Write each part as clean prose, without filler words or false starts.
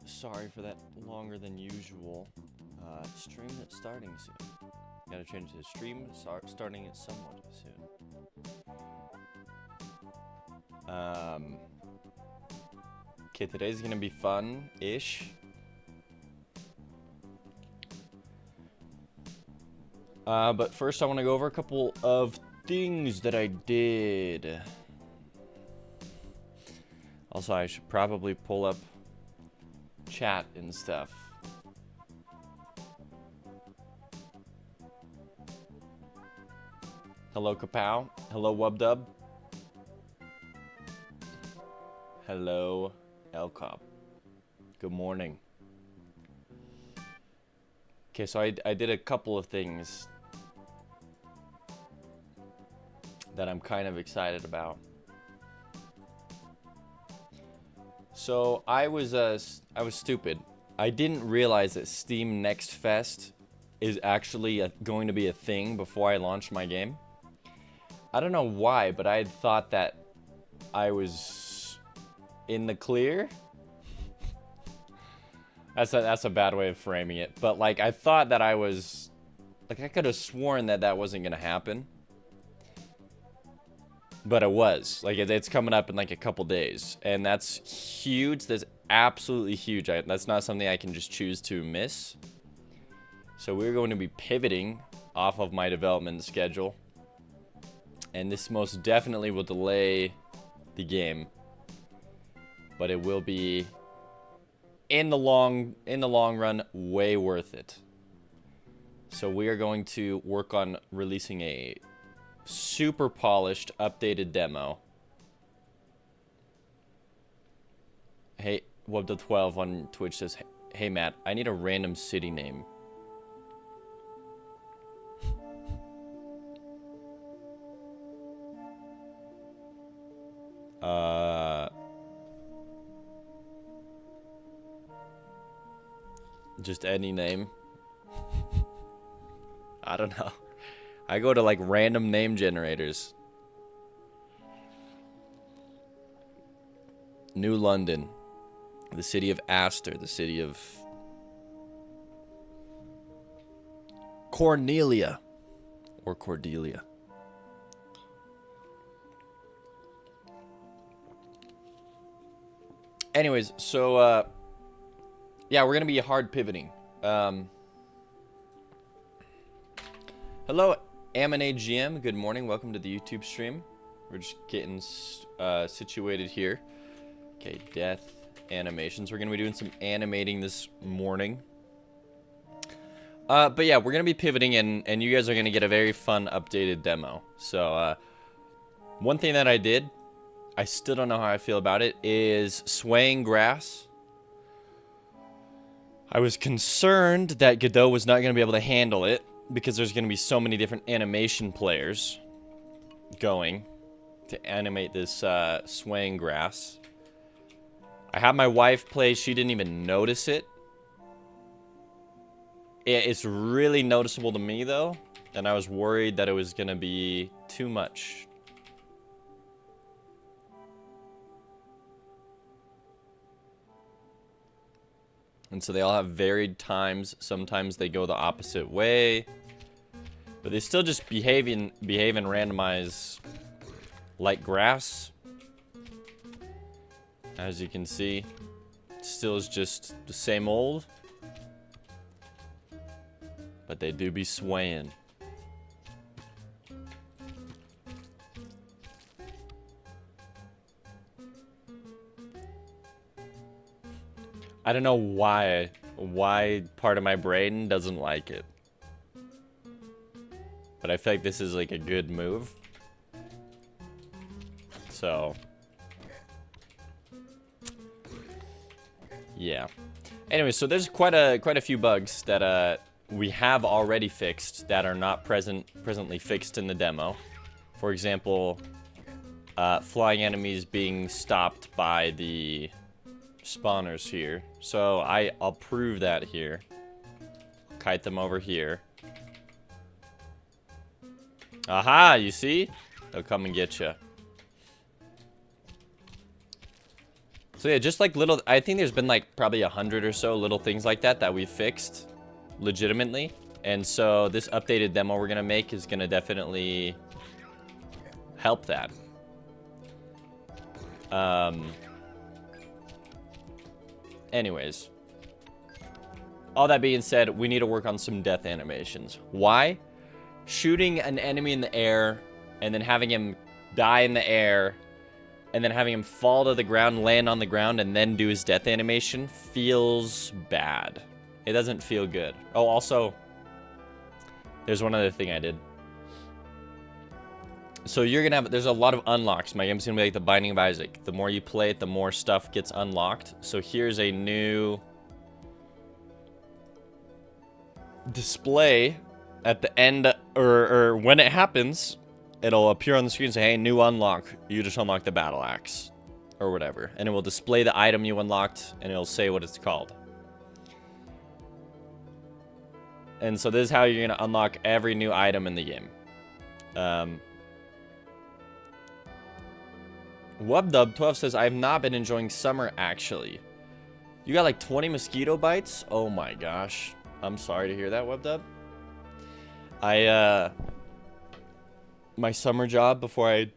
Sorry for that longer than usual. Stream that's starting soon. Gotta change the stream starting it somewhat soon. Okay, today's gonna be fun-ish. But first I want to go over a couple of things that I did. Also, I should probably pull up chat and stuff. Hello, Kapow. Hello, Wubdub. Hello, Elcop. Good morning. Okay, so I did a couple of things that I'm kind of excited about. So I was stupid. I didn't realize that Steam Next Fest is actually going to be a thing before I launched my game. I don't know why, but I had thought that I was in the clear. That's a bad way of framing it, but like I thought that I was, like I could have sworn that that wasn't gonna happen. But it was. Like, it's coming up in, like, a couple days. And that's huge. That's absolutely huge. That's not something I can just choose to miss. So we're going to be pivoting off of my development schedule. And this most definitely will delay the game. But it will be, in the long run, way worth it. So we are going to work on releasing a super polished, updated demo. Hey, Wub12 on Twitch says, hey Matt, I need a random city name. Just any name. I don't know. I go to like random name generators. New London. The city of Astor. The city of Cornelia. Or Cordelia. Anyways, so yeah, we're gonna be hard pivoting. Hello, AmanaGM. Good morning. Welcome to the YouTube stream. We're just getting situated here. Okay, death animations. We're gonna be doing some animating this morning. But yeah, we're gonna be pivoting, and you guys are gonna get a very fun updated demo. So one thing that I did, I still don't know how I feel about it, is swaying grass. I was concerned that Godot was not going to be able to handle it because there's going to be so many different animation players going to animate this swaying grass. I had my wife play. She didn't even notice it. It's really noticeable to me, though, and I was worried that it was going to be too much. And so they all have varied times. Sometimes they go the opposite way. But they still just behave and randomize like grass. As you can see, it still is just the same old. But they do be swaying. I don't know why part of my brain doesn't like it. But I feel like this is like a good move. So yeah. Anyway, so there's quite a few bugs that we have already fixed that are not presently fixed in the demo. For example, flying enemies being stopped by the spawners here. So I'll prove that here. Kite them over here. Aha, you see? They'll come and get you. So yeah, just like little, I think there's been like probably 100 or so little things like that we've fixed legitimately. And so this updated demo we're gonna make is gonna definitely help that. Anyways, all that being said, we need to work on some death animations. Why? Shooting an enemy in the air and then having him die in the air and then having him fall to the ground, land on the ground, and then do his death animation feels bad. It doesn't feel good. Oh, also, there's one other thing I did. So you're gonna have, there's a lot of unlocks. My game's gonna be like the Binding of Isaac. The more you play it, the more stuff gets unlocked. So here's a new display at the end, or when it happens, it'll appear on the screen and say, hey, new unlock. You just unlocked the battle axe or whatever. And it will display the item you unlocked and it'll say what it's called. And so this is how you're gonna unlock every new item in the game. Wubdub12 says, I have not been enjoying summer, actually. You got like 20 mosquito bites? Oh my gosh. I'm sorry to hear that, Wubdub. My summer job before I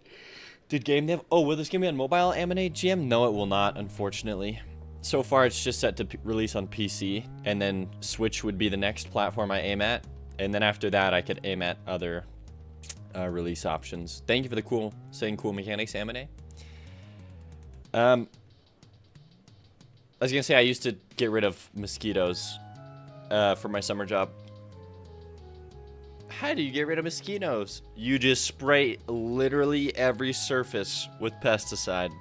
did game dev. Oh, will this game be on mobile, Aminate GM? No, it will not, unfortunately. So far, it's just set to release on PC, and then Switch would be the next platform I aim at. And then after that, I could aim at other release options. Thank you for the saying cool mechanics, Aminate. I was gonna say I used to get rid of mosquitoes for my summer job. How do you get rid of mosquitoes? You just spray literally every surface with pesticide.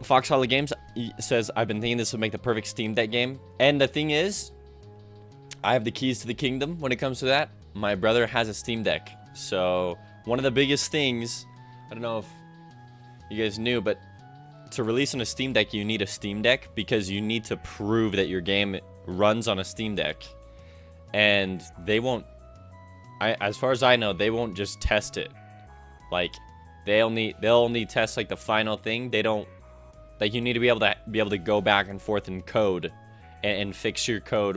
Fox Hollow Games says, I've been thinking this would make the perfect Steam Deck game. And the thing is, I have the keys to the kingdom when it comes to that. My brother has a Steam Deck. So one of the biggest things, I don't know if you guys knew, but to release on a Steam Deck, you need a Steam Deck because you need to prove that your game runs on a Steam Deck. And they won't, as far as I know, they won't just test it. Like, they'll only test like the final thing. They don't, like, you need to be able to go back and forth in code and fix your code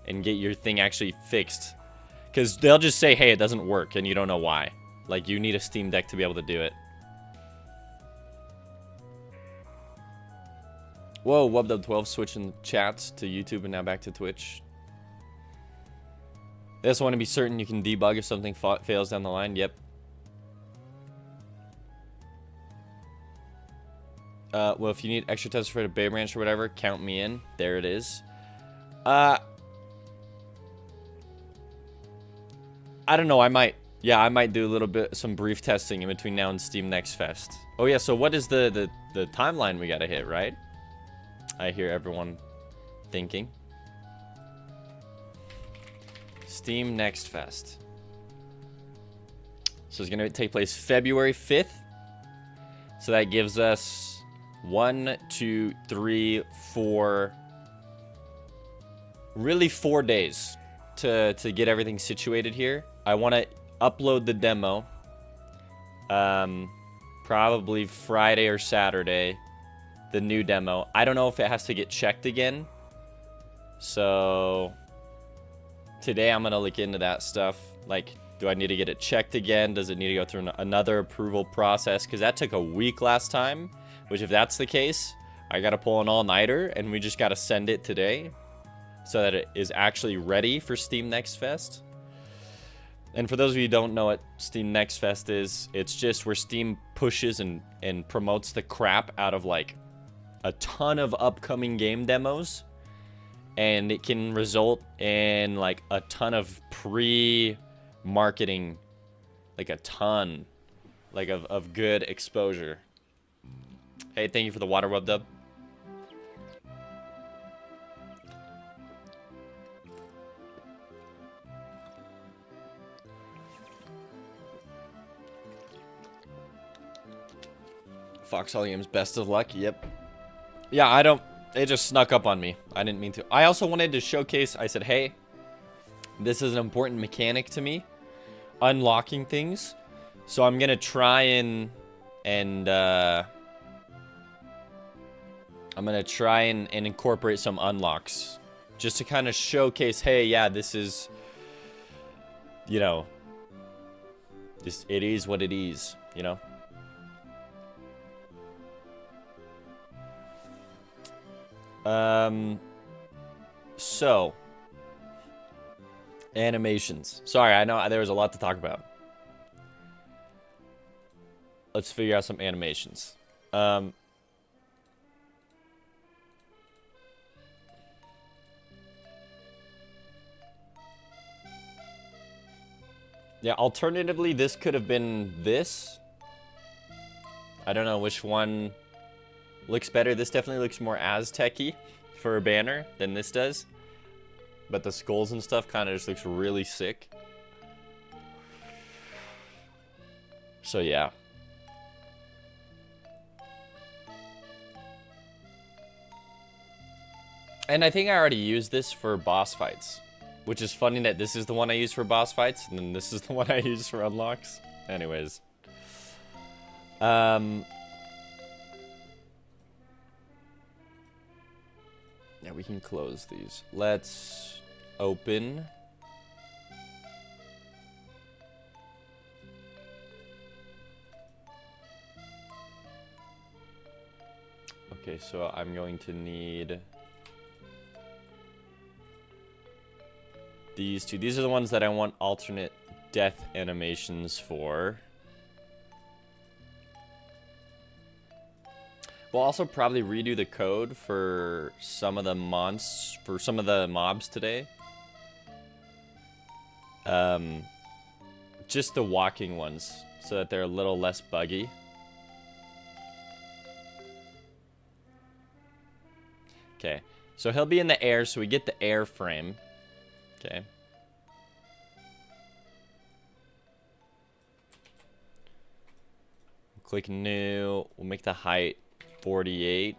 and get your thing actually fixed. Because they'll just say, hey, it doesn't work, and you don't know why. Like, you need a Steam Deck to be able to do it. Whoa, Wubdub12 switching chats to YouTube and now back to Twitch. They also want to be certain you can debug if something fails down the line. Yep. Well, if you need extra tests for the Bay Branch or whatever, count me in. There it is. I don't know. I might do a little bit, some brief testing in between now and Steam Next Fest. Oh yeah. So what is the timeline we gotta hit, right? I hear everyone thinking. Steam Next Fest. So it's gonna take place February 5th. So that gives us 1, 2, 3, 4. Really 4 days to get everything situated here. I want to upload the demo. probably Friday or Saturday, the new demo. I don't know if it has to get checked again. So today I'm going to look into that stuff. Like, do I need to get it checked again? Does it need to go through another approval process? Because that took a week last time, which if that's the case, I got to pull an all-nighter, and we just got to send it today so that it is actually ready for Steam Next Fest. And for those of you who don't know what Steam Next Fest is, it's just where Steam pushes and promotes the crap out of like a ton of upcoming game demos. And it can result in like a ton of pre-marketing, like a ton like of good exposure. Hey, thank you for the water web dub. Foxhole Games, best of luck. Yep. Yeah, it just snuck up on me. I didn't mean to. I also wanted to showcase, I said, hey, this is an important mechanic to me, unlocking things. So I'm going to try and I'm going to try and incorporate some unlocks just to kind of showcase, hey, yeah, this is, you know, it is what it is, you know? So animations. Sorry, I know there was a lot to talk about. Let's figure out some animations. Yeah, alternatively, this could have been this. I don't know which one looks better. This definitely looks more Aztec-y for a banner than this does. But the skulls and stuff kind of just looks really sick. So yeah. And I think I already used this for boss fights. Which is funny that this is the one I use for boss fights, and then this is the one I use for unlocks. Anyways. Yeah, we can close these. Let's open. Okay, so I'm going to need these two. These are the ones that I want alternate death animations for. We'll also probably redo the code for some of the mobs today. Just the walking ones, so that they're a little less buggy. Okay, so he'll be in the air, so we get the air frame. Okay. Click new. We'll make the height 48.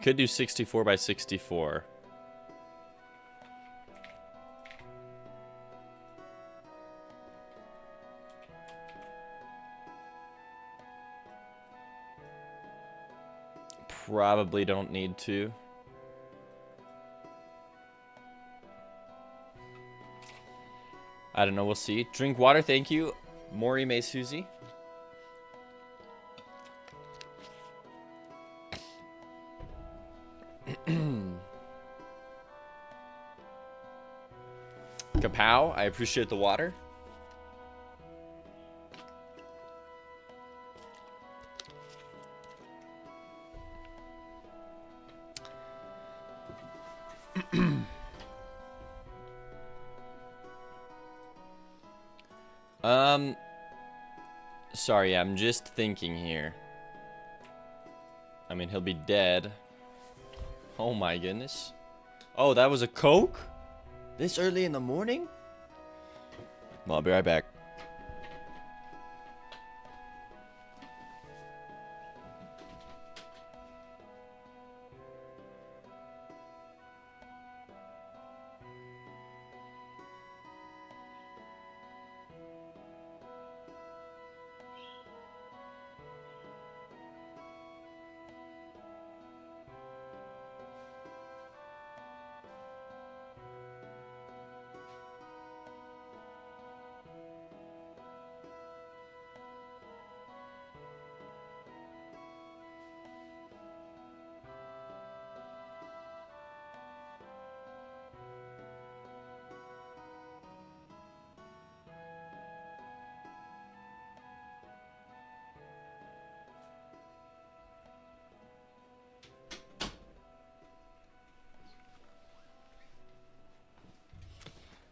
Could do 64 by 64. Probably don't need to. I don't know, we'll see. Drink water, thank you. Mori May Susie. Kapow, I appreciate the water. Sorry, I'm just thinking here. I mean, he'll be dead. Oh my goodness. Oh, that was a Coke? This early in the morning? Well, I'll be right back.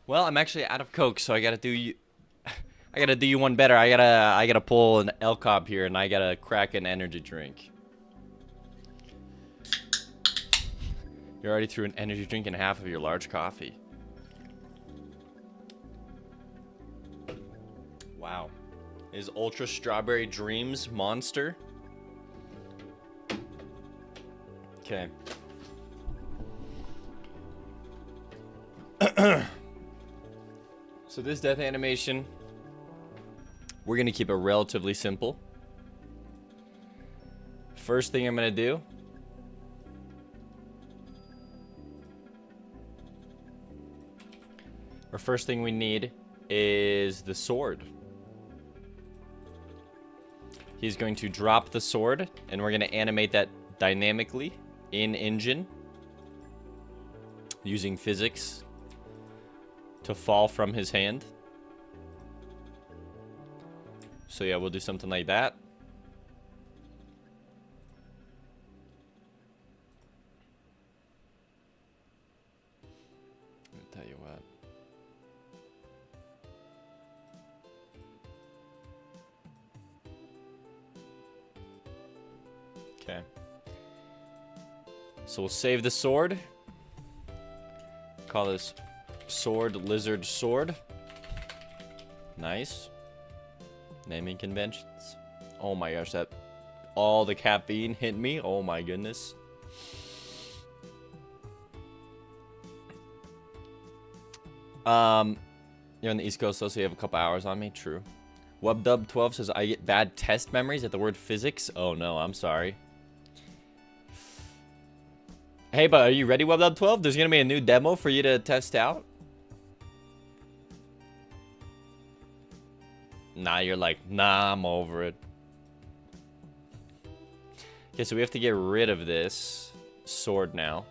Well, I'm actually out of Coke, so I gotta do you. I gotta do you one better. I gotta pull an El Cobb here, and I gotta crack an energy drink. You already threw an energy drink in half of your large coffee. Wow. Is Ultra Strawberry Dreams Monster? Okay. So this death animation, we're gonna keep it relatively simple. First thing I'm gonna do, our first thing we need is the sword. He's going to drop the sword, and we're gonna animate that dynamically in engine using physics to fall from his hand. So yeah, we'll do something like that. I'll tell you what. Okay. So we'll save the sword. Call this Sword Lizard Sword. Nice. Naming conventions. Oh my gosh, that all the caffeine hit me. Oh my goodness. You're on the East Coast, so you have a couple hours on me. True. WebDub12 says I get bad test memories at the word physics. Oh no, I'm sorry. Hey, but are you ready, WebDub12? There's gonna be a new demo for you to test out. Nah, you're like, nah, I'm over it. Okay, so we have to get rid of this sword now.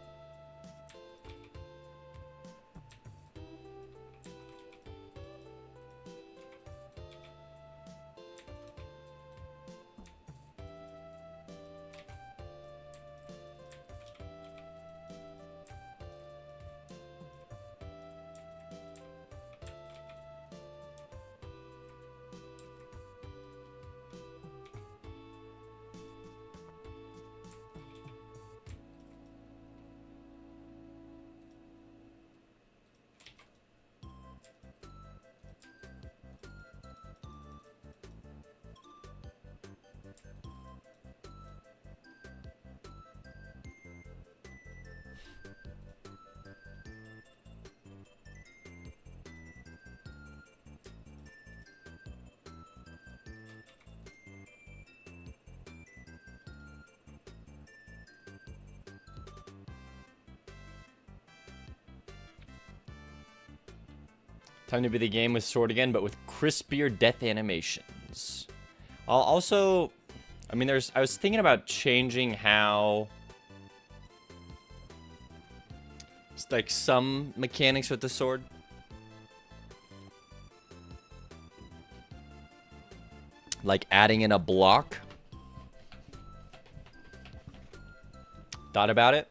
Time to be the game with sword again, but with crispier death animations. I'll also, I mean, I was thinking about changing how, it's like some mechanics with the sword. Like adding in a block. Thought about it.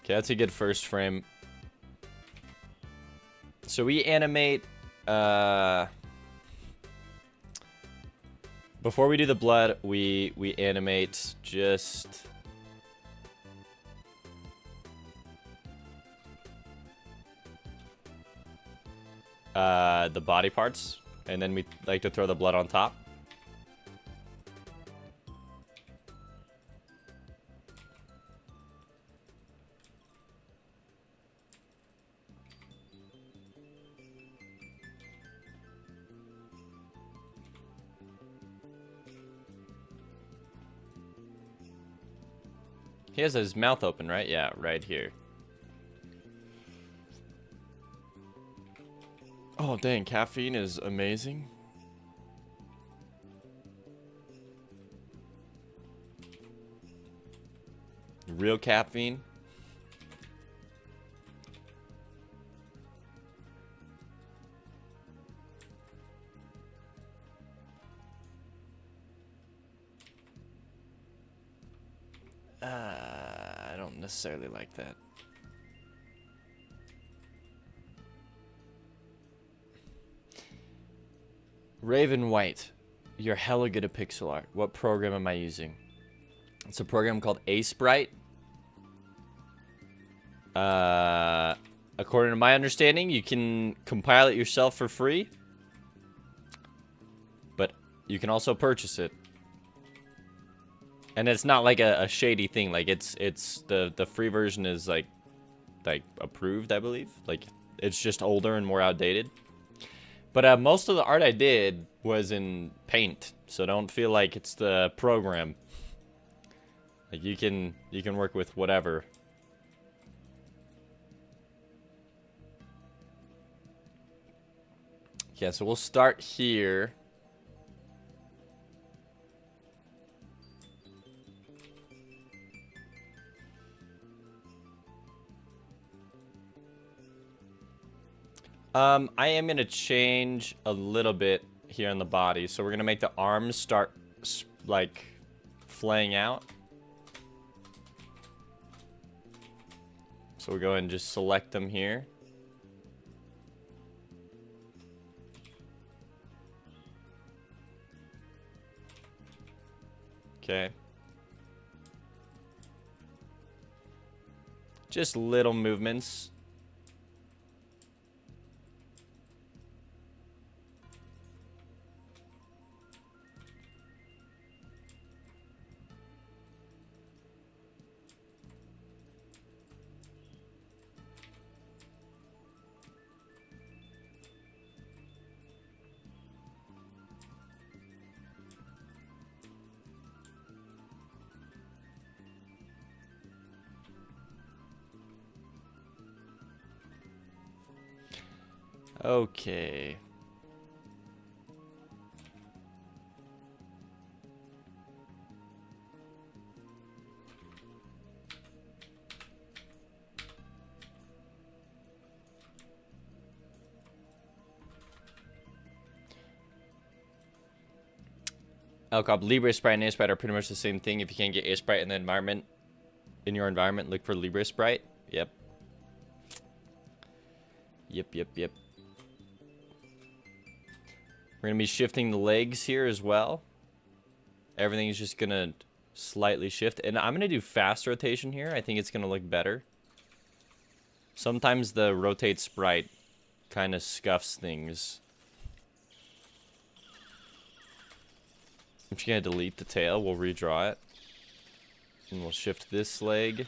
Okay, that's a good first frame. So we animate, before we do the blood, we animate just the body parts, and then we like to throw the blood on top. He has his mouth open, right? Yeah, right here. Oh, dang. Caffeine is amazing. real caffeine. I don't necessarily like that. Raven White, you're hella good at pixel art. What program am I using? It's a program called Sprite. According to my understanding, you can compile it yourself for free, but you can also purchase it. And it's not like a shady thing. Like it's the free version is like approved, I believe. Like it's just older and more outdated. But most of the art I did was in Paint, so don't feel like it's the program. Like you can work with whatever. Yeah, so we'll start here. I am going to change a little bit here on the body. So we're going to make the arms start, like, flaying out. So we'll go ahead and just select them here. Okay. Just little movements. Okay. Elcop, Libre Sprite and A-Sprite are pretty much the same thing. If you can't get A-Sprite in the environment, in your environment, look for Libre Sprite. Yep. Yep. We're going to be shifting the legs here as well. Everything is just going to slightly shift. And I'm going to do fast rotation here. I think it's going to look better. Sometimes the rotate sprite kind of scuffs things. I'm just going to delete the tail. We'll redraw it. And we'll shift this leg.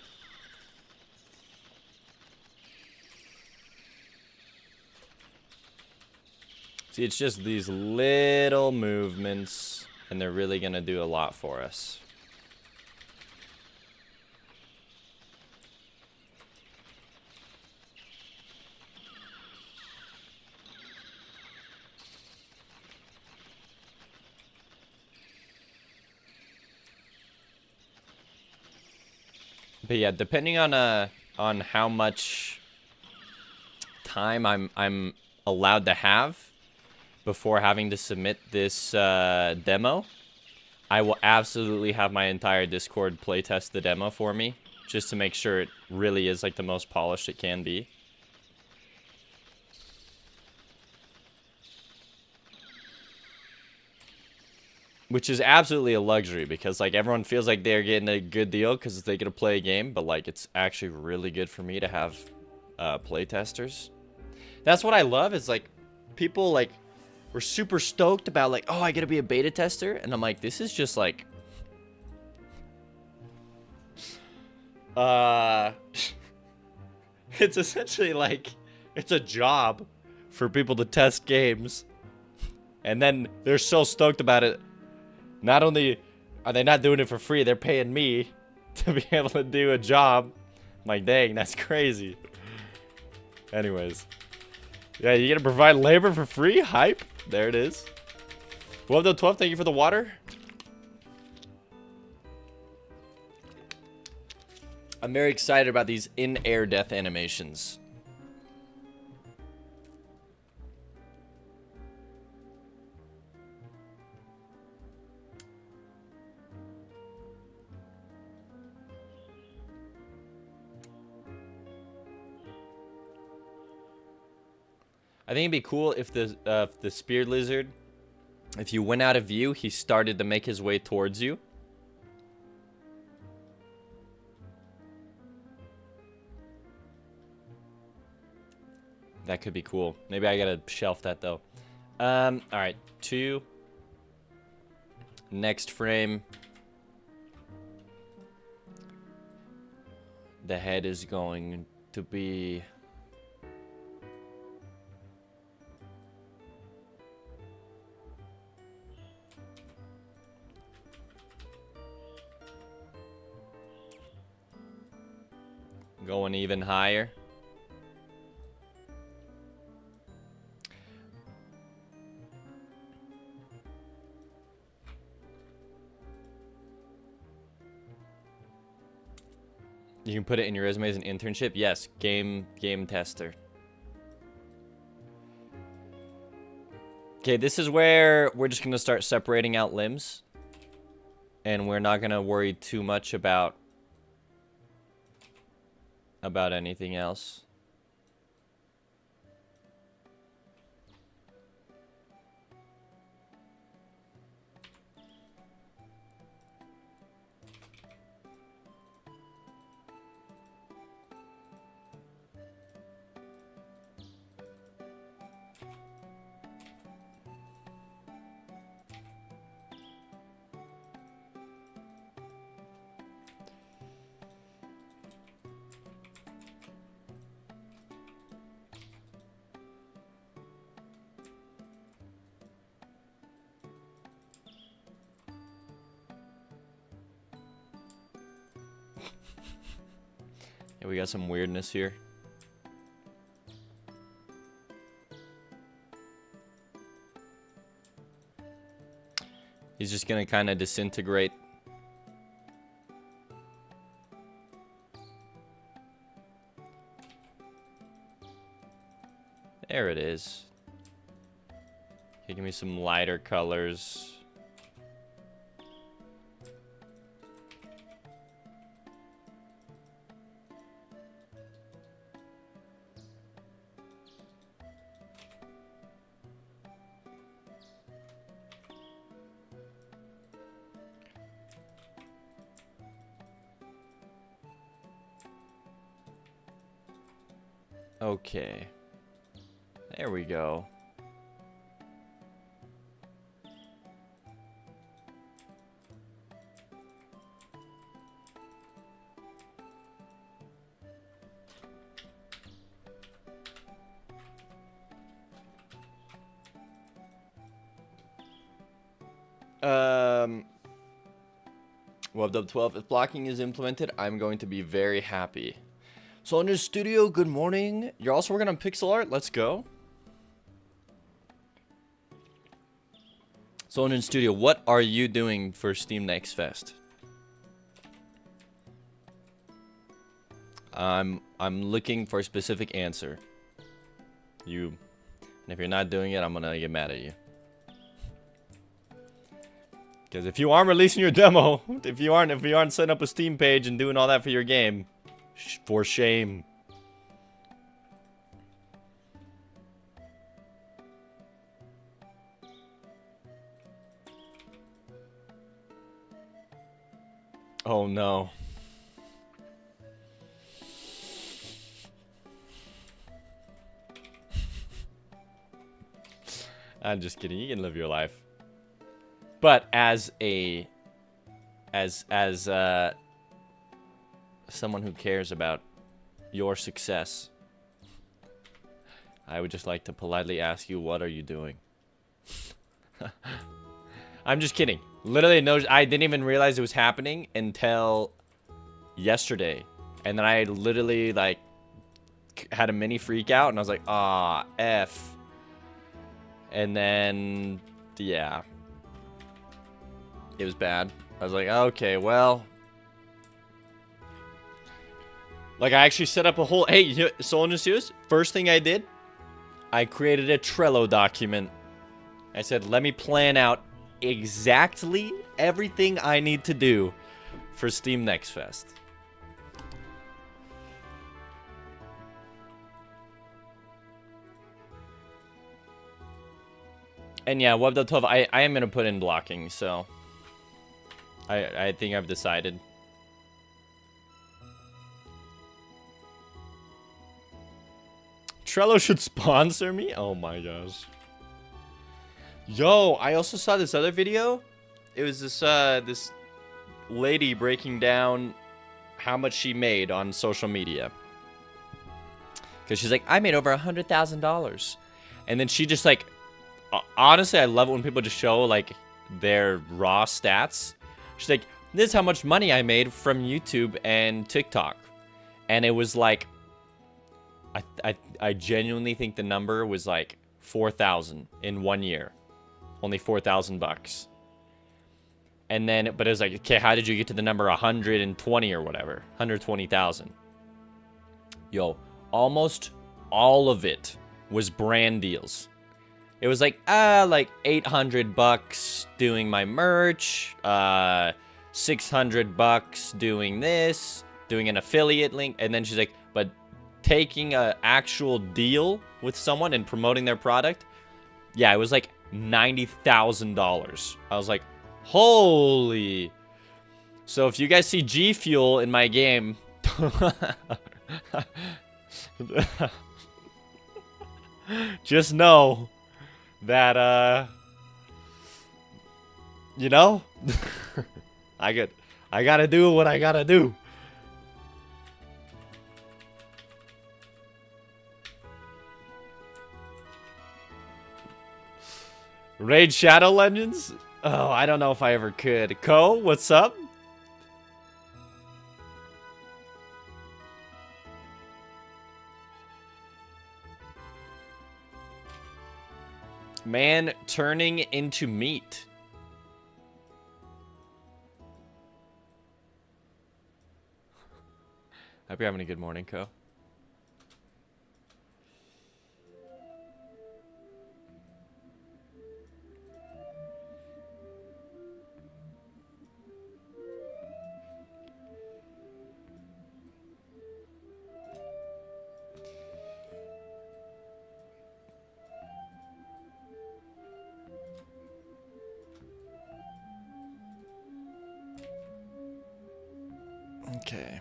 See, it's just these little movements, and they're really going to do a lot for us. But yeah, depending on how much time I'm allowed to have before having to submit this demo, I will absolutely have my entire Discord playtest the demo for me, just to make sure it really is like the most polished it can be. Which is absolutely a luxury, because like everyone feels like they're getting a good deal because they get to play a game, but like it's actually really good for me to have playtesters. That's what I love, is like people like were super stoked about like, oh, I get to be a beta tester, and I'm like, this is just like it's essentially like it's a job for people to test games, and then they're so stoked about it. Not only are they not doing it for free, they're paying me to be able to do a job. I'm like, dang, that's crazy. Anyways. Yeah, you gonna provide labor for free? Hype. There it is. Well done, 12. Thank you for the water. I'm very excited about these in-air death animations. I think it'd be cool if the spear lizard, if you went out of view, he started to make his way towards you. That could be cool. Maybe I gotta shelf that though. All right, 2. Next frame. The head is going to be... going even higher. You can put it in your resume as an internship. Yes, game tester. Okay, this is where we're just gonna start separating out limbs, and we're not gonna worry too much about anything else. Yeah, we got some weirdness here. He's just gonna kind of disintegrate. There it is. Okay, give me some lighter colors. Okay. There we go. Well, Dub 12, if blocking is implemented, I'm going to be very happy. So in the studio, good morning. You're also working on pixel art. Let's go. So in the studio, what are you doing for Steam Next Fest? I'm looking for a specific answer. And if you're not doing it, I'm gonna get mad at you. Because if you aren't releasing your demo, if you aren't setting up a Steam page and doing all that for your game, for shame. Oh no. I'm just kidding. You can live your life. But as someone who cares about your success, I would just like to politely ask you, what are you doing? I'm just kidding. Literally, no, I didn't even realize it was happening until yesterday. And then I literally, like, had a mini freak out, and I was like, ah, F. And then, yeah. It was bad. I was like, okay, well. Like, I actually set up a whole... Hey, Soul News, first thing I did, I created a Trello document. I said, let me plan out exactly everything I need to do for Steam Next Fest. And yeah, Web.12, I am going to put in blocking, so... I think I've decided. Trello should sponsor me? Oh my gosh. Yo, I also saw this other video. It was this lady breaking down how much she made on social media. Because she's like, I made over $100,000. And then she just like... Honestly, I love it when people just show like their raw stats. She's like, this is how much money I made from YouTube and TikTok. And it was like, I genuinely think the number was like 4,000 in 1 year. Only 4,000 bucks. And then, but it was like, okay, how did you get to the number 120 or whatever? 120,000. Yo, almost all of it was brand deals. It was like 800 bucks doing my merch, 600 bucks doing this, doing an affiliate link, and then she's like, but taking an actual deal with someone and promoting their product, yeah, it was like $90,000. I was like, holy. So if you guys see G Fuel in my game, just know that, you know, I gotta do what I gotta do. Raid Shadow Legends? Oh, I don't know if I ever could. Ko, what's up? Man turning into meat. Hope you're having a good morning, Ko. Okay.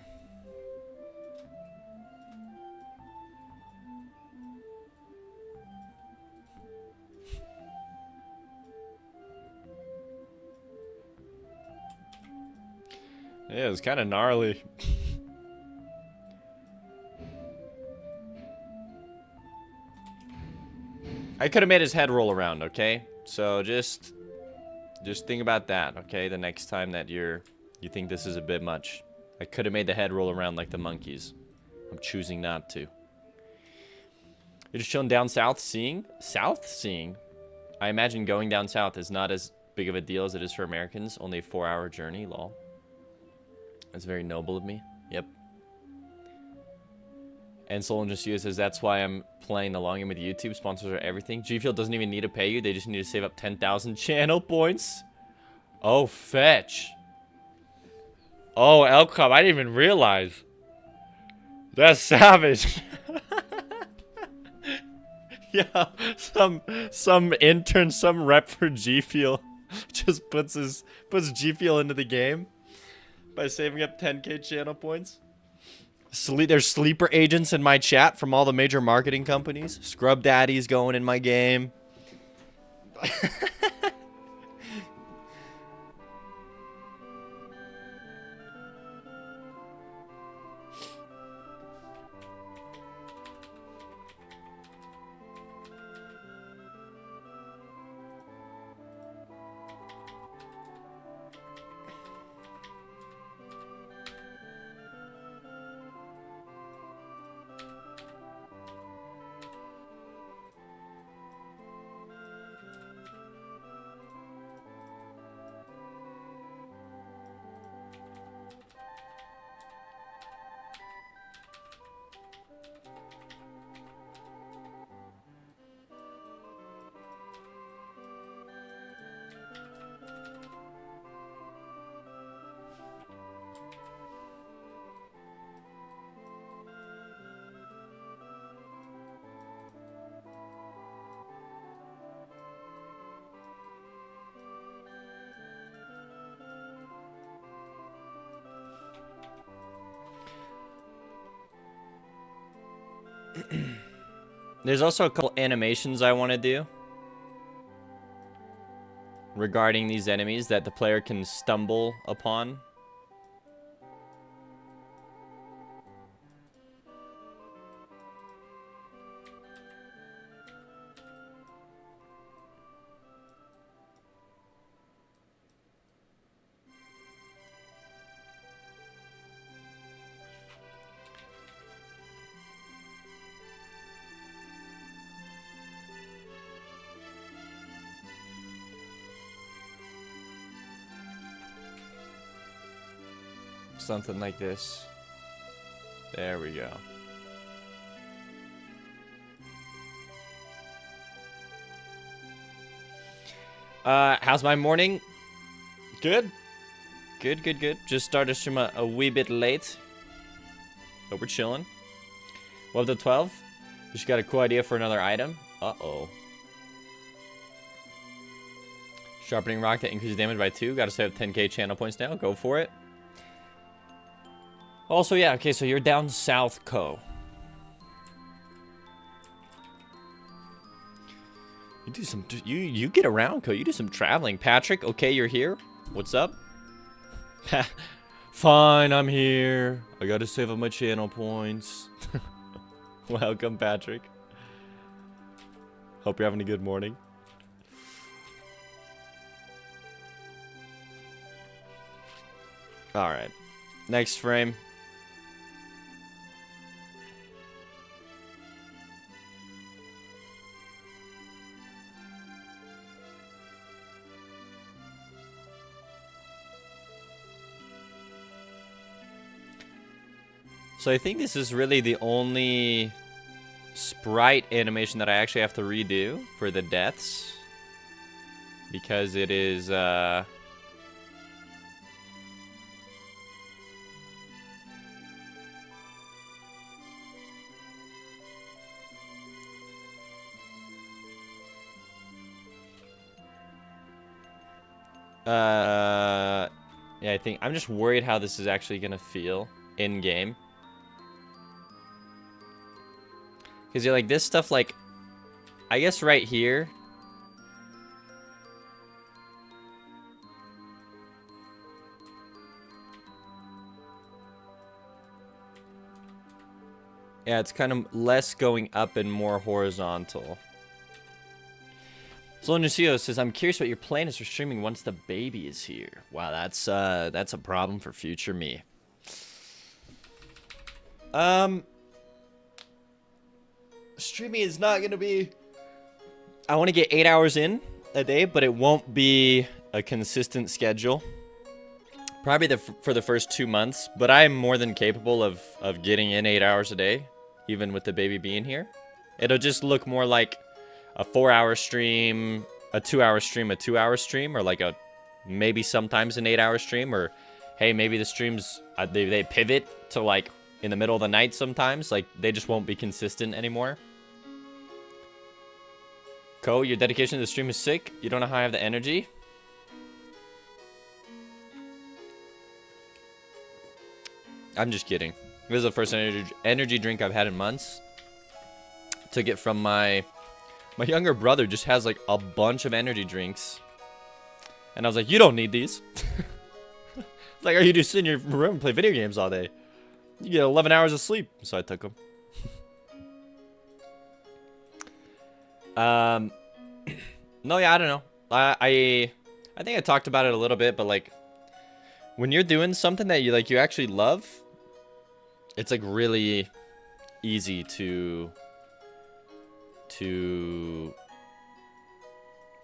Yeah, it was kind of gnarly. I could have made his head roll around, okay? So just think about that, okay? The next time that you think this is a bit much. I could have made the head roll around like the monkeys. I'm choosing not to. You're just chilling down south seeing? South seeing? I imagine going down south is not as big of a deal as it is for Americans. Only a 4-hour journey, lol. That's very noble of me. Yep. And Soul Just You says, that's why I'm playing the long game with YouTube. Sponsors are everything. G Fuel doesn't even need to pay you. They just need to save up 10,000 channel points. Oh, fetch. Oh, Elcom, I didn't even realize. That's savage. Yeah, some intern, some rep for G Fuel just puts G Fuel into the game by saving up 10k channel points. There's sleeper agents in my chat from all the major marketing companies. Scrub Daddy's going in my game. There's also a couple animations I want to do regarding these enemies that the player can stumble upon. Something like this. There we go. How's my morning? Good. Good. Just started stream a wee bit late. But we're chilling. Well, to 12. Just got a cool idea for another item. Uh-oh. Sharpening rock that increases damage by 2. Gotta save 10k channel points now. Go for it. Also, yeah, okay, so you're down south, Co. You do some, you get around, Co. You do some traveling. Patrick, okay, you're here. What's up? Fine, I'm here. I gotta save up my channel points. Welcome, Patrick. Hope you're having a good morning. Alright. Next frame. So I think this is really the only sprite animation that I actually have to redo for the deaths. Because it is, yeah, I think I'm just worried how this is actually gonna feel in game. Because you're like this stuff, like, I guess right here. Yeah, it's kind of less going up and more horizontal. So Lucio says, I'm curious what your plan is for streaming once the baby is here. Wow, that's a problem for future me. Streaming is not gonna be, I want to get 8 hours in a day, but it won't be a consistent schedule. Probably for the first 2 months, but I am more than capable of getting in 8 hours a day, even with the baby being here. It'll just look more like a 4-hour stream, a 2-hour stream, a 2-hour stream, or like a maybe sometimes an 8-hour stream, or hey, maybe the streams they pivot to like in the middle of the night sometimes. Like they just won't be consistent anymore. Co, your dedication to the stream is sick. You don't know how I have the energy. I'm just kidding. This is the first energy drink I've had in months. Took it from my younger brother. Just has like a bunch of energy drinks, and I was like, you don't need these. It's like, are you just sit in your room and play video games all day? You get 11 hours of sleep. So I took them. No, yeah, I don't know. I think I talked about it a little bit, but like when you're doing something that you actually love, it's like really easy to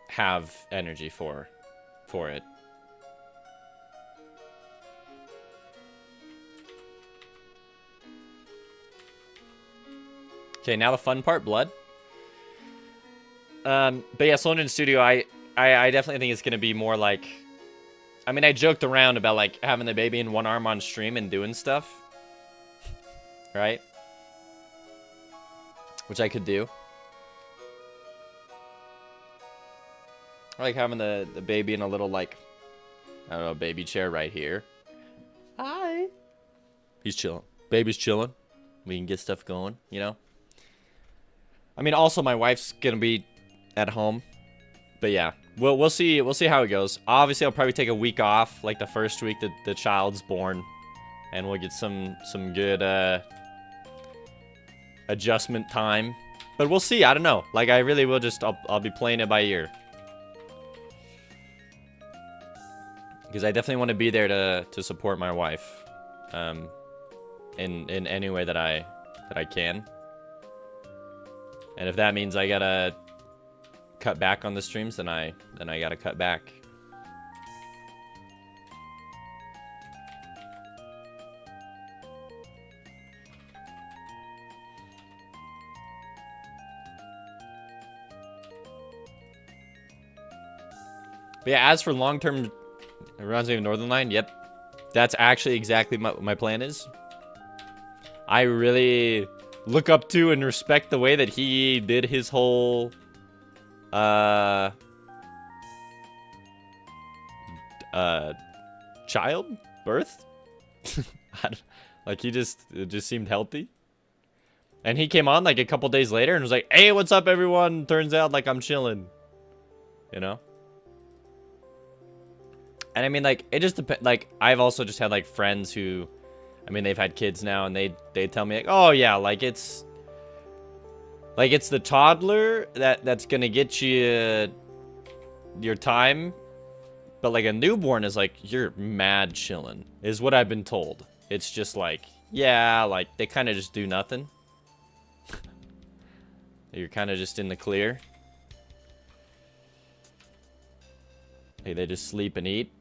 have energy for it. Okay, now the fun part, blood. But yeah, Soul Engine Studio, I definitely think it's gonna be more like, I mean, I joked around about like having the baby in one arm on stream and doing stuff, right? Which I could do. I like having the baby in a little, like, I don't know, baby chair right here. Hi. He's chilling. Baby's chilling. We can get stuff going, you know? I mean, also my wife's gonna be at home. But yeah, we'll see how it goes. Obviously, I'll probably take a week off, like the first week that the child's born, and we'll get some good adjustment time. But we'll see. I don't know. Like I really will just I'll be playing it by ear. Because I definitely want to be there to support my wife, in any way that I can. And if that means I gotta cut back on the streams, then I gotta cut back. But yeah, as for long-term runs of Northern Line, yep, that's actually exactly what my plan is. I really look up to and respect the way that he did his whole child birth. Like it just seemed healthy. And he came on like a couple days later and was like, "Hey, what's up, everyone? Turns out like I'm chilling," you know. And I mean, like, it just depends. Like, I've also just had like friends who, I mean, they've had kids now, and they tell me like, "Oh yeah, like it's the toddler that's gonna get you your time, but like a newborn is like you're mad chilling," is what I've been told. It's just like, yeah, like they kind of just do nothing. You're kind of just in the clear. Hey, they just sleep and eat.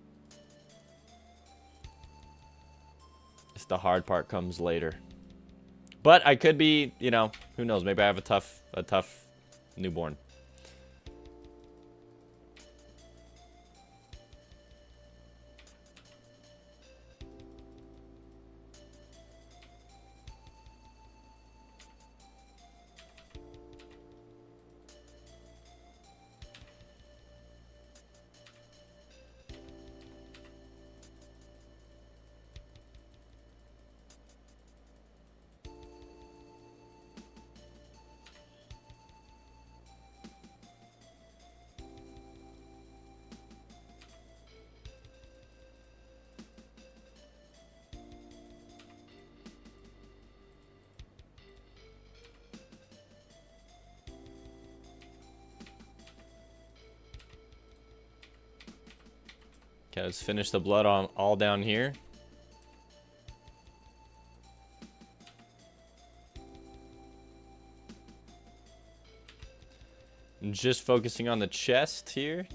It's the hard part comes later. But I could be, you know, who knows? Maybe I have a tough newborn. Okay, let's finish the blood on all down here. And just focusing on the chest here.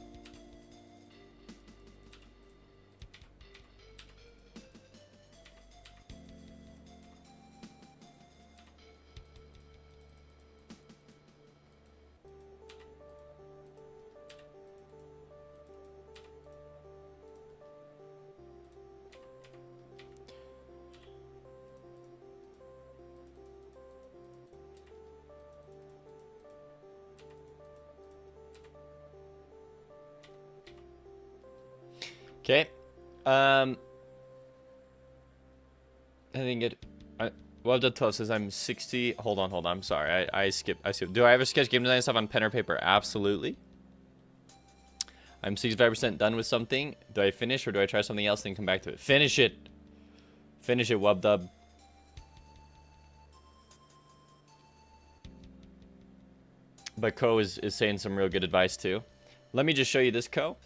Okay. I think well, the toast says I'm 60. Hold on. I'm sorry. I skipped. Do I ever sketch game design stuff on pen or paper? Absolutely. I'm 65% done with something. Do I finish or do I try something else and come back to it? Finish it. Finish it, Wubdub. But Ko is saying some real good advice too. Let me just show you this, Ko.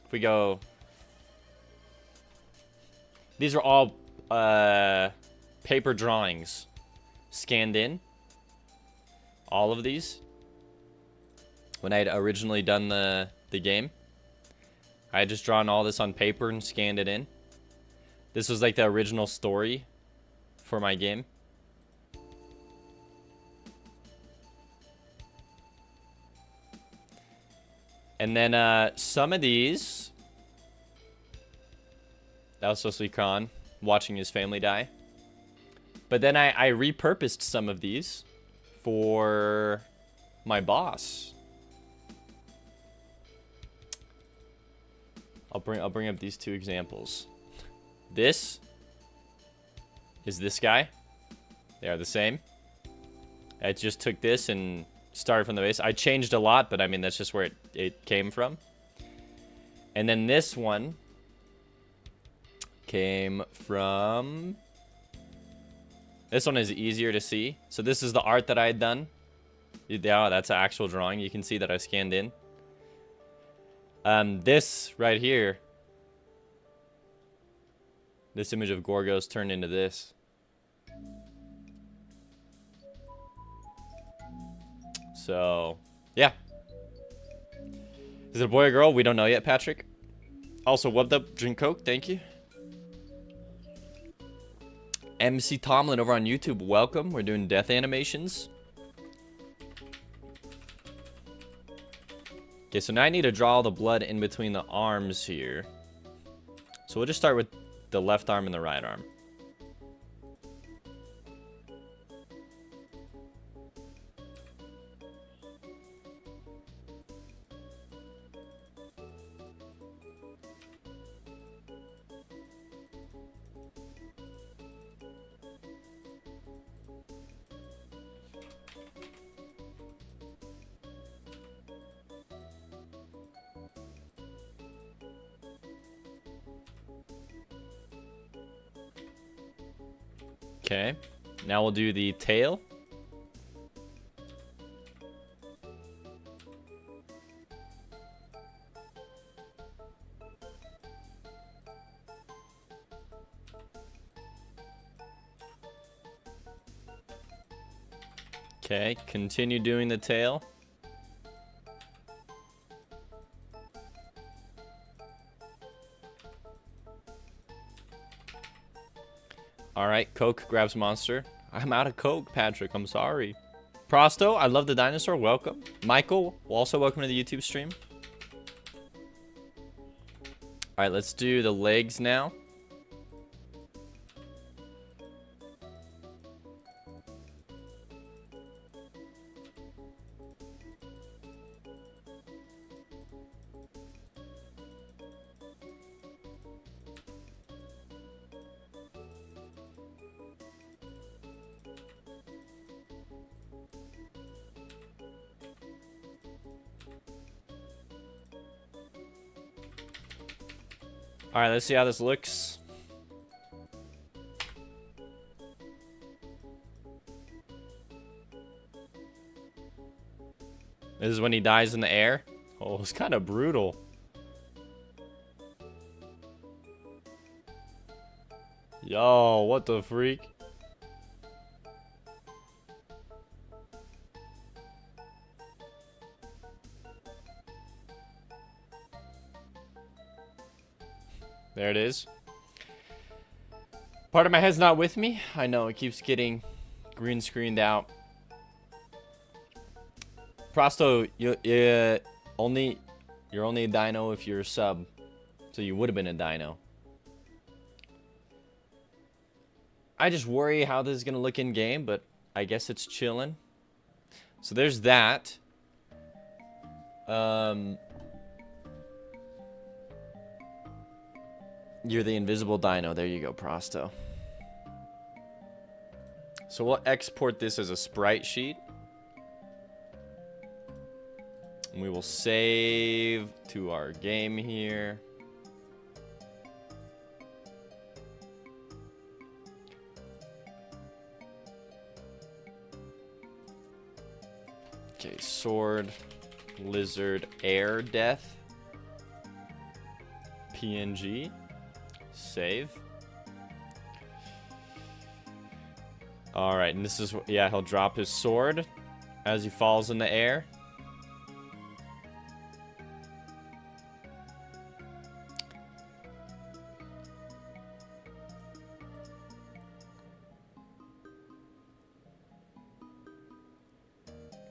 If we go, these are all paper drawings scanned in. All of these. When I had originally done the game, I had just drawn all this on paper and scanned it in. This was like the original story for my game. And then some of these, that was supposed to be Khan watching his family die. But then I repurposed some of these for my boss. I'll bring up these two examples. This is this guy. They are the same. I just took this and started from the base. I changed a lot, but I mean, that's just where it came from. And then this one came from... This one is easier to see. So this is the art that I had done. Yeah, that's an actual drawing. You can see that I scanned in. This right here. This image of Gorgos turned into this. So, yeah. Is it a boy or girl? We don't know yet, Patrick. Also, wubbed up, drink Coke. Thank you. MC Tomlin over on YouTube. Welcome. We're doing death animations. Okay, so now I need to draw the blood in between the arms here. So we'll just start with the left arm and the right arm. Okay, now we'll do the tail. Okay, continue doing the tail. Alright, Coke grabs Monster. I'm out of Coke, Patrick. I'm sorry. Prosto, I love the dinosaur. Welcome. Michael, also welcome to the YouTube stream. Alright, let's do the legs now. Alright, let's see how this looks. This is when he dies in the air. Oh, it's kind of brutal. Yo, what the freak? There it is. Part of my head's not with me. I know, it keeps getting green screened out. Prosto, you're only a dino if you're a sub. So you would have been a dino. I just worry how this is going to look in game, but I guess it's chilling. So there's that. You're the invisible dino. There you go, Prosto. So we'll export this as a sprite sheet. And we will save to our game here. Okay, sword, lizard, air, death. PNG. Save. Alright, and this is, yeah, he'll drop his sword as he falls in the air.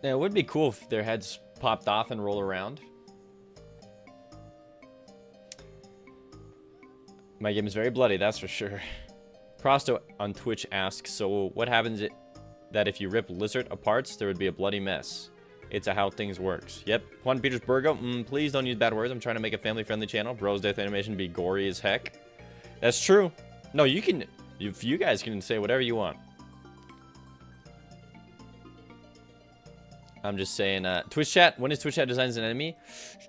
Yeah, it would be cool if their heads popped off and roll around. My game is very bloody, that's for sure. Prosto on Twitch asks, so what happens that if you rip lizard apart, there would be a bloody mess? It's a how things works. Yep. Juan Petersburgo, please don't use bad words. I'm trying to make a family-friendly channel. Bro's death animation be gory as heck. That's true. No, you can, if you guys can say whatever you want. I'm just saying, Twitch chat, when is Twitch chat designs an enemy?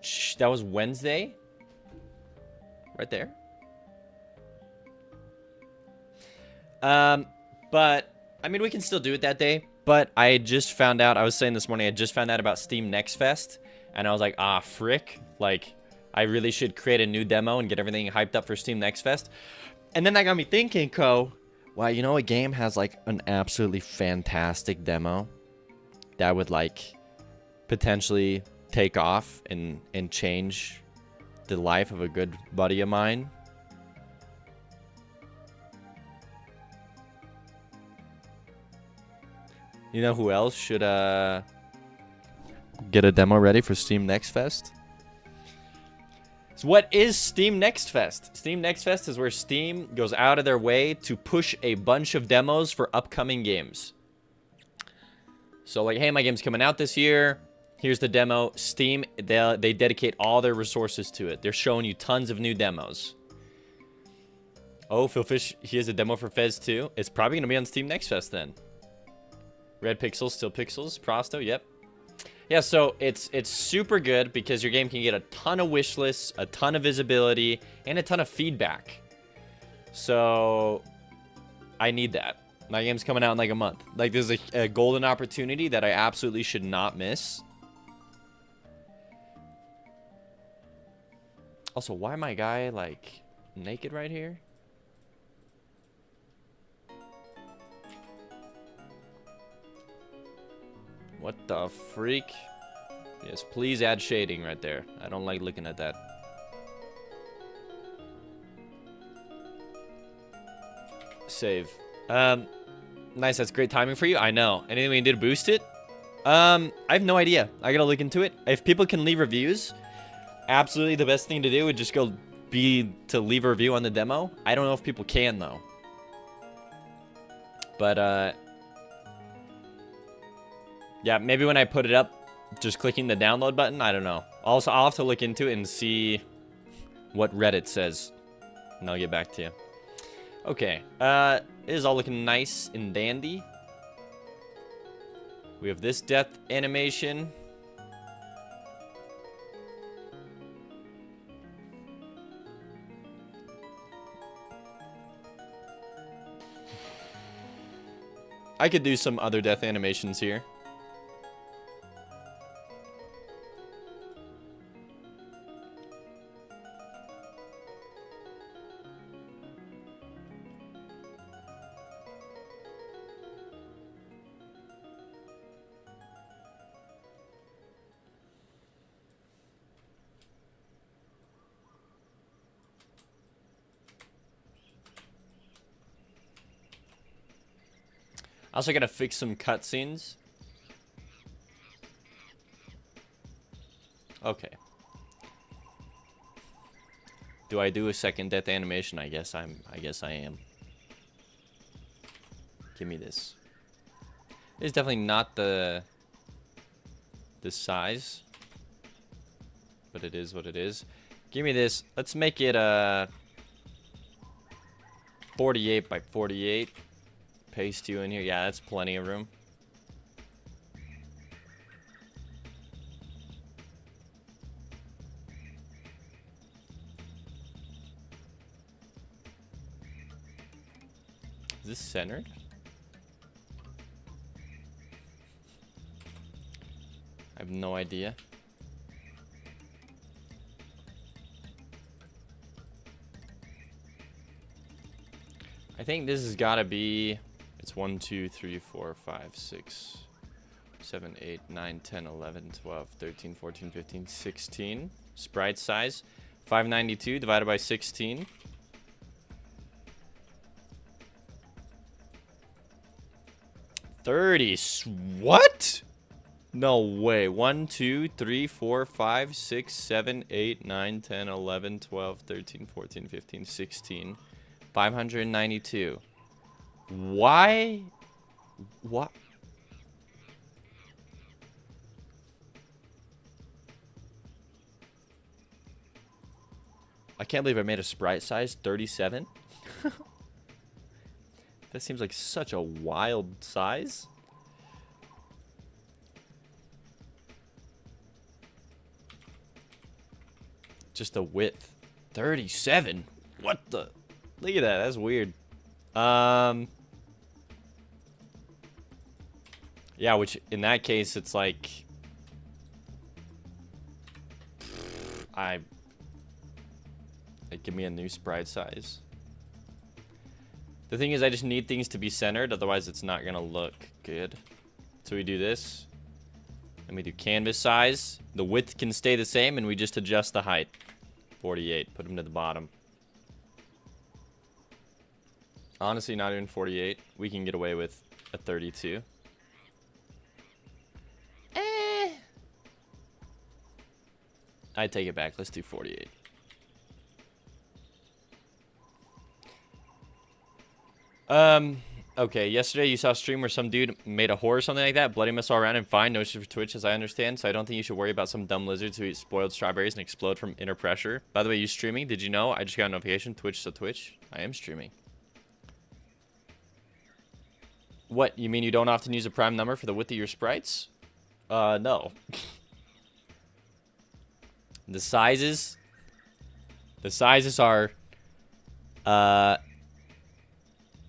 Shh, that was Wednesday. Right there. But, I mean, we can still do it that day. But I just found out, I was saying this morning, I just found out about Steam Next Fest. And I was like, ah, frick. Like, I really should create a new demo and get everything hyped up for Steam Next Fest. And then that got me thinking, Ko, wow, you know, a game has, like, an absolutely fantastic demo that would, like, potentially take off and change the life of a good buddy of mine. You know who else should get a demo ready for Steam Next Fest? So what is Steam Next Fest? Steam Next Fest is where Steam goes out of their way to push a bunch of demos for upcoming games. So like, hey, my game's coming out this year. Here's the demo. Steam, they dedicate all their resources to it. They're showing you tons of new demos. Oh, Phil Fish, he has a demo for Fez 2. It's probably going to be on Steam Next Fest then. Red Pixels, Still Pixels, Prosto, yep. Yeah, so it's super good because your game can get a ton of wish lists, a ton of visibility, and a ton of feedback. So I need that. My game's coming out in like a month. Like, there's a golden opportunity that I absolutely should not miss. Also, why my guy, like, naked right here? What the freak? Yes, please add shading right there. I don't like looking at that. Save. Nice, that's great timing for you. I know. Anything we can do to boost it? I have no idea. I gotta look into it. If people can leave reviews, absolutely the best thing to do would just be to leave a review on the demo. I don't know if people can, though. But, yeah, maybe when I put it up, just clicking the download button, I don't know. Also, I'll have to look into it and see what Reddit says. And I'll get back to you. Okay, it is all looking nice and dandy. We have this death animation. I could do some other death animations here. I also gotta fix some cutscenes. Okay. Do I do a second death animation? I guess I am. Give me this. It's definitely not the size, but it is what it is. Give me this. Let's make it 48 by 48. Paste you in here. Yeah, that's plenty of room. Is this centered? I have no idea. I think this has got to be... It's 1, 2, 3, 4, 5, 6, 7, 8, 9, 10, 11, 12, 13, 14, 15, 16. Sprite size. 592 divided by 16. What? No way. 1, 2, 3, 4, 5, 6, 7, 8, 9, 10, 11, 12, 13, 14, 15, 16. 592. Why? What? I can't believe I made a sprite size 37. That seems like such a wild size. Just the width. 37? What the? Look at that. That's weird. Yeah, which in that case, it's like... Like, give me a new sprite size. The thing is, I just need things to be centered, otherwise it's not gonna look good. So we do this. Then we do canvas size. The width can stay the same, and we just adjust the height. 48. Put them to the bottom. Honestly, not even 48. We can get away with a 32. I take it back. Let's do 48. Okay, yesterday you saw a stream where some dude made a whore or something like that. Bloody mess all around and fine. No issue for Twitch, as I understand. So I don't think you should worry about some dumb lizards who eat spoiled strawberries and explode from inner pressure. By the way, you streaming? Did you know? I just got a notification. Twitch, so Twitch. I am streaming. What? You mean you don't often use a prime number for the width of your sprites? No. The sizes are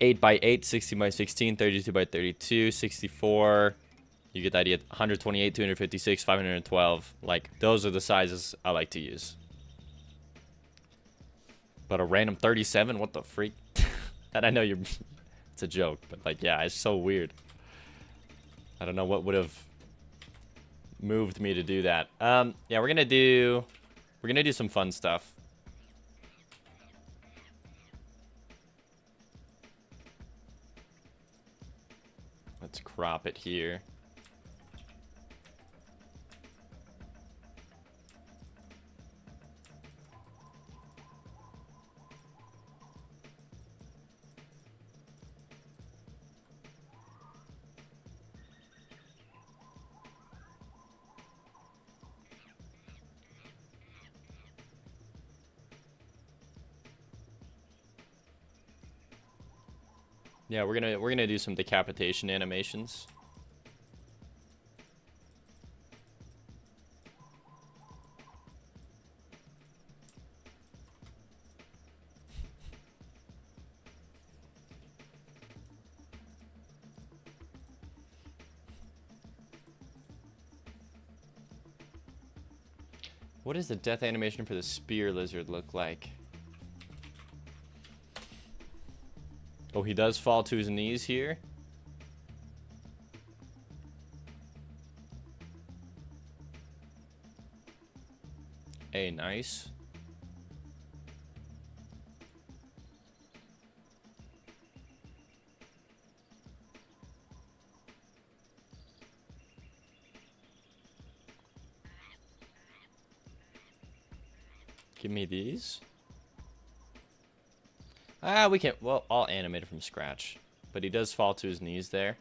8 by 8, 16 by 16, 32 by 32, 64. You get the idea. 128, 256, 512. Like, those are the sizes I like to use. But a random 37? What the freak? And I know you're... It's a joke, but like, yeah, it's so weird. I don't know what would have moved me to do that. Yeah, we're gonna do some fun stuff. Let's crop it here. Yeah, we're gonna do some decapitation animations. What does the death animation for the spear lizard look like? Oh, he does fall to his knees here. Hey, nice. Give me these. Ah, we can't. Well, I'll animate it from scratch. But he does fall to his knees there.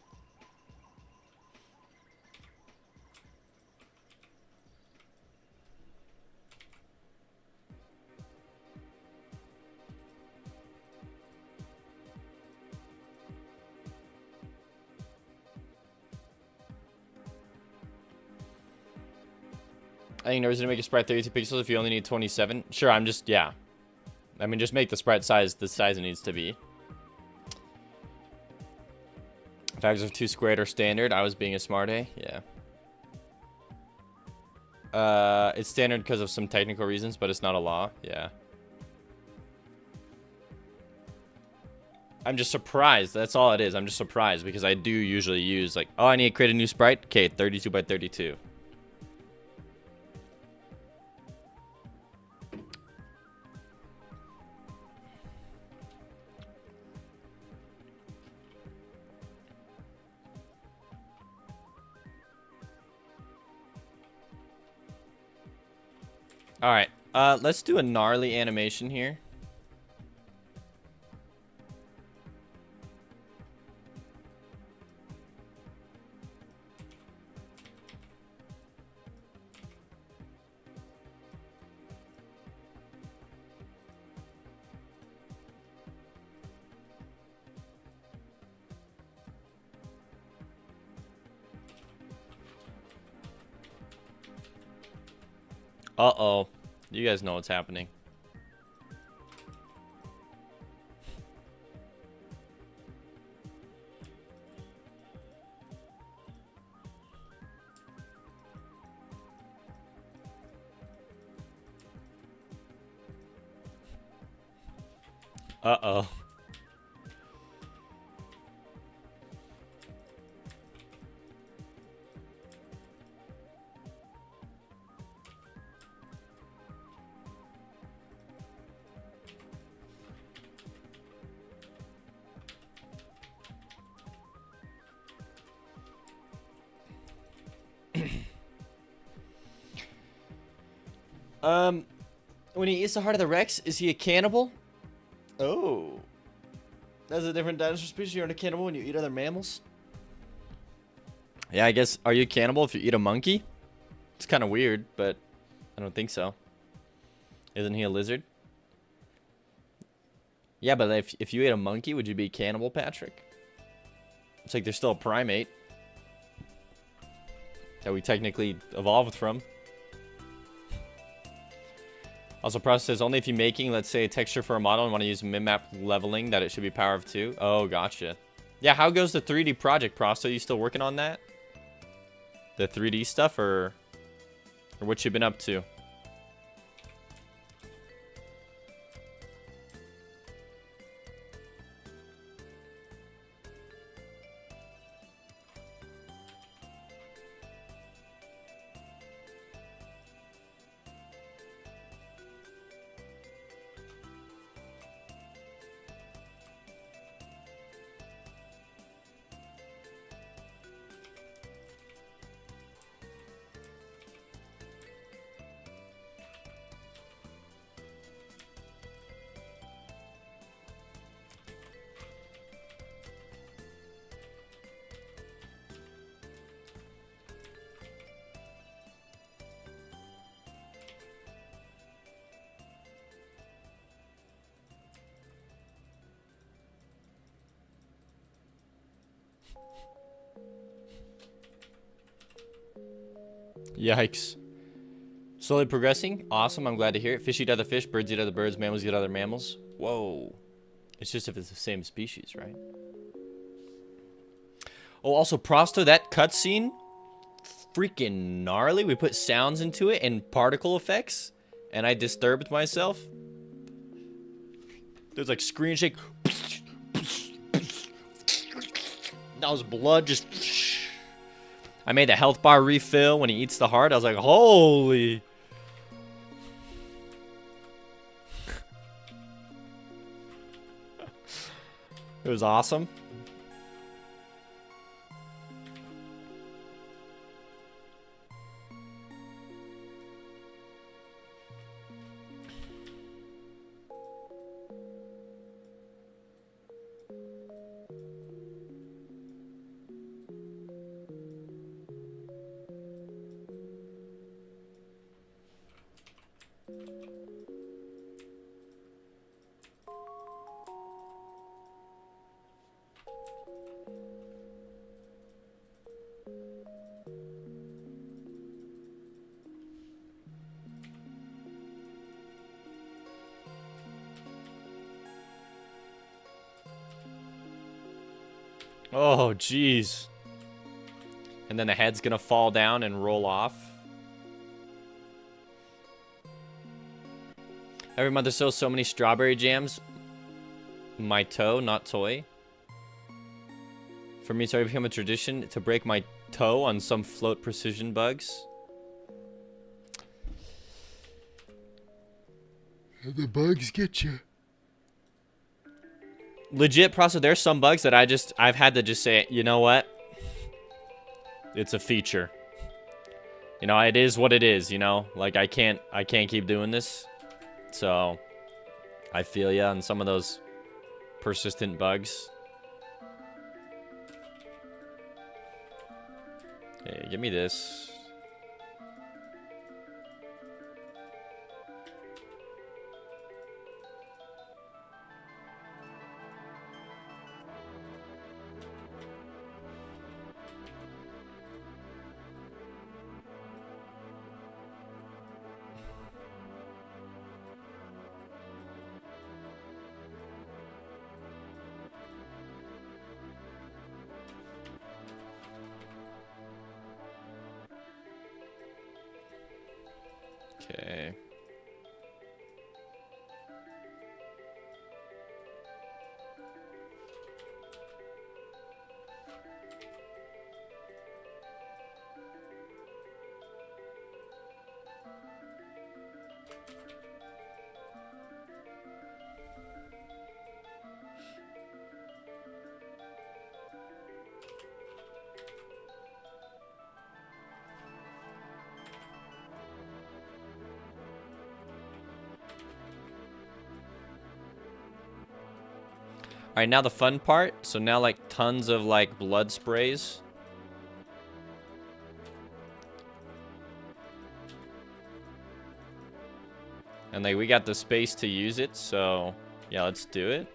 I think there's gonna make a sprite 32 pixels if you only need 27. Sure, I'm just, yeah. I mean, just make the sprite size the size it needs to be. Factors of 2 squared are standard. I was being a smart-a. Yeah. It's standard because of some technical reasons, but it's not a law. Yeah. I'm just surprised. That's all it is. I'm just surprised because I do usually use like, oh, I need to create a new sprite. Okay, 32 by 32. All right, let's do a gnarly animation here. Uh-oh. You guys know what's happening. Uh-oh. When he eats the heart of the Rex, is he a cannibal? Oh. That's a different dinosaur species. You're a cannibal when you eat other mammals? Yeah, I guess. Are you a cannibal if you eat a monkey? It's kind of weird, but I don't think so. Isn't he a lizard? Yeah, but if you ate a monkey, would you be a cannibal, Patrick? It's like they're still a primate that we technically evolved from. Also, process says only if you're making, let's say, a texture for a model and want to use min-map leveling, that it should be power of 2. Oh, gotcha. Yeah, how goes the 3D project, Prosto? Are you still working on that? The 3D stuff, or what you been up to? Yikes. Slowly progressing. Awesome. I'm glad to hear it. Fish eat other fish. Birds eat other birds. Mammals eat other mammals. Whoa. It's just if it's the same species, right? Oh, also, Prosto, that cutscene, freaking gnarly. We put sounds into it and particle effects, and I disturbed myself. There's like screen shake. That was blood just... I made the health bar refill when he eats the heart. I was like, holy. It was awesome. Oh, jeez. And then the head's gonna fall down and roll off. Every month or so many strawberry jams. My toe, not toy. For me, it's already become a tradition to break my toe on some float precision bugs. And the bugs get you. Legit, Prosto, there's some bugs that I've had to just say, you know what? It's a feature. You know, it is what it is, you know? Like, I can't keep doing this. So, I feel ya on some of those persistent bugs. Hey, give me this. Okay. Alright, now the fun part. So now, like, tons of, like, blood sprays. And, like, we got the space to use it, so... yeah, let's do it.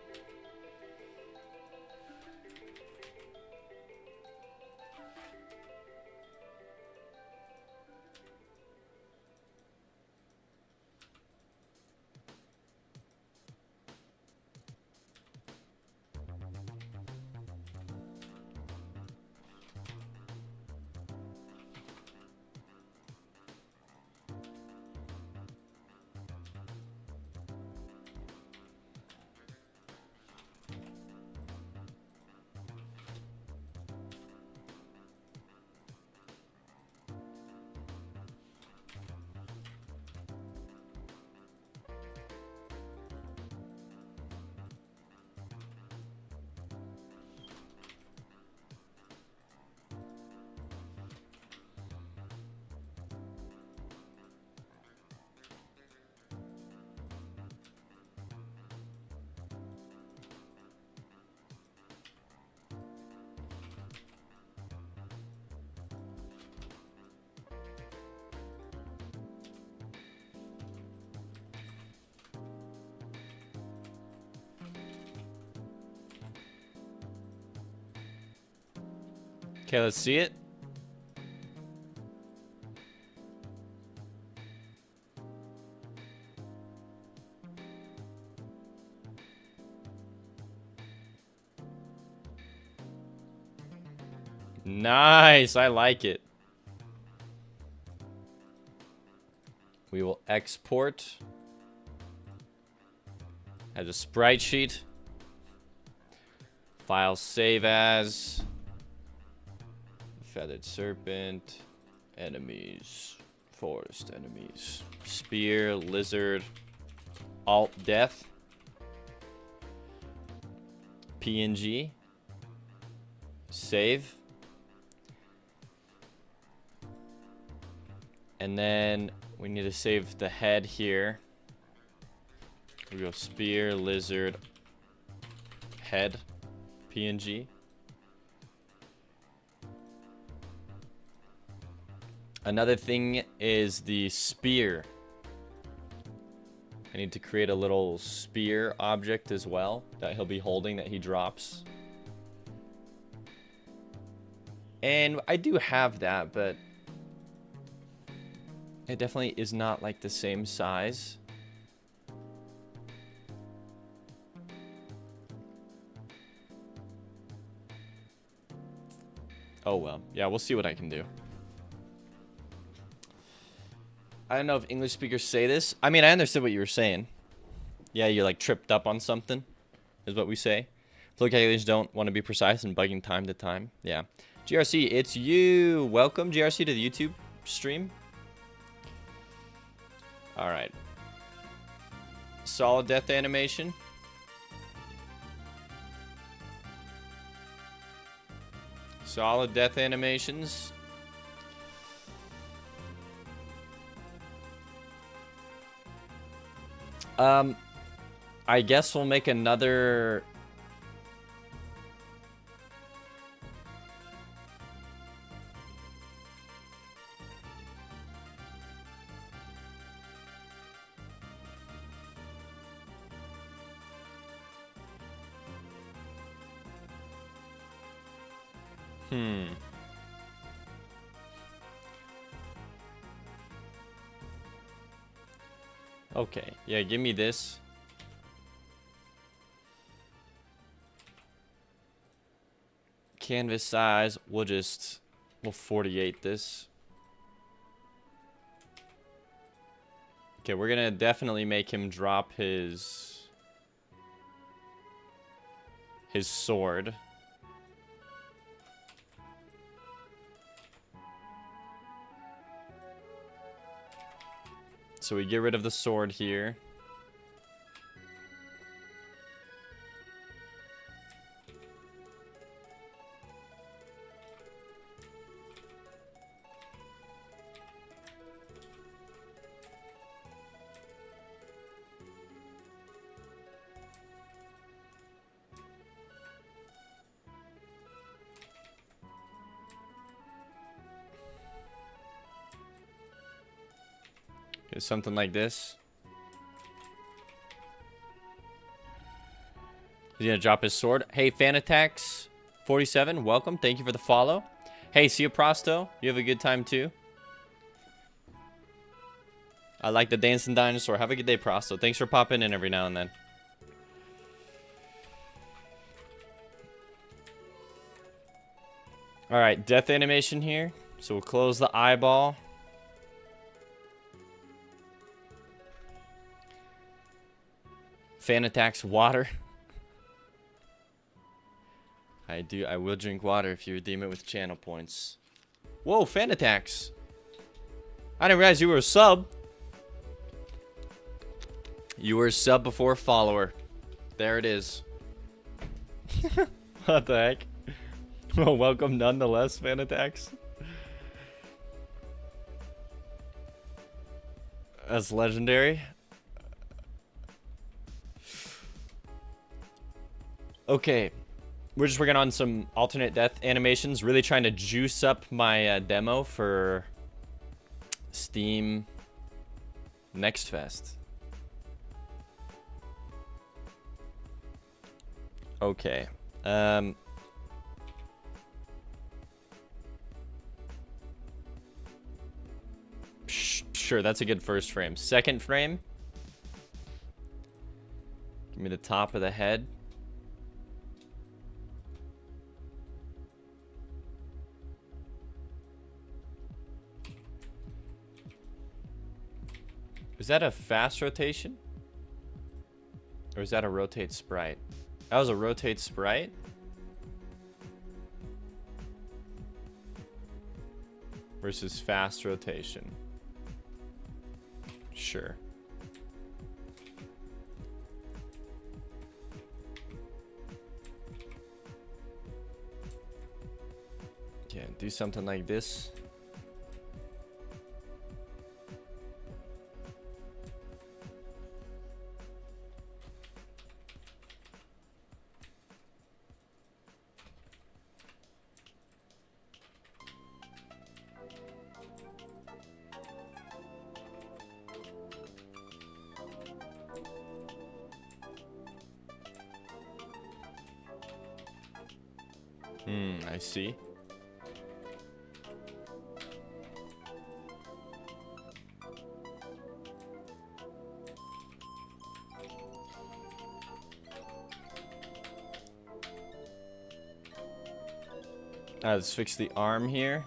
Okay, let's see it. Nice, I like it. We will export as a sprite sheet. File save as Feathered Serpent, enemies, forest enemies, spear, lizard, alt death, PNG, save. And then we need to save the head here. We go spear, lizard, head, PNG. Another thing is the spear. I need to create a little spear object as well that he'll be holding, that he drops. And I do have that, but it definitely is not like the same size. Oh well. Yeah, we'll see what I can do. I don't know if English speakers say this. I mean, I understood what you were saying. Yeah, you're like tripped up on something, is what we say. Flow calculators don't want to be precise and bugging time to time. Yeah. GRC, it's you. Welcome, GRC, to the YouTube stream. All right. Solid death animation. Solid death animations. I guess we'll make another... Okay, yeah, give me this. Canvas size, we'll 48 this. Okay, we're gonna definitely make him drop his sword. So we get rid of the sword here. Something like this. He's gonna drop his sword. Hey, Fan Attacks 47, welcome. Thank you for the follow. Hey, see you, Prosto. You have a good time too. I like the dancing dinosaur. Have a good day, Prosto. Thanks for popping in every now and then. All right, death animation here. So we'll close the eyeball. Fan Attacks water. I will drink water if you redeem it with channel points. Whoa, Fan Attacks. I didn't realize you were a sub. You were a sub before a follower. There it is. What the heck? Well, welcome nonetheless, Fan Attacks. That's legendary. Okay, we're just working on some alternate death animations. Really trying to juice up my demo for Steam Next Fest. Okay. Sure, that's a good first frame. Second frame. Give me the top of the head. Is that a fast rotation? Or is that a rotate sprite? That was a rotate sprite? Versus fast rotation. Sure. Yeah, do something like this. I see. Let's fix the arm here.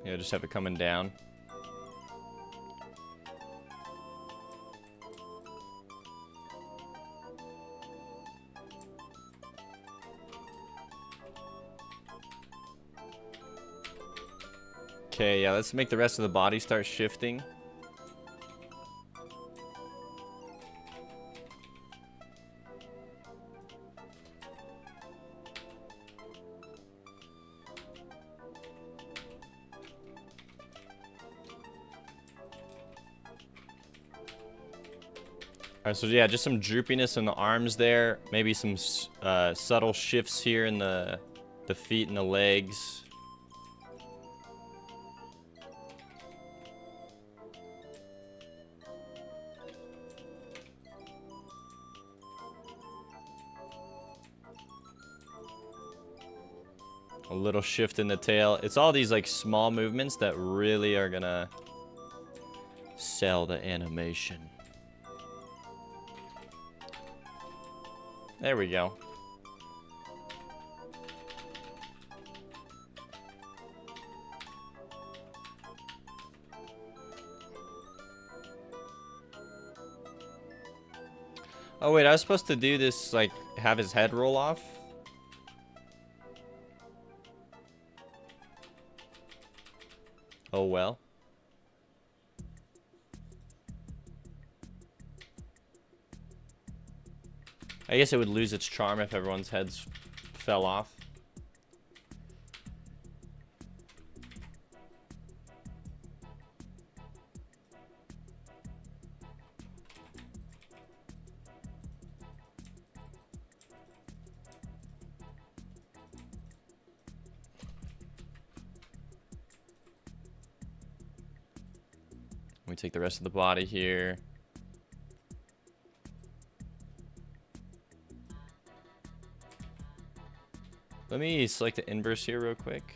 Yeah, just have it coming down. Okay, yeah, let's make the rest of the body start shifting. Alright, so yeah, just some droopiness in the arms there. Maybe some subtle shifts here in the feet and the legs. A little shift in the tail. It's all these like small movements that really are gonna sell the animation. There we go. Oh wait, I was supposed to do this, like, have his head roll off? Oh well. I guess it would lose its charm if everyone's heads fell off. We take the rest of the body here. Let me select the inverse here real quick.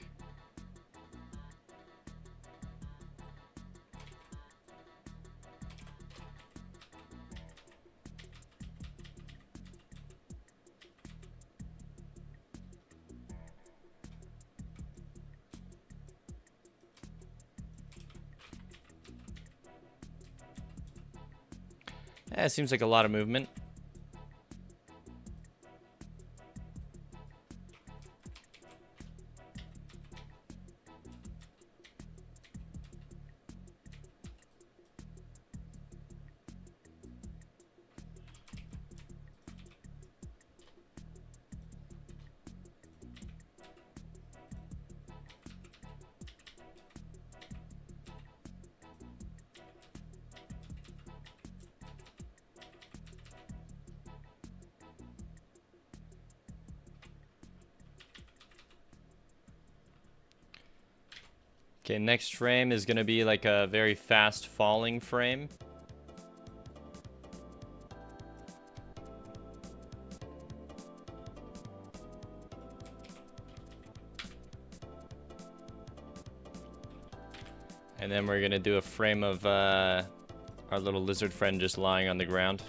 It seems like a lot of movement. Okay, next frame is going to be like a very fast falling frame. And then we're going to do a frame of our little lizard friend just lying on the ground.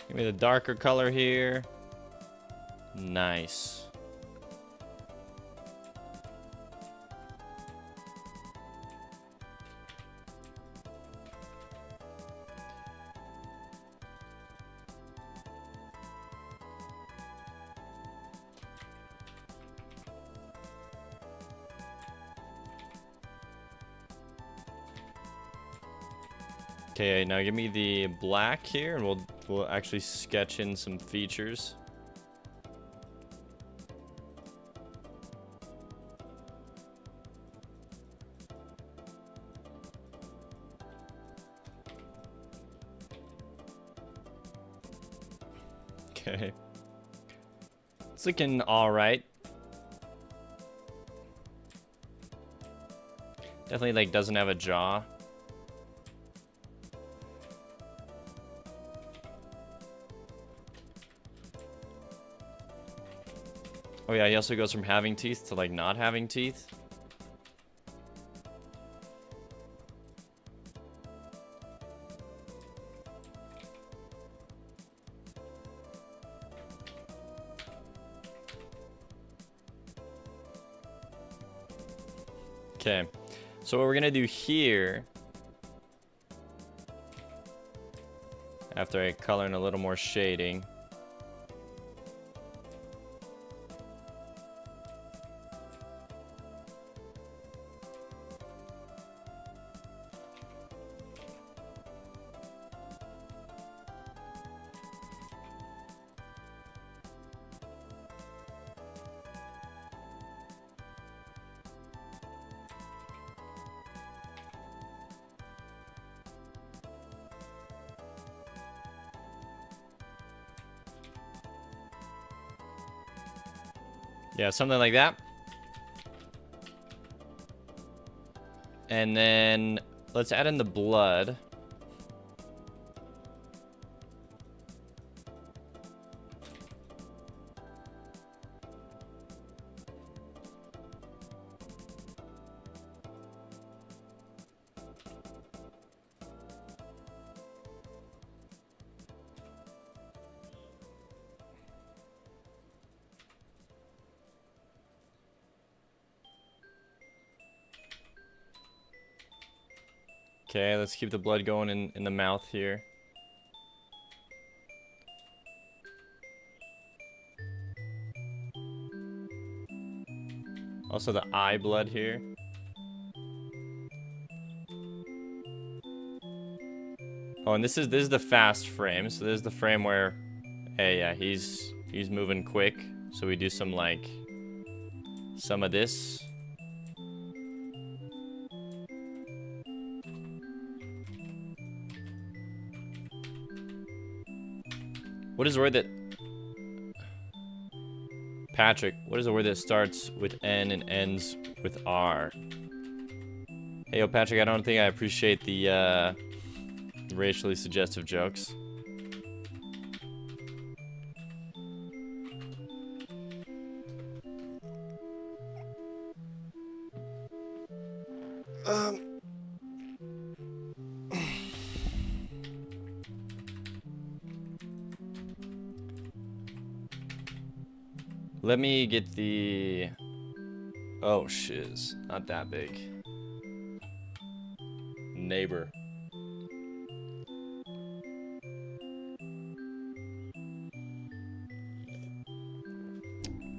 Give me the darker color here. Nice. Okay, now give me the black here, and we'll actually sketch in some features. Okay. It's looking all right. Definitely like doesn't have a jaw. Oh yeah, he also goes from having teeth to like not having teeth. Okay, so what we're gonna do here, after I color in a little more shading, Yeah, something like that. And then let's add in the blood. Okay, let's keep the blood going in the mouth here. Also the eye blood here. Oh, and this is the fast frame. So this is the frame where, hey, yeah, he's moving quick. So we do some of this. What is a word that... Patrick, what is a word that starts with N and ends with R? Hey, yo, Patrick, I don't think I appreciate the racially suggestive jokes. Let me get the... Oh, shiz. Not that big. Neighbor.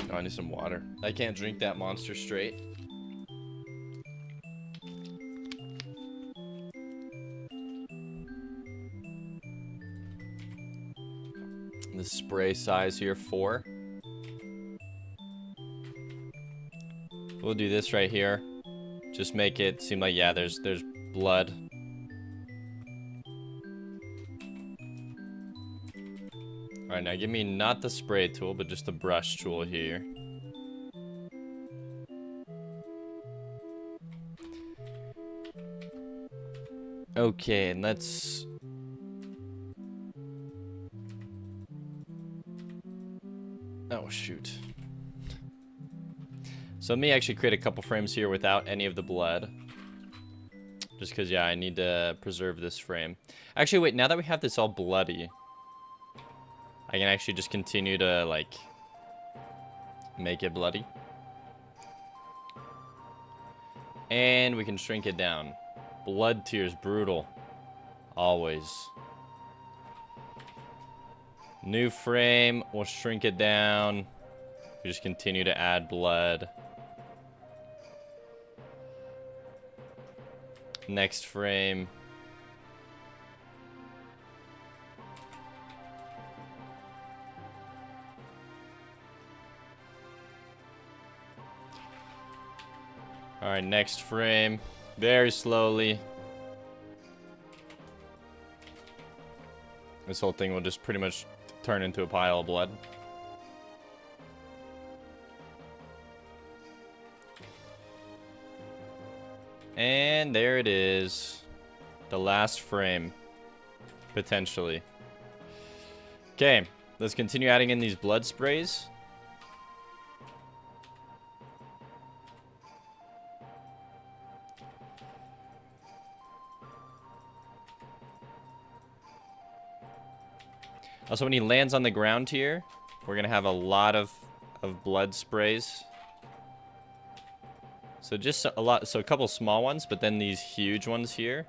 Oh, I need some water. I can't drink that monster straight. The spray size here, 4. We'll do this right here. Just make it seem like, yeah, there's blood. Alright, now give me not the spray tool, but just the brush tool here. Okay, and let's... Oh, shoot. So let me actually create a couple frames here without any of the blood. Just because, yeah, I need to preserve this frame. Actually, wait, now that we have this all bloody, I can actually just continue to, like, make it bloody. And we can shrink it down. Blood tears, brutal. Always. New frame, we'll shrink it down. We just continue to add blood. Next frame. Alright, next frame. Very slowly. This whole thing will just pretty much turn into a pile of blood. And there it is. The last frame. Potentially. Okay, let's continue adding in these blood sprays. Also, when he lands on the ground here, we're gonna have a lot of blood sprays. So just a couple small ones, but then these huge ones here.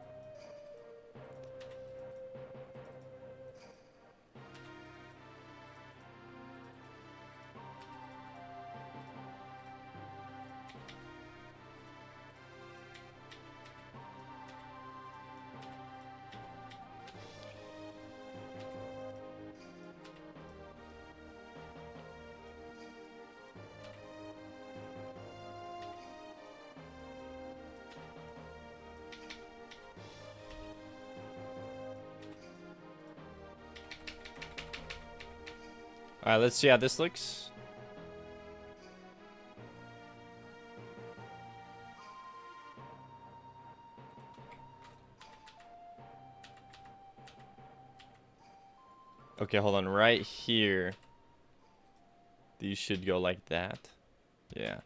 Alright, let's see how this looks. Okay, hold on. Right here. These should go like that. Yeah.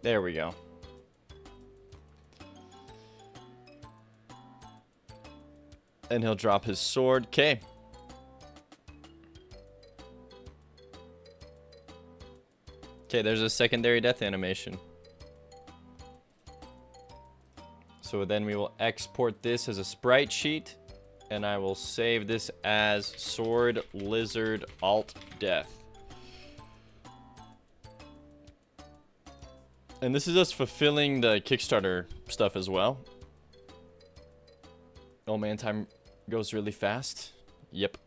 There we go. And he'll drop his sword. Okay. Okay, there's a secondary death animation. So then we will export this as a sprite sheet. And I will save this as sword lizard alt death. And this is us fulfilling the Kickstarter stuff as well. Oh man, time goes really fast. Yep.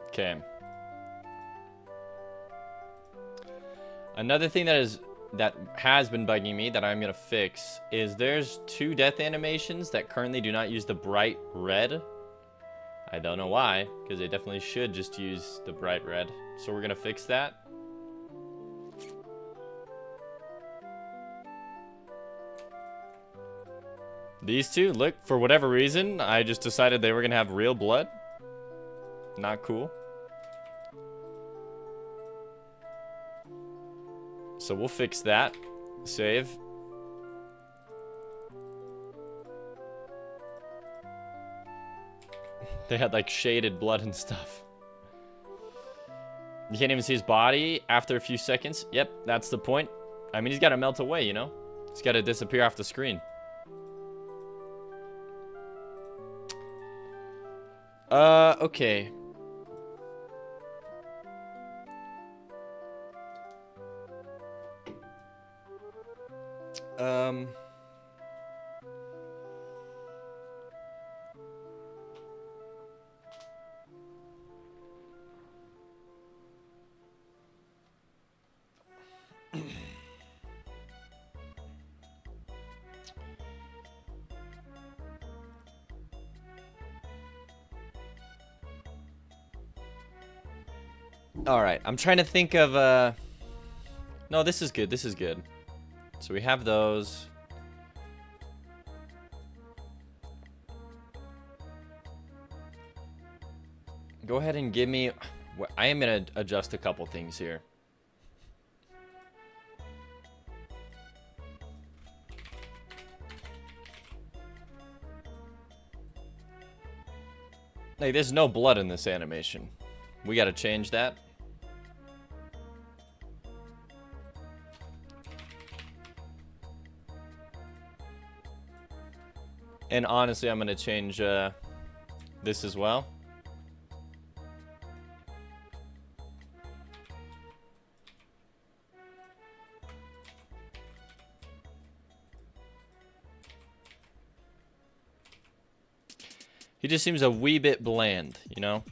Okay. Another thing that has been bugging me that I'm gonna fix is there's 2 death animations that currently do not use the bright red. I don't know why, because they definitely should just use the bright red. So we're gonna fix that. These 2, look, for whatever reason, I just decided they were gonna have real blood. Not cool. So we'll fix that. Save. They had like shaded blood and stuff. You can't even see his body after a few seconds. Yep, that's the point. I mean, he's got to melt away, you know? He's got to disappear off the screen. Okay. All right, I'm trying to think of no, this is good. This is good. So we have those. Go ahead and give me, I am going to adjust a couple things here. Like, there's no blood in this animation. We got to change that. And honestly, I'm going to change this as well. He just seems a wee bit bland, you know?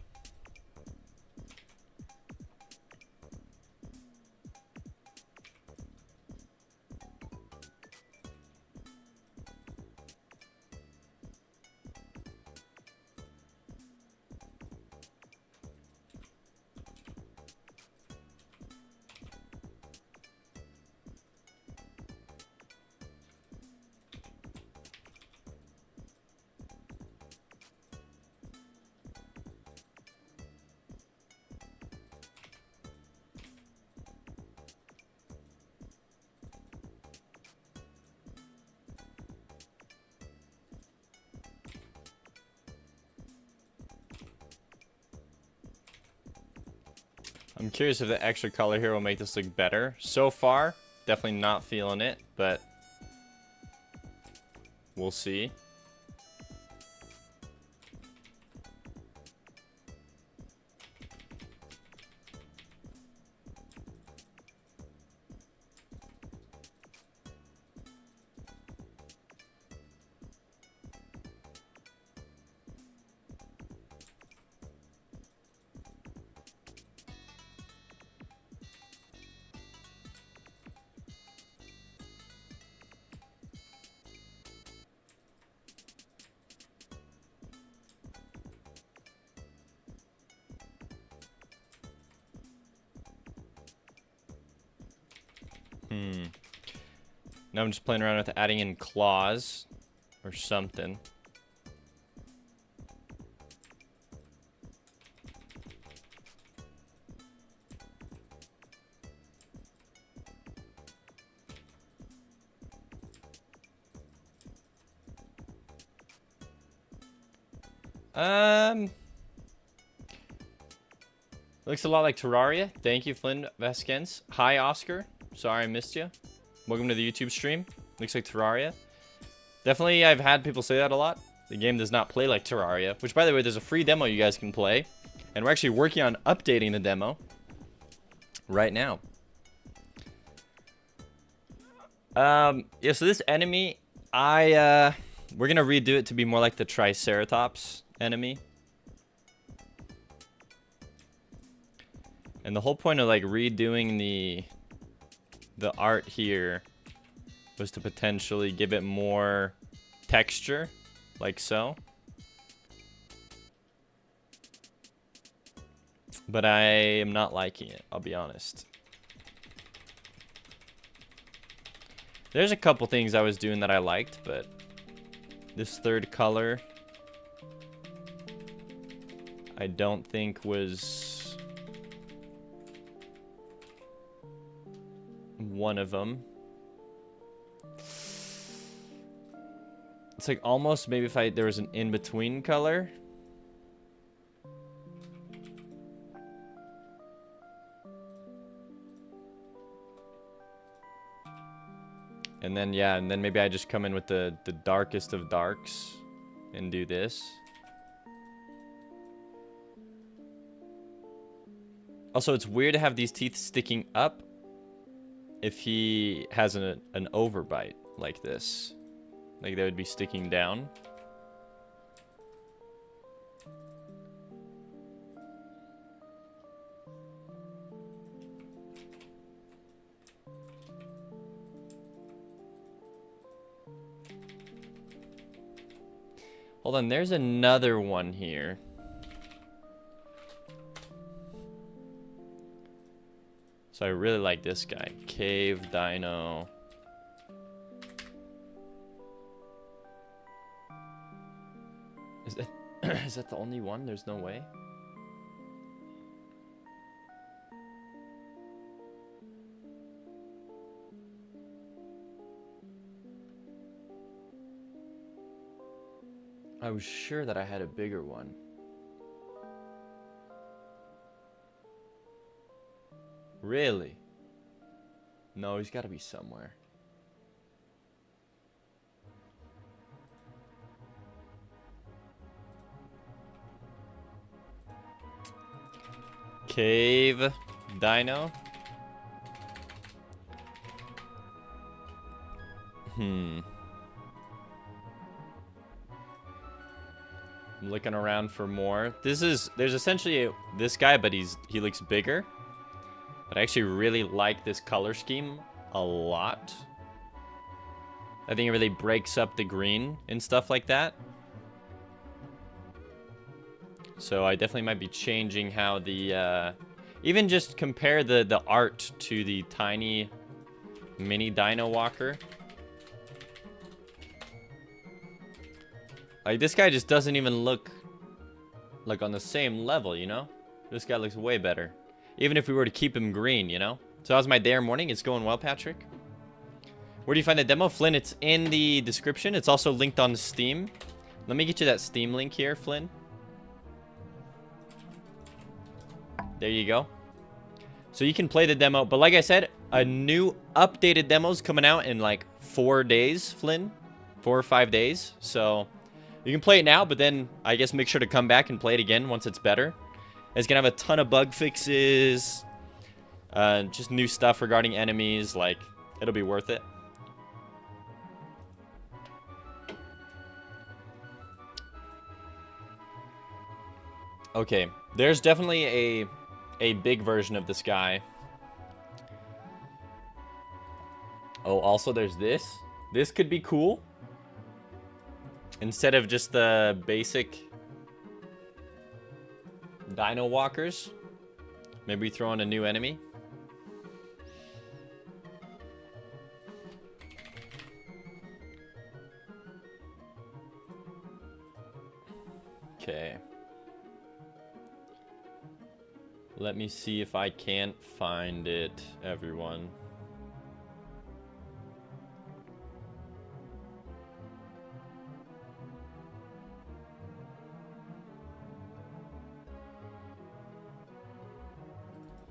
I'm curious if the extra color here will make this look better. So far, definitely not feeling it, but we'll see. Now I'm just playing around with adding in claws or something. Looks a lot like Terraria. Thank you, Flynn Vasquez. Hi, Oscar. Sorry I missed you. Welcome to the YouTube stream. Looks like Terraria. Definitely, I've had people say that a lot. The game does not play like Terraria. Which, by the way, there's a free demo you guys can play. And we're actually working on updating the demo right now. Yeah, so this enemy, we're going to redo it to be more like the Triceratops enemy. And the whole point of like redoing the art here was to potentially give it more texture, like so. But I am not liking it, I'll be honest. There's a couple things I was doing that I liked, but this third color I don't think was one of them. It's like almost maybe if there was an in-between color. And then, yeah, and then maybe I just come in with the darkest of darks and do this. Also, it's weird to have these teeth sticking up if he has an overbite like this. Like they would be sticking down. Hold on, there's another one here. So I really like this guy. Cave Dino. Is that the only one? There's no way. I was sure that I had a bigger one. Really? No, he's got to be somewhere. Cave Dino. I'm looking around for more. There's essentially this guy, but he looks bigger. But I actually really like this color scheme a lot. I think it really breaks up the green and stuff like that. So I definitely might be changing how the even just compare the art to the tiny mini Dino Walker. Like this guy just doesn't even look like on the same level, you know? This guy looks way better. Even if we were to keep him green, you know? So how's my day or morning? It's going well, Patrick. Where do you find the demo? Flynn, it's in the description. It's also linked on Steam. Let me get you that Steam link here, Flynn. There you go. So you can play the demo. But like I said, a new updated demo's coming out in like 4 days, Flynn. 4 or 5 days. So you can play it now, but then I guess make sure to come back and play it again once it's better. It's going to have a ton of bug fixes. Just new stuff regarding enemies. Like, it'll be worth it. Okay, there's definitely a big version of this guy. Oh, also there's this. This could be cool. Instead of just the basic Dino Walkers, maybe throw in a new enemy. Okay. Let me see if I can't find it, everyone.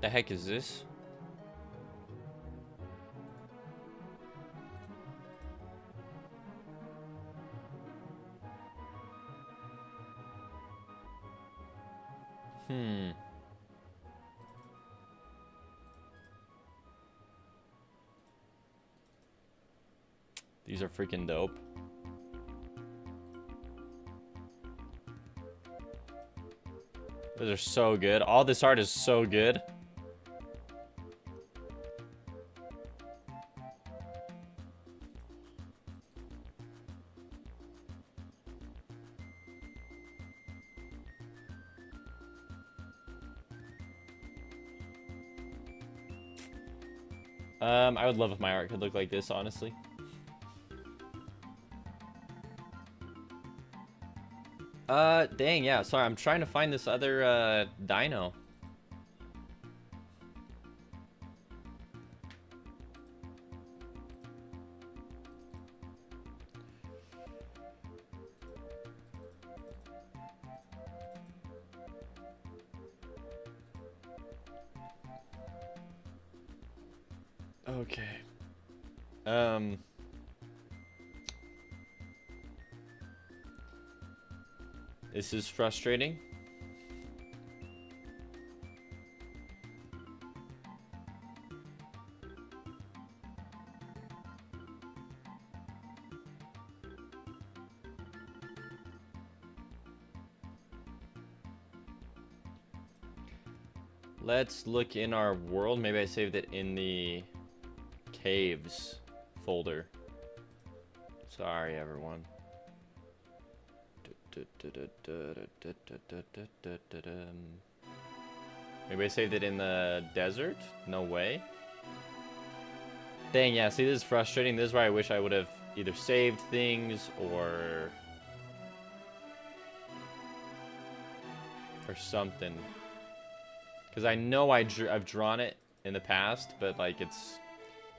The heck is this? These are freaking dope. Those are so good. All this art is so good. I would love if my art could look like this, honestly. Dang, yeah, sorry, I'm trying to find this other, dino. Okay. This is frustrating. Let's look in our world. Maybe I saved it in the caves folder. Sorry, everyone. Maybe I saved it in the desert? No way. Dang, yeah, see, this is frustrating. This is where I wish I would have either saved things or something. Because I know I've drawn it in the past, but like it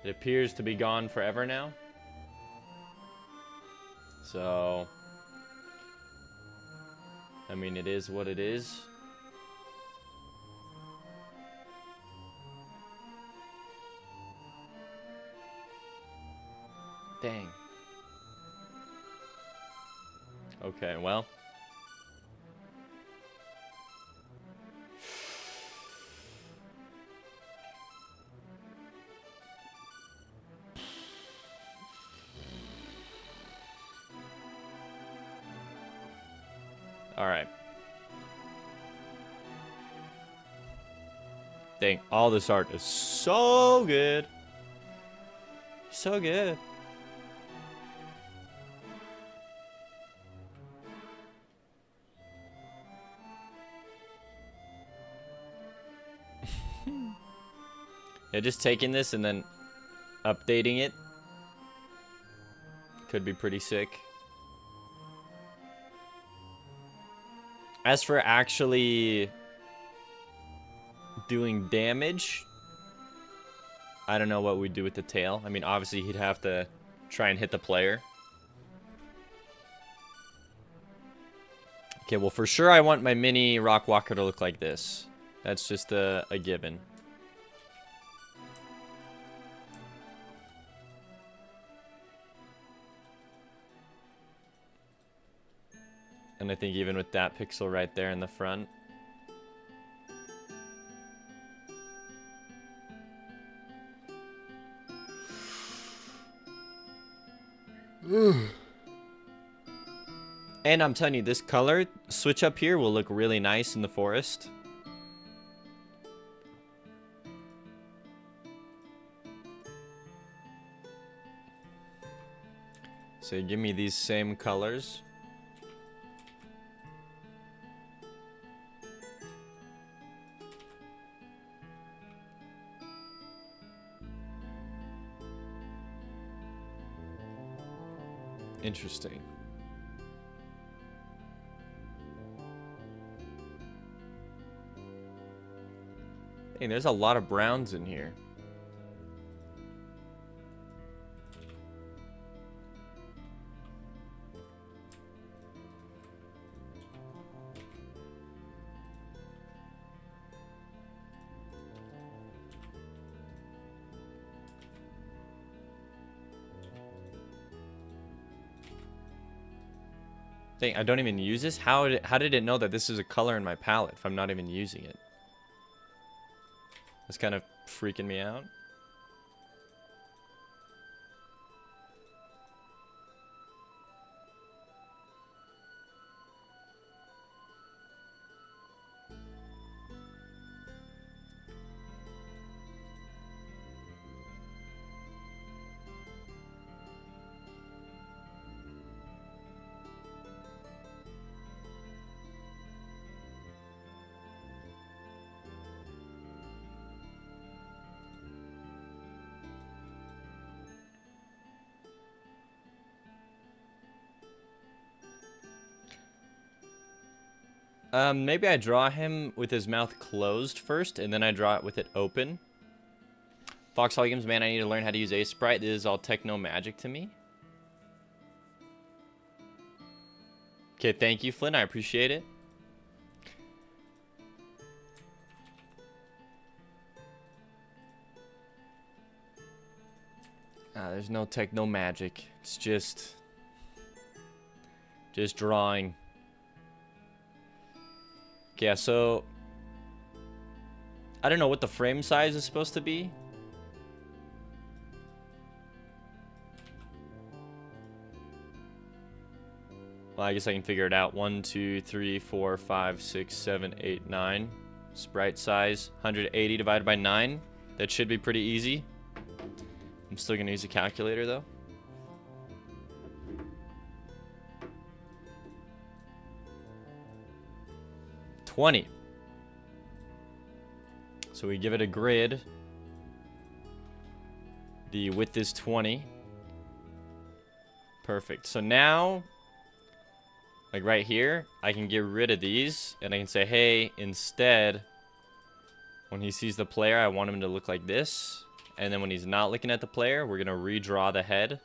appears to be gone forever now. So, I mean, it is what it is. Dang. Okay, well. All right. Dang, all this art is so good. So good. Yeah, just taking this and then updating it could be pretty sick. As for actually doing damage, I don't know what we'd do with the tail. I mean, obviously he'd have to try and hit the player. Okay, well, for sure I want my mini rock walker to look like this. That's just a given. And I think even with that pixel right there in the front. And I'm telling you, this color switch up here will look really nice in the forest. So give me these same colors. Interesting. Hey, there's a lot of browns in here. Dang, I don't even use this? How did it know that this is a color in my palette if I'm not even using it? That's kind of freaking me out. Maybe I draw him with his mouth closed first, and then I draw it with it open. Foxhole Games, man, I need to learn how to use Ace Sprite. This is all techno magic to me. Okay, thank you, Flynn. I appreciate it. There's no techno magic. It's just drawing. Yeah, so I don't know what the frame size is supposed to be. Well, I guess I can figure it out. 1, 2, 3, 4, 5, 6, 7, 8, 9. Sprite size 180 divided by 9. That should be pretty easy. I'm still gonna use a calculator though. $20. So we give it a grid. The width is 20. Perfect. So now, like right here, I can get rid of these and I can say, hey, instead, when he sees the player, I want him to look like this. And then when he's not looking at the player, we're gonna redraw the head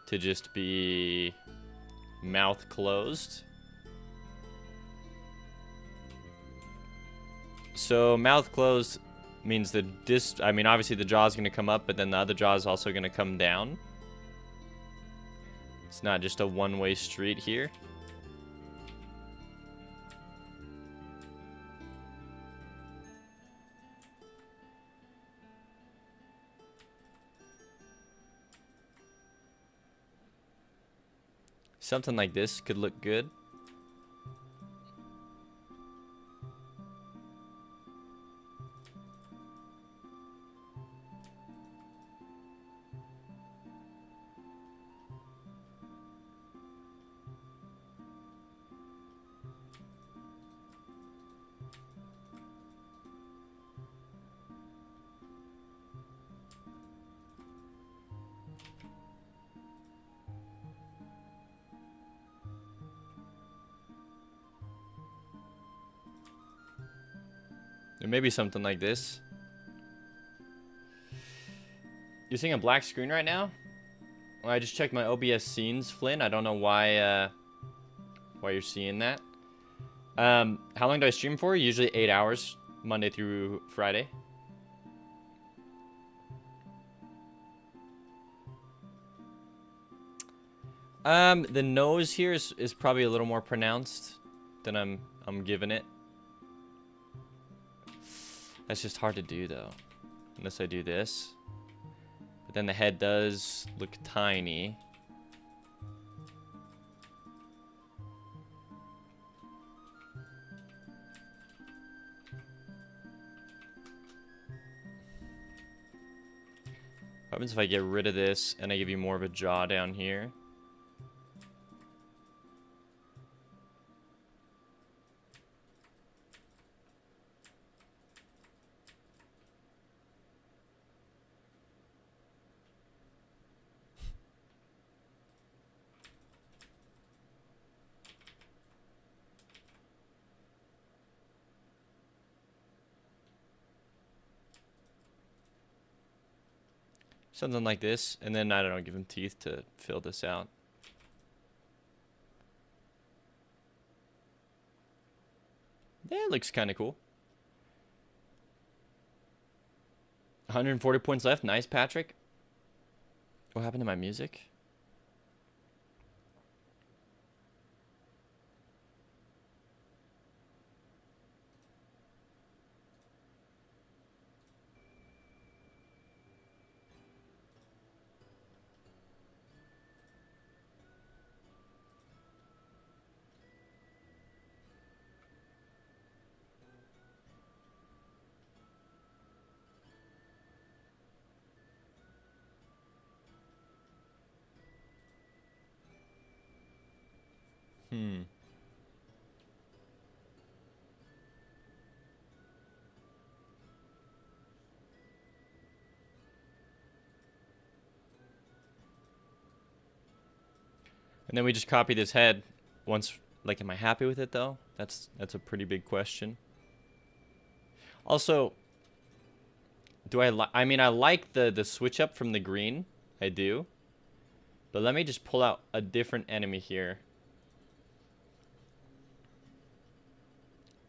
to just be mouth closed. So mouth closed means that this, I mean, obviously the jaw is going to come up, but then the other jaw is also going to come down. It's not just a one-way street here. Something like this could look good. Or maybe something like this. You're seeing a black screen right now? Well, I just checked my OBS scenes, Flynn. I don't know why you're seeing that. How long do I stream for? Usually 8 hours, Monday through Friday. The nose here is probably a little more pronounced than I'm giving it. That's just hard to do though, unless I do this. But then the head does look tiny. What happens if I get rid of this and I give you more of a jaw down here? Something like this. And then, I don't know, give him teeth to fill this out. Yeah, it looks kind of cool. 140 points left. Nice, Patrick. What happened to my music? And then we just copy this head once, like, am I happy with it though? That's a pretty big question. Also, do I mean, I like the switch up from the green. I do. But let me just pull out a different enemy here.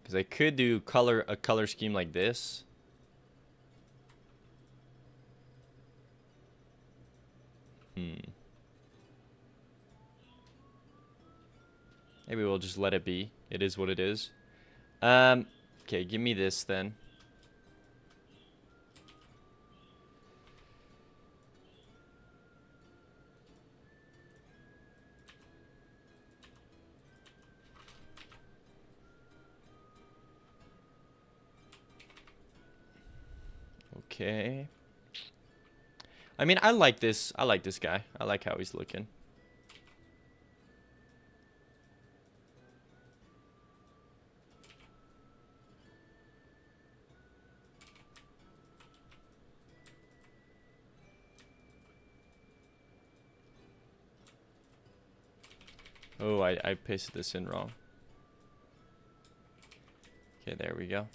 Because I could do a color scheme like this. Maybe we'll just let it be. It is what it is. Okay, give me this then. Okay. I mean, I like this. I like this guy. I like how he's looking. Oh, I pasted this in wrong. Okay, there we go.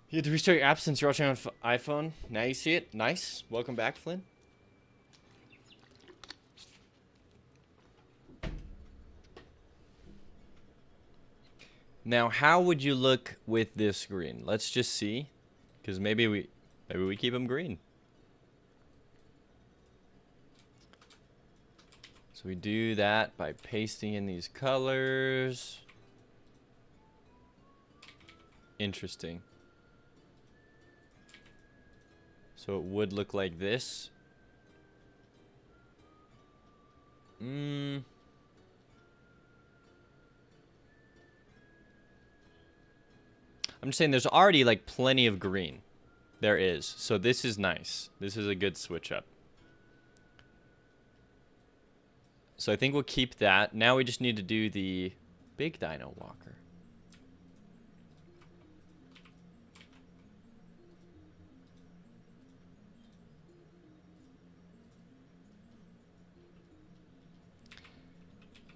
You had to restart your app since you're watching on iPhone. Now you see it. Nice. Welcome back, Flynn. Now, how would you look with this green? Let's just see, because maybe we keep them green. So we do that by pasting in these colors. Interesting. So it would look like this. I'm just saying there's already like plenty of green. There is. So this is nice. This is a good switch up. So I think we'll keep that. Now we just need to do the big dino walker.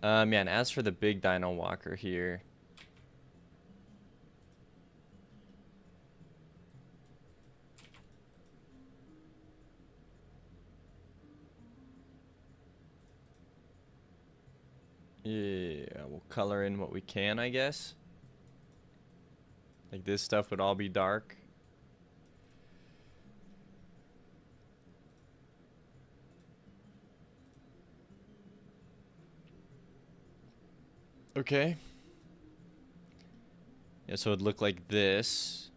Yeah, and as for the big dino walker here, yeah, we'll color in what we can, I guess. Like this stuff would all be dark. Okay. Yeah, so it'd look like this.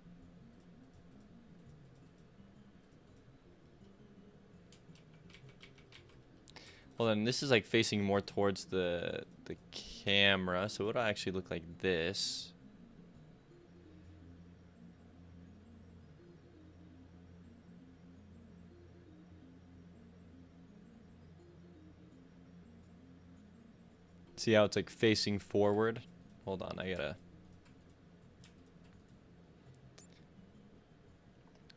Well, then this is like facing more towards the camera, so it'll actually look like this. See how it's like facing forward? Hold on, I gotta...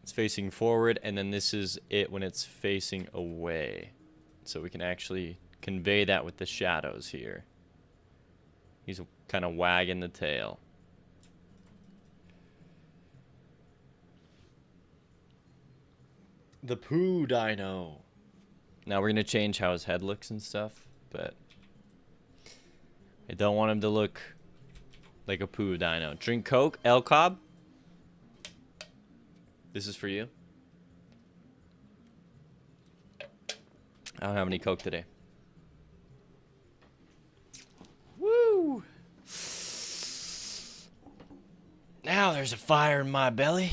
It's facing forward, and then this is it when it's facing away. So we can actually convey that with the shadows here. He's kind of wagging the tail. The poo dino. Now we're gonna change how his head looks and stuff, but I don't want him to look like a poo dino. Drink Coke, El Cobb. This is for you. I don't have any Coke today. Woo! Now there's a fire in my belly.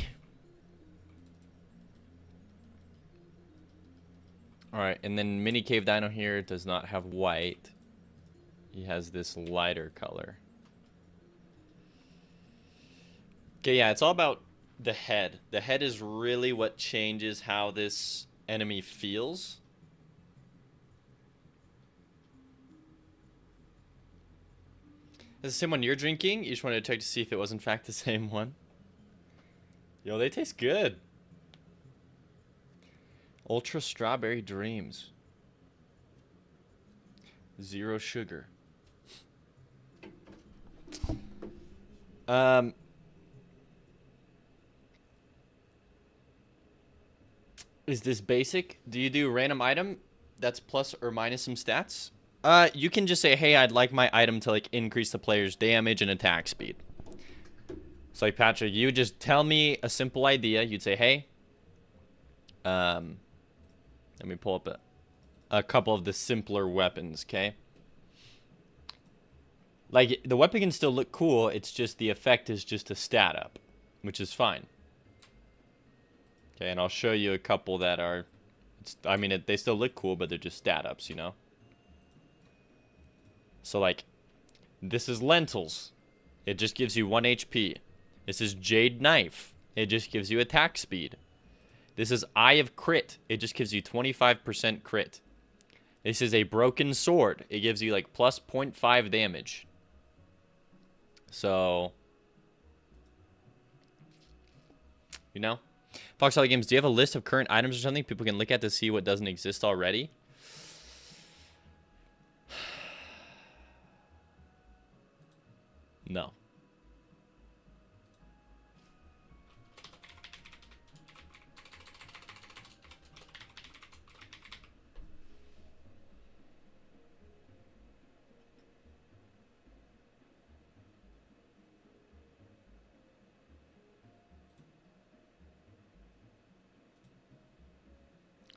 Alright, and then Mini Cave Dino here does not have white. He has this lighter color. Okay, yeah, it's all about the head. The head is really what changes how this enemy feels. Is the same one you're drinking? You just wanted to check to see if it was in fact the same one. Yo, they taste good. Ultra Strawberry Dreams. 0 sugar. Is this basic? Do you do random item that's plus or minus some stats? You can just say, hey, I'd like my item to like increase the player's damage and attack speed. So like Patrick, you just tell me a simple idea. You'd say, hey, let me pull up a couple of the simpler weapons, okay? Like, the weapon can still look cool, it's just the effect is just a stat up, which is fine. Okay, and I'll show you a couple that are, they still look cool, but they're just stat ups, you know? So, like, this is Lentils. It just gives you 1 HP. This is Jade Knife. It just gives you attack speed. This is Eye of Crit. It just gives you 25% crit. This is a Broken Sword. It gives you, like, plus 0.5 damage. So, you know? Fox Holly Games, do you have a list of current items or something people can look at to see what doesn't exist already? No.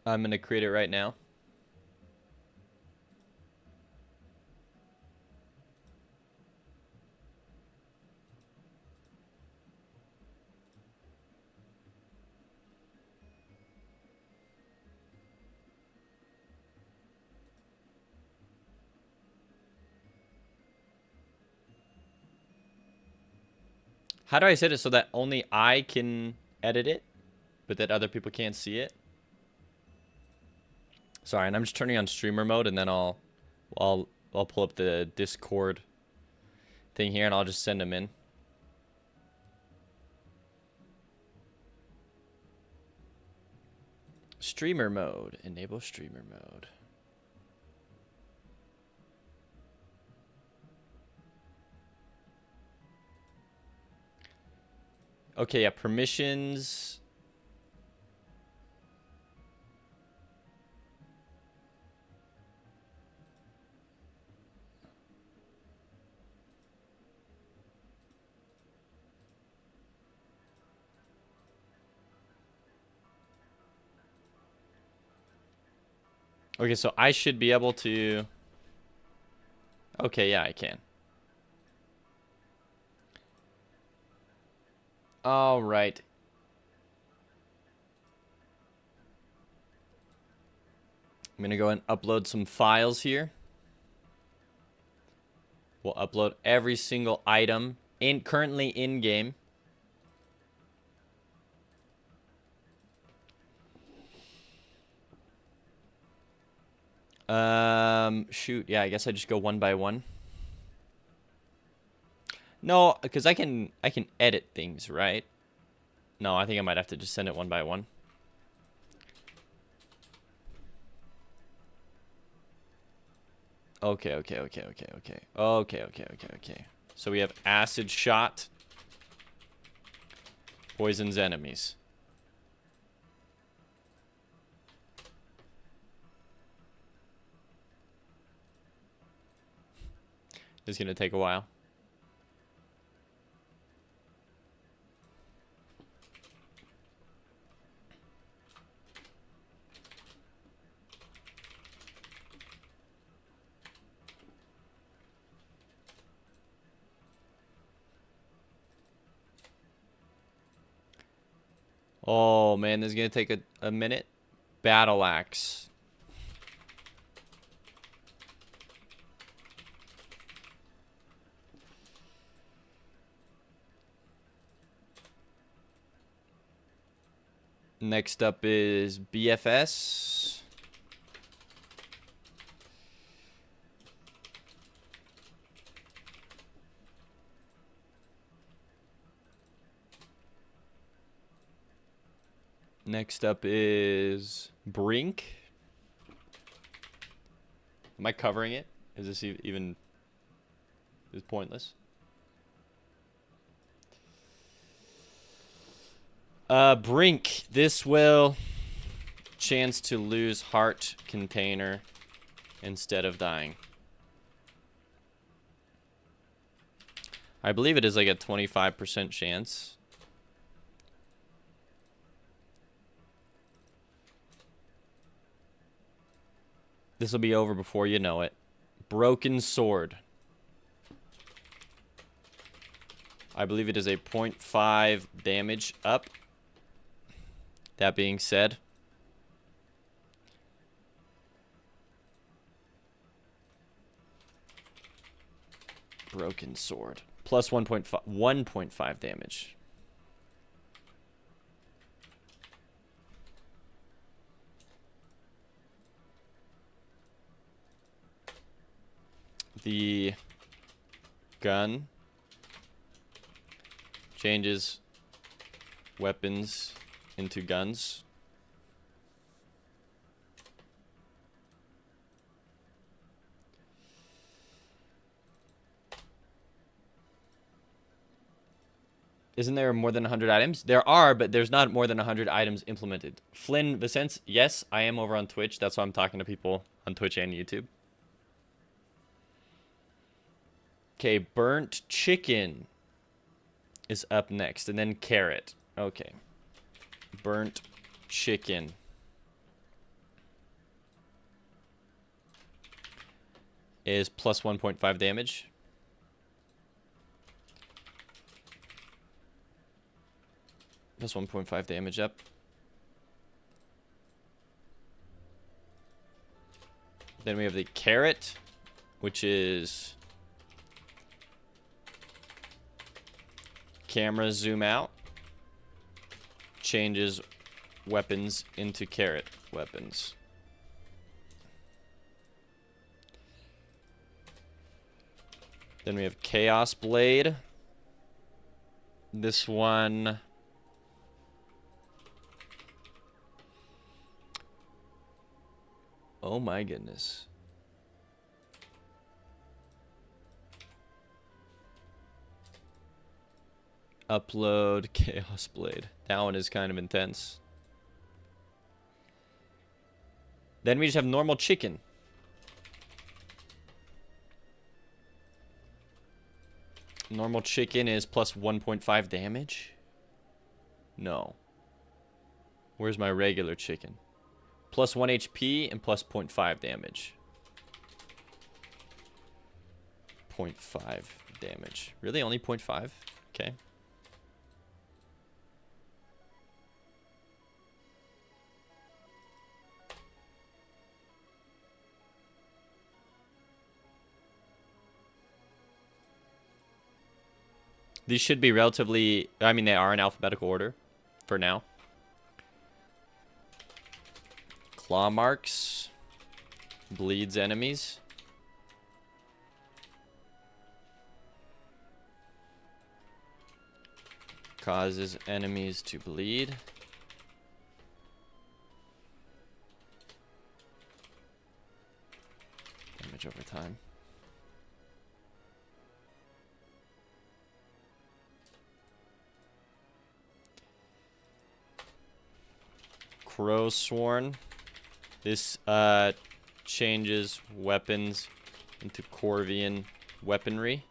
I'm going to create it right now. How do I set it so that only I can edit it, but that other people can't see it? Sorry, and I'm just turning on streamer mode, and then I'll pull up the Discord thing here, and I'll just send them in. Streamer mode. Enable streamer mode. Okay, yeah, permissions. Okay, so I should be able to... Okay, yeah, I can. All right. I'm going to go and upload some files here. We'll upload every single item currently in game. Shoot, yeah, I guess I just go one by one. No, because I can edit things, right? No, I think I might have to just send it one by one. Okay. So we have acid shot. Poisons enemies. is going to take a while. Oh, man, this is going to take a minute. Battle axe. Next up is BFS. Next up is Brink. Am I covering it? Is this even... is pointless? Brink. This will... chance to lose heart container instead of dying. I believe it is like a 25% chance. This will be over before you know it. Broken sword. I believe it is a 0.5 damage up. That being said, broken sword. Plus 1.5 damage. The gun changes weapons into guns. Isn't there more than 100 items? There are, but there's not more than 100 items implemented. Flynn Vicente, yes, I am over on Twitch. That's why I'm talking to people on Twitch and YouTube. Okay, burnt chicken is up next, and then carrot. Okay. Burnt chicken. Is plus 1.5 damage. Plus 1.5 damage up. Then we have the carrot, which is camera zoom out. Changes weapons into carrot weapons. Then we have Chaos Blade. This one... oh my goodness. Upload Chaos Blade. That one is kind of intense. Then we just have normal chicken. Normal chicken is plus 1.5 damage? No. Where's my regular chicken? Plus 1 HP and plus 0.5 damage. 0.5 damage. Really? Only 0.5? Okay. These should be relatively... I mean, they are in alphabetical order for now. Claw marks. Bleeds enemies. Causes enemies to bleed. Damage over time. Crow Sworn. This changes weapons into Corvian weaponry.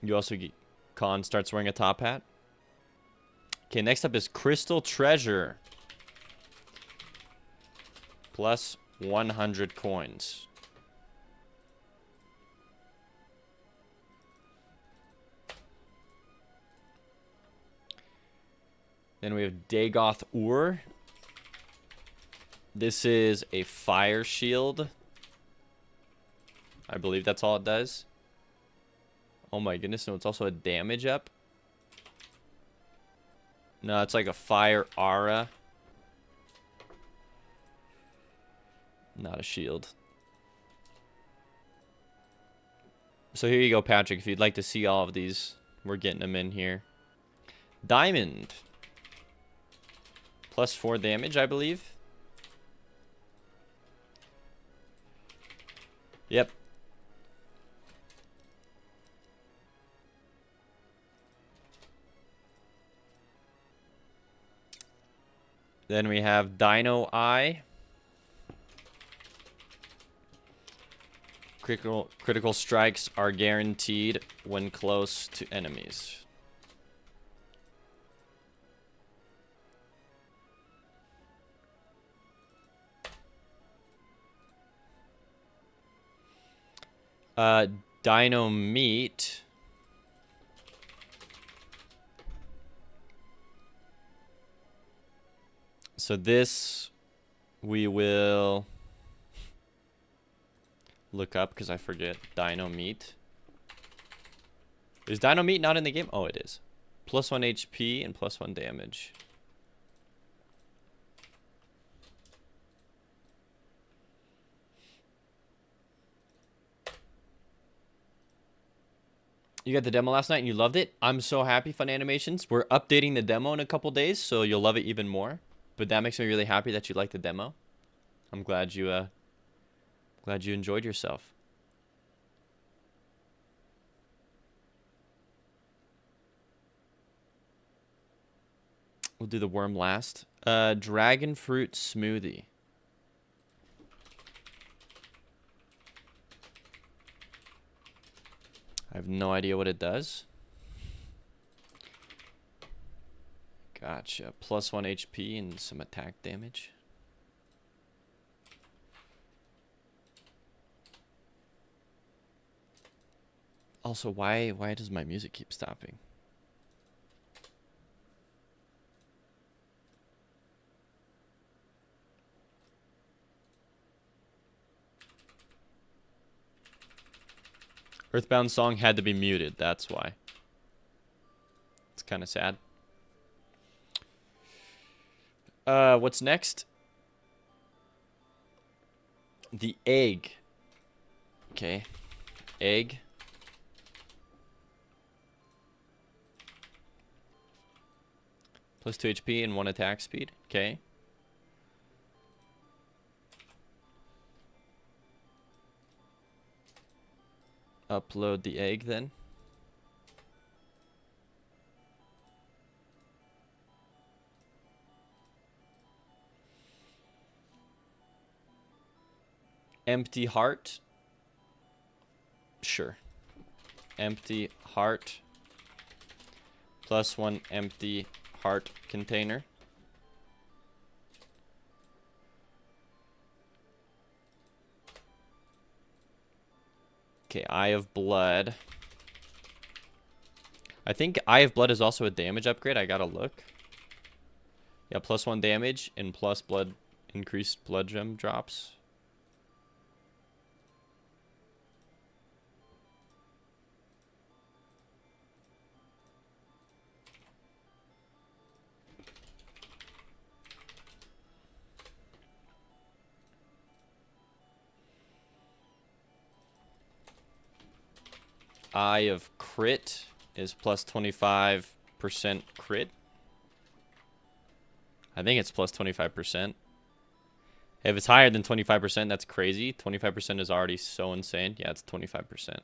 You also get... Khan starts wearing a top hat. Okay, next up is Crystal Treasure. Plus 100 coins. Then we have Dagoth Ur. This is a fire shield. I believe that's all it does. Oh my goodness, no, it's also a damage up. No, it's like a fire aura. Not a shield. So here you go, Patrick. If you'd like to see all of these, we're getting them in here. Diamond. Plus 4 damage, I believe. Yep. Then we have Dino Eye. Critical strikes are guaranteed when close to enemies. Dino Meat. So this we will look up because I forget. Dino Meat. Is Dino Meat not in the game? Oh, it is. Plus 1 HP and plus 1 damage. You got the demo last night and you loved it? I'm so happy, Fun Animations. We're updating the demo in a couple days, so you'll love it even more. But that makes me really happy that you liked the demo. I'm glad you enjoyed yourself. We'll do the worm last. Dragon fruit smoothie. I have no idea what it does. Gotcha. Plus 1 HP and some attack damage. Also, why does my music keep stopping? Earthbound song had to be muted, that's why. It's kind of sad. What's next? The egg. Okay. Egg. Plus 2 HP and 1 attack speed. Okay. Upload the egg then. Empty heart. Sure. Empty heart. Plus 1 empty heart container. Okay, Eye of Blood. I think Eye of Blood is also a damage upgrade. I gotta look. Yeah, plus 1 damage and plus blood, increased blood gem drops. Eye of Crit is plus 25% crit. I think it's plus 25%. If it's higher than 25%, that's crazy. 25% is already so insane. Yeah, it's 25%.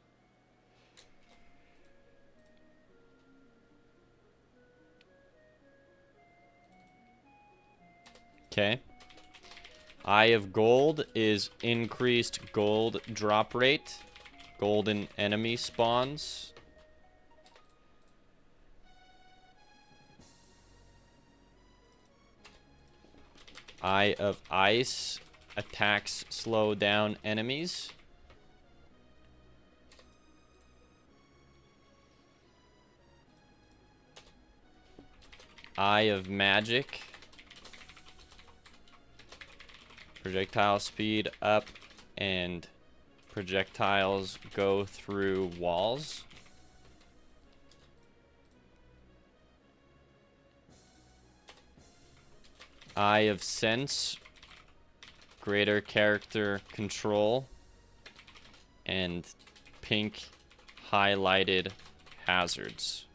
Okay. Eye of Gold is increased gold drop rate. Golden enemy spawns. Eye of Ice. Attacks slow down enemies. Eye of Magic. Projectile speed up and projectiles go through walls. Eye of Sense. Greater character control. And pink highlighted hazards.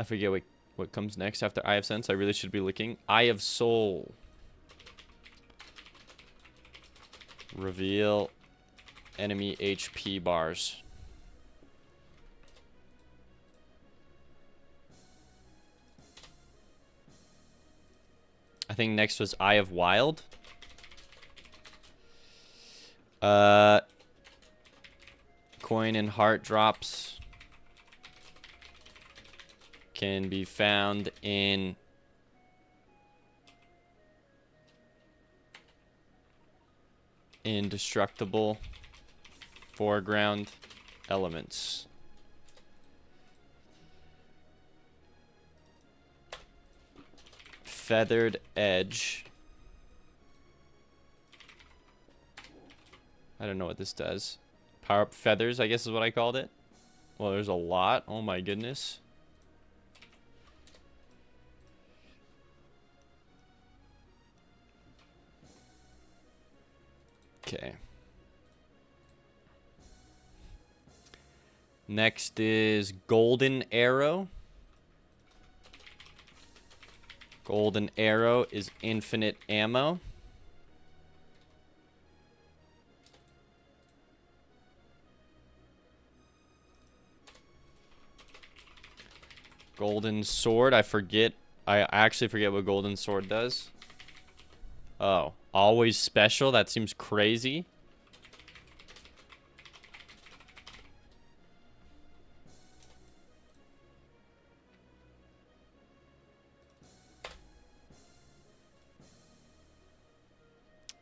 I forget what comes next after Eye of Sense. I really should be looking. Eye of Soul. Reveal enemy HP bars. I think next was Eye of Wild. Coin and heart drops can be found in indestructible foreground elements. Feathered Edge. I don't know what this does. Power up feathers, I guess is what I called it. Well, there's a lot. Oh my goodness. Okay. Next is Golden Arrow. Golden Arrow is infinite ammo. Golden Sword, I actually forget what Golden Sword does. Oh, always special? That seems crazy.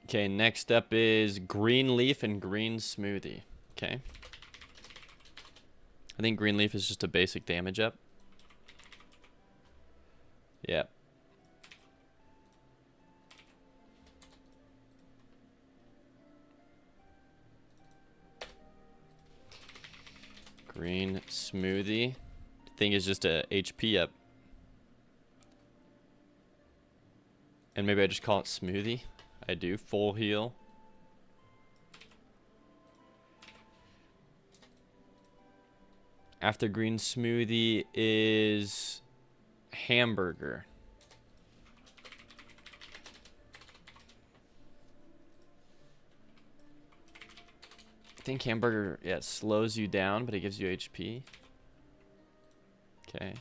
Okay, next up is Green Leaf and Green Smoothie. Okay. I think Green Leaf is just a basic damage up. Yep. Green Smoothie. I think it's just a HP up. And maybe I just call it Smoothie. I do. Full heal. After Green Smoothie is Hamburger. I think Hamburger, yeah, it slows you down, but it gives you HP. Okay.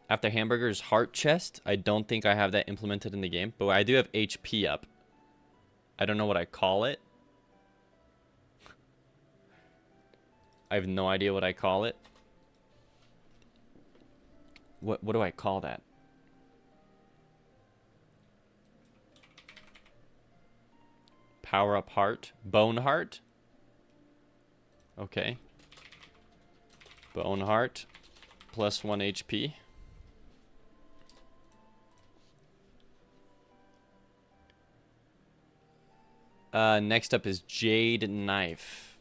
After Hamburger's Heart Chest, I don't think I have that implemented in the game, but I do have HP up. I don't know what I call it. I have no idea what I call it. What do I call that? Power up heart. Bone heart. Okay. Bone heart. Plus 1 HP. Next up is Jade Knife.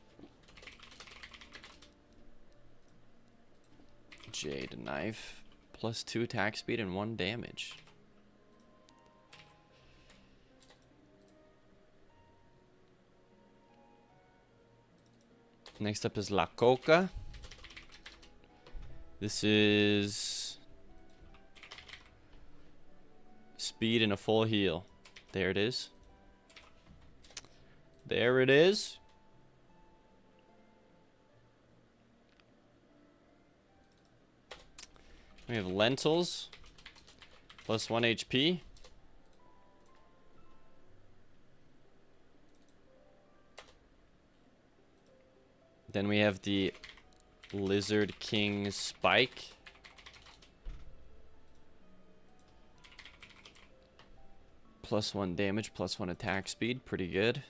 Jade Knife. Plus 2 attack speed and 1 damage. Next up is La Coca. This is speed and a full heal. There it is. There it is. We have lentils. Plus 1 HP. Then we have the Lizard King Spike. Plus 1 damage, plus 1 attack speed. Pretty good.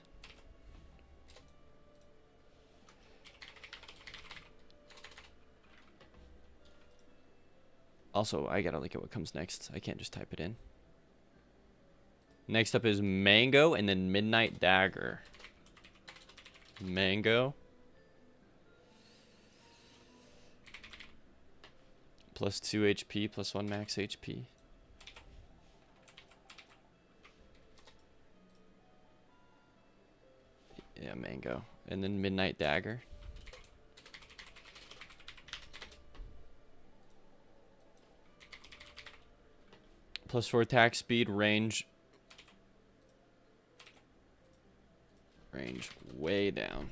Also, I gotta look at what comes next. I can't just type it in. Next up is Mango and then Midnight Dagger. Mango. Plus 2 HP, plus 1 max HP. Yeah, Mango. And then Midnight Dagger. Plus 4 attack speed, range. Range way down.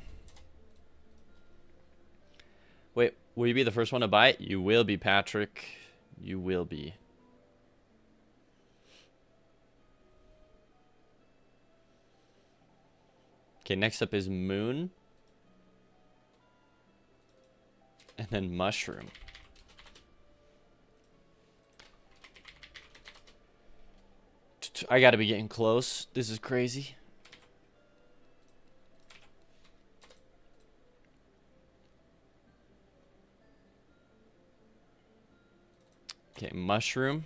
Wait, will you be the first one to buy it? You will be, Patrick. You will be. Okay, next up is Moon. And then Mushroom. I gotta be getting close. This is crazy. Okay, Mushroom.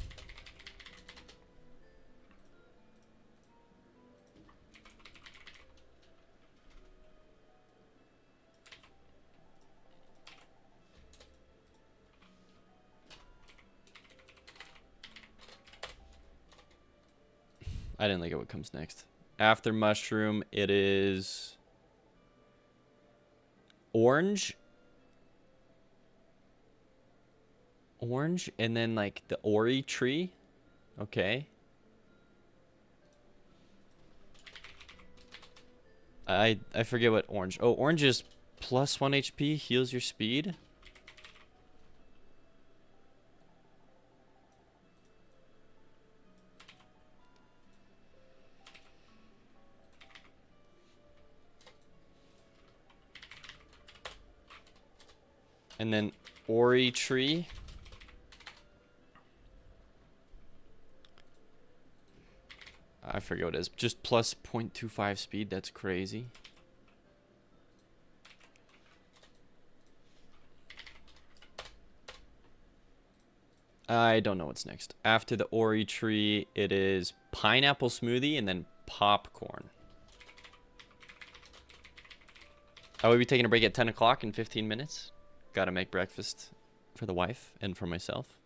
I didn't look at what comes next. After Mushroom, it is Orange. Orange, and then like the Ori tree. Okay. I forget what orange. Oh, orange is plus 1 HP, heals your speed. And then Ori tree. I forget what it is. Just plus 0.25 speed. That's crazy. I don't know what's next. After the Ori tree, it is pineapple smoothie and then popcorn. I will be taking a break at 10 o'clock in 15 minutes. Gotta make breakfast for the wife and for myself.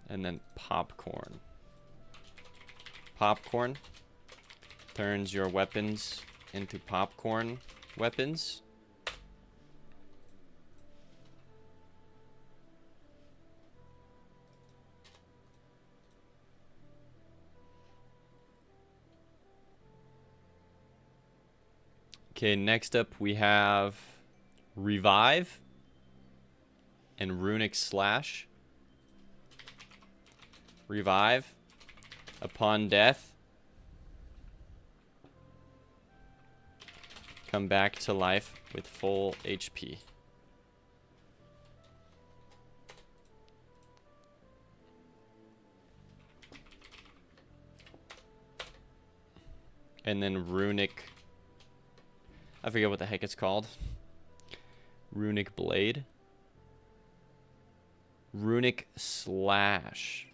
And then popcorn. Popcorn turns your weapons into popcorn weapons. Okay, next up we have Revive and Runic Slash. Revive. Upon death, come back to life with full HP. And then Runic, I forget what the heck it's called. Runic Blade. Runic Slash.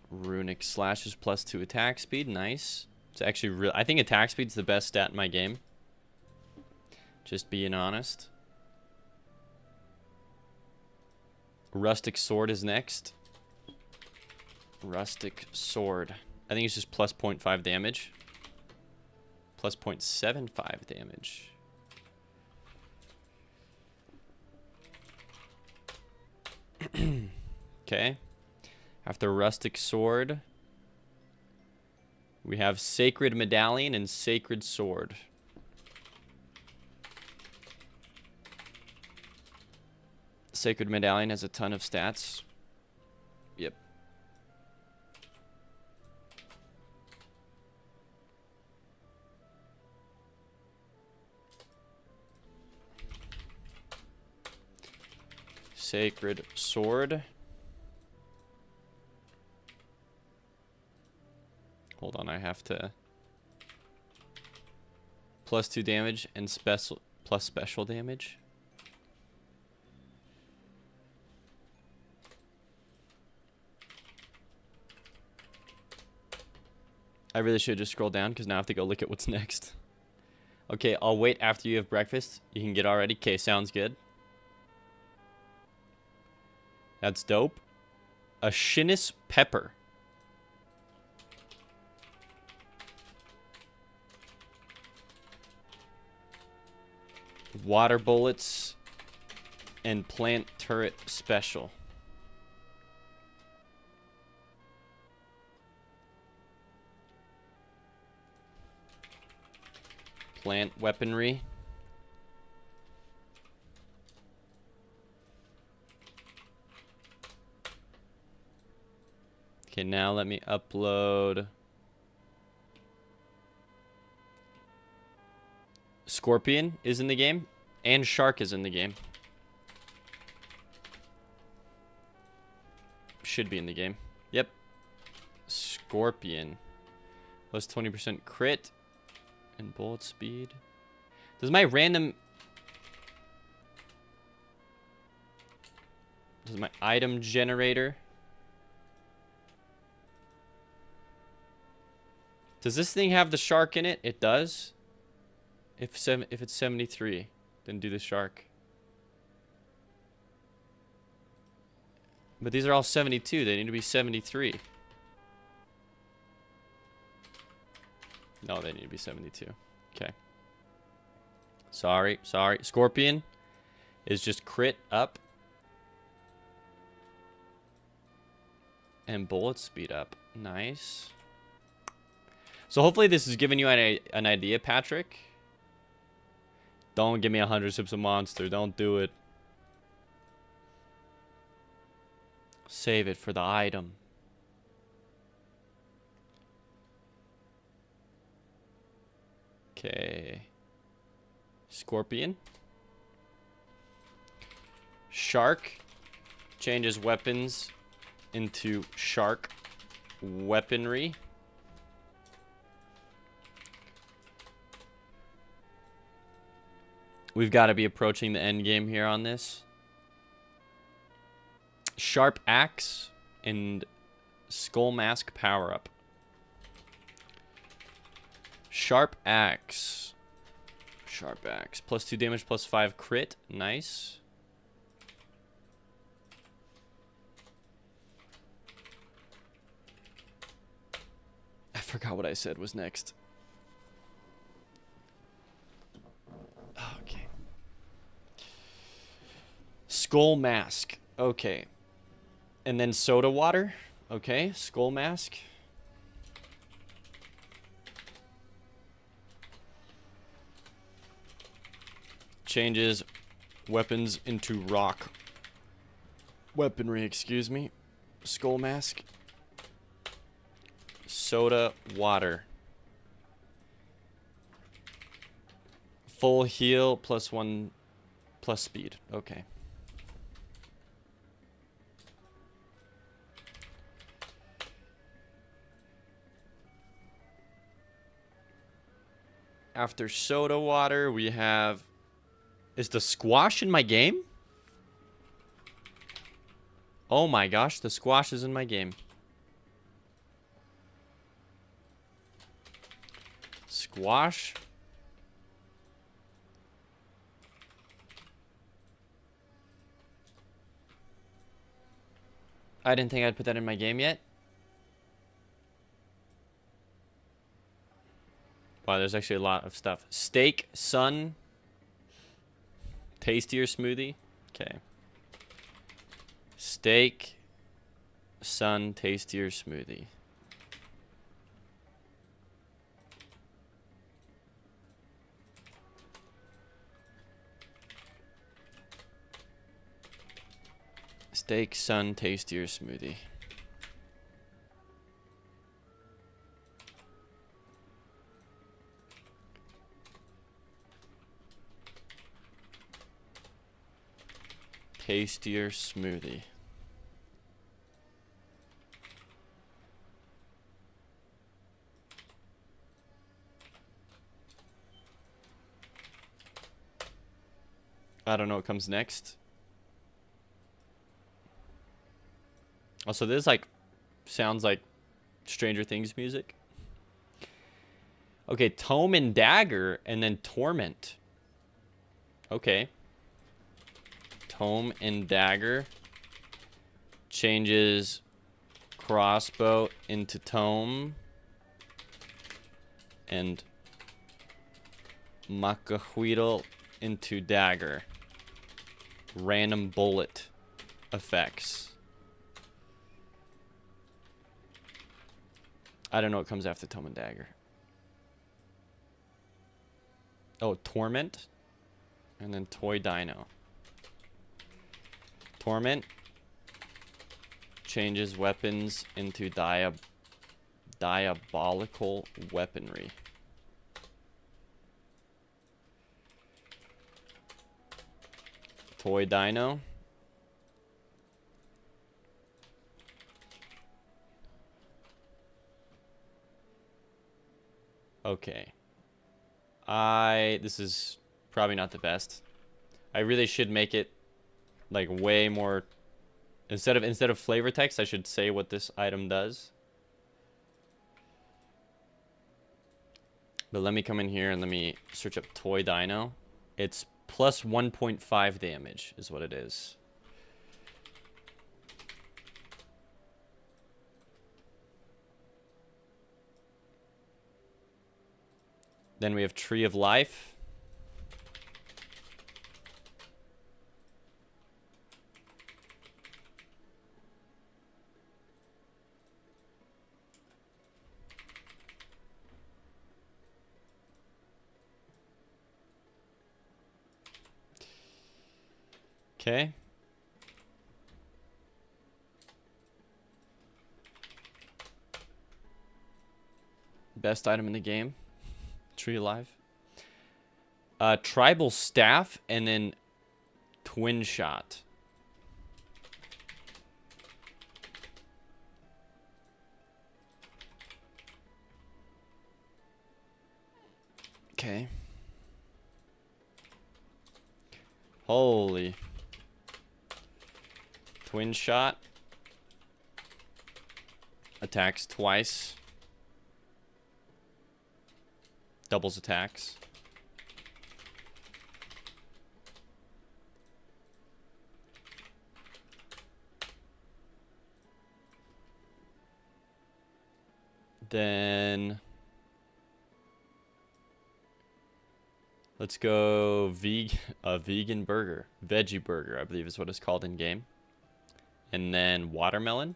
Runic Slash is plus 2 attack speed. Nice. It's actually real. I think attack speed's the best stat in my game. Just being honest. Rustic Sword is next. Rustic Sword. I think it's just plus 0.5 damage. Plus 0.75 damage. Okay. After Rustic Sword, we have Sacred Medallion and Sacred Sword. Sacred Medallion has a ton of stats. Yep. Sacred Sword. Hold on, I have to... Plus 2 damage and plus special damage. I really should just scroll down because now I have to go look at what's next. Okay, I'll wait after you have breakfast. You can get already. Okay, sounds good. That's dope. A Shinnis Pepper. Water Bullets and Plant Turret Special. Plant Weaponry. Okay, now let me upload. Scorpion is in the game, and Shark is in the game. Should be in the game. Yep. Scorpion. Plus 20% crit and bullet speed. Does my random... Does my item generator... Does this thing have the shark in it? It does. If it's 73, then do the shark. But these are all 72. They need to be 73. No, they need to be 72. Okay. Sorry. Scorpion is just crit up. And bullet speed up. Nice. So hopefully this is giving you an idea, Patrick. Don't give me 100 sips of monster. Don't do it. Save it for the item. Okay. Scorpion. Shark changes weapons into shark weaponry. We've got to be approaching the end game here on this. Sharp Axe and Skull Mask power up. Sharp Axe. Sharp Axe. Plus 2 damage, plus 5 crit. Nice. I forgot what I said was next. Okay. Skull Mask. Okay. And then soda water. Okay. Skull Mask. Changes weapons into rock weaponry, excuse me. Skull Mask. Soda water. Full heal plus 1 plus speed. Okay. After soda water, we have... Is the squash in my game? Oh my gosh, the squash is in my game. Squash. I didn't think I'd put that in my game yet. Wow, there's actually a lot of stuff. Steak, sun, tastier smoothie. Okay. Steak, sun, tastier smoothie. Steak, sun, tastier smoothie. Tastier smoothie. I don't know what comes next. Also, this like sounds like Stranger Things music. Okay, Tome and Dagger and then Torment. Okay. Tome and Dagger changes crossbow into tome and Macahuitl into dagger. Random bullet effects. I don't know what comes after Tome and Dagger. Oh, Torment. And then Toy Dino. Torment changes weapons into diabolical weaponry. Toy Dino. Okay. This is probably not the best. I really should make it like way more, instead of flavor text, I should say what this item does. But let me come in here and let me search up Toy Dino. It's plus 1.5 damage is what it is. Then we have Tree of Life. Okay. Best item in the game. Tree Alive. Tribal Staff and then Twin Shot. Okay. Holy. Twin Shot. Attacks twice. Doubles attacks. Then let's go vegan burger. Veggie burger, I believe is what it's called in game. And then watermelon.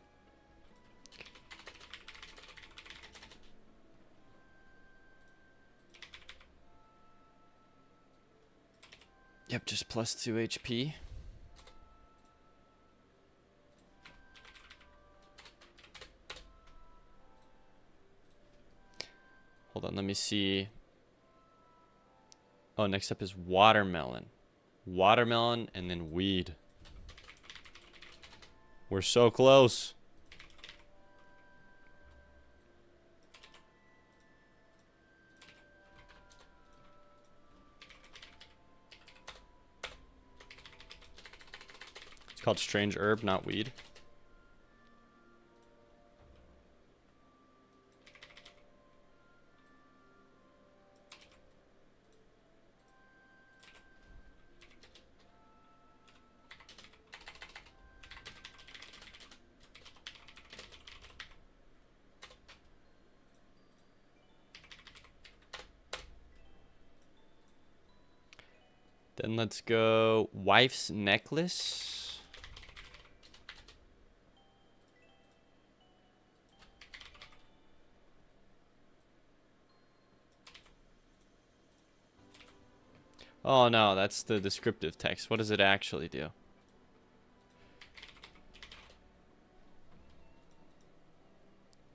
Yep, just plus 2 HP. Hold on, let me see. Oh, next up is watermelon. Watermelon and then weed. We're so close. It's called strange herb, not weed. Then let's go wife's necklace. Oh no, that's the descriptive text. What does it actually do?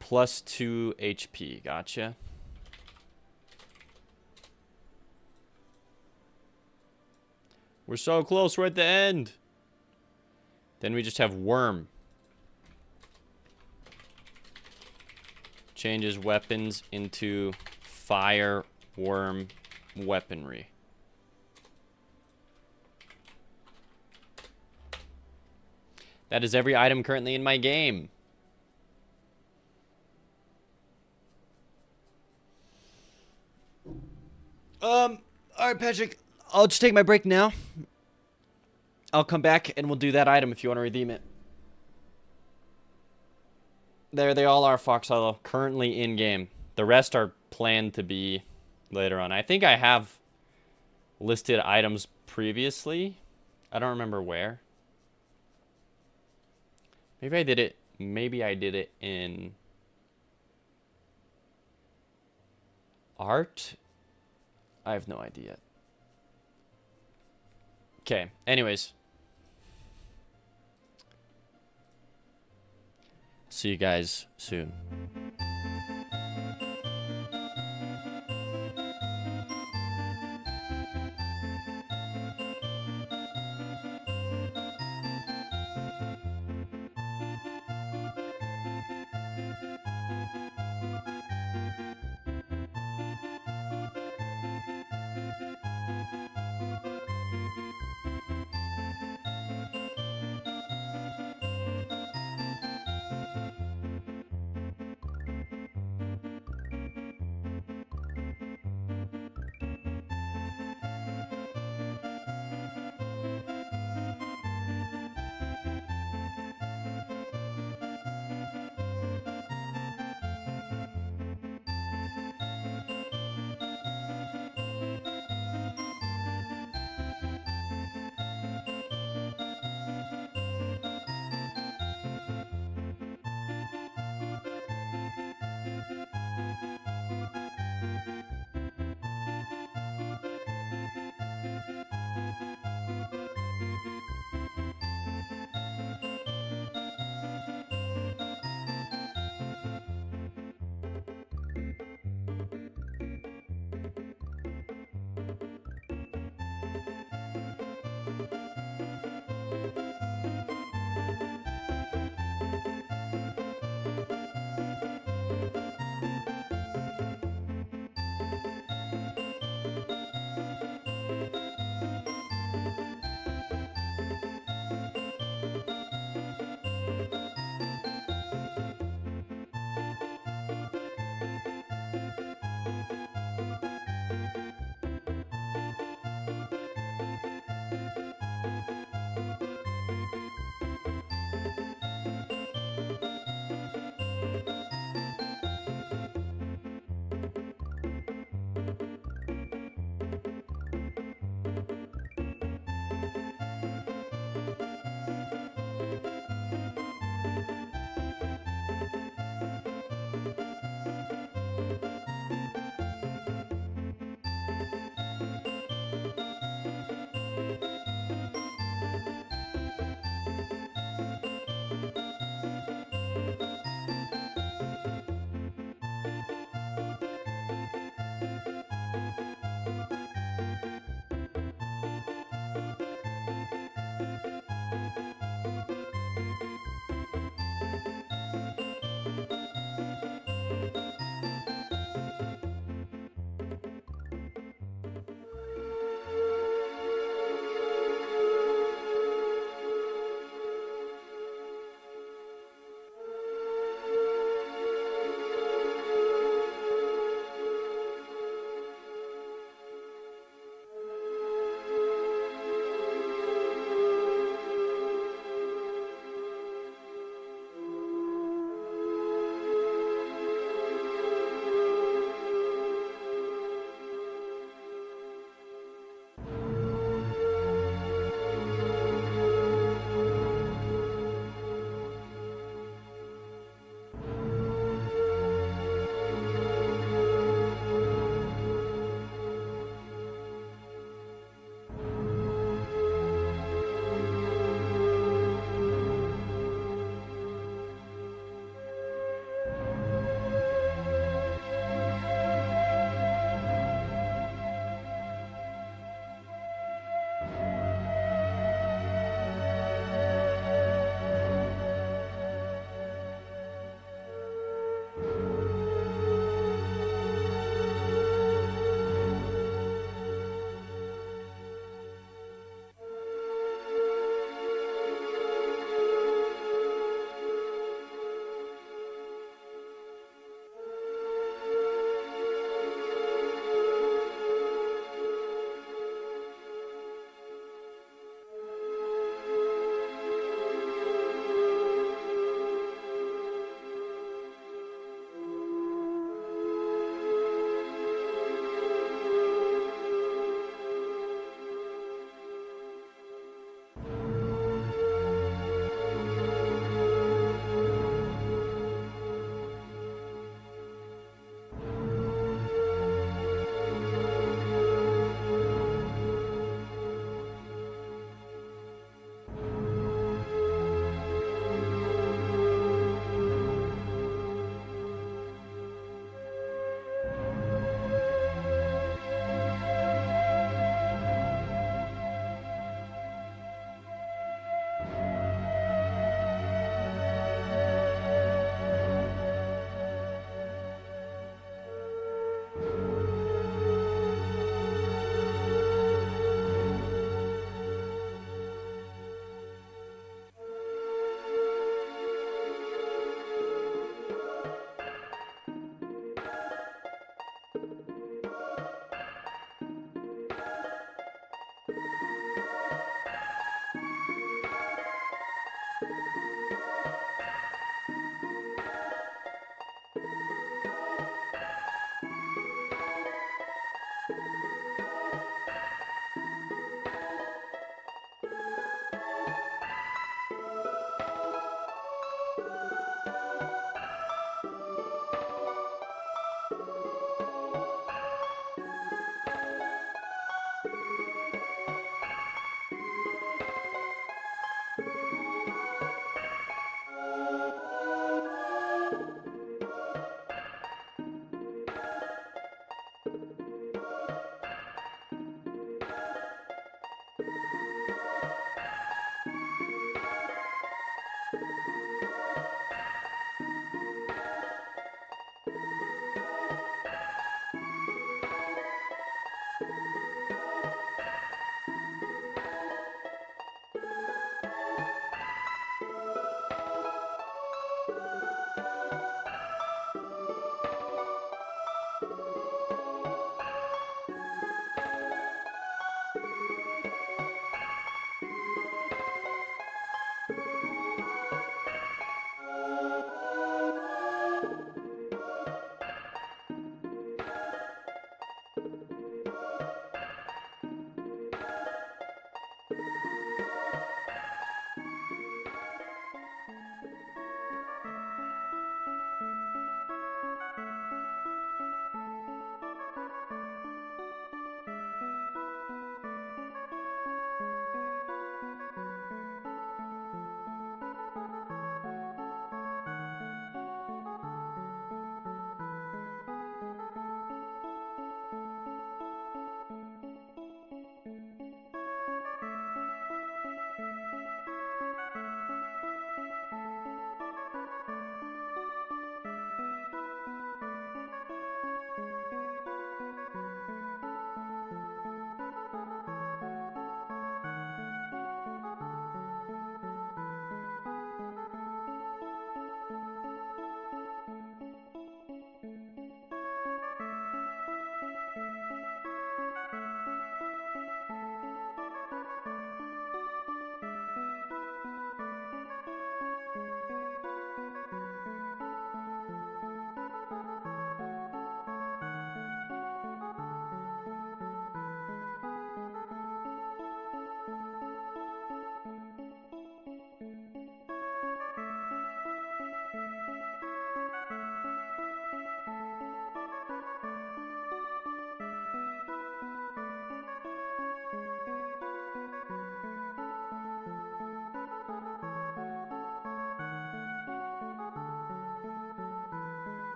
Plus 2 HP, gotcha. We're so close, we're at the end. Then we just have worm. Changes weapons into fire worm weaponry. That is every item currently in my game. All right, Patrick. I'll just take my break now. I'll come back and we'll do that item if you want to redeem it. There they all are, Fox Hollow. Currently in game. The rest are planned to be later on. I think I have listed items previously. I don't remember where. Maybe I did it. Maybe I did it in art. I have no idea. Okay, anyways. See you guys soon.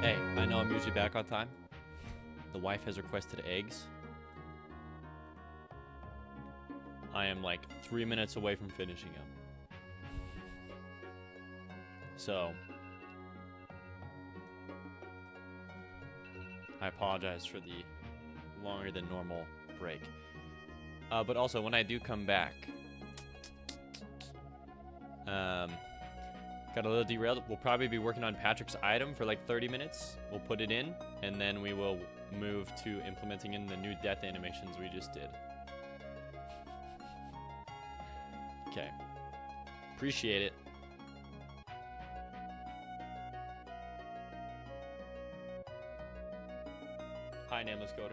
Hey, I know I'm usually back on time. The wife has requested eggs. I am like 3 minutes away from finishing them. So, I apologize for the longer than normal break. But also, when I do come back, got a little derailed. We'll probably be working on Patrick's item for like 30 minutes. We'll put it in, and then we will move to implementing in the new death animations we just did. Okay. Appreciate it. Hi, Nameless Coder.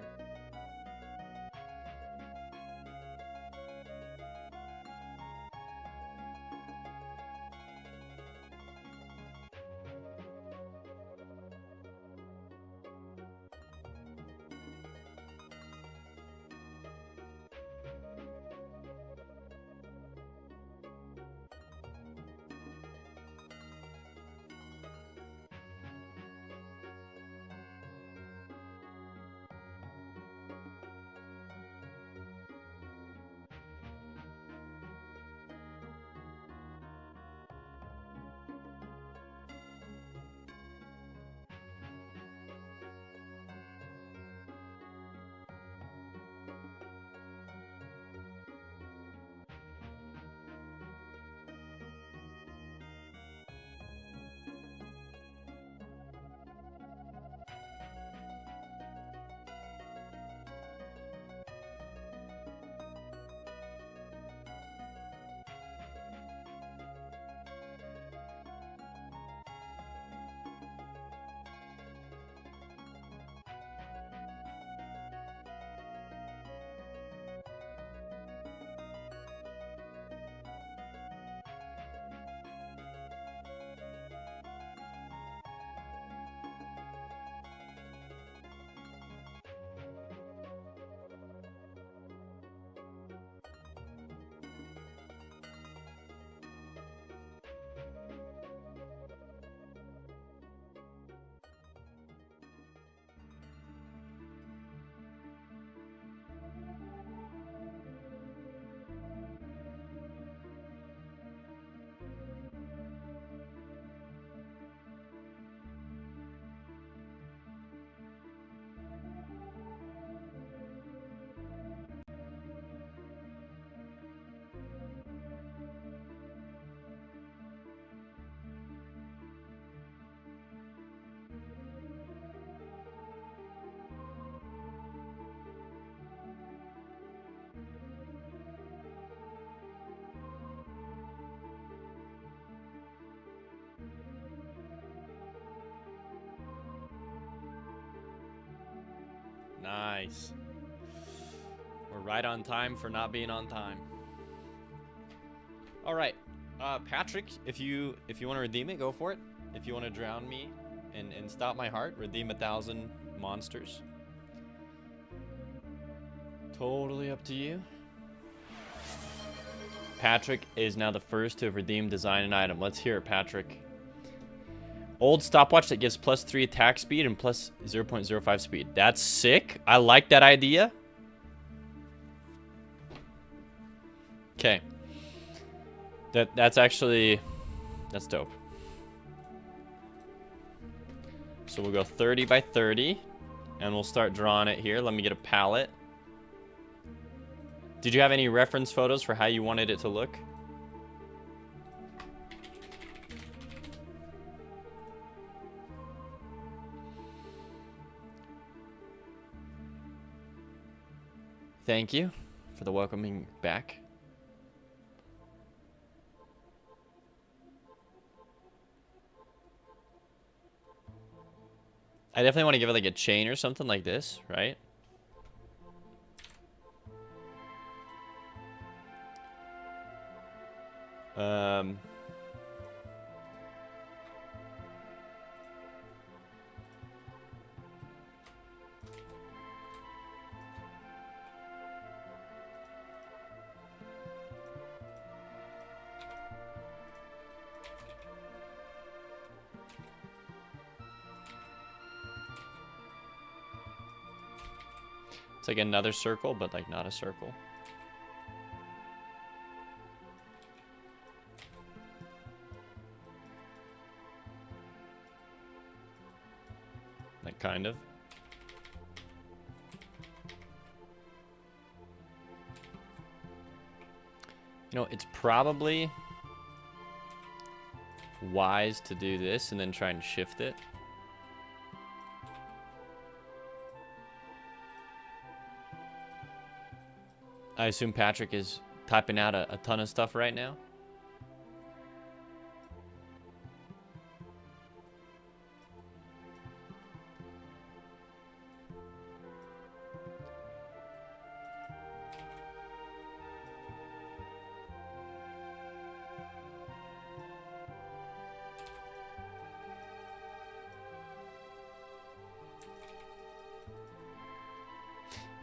Nice. We're right on time for not being on time. All right, Patrick, if you want to redeem it, go for it. If you want to drown me and stop my heart, redeem 1,000 monsters. Totally up to you. Patrick is now the first to have redeemed design and item. Let's hear it, Patrick. Old stopwatch that gives +3 attack speed and plus 0.05 speed. That's sick. I like that idea. Okay. That's actually... That's dope. So we'll go 30 by 30. And we'll start drawing it here. Let me get a palette. Did you have any reference photos for how you wanted it to look? Thank you for the welcoming back. I definitely want to give it like a chain or something like this, right? It's like another circle, but like not a circle. Like kind of. You know, it's probably wise to do this and then try and shift it. I assume Patrick is typing out a ton of stuff right now.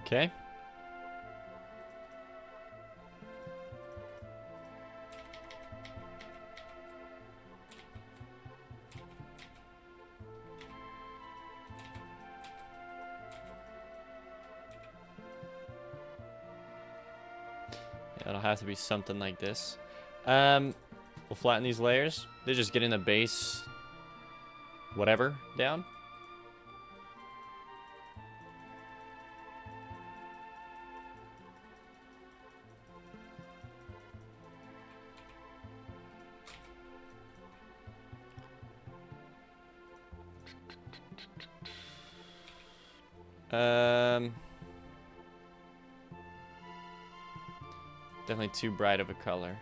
Okay. It'll have to be something like this. We'll flatten these layers. They're just getting the base, whatever, down. Definitely too bright of a color.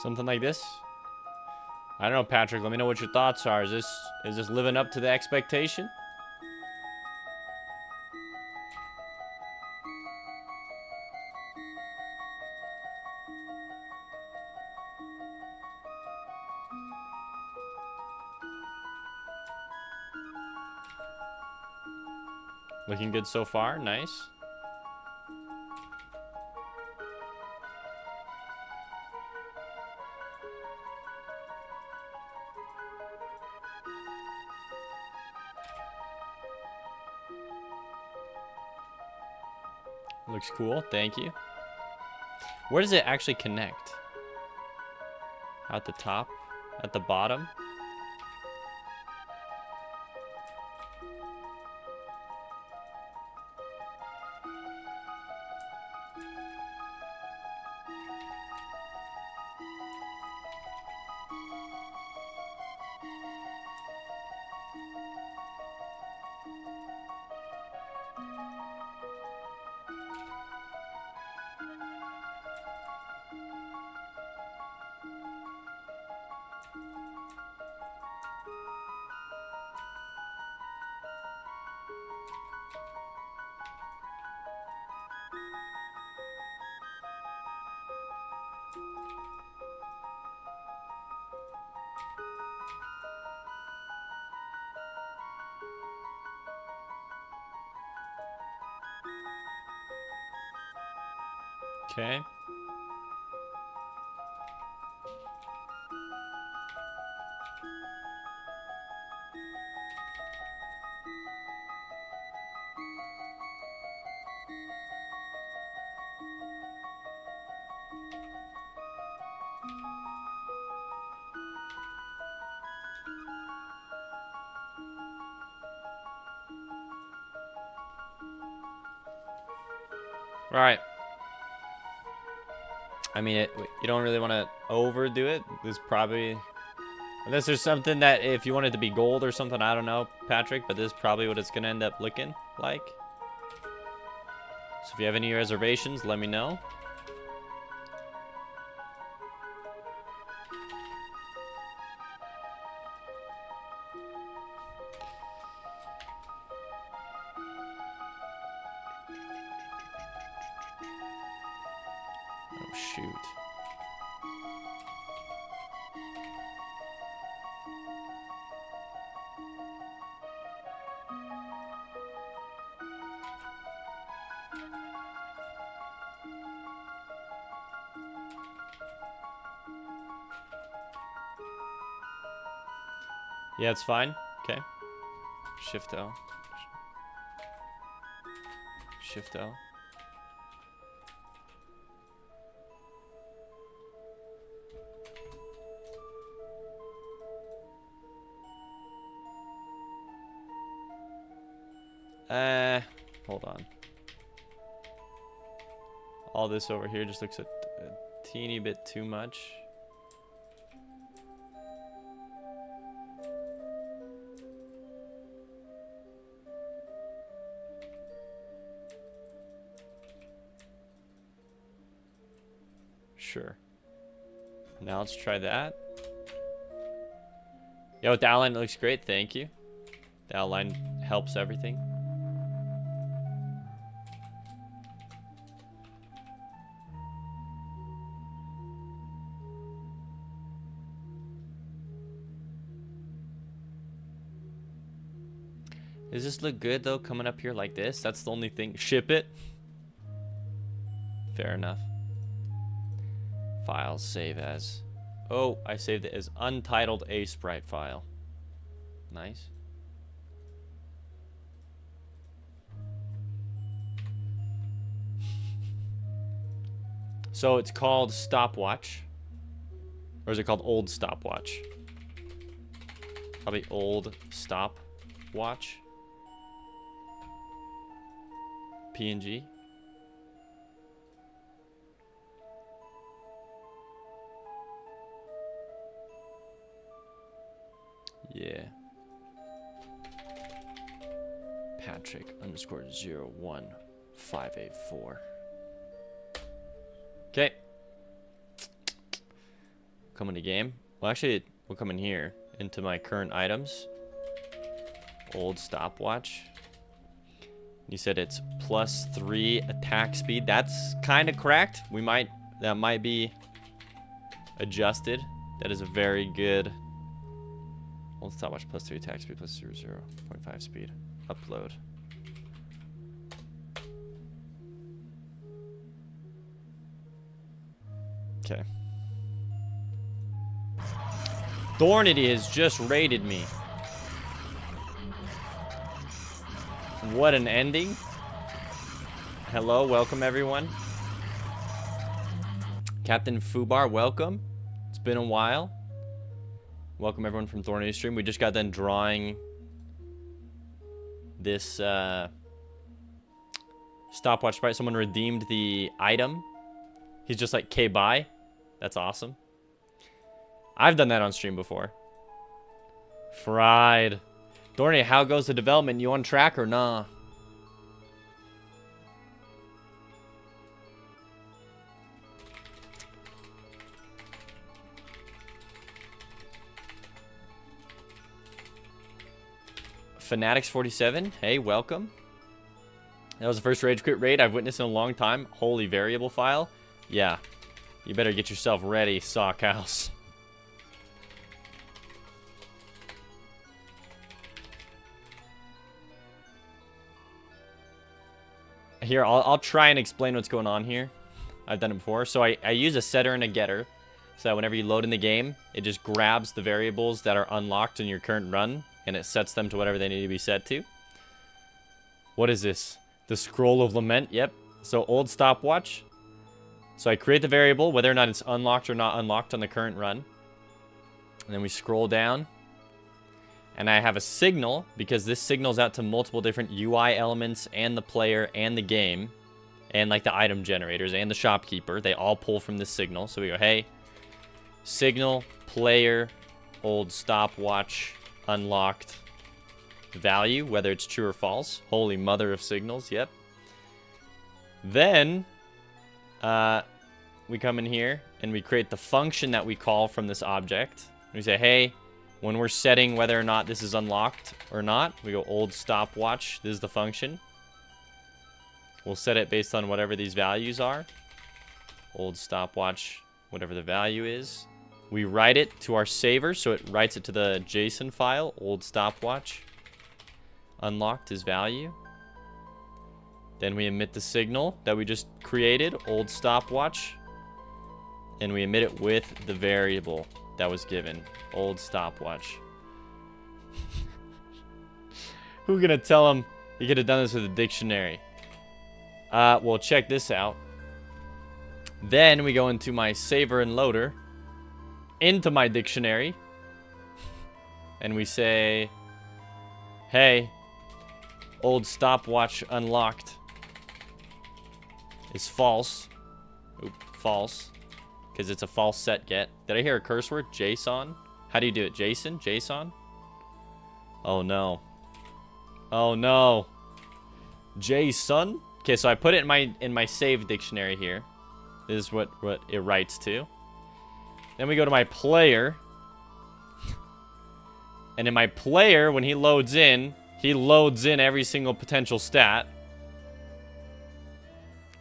Something like this. I don't know, Patrick. Let me know what your thoughts are. Is this living up to the expectation? Looking good so far. Nice. Looks cool. Thank you. Where does it actually connect? At the top? At the bottom? Okay. All right. I mean, you don't really want to overdo it. This probably, unless there's something that if you want it to be gold or something, I don't know, Patrick, but this is probably what it's going to end up looking like. So if you have any reservations, let me know. Oh, shoot. Yeah, it's fine. Okay. Shift L. Shift L. Hold on. All this over here just looks a teeny bit too much. Sure. Now let's try that. Yeah, with the outline, it looks great. Thank you. The outline helps everything. Does this look good though, coming up here like this? That's the only thing. Ship it. Fair enough. Files, save as. Oh, I saved it as untitled A sprite file. Nice. So it's called stopwatch. Or is it called old stopwatch? Probably old stopwatch. PNG. Yeah. Patrick _ 01584. Okay. Come into game. Well, actually, we'll come in here into my current items. Old stopwatch. You said it's +3 attack speed. That's kind of cracked. That might be adjusted. That is a very good. Old stopwatch +3 attack speed +0.5 speed. Upload. Okay. Thornity has just raided me. What an ending. Hello, welcome everyone. Captain Fubar, welcome. It's been a while. Welcome everyone from Thornity stream. We just got done drawing this stopwatch sprite. Someone redeemed the item. He's just like, "K, bye." That's awesome. I've done that on stream before. Fried. Thorny, how goes the development? You on track or nah? Fanatics47, hey, welcome. That was the first rage quit raid I've witnessed in a long time. Holy variable file. Yeah. You better get yourself ready, Sockhouse. Here, I'll try and explain what's going on here. I've done it before. So I use a setter and a getter. So that whenever you load in the game, it just grabs the variables that are unlocked in your current run. And it sets them to whatever they need to be set to. What is this? The Scroll of Lament. Yep. So old stopwatch. So I create the variable, whether or not it's unlocked or not unlocked on the current run. And then we scroll down. And I have a signal, because this signals out to multiple different UI elements and the player and the game. and like the item generators and the shopkeeper, they all pull from this signal. So we go, hey, signal, player, old stopwatch, unlocked, value, whether it's true or false. Holy mother of signals, yep. Then we come in here and we create the function that we call from this object. We say, hey, when we're setting whether or not this is unlocked or not, we go old stopwatch. This is the function. We'll set it based on whatever these values are. Old stopwatch, whatever the value is. We write it to our saver, so it writes it to the JSON file. Old stopwatch. Unlocked is value. Then we emit the signal that we just created, old stopwatch. And we emit it with the variable that was given, old stopwatch. Who gonna tell him he could have done this with a dictionary? Well, check this out. Then we go into my saver and loader, into my dictionary, and we say, hey, old stopwatch unlocked is false. Oop, false. Because it's a false set get. Did I hear a curse word? JSON? How do you do it? JSON? JSON? Oh no. Oh no. JSON? Okay, so I put it in my save dictionary here. This is what it writes to. Then we go to my player. And in my player, when he loads in every single potential stat.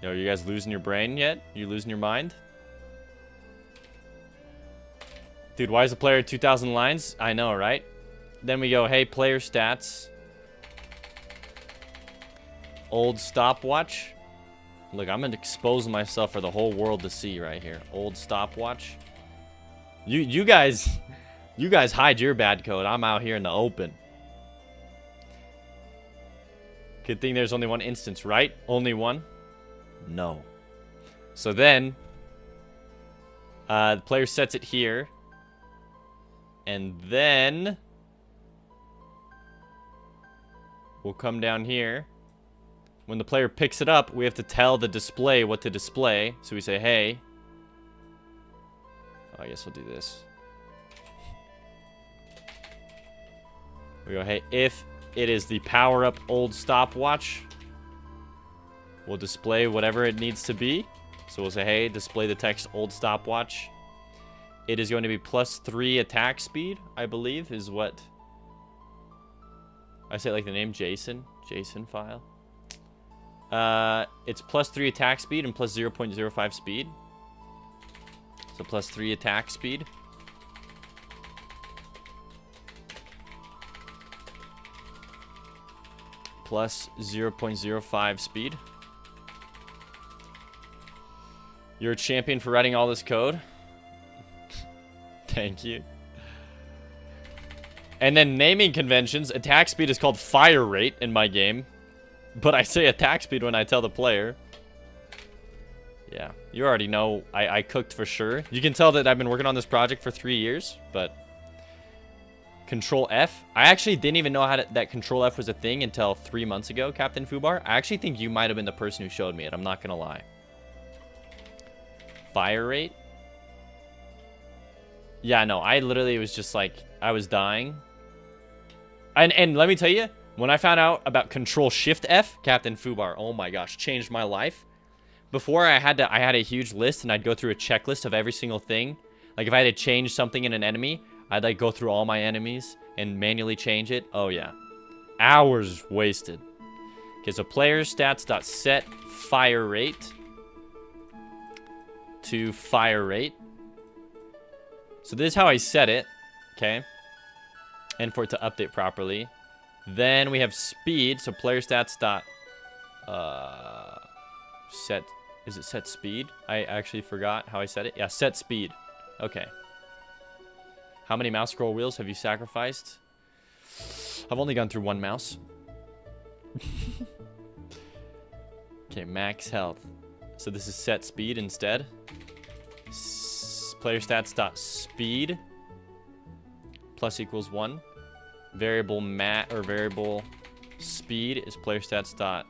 Yo, are you guys losing your brain yet? You losing your mind? Dude, why is the player 2,000 lines? I know, right? Then we go, hey, player stats. Old stopwatch. Look, I'm gonna expose myself for the whole world to see right here. Old stopwatch. You guys hide your bad code. I'm out here in the open. Good thing there's only one instance, right? Only one? No. So then, the player sets it here. And then we'll come down here. When the player picks it up, we have to tell the display what to display. So we say, hey. Oh, I guess we'll do this. We go, hey, if it is the power-up old stopwatch, we'll display whatever it needs to be. So we'll say, hey, display the text old stopwatch. It is going to be +3 attack speed, I believe, is what I say, like the name JSON file. It's +3 attack speed and plus 0.05 speed. So +3 attack speed. Plus 0.05 speed. You're a champion for writing all this code. Thank you. And then naming conventions. Attack speed is called fire rate in my game. But I say attack speed when I tell the player. Yeah, you already know I cooked for sure. You can tell that I've been working on this project for 3 years, but Control F. I actually didn't even know that Control F was a thing until 3 months ago, Captain Fubar. I actually think you might have been the person who showed me it. I'm not gonna lie. Fire rate. Yeah, no, I literally was just like, I was dying. And let me tell you, when I found out about Control Shift F, Captain Fubar, oh my gosh, changed my life. Before I had a huge list and I'd go through a checklist of every single thing. Like if I had to change something in an enemy, I'd like go through all my enemies and manually change it. Oh yeah. Hours wasted. Okay, so player stats.set fire rate to fire rate. So this is how I set it, okay? And for it to update properly. Then we have speed, so player stats dot set, is it set speed? I actually forgot how I set it. Yeah, set speed. Okay. How many mouse scroll wheels have you sacrificed? I've only gone through one mouse. Okay, max health. So this is set speed instead. Player stats dot speed plus equals 1. Variable variable speed is player stats dot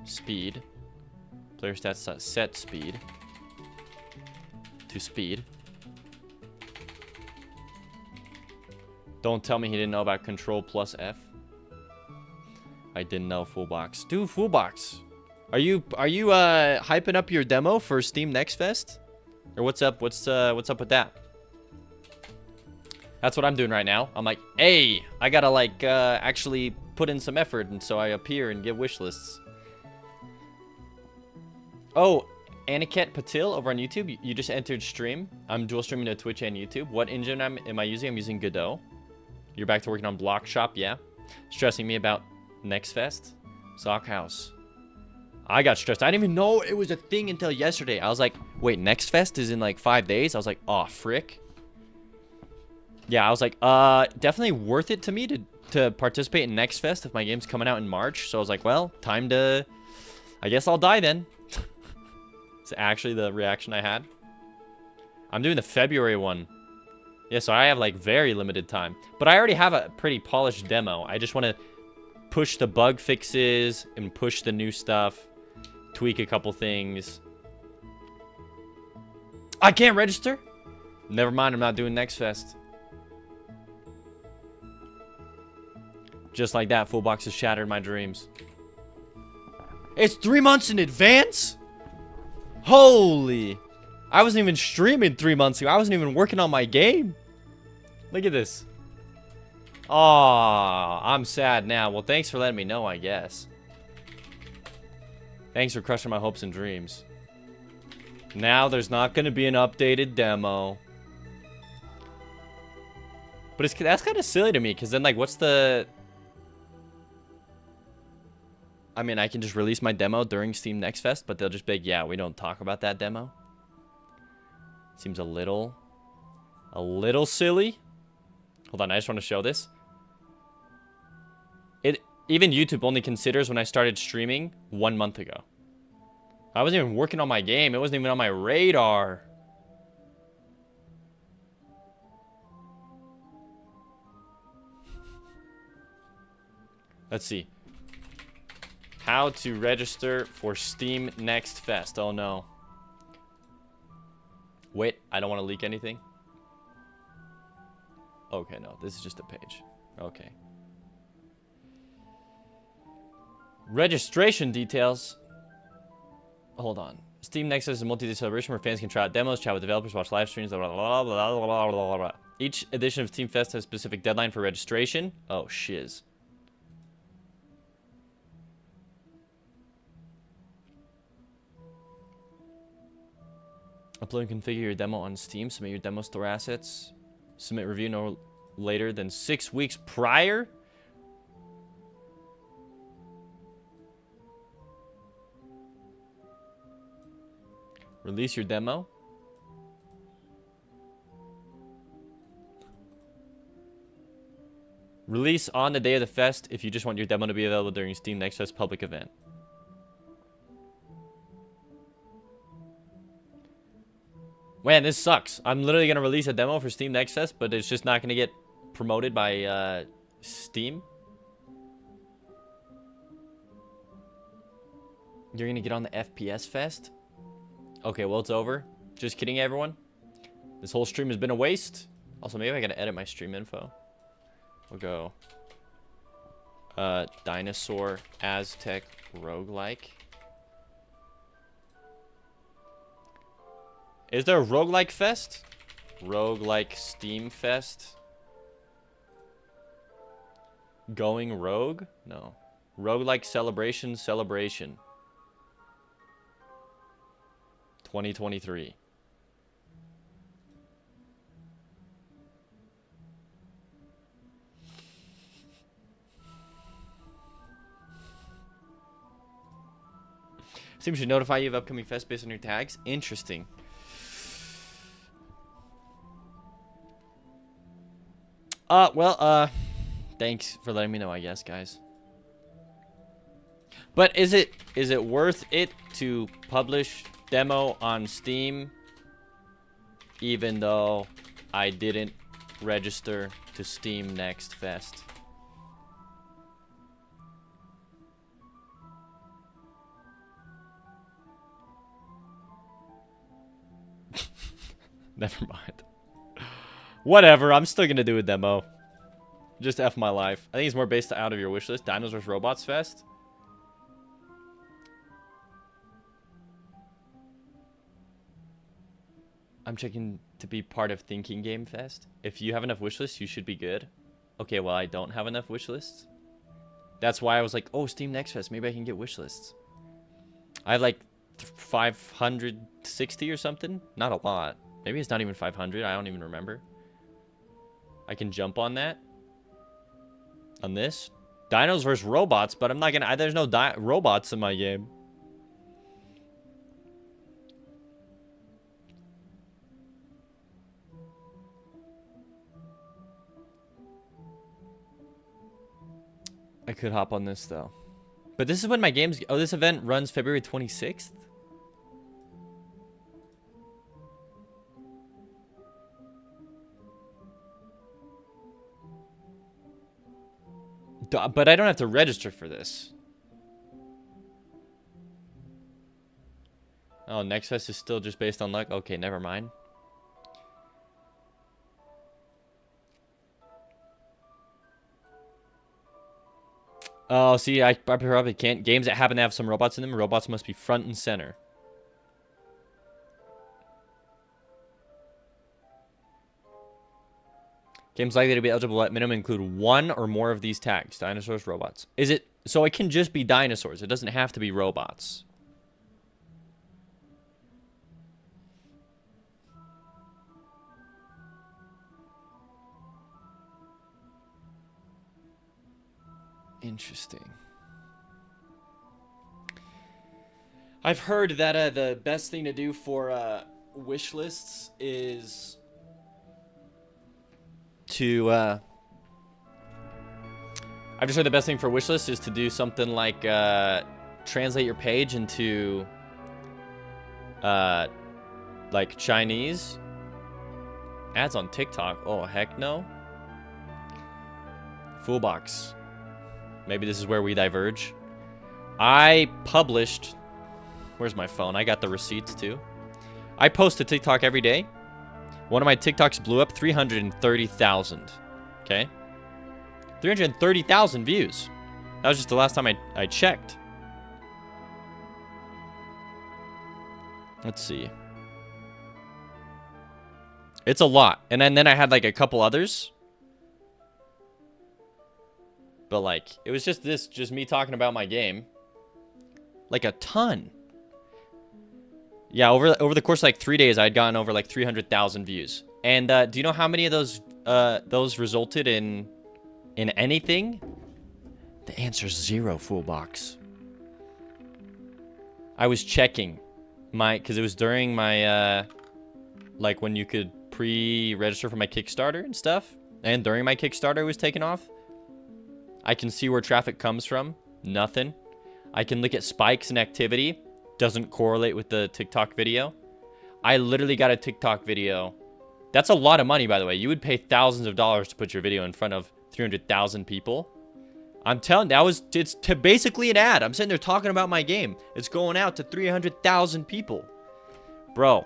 speed. Player stats set speed to speed. Don't tell me he didn't know about control plus F. I didn't know. Full box. Dude, full box. Are you hyping up your demo for Steam Next Fest? Or what's up? What's up with that? That's what I'm doing right now. I'm like, hey, I gotta like actually put in some effort, and so I appear and get wish lists. Oh, Aniket Patil over on YouTube. You just entered stream. I'm dual streaming to Twitch and YouTube. What engine am I using? I'm using Godot. You're back to working on Block Shop, yeah. Stressing me about Next Fest. Sock House. I got stressed. I didn't even know it was a thing until yesterday. I was like, wait, Next Fest is in like 5 days? I was like, oh, frick. Yeah, I was like, definitely worth it to me to participate in Next Fest if my game's coming out in March. So I was like, well, time to, I guess I'll die then. It's actually the reaction I had. I'm doing the February one. Yeah, so I have like very limited time. But I already have a pretty polished demo. I just want to push the bug fixes and push the new stuff. Tweak a couple things. I can't register? Never mind, I'm not doing Next Fest. Just like that, full box has shattered my dreams. It's 3 months in advance? Holy. I wasn't even streaming 3 months ago. I wasn't even working on my game. Look at this. Aw, I'm sad now. Well, thanks for letting me know, I guess. Thanks for crushing my hopes and dreams. Now there's not going to be an updated demo. But that's kind of silly to me, because then, like, what's the... I mean, I can just release my demo during Steam Next Fest, but they'll just be like, yeah, we don't talk about that demo. Seems a little silly. Hold on, I just want to show this. Even YouTube only considers when I started streaming 1 month ago. I wasn't even working on my game. It wasn't even on my radar. Let's see. How to register for Steam Next Fest. Oh no. Wait, I don't want to leak anything. Okay, no, this is just a page. Okay. Registration details. Hold on. Steam Next Fest is a multi-day celebration where fans can try out demos, chat with developers, watch live streams, blah, blah, blah, blah, blah, blah, blah. Each edition of Steam Fest has a specific deadline for registration. Oh, shiz. Upload and configure your demo on Steam. Submit your demo store assets. Submit review no later than 6 weeks prior. Release your demo. Release on the day of the fest if you just want your demo to be available during Steam Next Fest public event. Man, this sucks. I'm literally going to release a demo for Steam Next Fest, but it's just not going to get promoted by Steam. You're going to get on the FPS Fest? Okay, well, it's over. Just kidding, everyone. This whole stream has been a waste. Also, maybe I got to edit my stream info. We'll go Dinosaur Aztec Roguelike. Is there a Roguelike Fest? Roguelike Steam Fest? Going Rogue? No. Roguelike Celebration. 2023. Steam should notify you of upcoming fest based on your tags. Interesting. Thanks for letting me know, I guess, guys. But is it worth it to publish demo on Steam even though I didn't register to Steam Next Fest? Never mind. Whatever, I'm still gonna do a demo. Just F my life. I think it's more based out of your wish list. Dinos vs. Robots Fest. I'm checking to be part of Thinking Game Fest. If you have enough wish lists, you should be good. Okay, well, I don't have enough wish lists. That's why I was like, oh, Steam Next Fest. Maybe I can get wish lists. I have like 560 or something. Not a lot. Maybe it's not even 500. I don't even remember. I can jump on that. On this. Dinos versus robots, but I'm not gonna... There's no robots in my game. I could hop on this, though. But this is when my games... Oh, this event runs February 26th? But I don't have to register for this. Oh, Next Fest is still just based on luck? Okay, never mind. Oh, see, I probably can't. Games that happen to have some robots in them, robots must be front and center. Games likely to be eligible at minimum include one or more of these tags. Dinosaurs, robots. Is it... So it can just be dinosaurs. It doesn't have to be robots. Interesting. I've heard that the best thing to do for wish lists is to I've just heard the best thing for wish lists is to do something like translate your page into like Chinese. Ads on TikTok. Oh, heck no. Foolbox. Maybe this is where we diverge. I published... Where's my phone? I got the receipts, too. I post to TikTok every day. One of my TikToks blew up 330,000. Okay? 330,000 views. That was just the last time I checked. Let's see. It's a lot. And then I had like a couple others. But like, it was just me talking about my game. Like a ton. Yeah, over the course of like 3 days, I'd gotten over like 300,000 views. And do you know how many of those resulted in anything? The answer's 0, Foolbox. I was checking because it was during my like when you could pre-register for my Kickstarter and stuff, and during my Kickstarter was taken off. I can see where traffic comes from. Nothing. I can look at spikes in activity. Doesn't correlate with the TikTok video. I literally got a TikTok video. That's a lot of money, by the way. You would pay thousands of dollars to put your video in front of 300,000 people. I'm telling you, it's basically an ad. I'm sitting there talking about my game. It's going out to 300,000 people. Bro.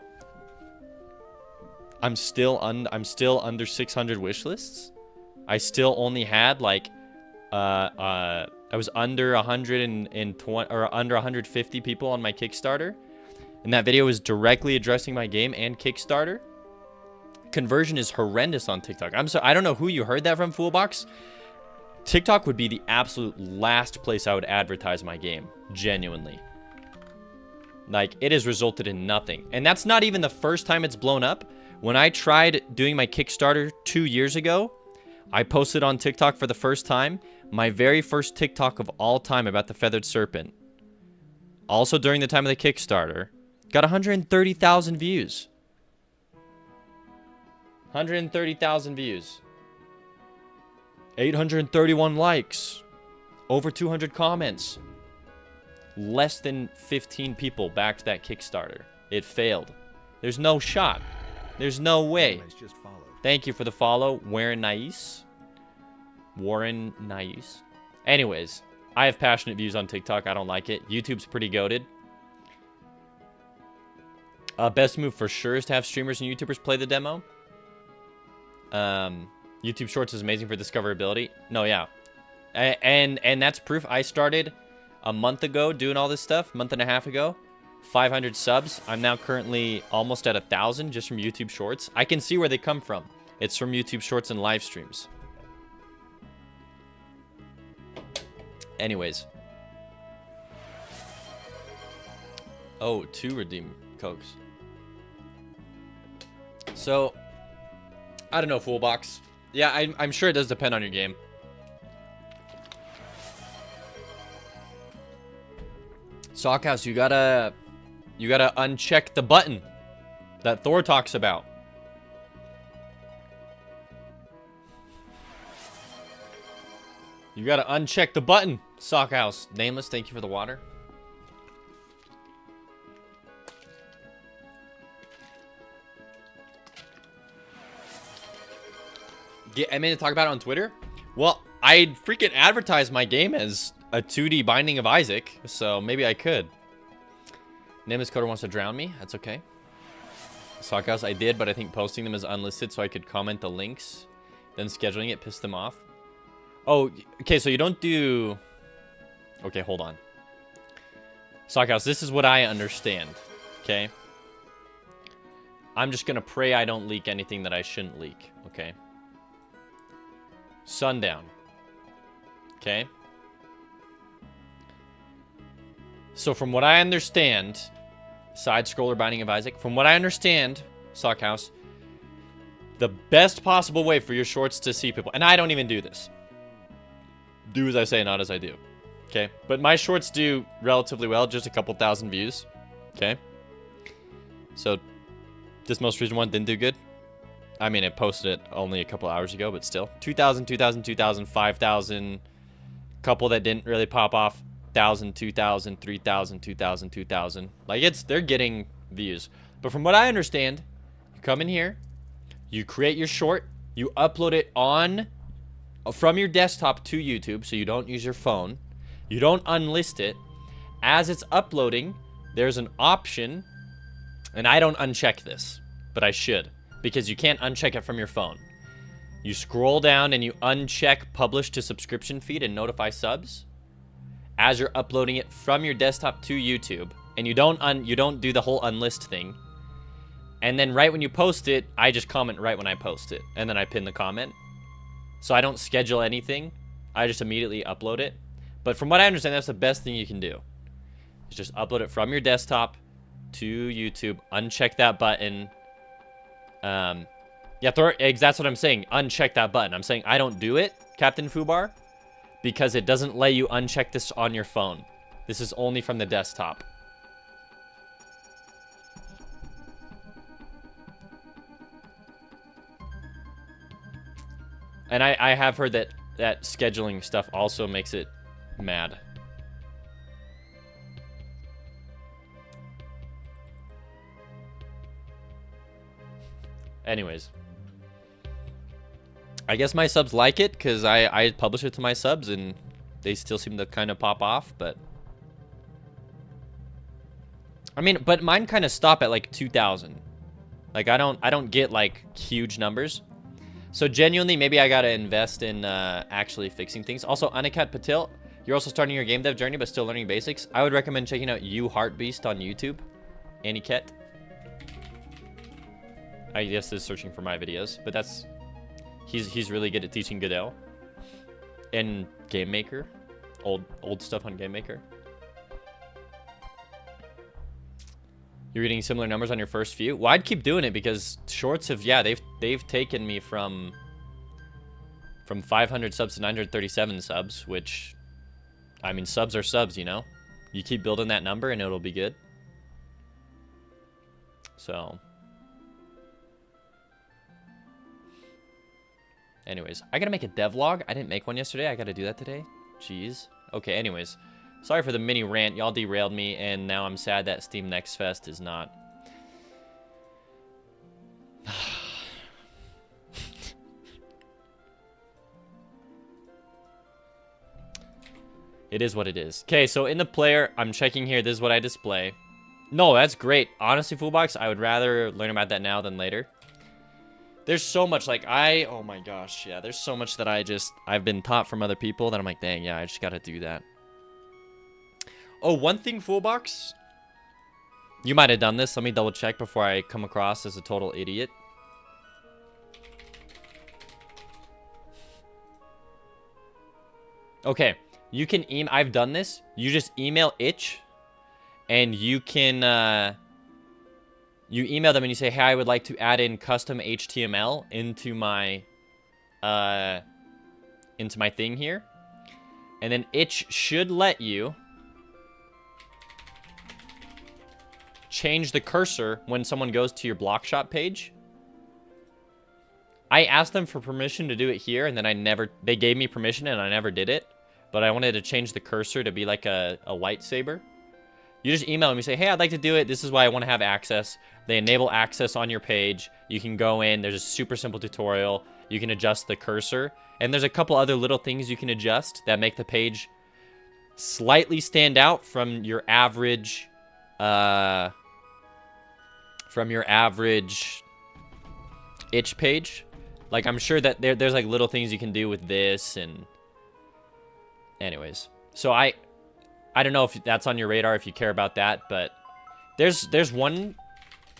I'm still under 600 wish lists. I still only had like I was under 120 or under 150 people on my Kickstarter, and that video was directly addressing my game and Kickstarter. Conversion is horrendous on TikTok. I don't know who you heard that from, Foolbox. TikTok would be the absolute last place I would advertise my game, genuinely. Like, it has resulted in nothing, and that's not even the first time it's blown up. When I tried doing my Kickstarter 2 years ago, I posted on TikTok for the first time. My very first TikTok of all time about the Feathered Serpent. Also during the time of the Kickstarter. Got 130,000 views. 130,000 views. 831 likes. Over 200 comments. Less than 15 people backed that Kickstarter. It failed. There's no shot. There's no way. Thank you for the follow, Warren Nice. Warren Nice. Anyways, I have passionate views on TikTok. I don't like it. YouTube's pretty goated. Best move for sure is to have streamers and YouTubers play the demo. YouTube Shorts is amazing for discoverability. No, yeah. And that's proof. I started a month ago doing all this stuff, month and a half ago. 500 subs. I'm now currently almost at 1,000 just from YouTube Shorts. I can see where they come from. It's from YouTube Shorts and live streams. Anyways. Oh, 2 redeem cokes. So, I don't know, full box. Yeah, I'm sure it does depend on your game. Sockhouse, you gotta uncheck the button that Thor talks about. You gotta uncheck the button, Sockhouse. Nameless, thank you for the water. I mean to talk about it on Twitter? Well, I freaking advertised my game as a 2D Binding of Isaac, so maybe I could. Nameless Coder wants to drown me. That's okay. Sockhouse, I did, but I think posting them as unlisted so I could comment the links. Then scheduling it pissed them off. Oh, okay, so you don't do... Okay, hold on. Sockhouse, this is what I understand, okay? I'm just gonna pray I don't leak anything that I shouldn't leak, okay? Sundown. Okay? So from what I understand, side-scroller Binding of Isaac, from what I understand, Sockhouse, the best possible way for your shorts to see people, and I don't even do this. Do as I say, not as I do. Okay? But my shorts do relatively well, just a couple thousand views. Okay? So, this most recent one didn't do good. I mean, I posted it only a couple hours ago, but still. 2,000, 2,000, 2,000, 5,000. Couple that didn't really pop off. 1,000, 2,000, 3,000, 2,000, 2,000. Like, they're getting views. But from what I understand, you come in here, you create your short, you upload it from your desktop to YouTube, so you don't use your phone. You don't unlist it. As it's uploading, there's an option, and I don't uncheck this, but I should. Because you can't uncheck it from your phone. You scroll down and you uncheck publish to subscription feed and notify subs as you're uploading it from your desktop to YouTube, and you don't do the whole unlist thing. And then right when you post it, I just comment right when I post it, and then I pin the comment. So I don't schedule anything. I just immediately upload it. But from what I understand, that's the best thing you can do. Is just upload it from your desktop to YouTube, uncheck that button. Yeah, that's what I'm saying. Uncheck that button. I'm saying I don't do it, Captain Fubar, because it doesn't let you uncheck this on your phone. This is only from the desktop. And I have heard that scheduling stuff also makes it mad. Anyways. I guess my subs like it because I publish it to my subs and they still seem to kind of pop off, but... I mean, but mine kind of stop at like 2,000. Like, I don't get like huge numbers. So genuinely, maybe I gotta invest in actually fixing things. Also, Aniket Patil, you're also starting your game dev journey but still learning basics. I would recommend checking out You Heartbeast on YouTube. Aniket. I guess is searching for my videos, but that's he's really good at teaching Goodell and Game Maker, old stuff on Game Maker. You're getting similar numbers on your first few. Well, I'd keep doing it because shorts have they've taken me from 500 subs to 937 subs, which I mean subs are subs, you know. You keep building that number and it'll be good. So. Anyways, I gotta make a devlog. I didn't make one yesterday. I gotta do that today. Jeez. Okay, anyways. Sorry for the mini rant. Y'all derailed me, and now I'm sad that Steam Next Fest is not. It is what it is. Okay, so in the player, I'm checking here. This is what I display. No, that's great. Honestly, Fullbox, I would rather learn about that now than later. There's so much, like, oh my gosh, yeah, there's so much that I've been taught from other people that I'm like, dang, yeah, I just gotta do that. Oh, one thing, Fullbox. You might have done this. Let me double check before I come across as a total idiot. Okay, you can I've done this. You just email itch, and you can, you email them and you say, hey, I would like to add in custom HTML into my thing here. And then itch should let you change the cursor when someone goes to your block shop page. I asked them for permission to do it here, and then they gave me permission and I never did it. But I wanted to change the cursor to be like a lightsaber. You just email them, you say, hey, I'd like to do it. This is why I want to have access. They enable access on your page. You can go in. There's a super simple tutorial. You can adjust the cursor. And there's a couple other little things you can adjust that make the page slightly stand out from your average, itch page. Like, I'm sure that there's like little things you can do with this, and anyways. So I don't know if that's on your radar, if you care about that, but there's one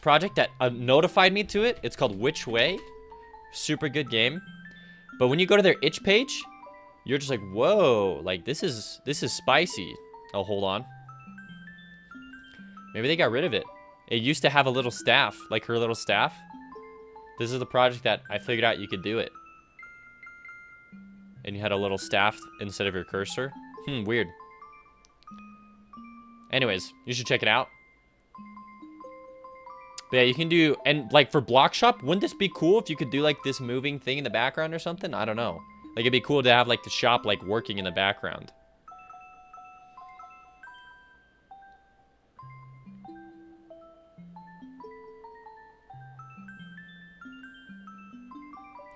project that notified me to it. It's called Which Way. Super good game. But when you go to their itch page, you're just like, whoa, like this is spicy. Oh, hold on. Maybe they got rid of it. It used to have a little staff, like her little staff. This is the project that I figured out you could do it. And you had a little staff instead of your cursor. Weird. Anyways, you should check it out. But yeah, you can do, and like for Block Shop, wouldn't this be cool if you could do like this moving thing in the background or something? I don't know. Like it'd be cool to have like the shop like working in the background.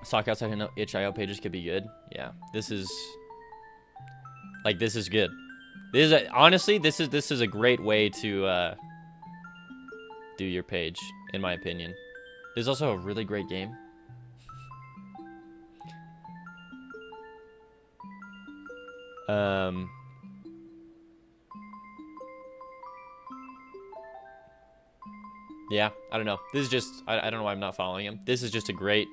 Stock outside and itch.io pages could be good. Yeah, this is good. This is honestly, this is a great way to do your page, in my opinion. This is also a really great game. Yeah, I don't know. This is just, I don't know why I'm not following him. This is just a great,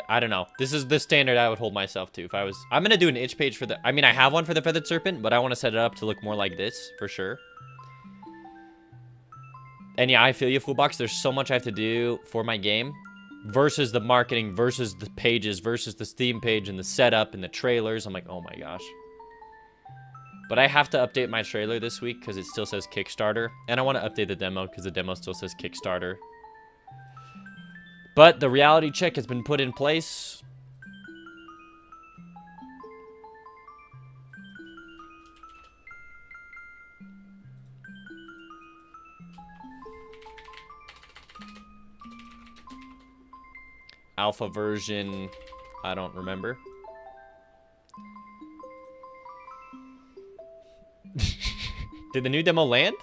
I don't know. This is the standard I would hold myself to if I was, I'm going to do an itch page for the, I mean, I have one for the Feathered Serpent, but I want to set it up to look more like this, for sure. And yeah, I feel you, Fullbox. There's so much I have to do for my game versus the marketing, versus the pages, versus the Steam page and the setup and the trailers. I'm like, oh my gosh. But I have to update my trailer this week because it still says Kickstarter. And I want to update the demo because the demo still says Kickstarter. But the reality check has been put in place. Alpha version, I don't remember. Did the new demo land?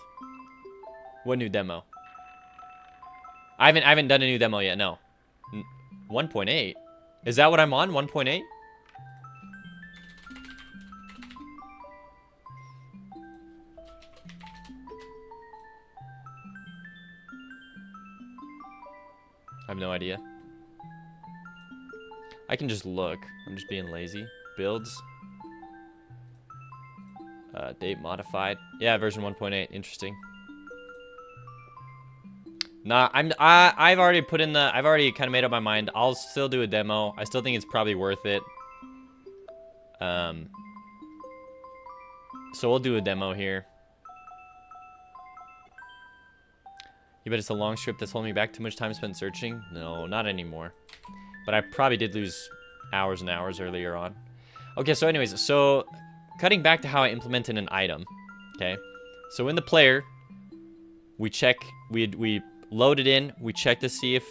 What new demo? I haven't done a new demo yet, no. 1.8? Is that what I'm on? 1.8? I have no idea. I can just look. I'm just being lazy. Builds. Date modified. Yeah, version 1.8. Interesting. Nah, I've already put in the, I've already kind of made up my mind. I'll still do a demo. I still think it's probably worth it. So we'll do a demo here. You bet it's a long strip that's holding me back. Too much time spent searching? No, not anymore. But I probably did lose hours and hours earlier on. Okay, so anyways, so cutting back to how I implemented an item. Okay, so in the player, we check, we load it in, we check to see if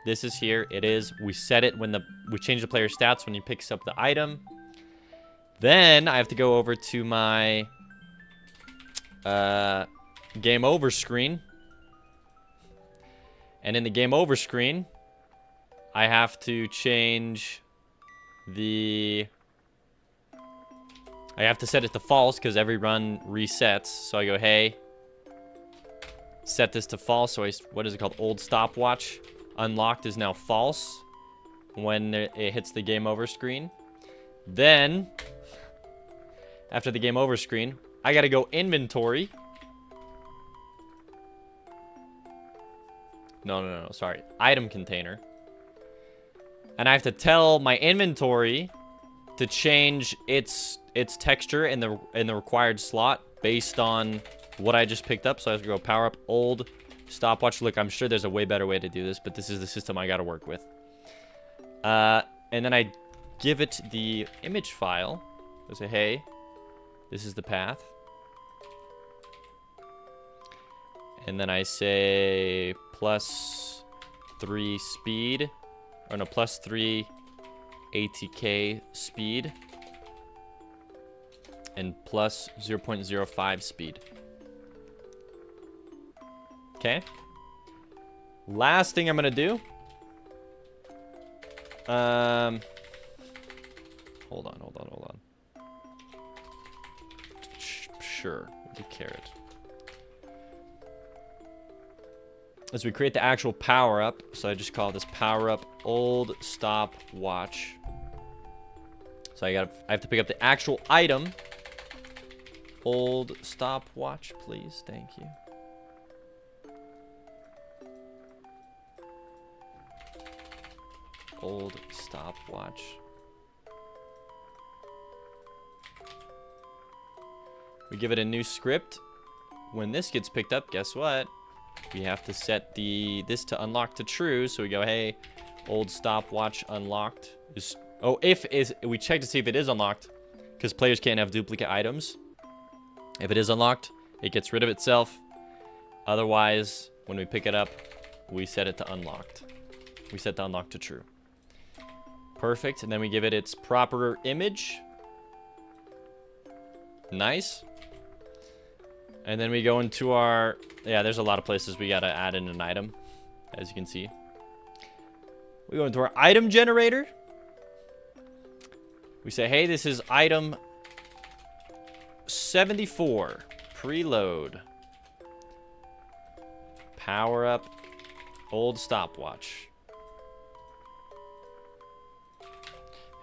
this is here. It is. We set it when we change the player stats when he picks up the item. Then I have to go over to my game over screen. And in the game over screen, I have to change the... I have to set it to false because every run resets. So I go, hey, set this to false. So what is it called? Old stopwatch. Unlocked is now false when it hits the game over screen. Then, after the game over screen, I gotta go inventory. No, sorry. Item container. And I have to tell my inventory to change its texture in the required slot based on what I just picked up. So I have to go power up old stopwatch. Look, I'm sure there's a way better way to do this, but this is the system I gotta work with. And then I give it the image file. I say, hey, this is the path. And then I say +3 speed. Or no, +3 ATK speed. And plus 0.05 speed. Okay. Last thing I'm gonna do. Hold on. Sure, the carrot. As we create the actual power up, so I just call this power up old stopwatch. So I have to pick up the actual item. Old stopwatch, please. Thank you. Old stopwatch. We give it a new script. When this gets picked up, guess what? We have to set this to unlock to true. So we go, hey, old stopwatch unlocked. We check to see if it is unlocked, because players can't have duplicate items. If it is unlocked, it gets rid of itself. Otherwise, when we pick it up, we set it to unlocked. We set the unlock to true. Perfect. And then we give it its proper image. Nice. And then we go into our... Yeah, there's a lot of places we got to add in an item, as you can see. We go into our item generator. We say, hey, this is item 74. Preload. Power up old stopwatch.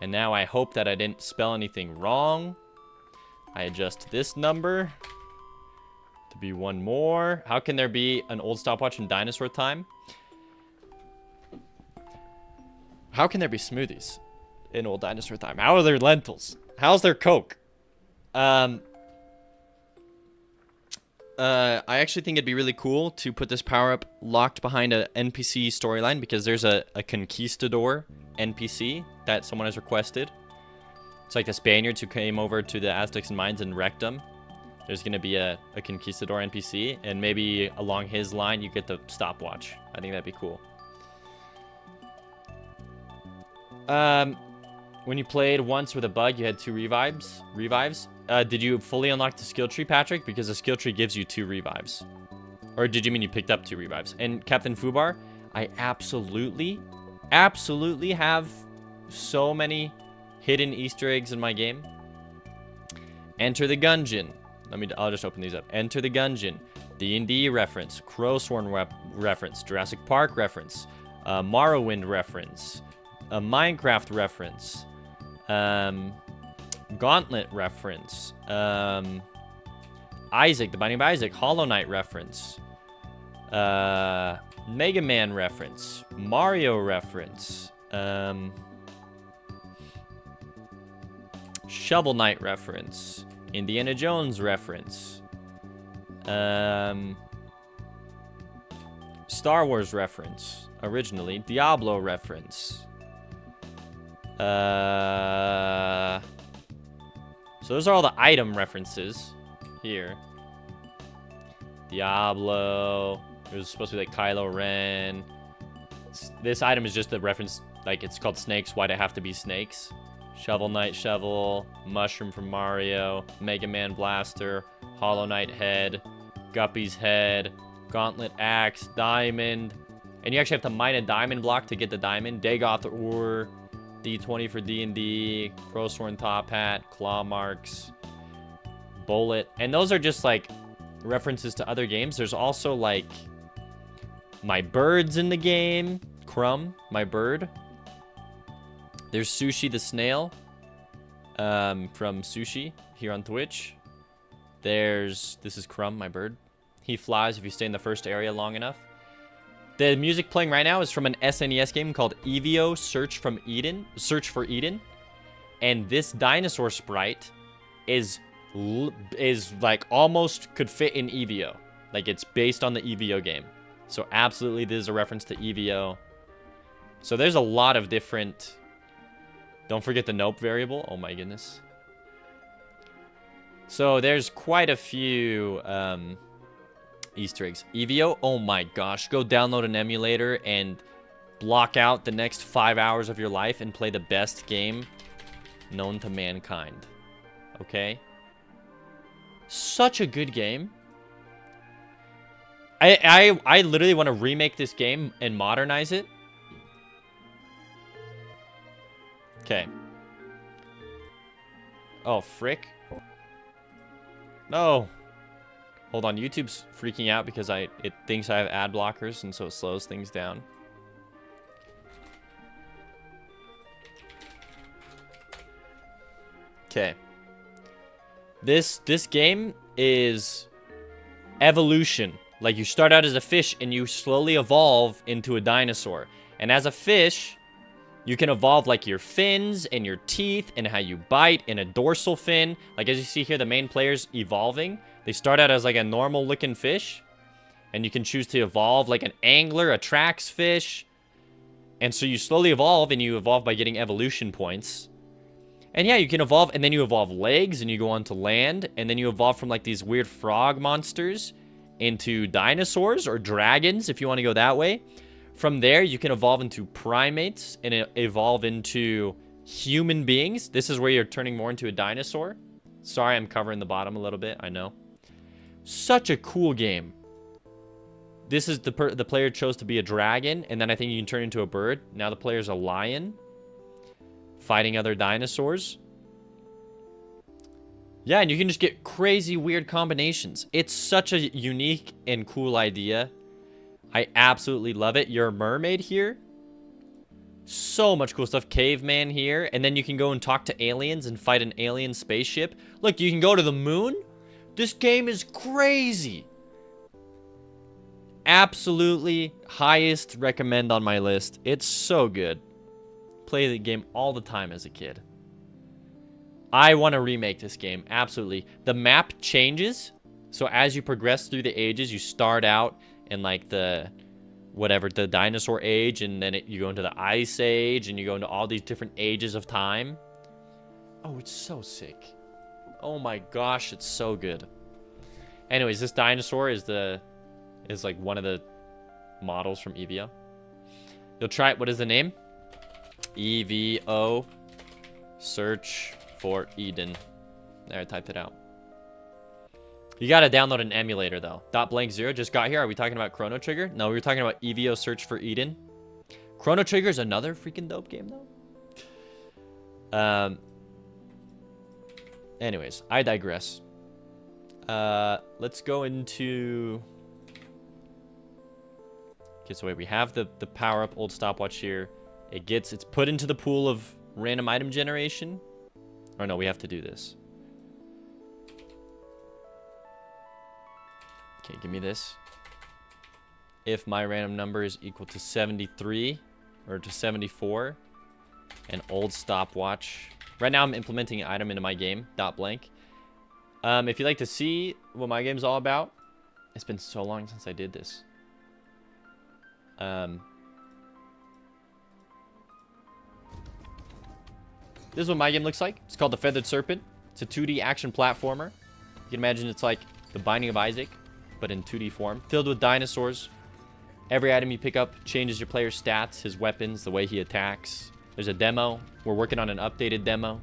And now I hope that I didn't spell anything wrong. I adjust this number to be one more. How can there be an old stopwatch in dinosaur time? How can there be smoothies in old dinosaur time? How are there lentils? How's there Coke? I actually think it'd be really cool to put this power up locked behind an NPC storyline, because there's a conquistador NPC that someone has requested. It's like the Spaniards who came over to the Aztecs and Mayans and wrecked them. There's going to be a conquistador NPC, and maybe along his line you get the stopwatch. I think that'd be cool. When you played once with a bug, you had 2 revives. Did you fully unlock the skill tree, Patrick? Because the skill tree gives you 2 revives. Or did you mean you picked up 2 revives? And Captain Fubar, I absolutely have so many hidden Easter eggs in my game. Enter the Gungeon. I'll just open these up. Enter the Gungeon. D&D reference. Crowsworn reference. Jurassic Park reference. Morrowind reference. A Minecraft reference. Gauntlet reference. Isaac, The Binding of Isaac. Hollow Knight reference. Mega Man reference. Mario reference. Shovel Knight reference. Indiana Jones reference. Star Wars reference. Originally. Diablo reference. So those are all the item references here. Diablo. It was supposed to be like Kylo Ren. This item is just the reference, like it's called snakes. Why'd it have to be snakes? Shovel Knight shovel. Mushroom from Mario. Mega Man blaster. Hollow Knight head, Guppy's head, Gauntlet axe, diamond. And you actually have to mine a diamond block to get the diamond. Dagoth ore, D20 for D&D, Crowsworn top hat, claw marks, bullet. And those are just like references to other games. There's also like my bird's in the game. Crumb, my bird. There's Sushi the snail from Sushi here on Twitch. This is Crumb, my bird. He flies if you stay in the first area long enough. The music playing right now is from an SNES game called Evio Search for Eden. And this dinosaur sprite is like almost could fit in Evio. Like it's based on the Evio game. So absolutely this is a reference to Evio. So there's a lot of different... Don't forget the nope variable. Oh my goodness. So there's quite a few Easter eggs. Evio, oh my gosh. Go download an emulator and block out the next 5 hours of your life and play the best game known to mankind. Okay? Such a good game. I literally want to remake this game and modernize it. Okay. Oh, frick. No. Hold on, YouTube's freaking out because it thinks I have ad blockers, and so it slows things down. Okay. This game is evolution. Like, you start out as a fish, and you slowly evolve into a dinosaur. And as a fish, you can evolve, like, your fins and your teeth and how you bite and a dorsal fin. Like, as you see here, the main player's evolving. They start out as, like, a normal-looking fish. And you can choose to evolve like an angler, a trax fish. And so you slowly evolve, and you evolve by getting evolution points. And yeah, you can evolve, and then you evolve legs, and you go on to land. And then you evolve from, like, these weird frog monsters into dinosaurs or dragons, if you want to go that way. From there, you can evolve into primates and evolve into human beings. This is where you're turning more into a dinosaur. Sorry, I'm covering the bottom a little bit. I know. Such a cool game. This is the player chose to be a dragon, and then I think you can turn into a bird. Now the player's a lion, fighting other dinosaurs. Yeah, and you can just get crazy weird combinations. It's such a unique and cool idea. I absolutely love it. You're a mermaid here. So much cool stuff. Caveman here. And then you can go and talk to aliens and fight an alien spaceship. Look, you can go to the moon. This game is crazy. Absolutely highest recommend on my list. It's so good. Play the game all the time as a kid. I want to remake this game. Absolutely. The map changes. So as you progress through the ages, you start out in like the dinosaur age, and then you go into the ice age, and you go into all these different ages of time. Oh, it's so sick. Oh my gosh, it's so good. Anyways, this dinosaur is like one of the models from Evio. You'll try it. What is the name? EVO Search for Eden. There, I typed it out. You gotta download an emulator, though. .blank0 just got here. Are we talking about Chrono Trigger? No, we were talking about EVO Search for Eden. Chrono Trigger is another freaking dope game, though. Anyways, I digress. Let's go into... Okay, so wait, we have the power-up old stopwatch here. It's put into the pool of random item generation. Or no, we have to do this. Okay, give me this. If my random number is equal to 73 or to 74, an old stopwatch. Right now I'm implementing an item into my game, .blank. If you'd like to see what my game's all about, it's been so long since I did this. This is what my game looks like. It's called the Feathered Serpent. It's a 2D action platformer. You can imagine it's like The Binding of Isaac, but in 2D form. Filled with dinosaurs. Every item you pick up changes your player's stats, his weapons, the way he attacks. There's a demo. We're working on an updated demo.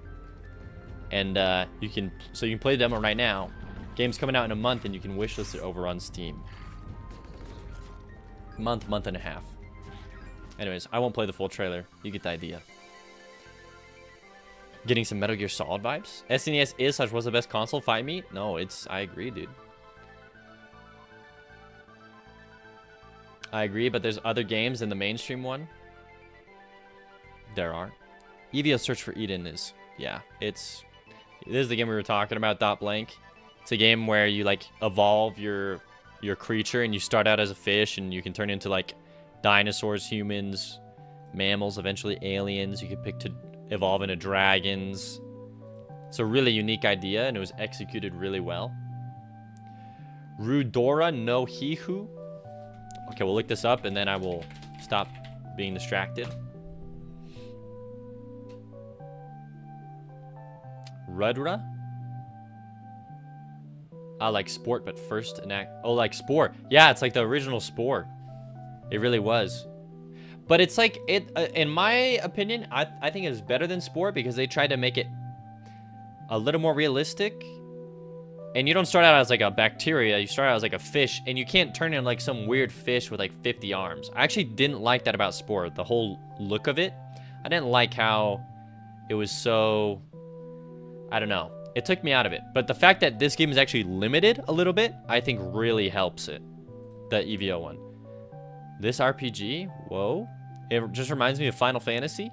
And you can play the demo right now. Game's coming out in a month, and you can wishlist it over on Steam. Month and a half. Anyways, I won't play the full trailer. You get the idea. Getting some Metal Gear Solid vibes. SNES is/was the best console. Fight me? No, it's... I agree, dude. I agree, but there's other games than the mainstream one. There are. EVO Search for Eden is... Yeah, it's... This is the game we were talking about, Dot Blank. It's a game where you, like, evolve your creature, and you start out as a fish, and you can turn into, like, dinosaurs, humans, mammals, eventually aliens. You can pick to evolve into dragons. It's a really unique idea, and it was executed really well. Rudora no Hihu. Okay, we'll look this up, and then I will stop being distracted. Rudra? I like Sport, but first an act. Oh, like Spore. Yeah, it's like the original Spore. It really was. But it's like, in my opinion, I think it's better than Spore because they tried to make it a little more realistic. And you don't start out as like a bacteria, you start out as like a fish, and you can't turn into like some weird fish with like 50 arms. I actually didn't like that about Spore, the whole look of it. I didn't like how it was so, I don't know. It took me out of it. But the fact that this game is actually limited a little bit, I think really helps it. The EVO one. This RPG, whoa. It just reminds me of Final Fantasy.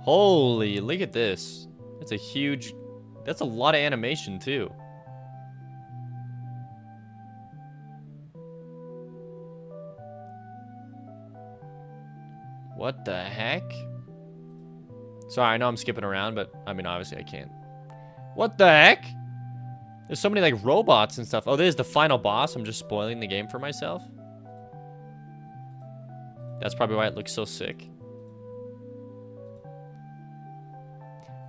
Holy, look at this. That's a huge... That's a lot of animation, too. What the heck? Sorry, I know I'm skipping around, but, I mean, obviously I can't. What the heck? There's so many, like, robots and stuff. Oh, this is the final boss. I'm just spoiling the game for myself. That's probably why it looks so sick.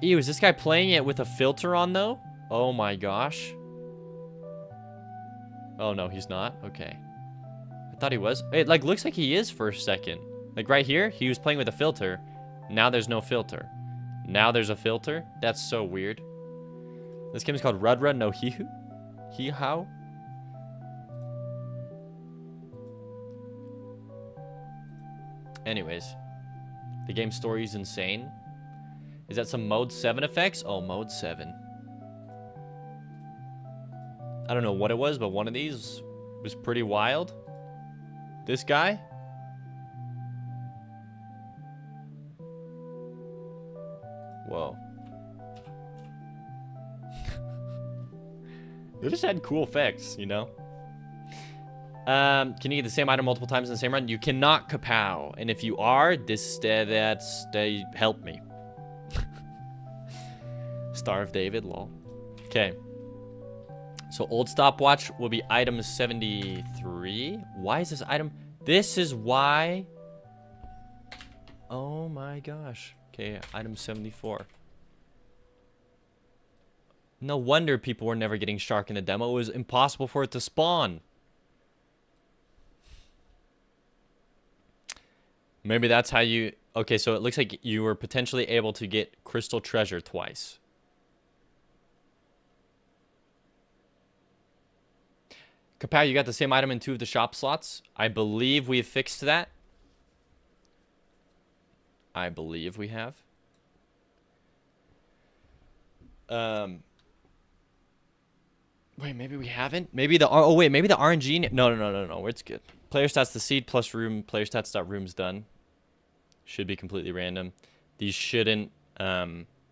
Ew, is this guy playing it with a filter on, though? Oh my gosh. Oh, no, he's not? Okay. I thought he was. It, like, looks like he is for a second. Like, right here, he was playing with a filter. Now there's no filter. Now there's a filter? That's so weird. This game is called Rudra no Hihu? Hihau? Anyways. The game story is insane. Is that some Mode 7 effects? Oh, Mode 7. I don't know what it was, but one of these was pretty wild. This guy? Whoa. They just had cool effects, you know? Can you get the same item multiple times in the same run? You cannot, kapow. And if you are, they help me. Star of David, lol. Okay. So old stopwatch will be item 73. Why is this item? This is why. Oh my gosh. Okay, item 74. No wonder people were never getting shark in the demo. It was impossible for it to spawn. Maybe that's how you... Okay, so it looks like you were potentially able to get crystal treasure twice. Kapow, you got the same item in 2 of the shop slots. I believe we've fixed that. I believe we have. Wait, maybe we haven't? Maybe the... Oh, wait, maybe the RNG... No. It's good. Player stats the seed plus room. Player stats dot room's done. Should be completely random. These shouldn't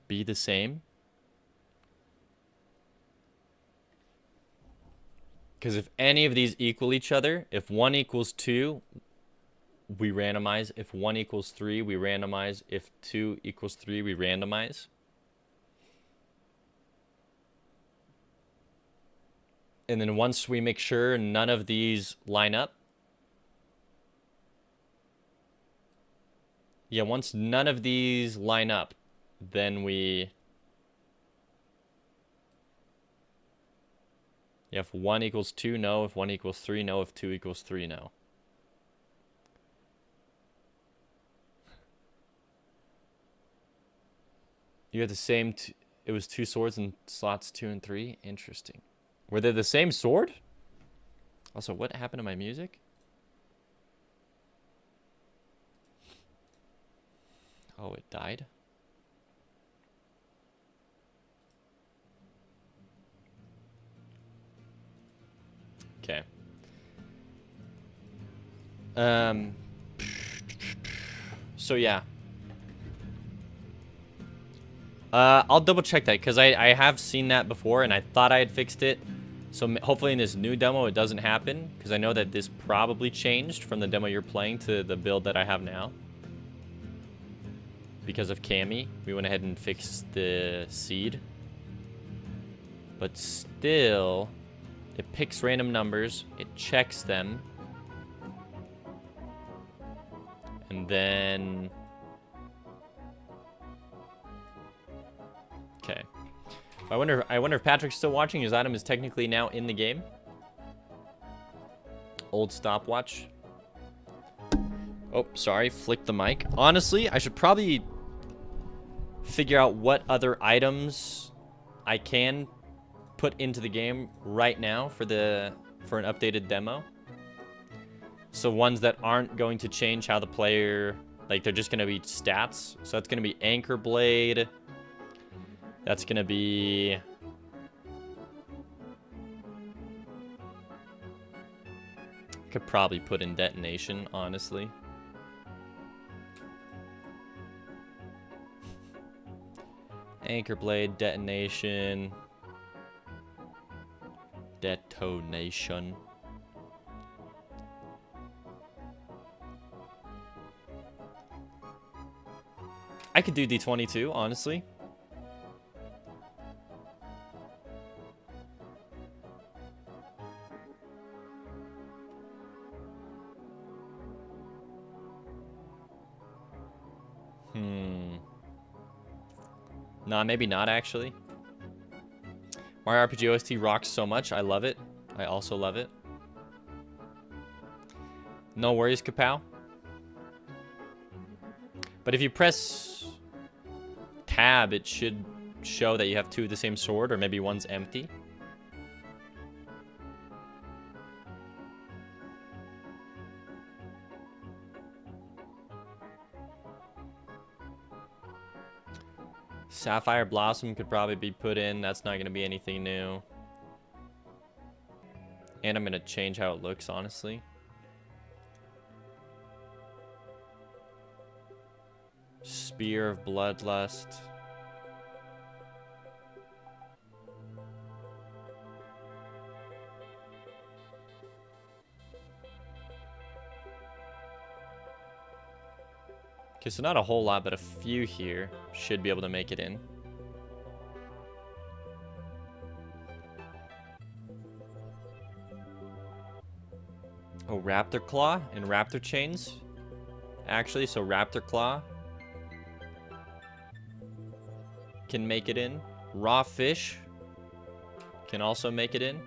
be the same. Because if any of these equal each other, if 1 equals 2, we randomize. If 1 equals 3, we randomize. If 2 equals 3, we randomize. And then once we make sure none of these line up. Yeah, once none of these line up, then we... Yeah, if 1 equals 2, no. If 1 equals 3, no. If 2 equals 3, no. You had the same. It was 2 swords in slots 2 and 3. Interesting. Were they the same sword? Also, what happened to my music? Oh, it died. Okay. So yeah. I'll double check that because I have seen that before and I thought I had fixed it. So hopefully in this new demo it doesn't happen because I know that this probably changed from the demo you're playing to the build that I have now. Because of Cammy, we went ahead and fixed the seed. But still, it picks random numbers, it checks them. And then... Okay. I wonder if Patrick's still watching. His item is technically now in the game. Old stopwatch. Oh, sorry. Flicked the mic. Honestly, I should probably figure out what other items I can put into the game right now for an updated demo. So ones that aren't going to change how the player, like they're just going to be stats. So that's going to be Anchor Blade. That's going to be... Could probably put in Detonation, honestly. Anchor Blade, Detonation. Detonation. I could do D22, honestly. Nah, maybe not, actually. Mario RPG OST rocks so much. I love it. I also love it. No worries, Kapow. But if you press tab, it should show that you have 2 of the same sword, or maybe one's empty. Sapphire Blossom could probably be put in. That's not going to be anything new. And I'm going to change how it looks, honestly. Spear of Bloodlust. Okay, so not a whole lot, but a few here should be able to make it in. Oh, Raptor Claw and Raptor Chains. Actually, so Raptor Claw can make it in. Raw Fish can also make it in.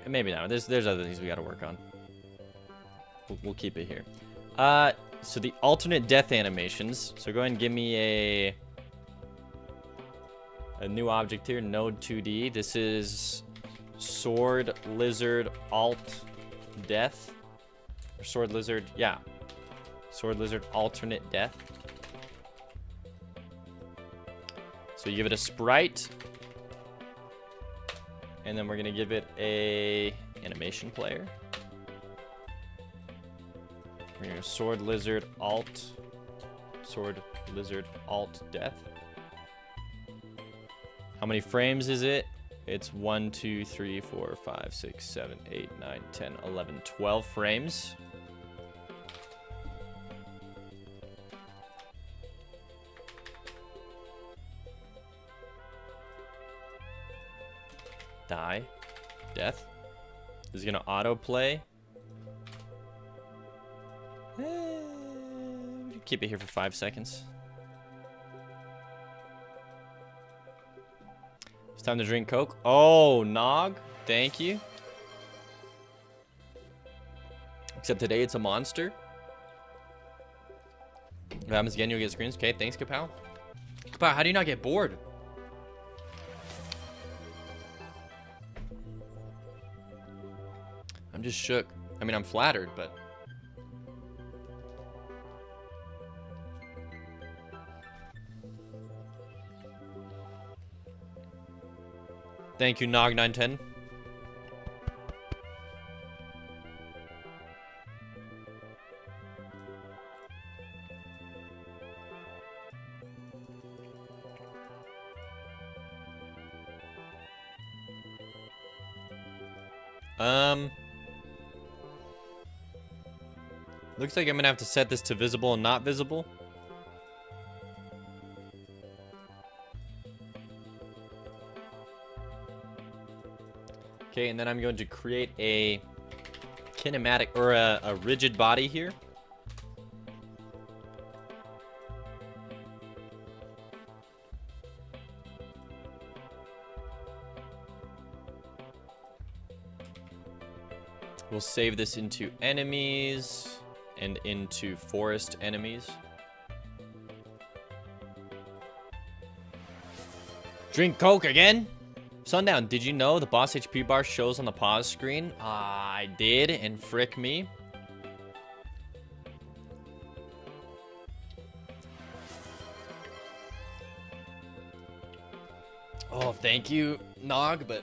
Maybe not. There's other things we got to work on. We'll keep it here. So the alternate death animations. So go ahead and give me a new object here. Node 2D. This is Sword Lizard Alt Death. Or Sword Lizard. Yeah. Sword Lizard Alternate Death. So you give it a sprite. And then we're going to give it a animation player. We're going to Sword Lizard Alt Death. How many frames is it? It's 1, 2, 3, 4, 5, 6, 7, 8, 9, 10, 11, 12 frames. Die. Death. This is going to autoplay. keep it here for 5 seconds. It's time to drink Coke. Oh, Nog. Thank you. Except today it's a monster. If it happens again, you'll get screens. Okay, thanks, Kapow. Kapow, how do you not get bored? I'm just shook. I mean, I'm flattered, but... Thank you, Nog910. Looks like I'm gonna have to set this to visible and not visible. Okay, and then I'm going to create a kinematic or a rigid body here. We'll save this into enemies and into forest enemies. Drink Coke again? Sundown, did you know the boss HP bar shows on the pause screen? I did, and frick me. Oh, thank you, Nog, but...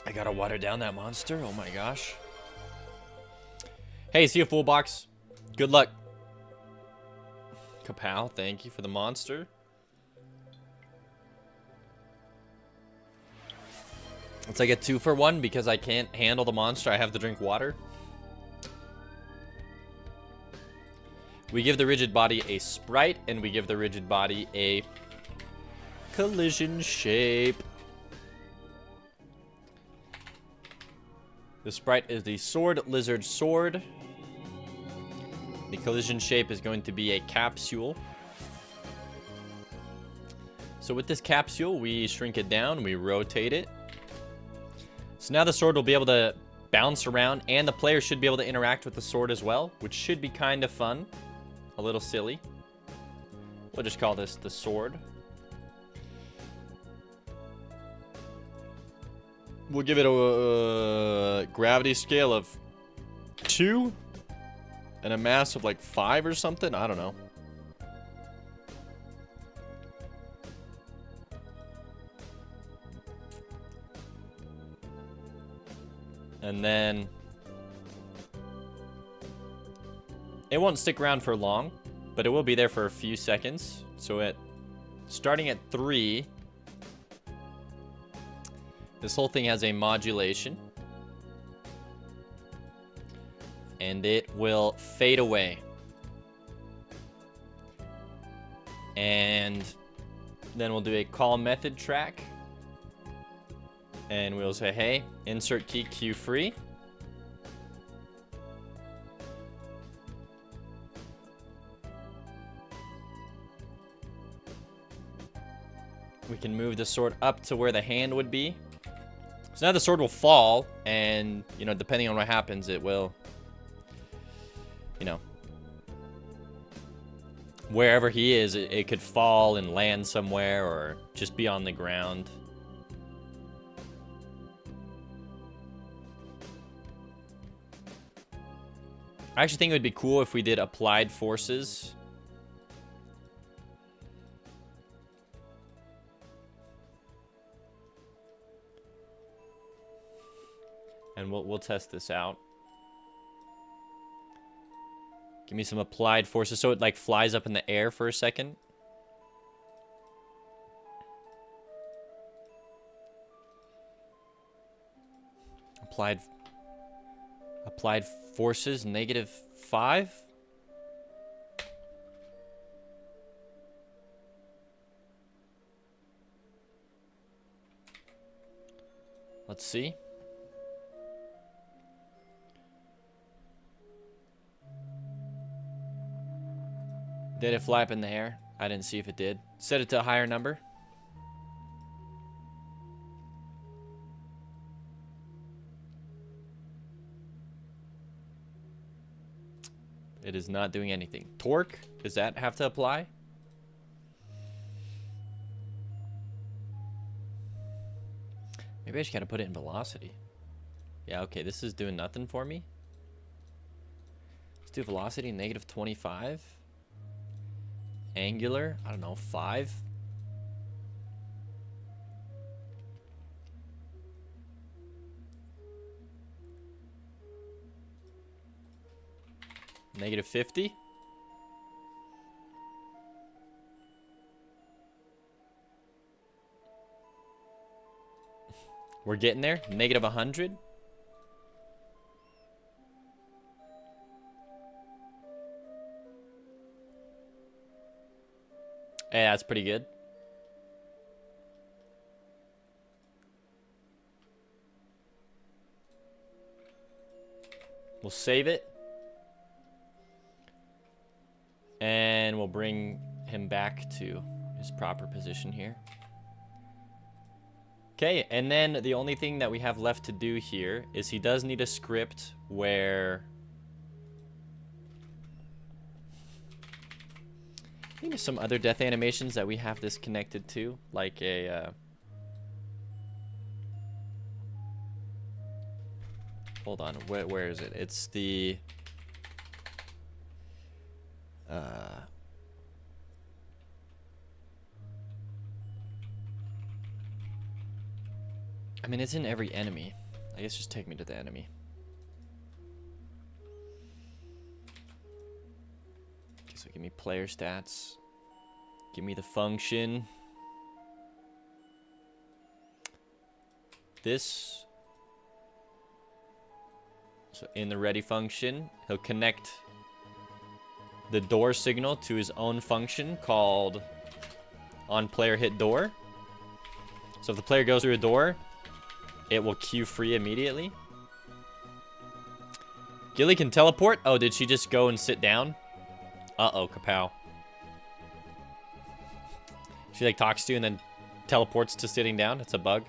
I gotta water down that monster. Oh my gosh. Hey, see you, full box. Good luck. Kapow, thank you for the monster. It's like a 2-for-1 because I can't handle the monster. I have to drink water. We give the rigid body a sprite, and we give the rigid body a collision shape. The sprite is the sword lizard sword. The collision shape is going to be a capsule. So with this capsule, we shrink it down, we rotate it. So now the sword will be able to bounce around, and the player should be able to interact with the sword as well, which should be kind of fun. A little silly. We'll just call this the sword. We'll give it a gravity scale of 2 and a mass of like 5 or something. I don't know. And then it won't stick around for long, but it will be there for a few seconds. So starting at 3, this whole thing has a modulation. And it will fade away. And then we'll do a call method track. And we'll say, hey, insert key Q free. We can move the sword up to where the hand would be. So now the sword will fall, and, you know, depending on what happens, it will, you know, wherever he is, it could fall and land somewhere or just be on the ground. I actually think it would be cool if we did applied forces. And we'll test this out. Give me some applied forces so it like flies up in the air for a second. Applied forces -5. Let's see. Did it fly up in the air? I didn't see if it did. Set it to a higher number. It is not doing anything. Torque, does that have to apply? Maybe I just gotta put it in velocity. Yeah, okay, this is doing nothing for me. Let's do velocity, negative 25. Angular, I don't know, 5. Negative 50. We're getting there. Negative 100. Yeah, that's pretty good. We'll save it. And we'll bring him back to his proper position here. Okay, and then the only thing that we have left to do here is he does need a script where... maybe some other death animations that we have this connected to, like a... hold on, where is it? It's the... I mean, it's in every enemy. I guess just take me to the enemy. Okay, so give me player stats. Give me the function. This. So in the ready function, he'll connect the door signal to his own function called on player hit door. So if the player goes through a door, it will queue free immediately. Gilly can teleport. Oh, did she just go and sit down? Uh-oh, kapow. She like talks to you and then teleports to sitting down. It's a bug.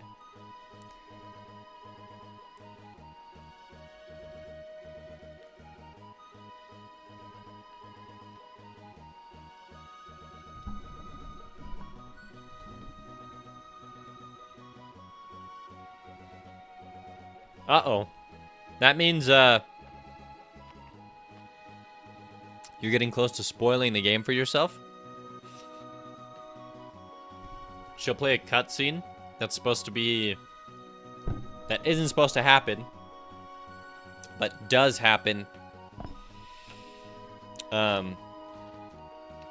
Uh-oh. That means, you're getting close to spoiling the game for yourself. She'll play a cutscene that's supposed to be... that isn't supposed to happen, but does happen,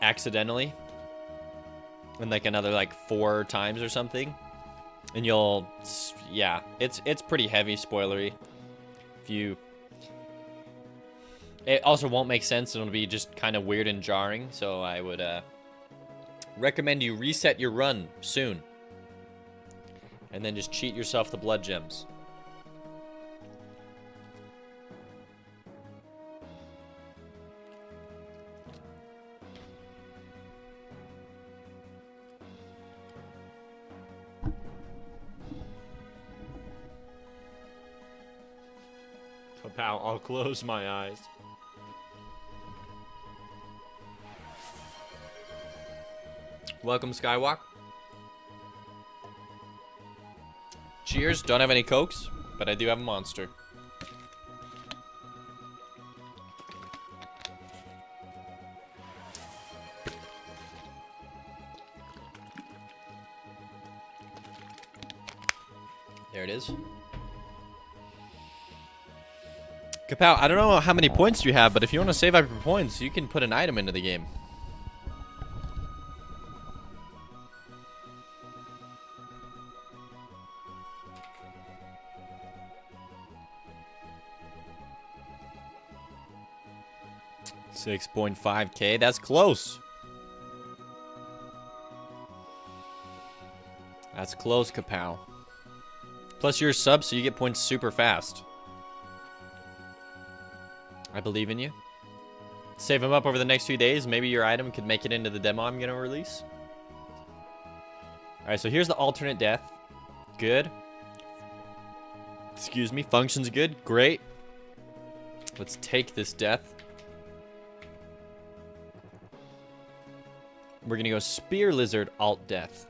accidentally. And like another, like, 4 times or something. And you'll, yeah, it's pretty heavy spoilery. If you, it also won't make sense. It'll be just kind of weird and jarring. So I would recommend you reset your run soon, and then just cheat yourself the blood gems. Pal, I'll close my eyes. Welcome, Skywalk. Cheers. Don't have any Cokes, but I do have a Monster. There it is. Kapow, I don't know how many points you have, but if you want to save up your points, you can put an item into the game. $6.5K, that's close. That's close, Kapow. Plus you're a sub, so you get points super fast. I believe in you. Save them up over the next few days. Maybe your item could make it into the demo I'm going to release. Alright, so here's the alternate death. Good. Excuse me. Function's good. Great. Let's take this death. We're going to go Spear Lizard alt death.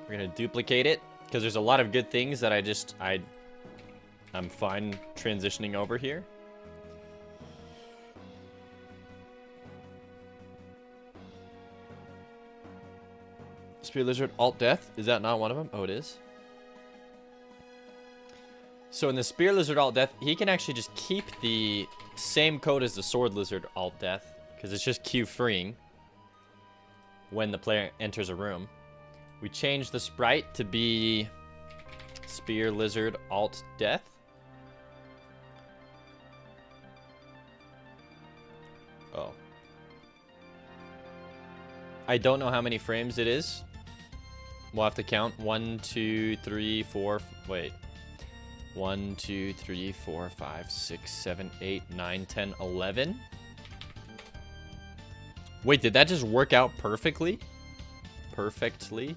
We're going to duplicate it because there's a lot of good things that I'm fine transitioning over here. Spear Lizard alt death. Is that not one of them? Oh, it is. So in the Spear Lizard alt death, he can actually just keep the same code as the Sword Lizard alt death because it's just queue freeing when the player enters a room. We change the sprite to be Spear Lizard alt death. Oh. I don't know how many frames it is. We'll have to count. 1, 2, 3, 4. Wait. 1, 2, 3, 4, 5, 6, 7, 8, 9, 10, 11. Wait, did that just work out perfectly? Perfectly?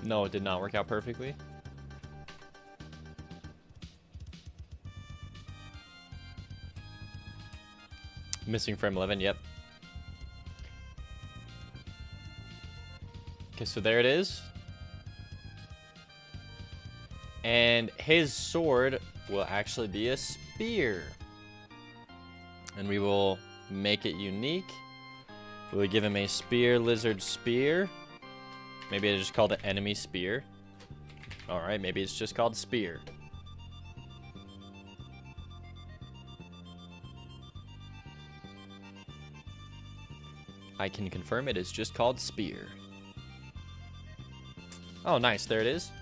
No, it did not work out perfectly. Missing frame 11, yep. Okay, so there it is. And his sword will actually be a spear. And we will make it unique. We'll give him a Spear Lizard spear. Maybe I just called it enemy spear. Alright, maybe it's just called spear. I can confirm it is just called spear. Oh, nice. There it is.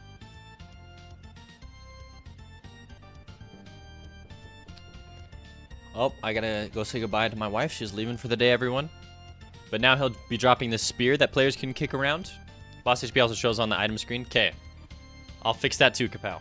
Oh, I gotta go say goodbye to my wife. She's leaving for the day, everyone. But now he'll be dropping this spear that players can kick around. Boss HP also shows on the item screen. Okay. I'll fix that too, Kapow.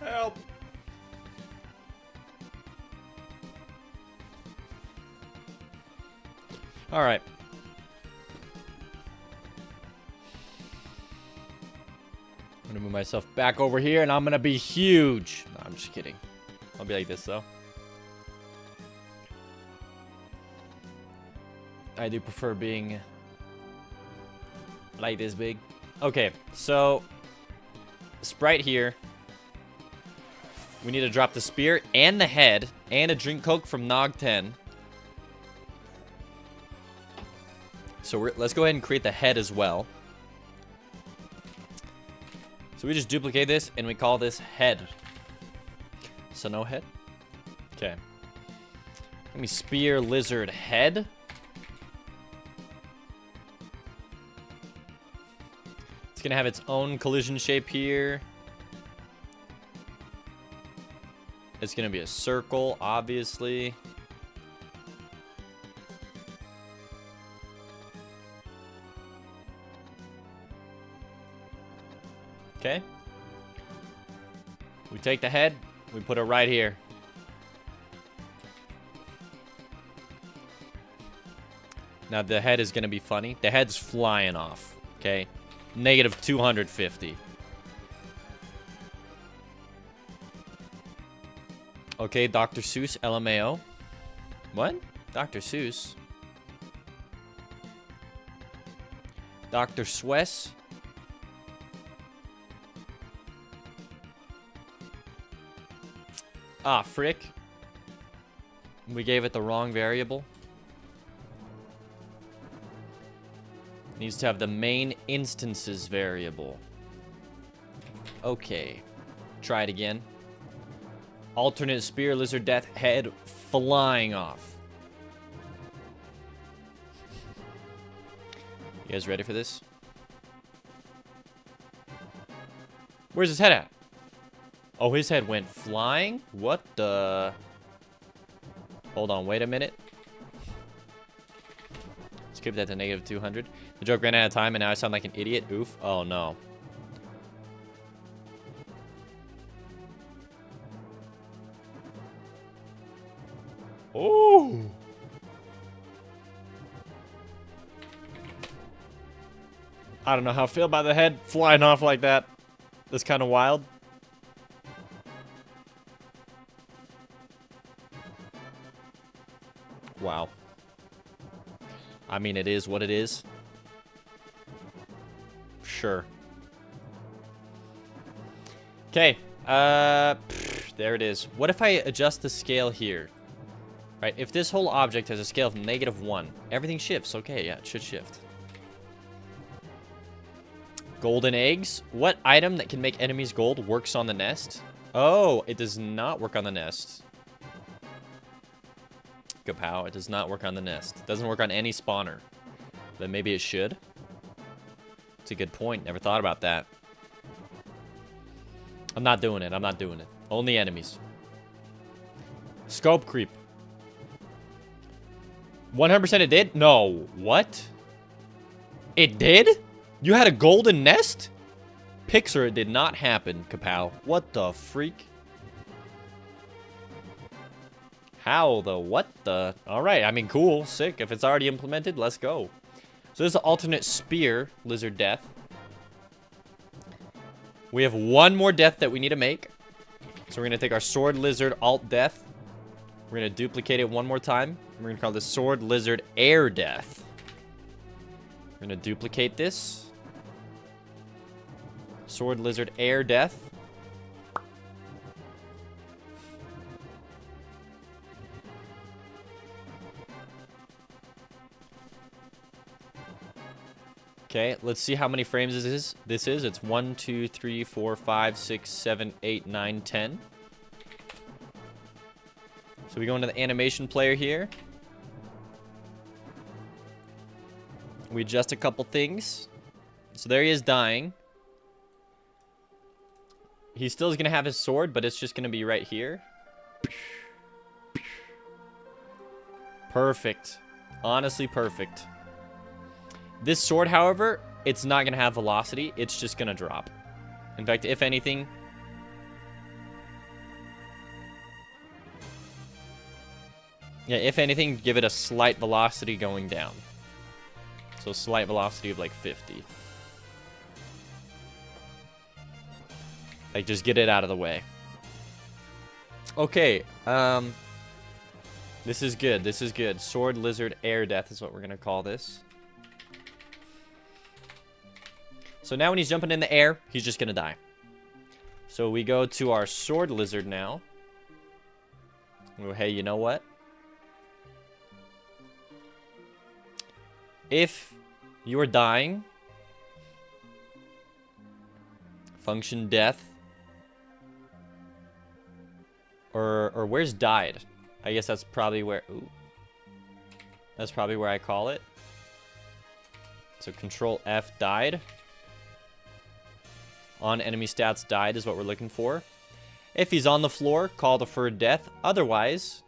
Help. All right. I'm gonna move myself back over here, and I'm gonna be huge. No, I'm just kidding. I'll be like this, though. I do prefer being like this big. Okay, so Sprite here. We need to drop the spear and the head and a drink coke from Nog 10. So let's go ahead and create the head as well. So we just duplicate this and we call this head. So no head. Okay. Let me spear lizard head. It's gonna have its own collision shape here. It's gonna be a circle, obviously. Okay. We take the head, we put it right here. Now the head is gonna be funny. The head's flying off. Okay. Negative 250. Okay, Dr. Seuss, LMAO. What? Dr. Seuss? Dr. Swess? Ah, frick. We gave it the wrong variable. Needs to have the main instances variable. Okay. Try it again. Alternate spear lizard death head flying off. You guys ready for this? Where's his head at? Oh, his head went flying? What the? Hold on, wait a minute. Skip that to negative 200. The joke ran out of time and now I sound like an idiot. Oof. Oh, no. Oh. I don't know how I feel about the head flying off like that. That's kind of wild. Wow. I mean, it is what it is. Sure. Okay. There it is. What if I adjust the scale here? Right, if this whole object has a scale of -1, everything shifts. Okay, yeah, it should shift. Golden eggs. What item that can make enemies gold works on the nest? Oh, it does not work on the nest. Kapow, it does not work on the nest. It doesn't work on any spawner. But maybe it should. It's a good point. Never thought about that. I'm not doing it. I'm not doing it. Only enemies. Scope creep. 100% it did? No. What? It did? You had a golden nest? Pixar, it did not happen, Kapow. What the freak? How the what the? Alright, I mean, cool. Sick. If it's already implemented, let's go. So this is the alternate spear, lizard death. We have one more death that we need to make. So we're going to take our sword lizard alt death. We're going to duplicate it one more time. We're going to call this sword lizard air death. We're going to duplicate this. Sword lizard air death. Okay, let's see how many frames this is. It's 1, 2, 3, 4, 5, 6, 7, 8, 9, 10. So we go into the animation player here. We adjust a couple things. So there he is dying. He still is going to have his sword, but it's just going to be right here. Perfect. Honestly, perfect. This sword, however, it's not going to have velocity. It's just going to drop. In fact, if anything, Yeah, if anything, give it a slight velocity going down. So slight velocity of like 50. Like, just get it out of the way. Okay, this is good, this is good. Sword Lizard Air Death is what we're gonna call this. So now when he's jumping in the air, he's just gonna die. So we go to our Sword Lizard now. Oh, hey, you know what? If you are dying, function death, or where's died? I guess that's probably where, ooh. That's probably where I call it. So Control F, died. On enemy stats, died is what we're looking for. If he's on the floor, call deferred death. Otherwise,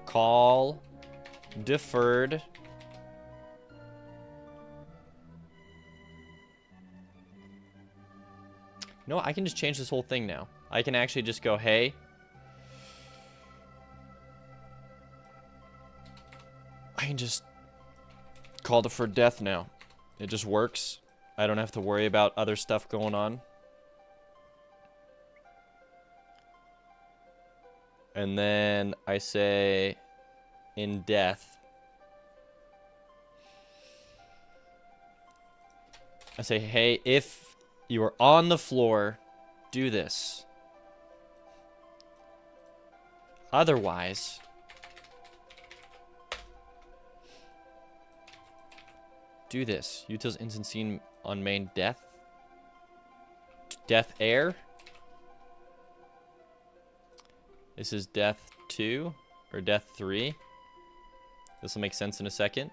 call deferred. No, I can just change this whole thing now. I can actually just go, hey, I can just call deferred death now. It just works. I don't have to worry about other stuff going on. And then I say in death, I say, hey, if you are on the floor, do this. Otherwise, do this. Utils instant scene on main death. Death air. This is death 2 or death 3. This will make sense in a second.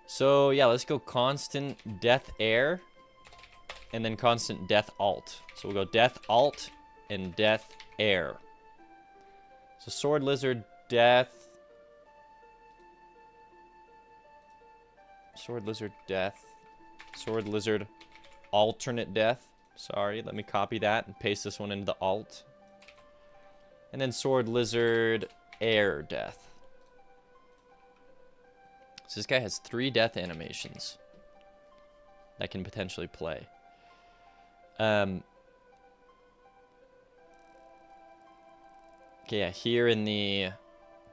So yeah, let's go constant death air and then constant death alt. So we'll go death alt and death air. So Sword Lizard death. Sword Lizard death. Sword Lizard alternate death. Sorry, let me copy that and paste this one into the alt. And then Sword Lizard air death. So this guy has 3 death animations that can potentially play. Okay, yeah, here in the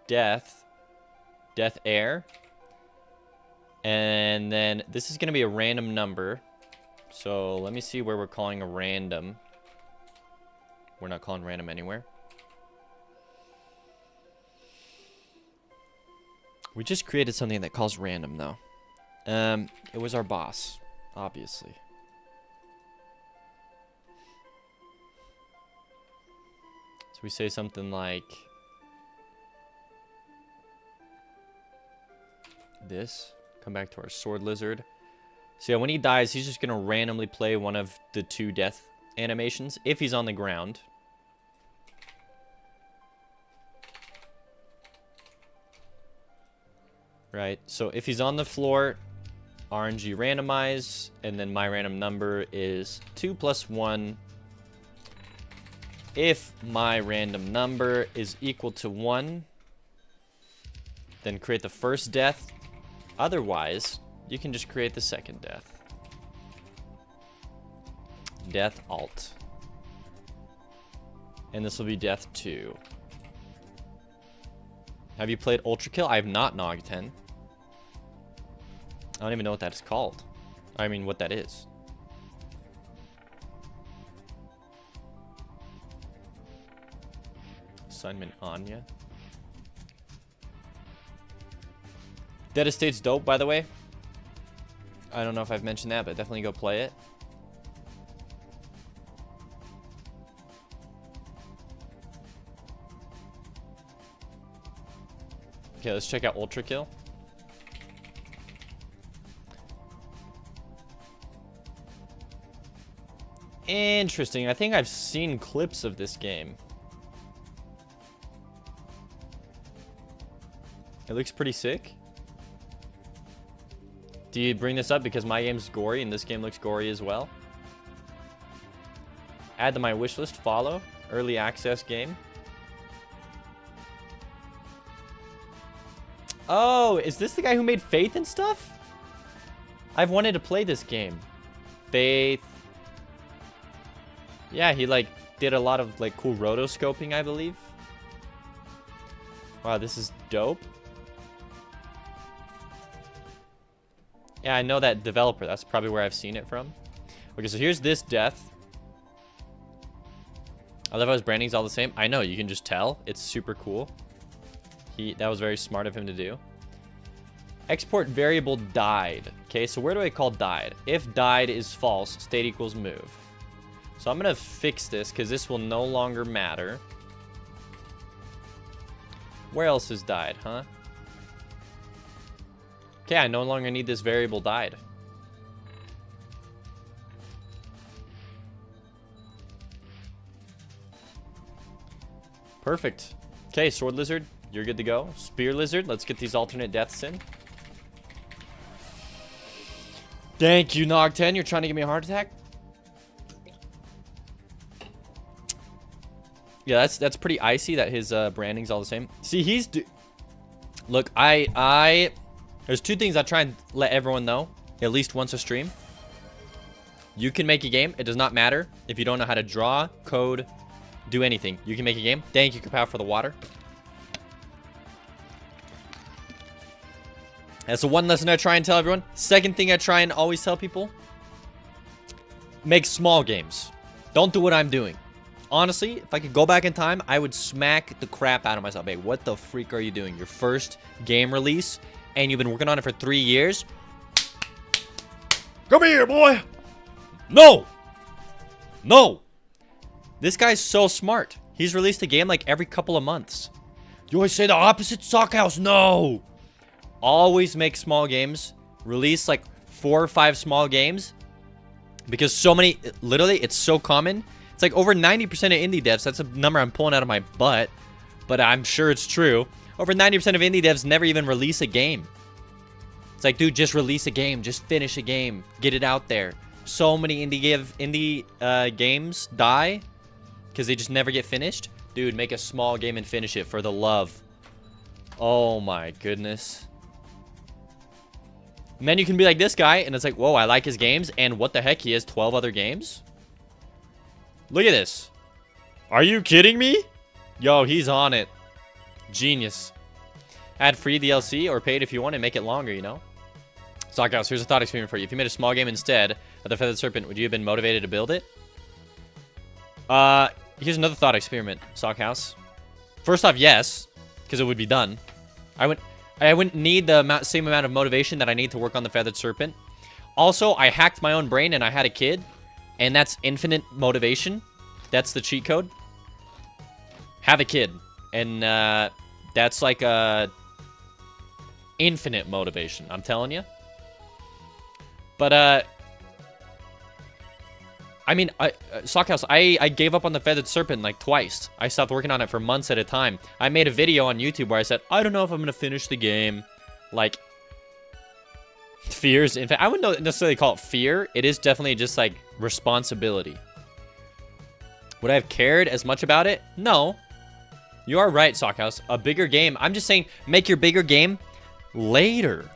death air. And then this is going to be a random number. So let me see where we're calling a random. We're not calling random anywhere. We just created something that calls random, though. It was our boss, obviously. So we say something like this. Come back to our Sword Lizard. So yeah, when he dies, he's just going to randomly play one of the 2 death animations if he's on the ground. Right, so if he's on the floor, RNG randomize, and then my random number is 2 plus 1. If my random number is equal to 1, then create the first death. Otherwise, you can just create the second death. Death alt. And this will be death 2. Have you played Ultra Kill? I have not, Nog10. I don't even know what that is called. I mean, what that is. Assignment Anya. Dead Estate's dope, by the way. I don't know if I've mentioned that, but definitely go play it. Okay, let's check out Ultra Kill. Interesting. I think I've seen clips of this game. It looks pretty sick. Do you bring this up because my game's gory and this game looks gory as well? Add to my wishlist, follow. Early access game. Oh, is this the guy who made Faith and stuff? I've wanted to play this game. Faith. Yeah, he like did a lot of like cool rotoscoping, I believe. Wow, this is dope. Yeah, I know that developer. That's probably where I've seen it from. Okay, so here's this death. I love how his branding's all the same. I know, you can just tell. It's super cool. That was very smart of him to do. Export variable died. Okay, so where do I call died? If died is false, state equals move. So I'm going to fix this because this will no longer matter. Where else is died, huh? Okay, I no longer need this variable died. Perfect. Okay, sword lizard, you're good to go. Spear lizard, let's get these alternate deaths in. Thank you, Nog10. You're trying to give me a heart attack? Yeah, that's pretty icy that his branding's all the same. See, look, there's two things I try and let everyone know at least once a stream. You can make a game. It does not matter if you don't know how to draw, code, do anything. You can make a game. Thank you, Kapow, for the water. That's the one lesson I try and tell everyone. Second thing I try and always tell people. Make small games. Don't do what I'm doing. Honestly, if I could go back in time, I would smack the crap out of myself. Hey, what the freak are you doing? Your first game release, and you've been working on it for 3 years? Come here, boy! No! No! This guy's so smart. He's released a game like every couple of months. You always say the opposite, Sockhouse. No! Always make small games. Release like 4 or 5 small games. Because so many, literally, it's so common. It's like over 90% of indie devs. That's a number I'm pulling out of my butt, but I'm sure it's true. Over 90% of indie devs never even release a game. It's like, dude, just release a game. Just finish a game. Get it out there. So many indie games die because they just never get finished. Dude, make a small game and finish it for the love. Oh my goodness. And then you can be like this guy, and it's like, whoa, I like his games, and what the heck, he has 12 other games? Look at this. Are you kidding me? Yo, he's on it. Genius. Add free DLC or paid if you want and make it longer, you know? Sockhouse, here's a thought experiment for you. If you made a small game instead of the Feathered Serpent, would you have been motivated to build it? Here's another thought experiment, Sockhouse. First off, yes, because it would be done. I wouldn't need the same amount of motivation that I need to work on the Feathered Serpent. Also, I hacked my own brain and I had a kid. And that's infinite motivation. That's the cheat code. Have a kid. And that's like infinite motivation. I'm telling you. But, I mean, Sockhouse, I gave up on the Feathered Serpent like twice. I stopped working on it for months at a time. I made a video on YouTube where I said, I don't know if I'm going to finish the game. Like, fears. In fact, I wouldn't necessarily call it fear. It is definitely just like responsibility. Would I have cared as much about it? No. You are right, Sockhouse. A bigger game. I'm just saying, make your bigger game later.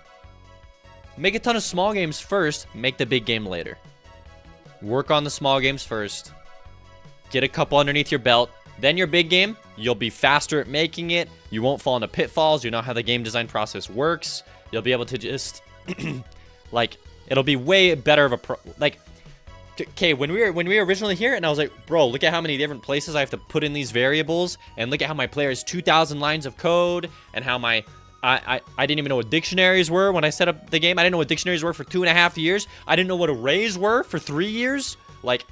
Make a ton of small games first. Make the big game later. Work on the small games first. Get a couple underneath your belt. Then your big game, you'll be faster at making it. You won't fall into pitfalls. You know how the game design process works. You'll be able to just... like, it'll be way better of a okay, when we were originally here, and I was like, bro, look at how many different places I have to put in these variables, and look at how my player has 2,000 lines of code, and how my I didn't even know what dictionaries were when I set up the game. I didn't know what dictionaries were for 2.5 years. I didn't know what arrays were for 3 years. Like,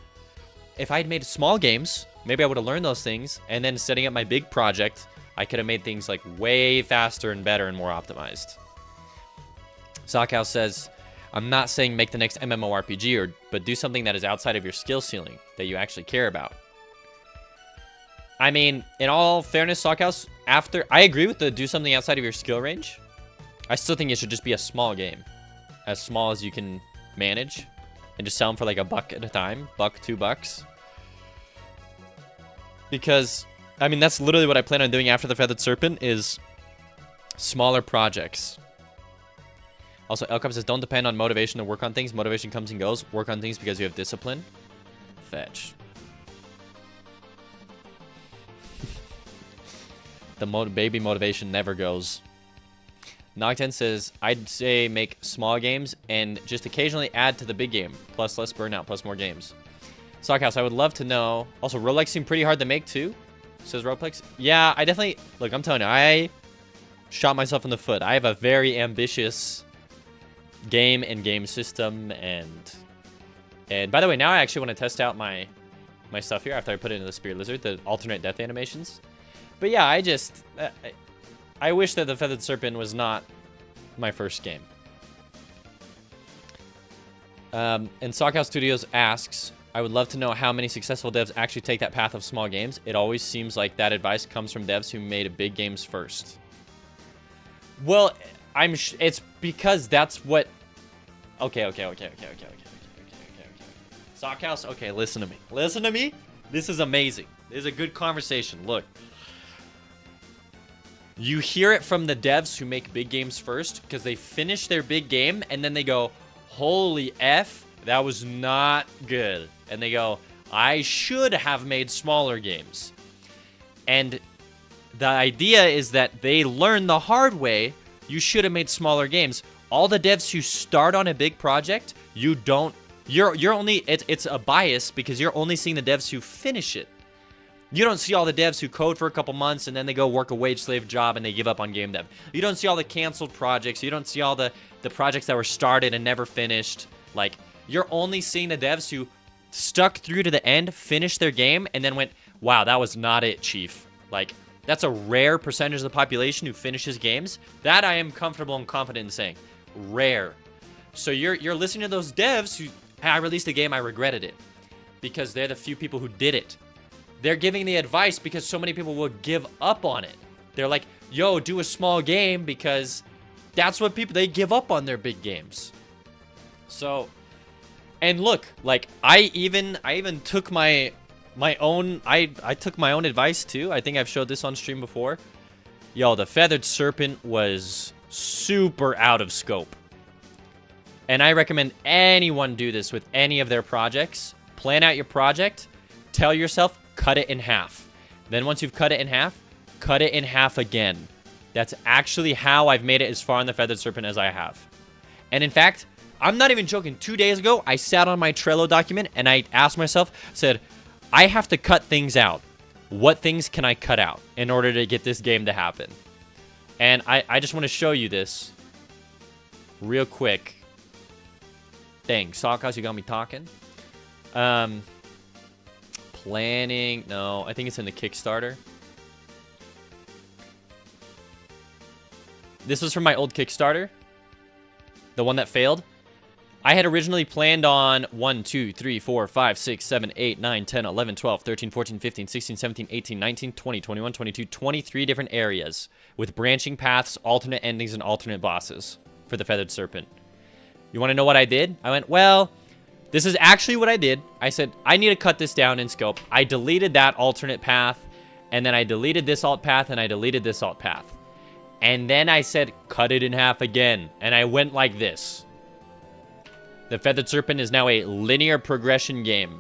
if I had made small games, maybe I would have learned those things, and then setting up my big project, I could have made things like way faster and better and more optimized. Sockhouse says, I'm not saying make the next MMORPG, but do something that is outside of your skill ceiling that you actually care about. I mean, in all fairness, Sockhouse, I agree with the do something outside of your skill range. I still think it should just be a small game. As small as you can manage. And just sell them for like $1 at a time. $1, $2. Because, I mean, that's literally what I plan on doing after the Feathered Serpent is Smaller projects. Also, El Cap says, don't depend on motivation to work on things. Motivation comes and goes. Work on things because you have discipline. Fetch. The baby motivation never goes. Nocten says, I'd say make small games and just occasionally add to the big game. Plus less burnout, plus more games. Stockhouse, I would love to know. Also, roguelikes seem pretty hard to make too. Says Roguelikes. Yeah, I definitely... Look, I'm telling you, I shot myself in the foot. I have a very ambitious game and game system. And by the way, now I actually want to test out my stuff here after I put it into the Spirit Lizard, the alternate death animations. But yeah, I just... I wish that the Feathered Serpent was not my first game. And Sockhouse Studios asks, I would love to know how many successful devs actually take that path of small games. It always seems like that advice comes from devs who made big games first. Well, it's because that's what... Okay. Sockhouse, okay, listen to me. Listen to me. This is amazing. This is a good conversation. Look. You hear it from the devs who make big games first because they finish their big game and then they go, holy F, that was not good. And they go, I should have made smaller games. And the idea is that they learn the hard way, you should have made smaller games. All the devs who start on a big project, you're only, it's a bias because you're only seeing the devs who finish it. You don't see all the devs who code for a couple months and then they go work a wage slave job and they give up on game dev. You don't see all the canceled projects. You don't see all the projects that were started and never finished. Like, you're only seeing the devs who stuck through to the end, finished their game, and then went, wow, that was not it, chief. Like, that's a rare percentage of the population who finishes games. That I am comfortable and confident in saying. Rare. So you're listening to those devs who, hey, I released a game, I regretted it. Because they're the few people who did it. They're giving the advice because so many people will give up on it. They're like, yo, do a small game because that's what people, they give up on their big games. So, and look, like, I even took my own, I took my own advice too. I think I've showed this on stream before. Yo, the Feathered Serpent was super out of scope. And I recommend anyone do this with any of their projects. Plan out your project. Tell yourself, cut it in half. Then once you've cut it in half again. That's actually how I've made it as far in the Feathered Serpent as I have. And in fact, I'm not even joking. 2 days ago, I sat on my Trello document and I asked myself, said, I have to cut things out. What things can I cut out in order to get this game to happen? And I just want to show you this real quick. Dang, Sockhouse, you got me talking. Planning. No, I think it's in the Kickstarter. This was from my old Kickstarter. The one that failed. I had originally planned on 1, 2, 3, 4, 5, 6, 7, 8, 9, 10, 11, 12, 13, 14, 15, 16, 17, 18, 19, 20, 21, 22, 23 different areas with branching paths, alternate endings, and alternate bosses for the Feathered Serpent. You want to know what I did? I went, well, this is actually what I did. I said, I need to cut this down in scope. I deleted that alternate path, and then I deleted this alt path, and I deleted this alt path. And then I said, cut it in half again. And I went like this. The Feathered Serpent is now a linear progression game.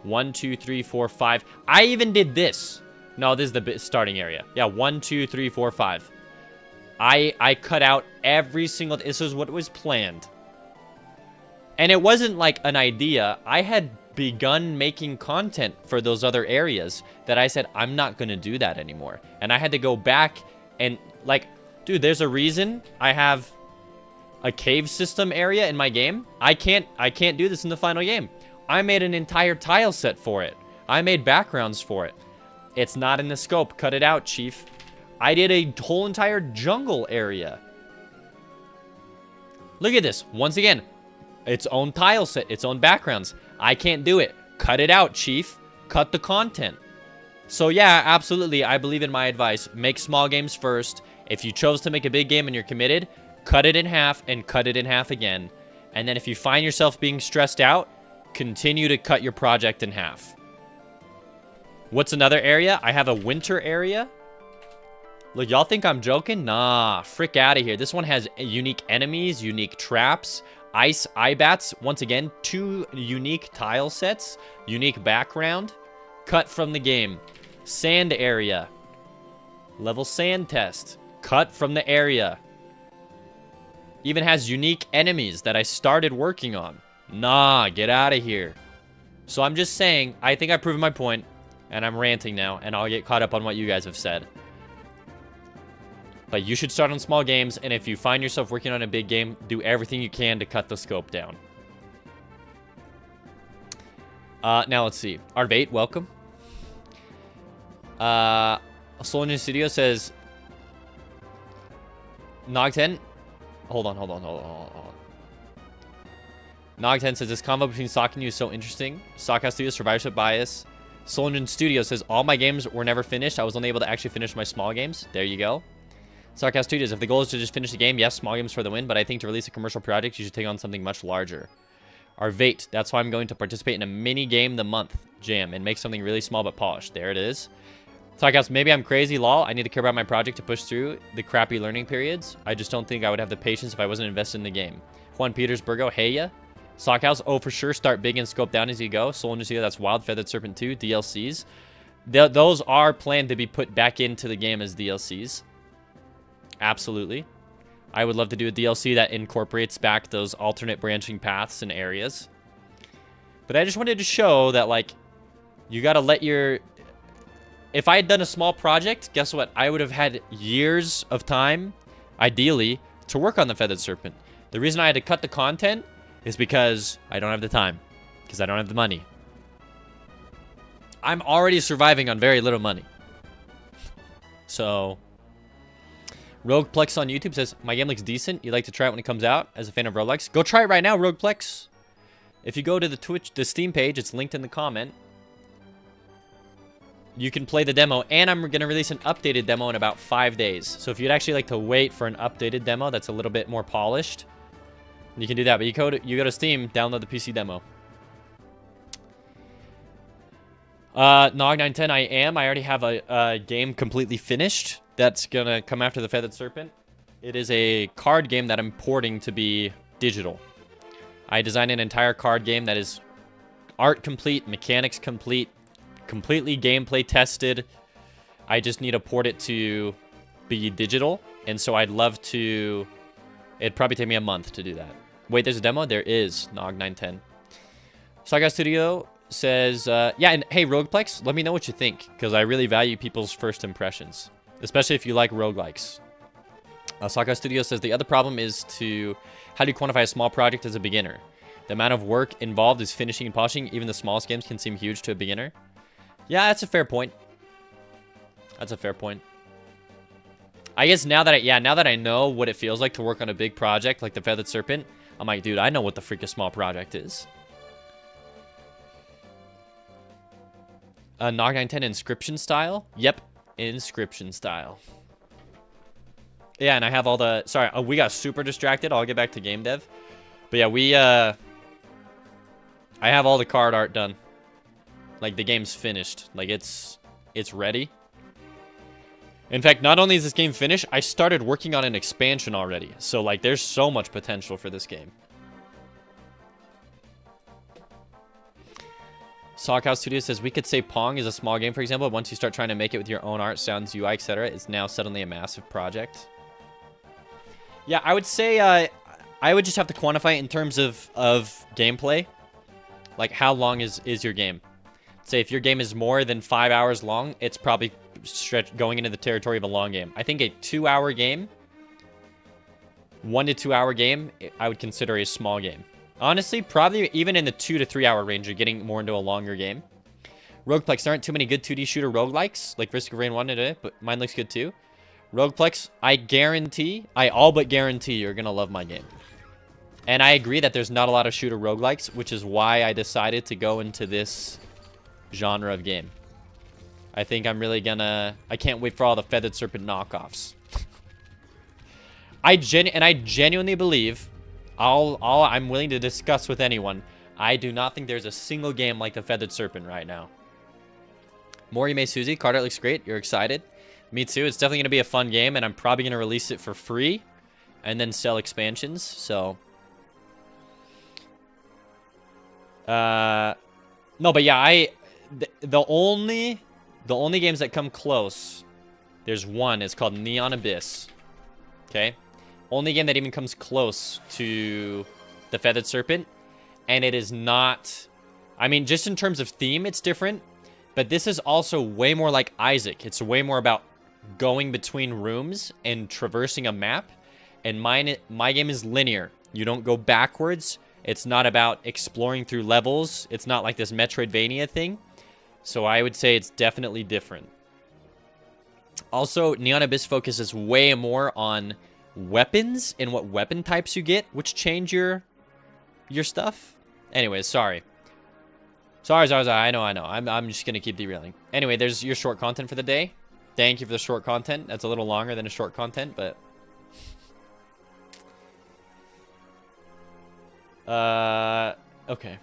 1, 2, 3, 4, 5. I even did this. No, this is the starting area. Yeah, 1, 2, 3, 4, 5. I cut out every single... This is what was planned. And it wasn't like an idea. I had begun making content for those other areas that I said, I'm not going to do that anymore. And I had to go back and, like, dude, there's a reason I have a cave system area in my game. I can't do this in the final game. I made an entire tile set for it. I made backgrounds for it. It's not in the scope. Cut it out, chief. I did a whole entire jungle area. Look at this. Once again, its own tile set, its own backgrounds. I can't do it. Cut it out, chief. Cut the content. So yeah, absolutely, I believe in my advice. Make small games first. If you chose to make a big game and you're committed, cut it in half and cut it in half again. And then if you find yourself being stressed out, continue to cut your project in half. What's another area? I have a winter area. Look, y'all think I'm joking? Nah, frick out of here. This one has unique enemies, unique traps, ice eye bats. Once again, 2 unique tile sets, unique background, cut from the game. Sand area. Level sand test. Cut from the area. Even has unique enemies that I started working on. Nah, get out of here. So I'm just saying, I think I've proven my point, and I'm ranting now, and I'll get caught up on what you guys have said. But you should start on small games, and if you find yourself working on a big game, do everything you can to cut the scope down. Now let's see. Arvate, welcome. Soul Ninja Studio says... Nog10... Hold on. Nog10 says, this combo between Sock and you is so interesting. Sockhouse Studio, survivorship bias. Soul Ninja Studio says, all my games were never finished. I was only able to actually finish my small games. There you go. Sarcast Studios, if the goal is to just finish the game, yes, small games for the win, but I think to release a commercial project, you should take on something much larger. Arvate, that's why I'm going to participate in a mini game the month jam and make something really small but polished. There it is. Sarcast, maybe I'm crazy, lol. I need to care about my project to push through the crappy learning periods. I just don't think I would have the patience if I wasn't invested in the game. Juan Petersburgo, hey ya. Sockhouse, oh, for sure, start big and scope down as you go. Soul Ninja, that's Wild, Feathered Serpent 2, DLCs. Those are planned to be put back into the game as DLCs. Absolutely. I would love to do a DLC that incorporates back those alternate branching paths and areas. But I just wanted to show that, like, you gotta let your... If I had done a small project, guess what? I would have had years of time, ideally, to work on the Feathered Serpent. The reason I had to cut the content is because I don't have the time. Because I don't have the money. I'm already surviving on very little money. So... Rogueplex on YouTube says, my game looks decent. You'd like to try it when it comes out as a fan of roguelikes? Go try it right now, Rogueplex. If you go to the Steam page, it's linked in the comment. You can play the demo, and I'm going to release an updated demo in about 5 days. So if you'd actually like to wait for an updated demo that's a little bit more polished, you can do that. But you go to Steam, download the PC demo. Nog910, I already have a game completely finished. That's gonna come after the Feathered Serpent. It is a card game that I'm porting to be digital. I designed an entire card game that is art complete, mechanics complete, completely gameplay tested. I just need to port it to be digital, and so I'd love to... It'd probably take me a month to do that. Wait, there's a demo? There is, Nog910. Saga Studio says, yeah, and hey, Rogueplex, let me know what you think, because I really value people's first impressions. Especially if you like roguelikes. Saka Studio says, the other problem is how do you quantify a small project as a beginner? The amount of work involved is finishing and polishing. Even the smallest games can seem huge to a beginner. Yeah, that's a fair point. That's a fair point. I guess now that I know what it feels like to work on a big project like the Feathered Serpent, I'm like, dude, I know what the freaking small project is. Nog910 inscription style? Yep. Inscription style. Yeah, and I have all the... Sorry, we got super distracted. I'll get back to game dev. But yeah, I have all the card art done. Like, the game's finished. Like, it's ready. In fact, not only is this game finished, I started working on an expansion already. So, like, there's so much potential for this game. Sockhouse Studio says, we could say Pong is a small game, for example. Once you start trying to make it with your own art, sounds, UI, etc., it's now suddenly a massive project. Yeah, I would say I would just have to quantify it in terms of gameplay. Like, how long is your game? Say, if your game is more than 5 hours long, it's probably going into the territory of a long game. I think a 2-hour game, 1 to 2 hour game, I would consider a small game. Honestly, probably even in the 2 to 3 hour range, you're getting more into a longer game. Rogueplex, there aren't too many good 2D shooter roguelikes, like Risk of Rain 1 today, but mine looks good too. Rogueplex, I all but guarantee you're going to love my game. And I agree that there's not a lot of shooter roguelikes, which is why I decided to go into this genre of game. I think I'm really gonna... I can't wait for all the Feathered Serpent knockoffs. I genuinely believe... I'm willing to discuss with anyone. I do not think there's a single game like the Feathered Serpent right now. Morime Suzy, card art looks great. You're excited. Me too. It's definitely going to be a fun game, and I'm probably going to release it for free and then sell expansions, so... No, but yeah, the only games that come close, there's one, it's called Neon Abyss, okay? Only game that even comes close to the Feathered Serpent, and it is not... I mean, just in terms of theme, it's different, but this is also way more like Isaac. It's way more about going between rooms and traversing a map, and my game is linear. You don't go backwards. It's not about exploring through levels. It's not like this Metroidvania thing. So I would say it's definitely different. Also, Neon Abyss focuses way more on weapons and what weapon types you get, which change your stuff. Anyways, sorry. Sorry. I know. I'm just going to keep derailing. Anyway, there's your short content for the day. Thank you for the short content. That's a little longer than a short content, but... okay.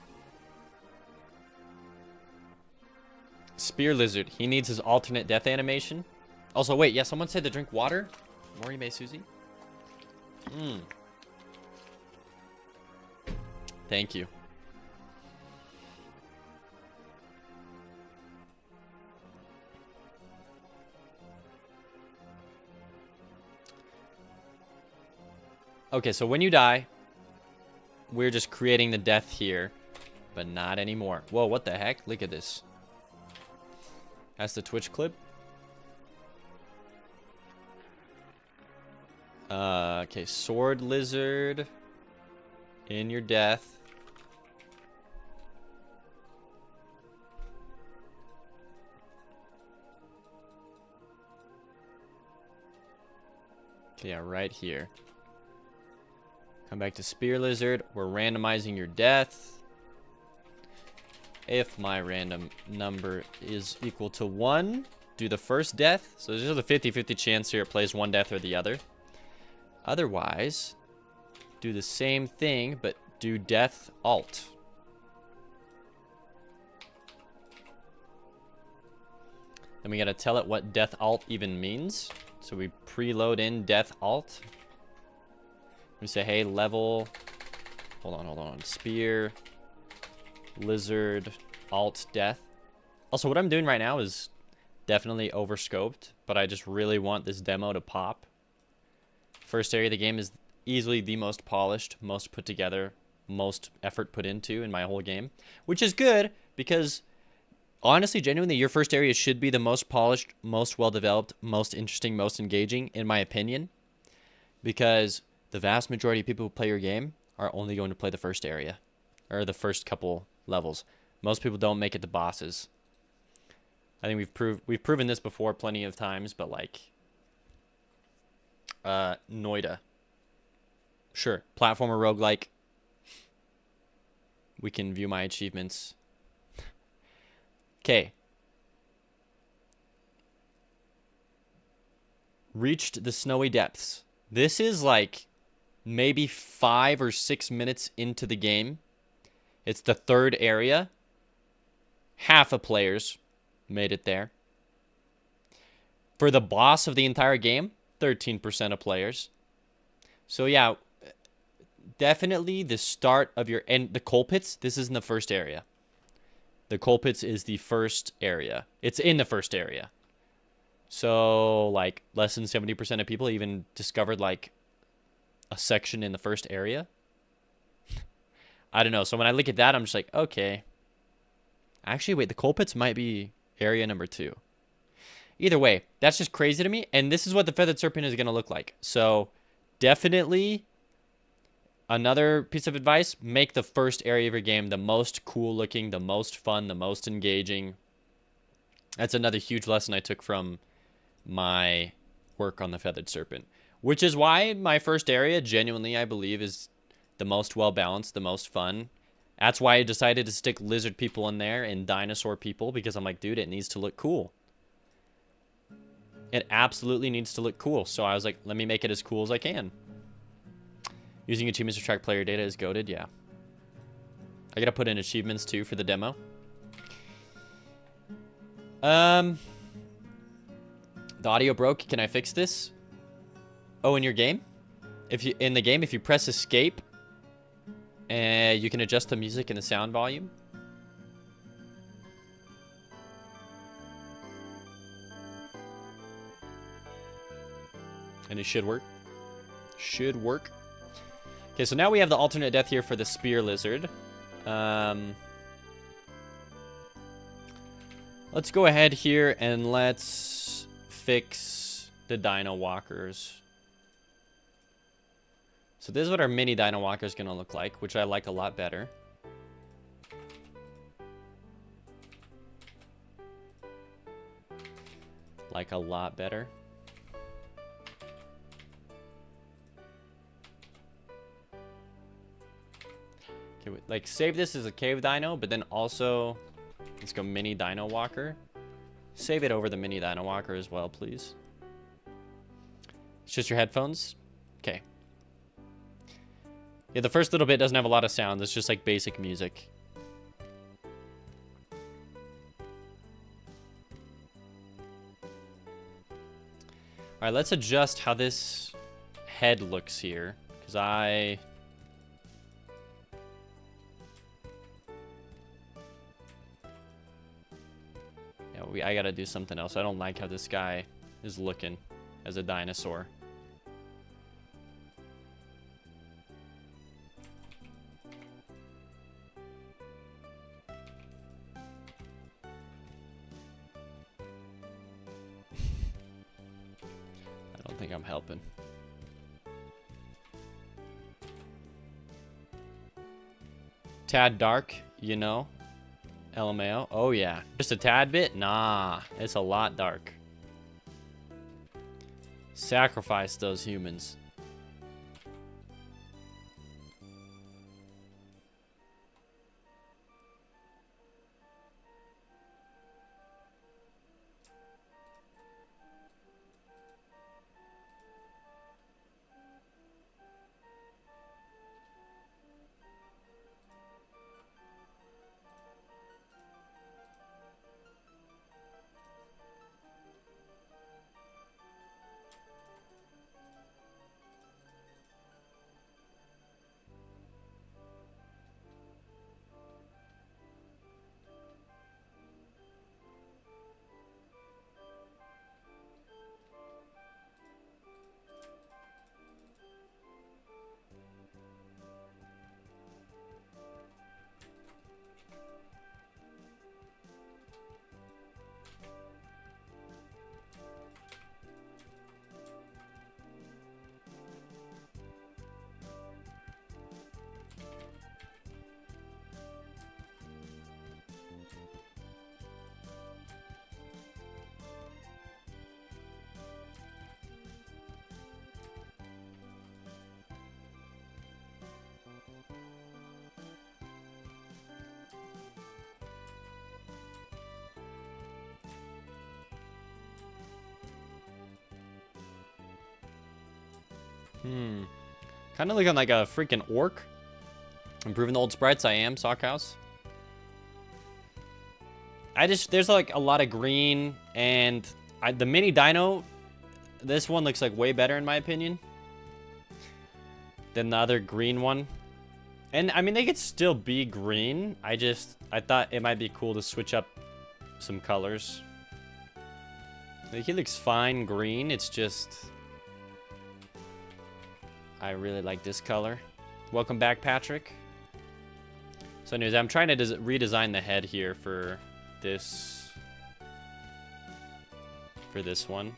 Spear Lizard. He needs his alternate death animation. Also, wait, yeah, someone said to drink water. Morime Susie. Thank you. Okay, so when you die, we're just creating the death here, but not anymore. Whoa, what the heck? Look at this. That's the Twitch clip. Okay, Sword Lizard in your death. Okay, yeah, right here. Come back to Spear Lizard. We're randomizing your death. If my random number is equal to 1, do the first death. So there's just a 50-50 chance here it plays one death or the other. Otherwise, do the same thing, but do death alt. Then we gotta tell it what death alt even means. So we preload in death alt. We say, hey, level, hold on, Spear, Lizard, alt, death. Also, what I'm doing right now is definitely overscoped, but I just really want this demo to pop. First area of the game is easily the most polished, most put together, most effort put into in my whole game, which is good because honestly, genuinely, your first area should be the most polished, most well-developed, most interesting, most engaging, in my opinion, because the vast majority of people who play your game are only going to play the first area or the first couple levels. Most people don't make it to bosses. I think we've proven this before plenty of times, but like Noida. Sure, platformer roguelike. We can view my achievements. Okay. Reached the snowy depths. This is like maybe 5 or 6 minutes into the game. It's the third area. Half of players made it there. For the boss of the entire game, 13% of players. So yeah, definitely the start of your... And the coal pits, this isn't the first area. The coal pits is the first area. It's in the first area. So like less than 70% of people even discovered like a section in the first area. I don't know. So when I look at that, I'm just like, okay. Actually, wait, the coal pits might be area number 2. Either way, that's just crazy to me. And this is what the Feathered Serpent is going to look like. So definitely another piece of advice, make the first area of your game the most cool looking, the most fun, the most engaging. That's another huge lesson I took from my work on the Feathered Serpent. Which is why my first area, genuinely, I believe, is the most well-balanced, the most fun. That's why I decided to stick lizard people in there and dinosaur people, because I'm like, dude, it needs to look cool. It absolutely needs to look cool. So I was like, let me make it as cool as I can. Using achievements to track player data is goated, yeah. I gotta put in achievements, too, for the demo. The audio broke. Can I fix this? Oh, in your game? If you press escape, you can adjust the music and the sound volume. And it should work. Should work. Okay, so now we have the alternate death here for the spear lizard. Let's go ahead here and let's fix the dino walkers. So this is what our mini dino walker is going to look like, which I like a lot better. Like a lot better. Okay, like save this as a cave dino, but then also let's go mini dino walker. Save it over the mini dino walker as well, please. It's just your headphones. Okay. Yeah, the first little bit doesn't have a lot of sound. It's just like basic music. All right, let's adjust how this head looks here, because I gotta do something else. I don't like how this guy is looking as a dinosaur. I don't think I'm helping. Tad dark, you know. LMAO. Oh, yeah. Just a tad bit? Nah. It's a lot dark. Sacrifice those humans. Kind of looking like a freaking orc. Improving the old sprites. I am, Sockhouse. There's like a lot of green, and the mini dino, this one looks like way better in my opinion than the other green one. And I mean, they could still be green. I thought it might be cool to switch up some colors. Like, he looks fine green. It's just, I really like this color. Welcome back, Patrick. So anyways, I'm trying to redesign the head here for this one.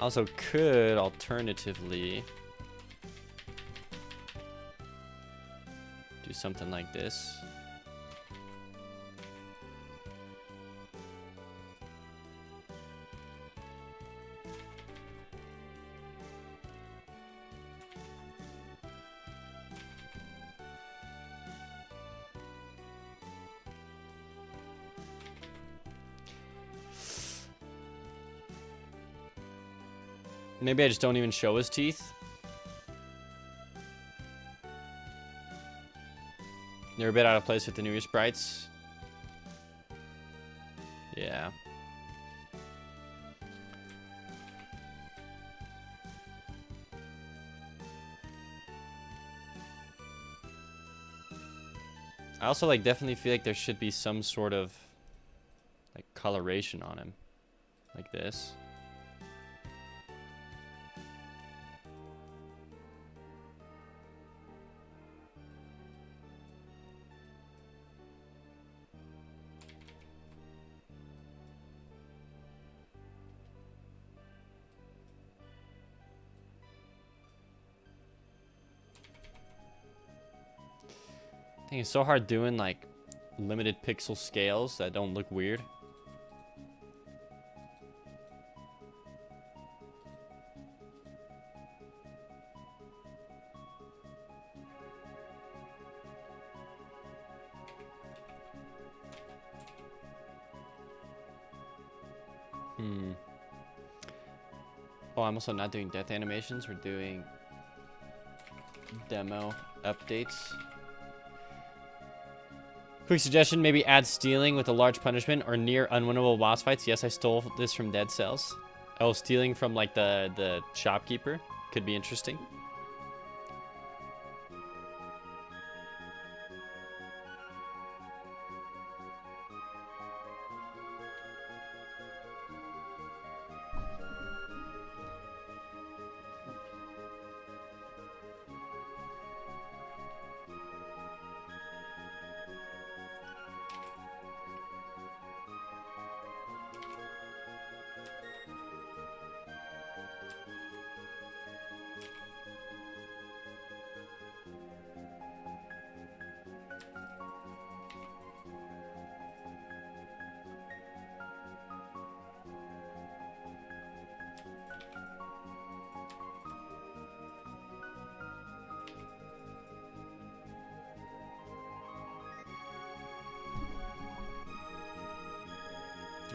Also could alternatively do something like this. Maybe I just don't even show his teeth. They're a bit out of place with the newer sprites. Yeah. I also like definitely feel like there should be some sort of like coloration on him, like this. I think it's so hard doing like limited pixel scales that don't look weird. Oh, I'm also not doing death animations. We're doing demo updates. Quick suggestion, maybe add stealing with a large punishment or near unwinnable boss fights. Yes, I stole this from Dead Cells. Oh, stealing from like the shopkeeper could be interesting.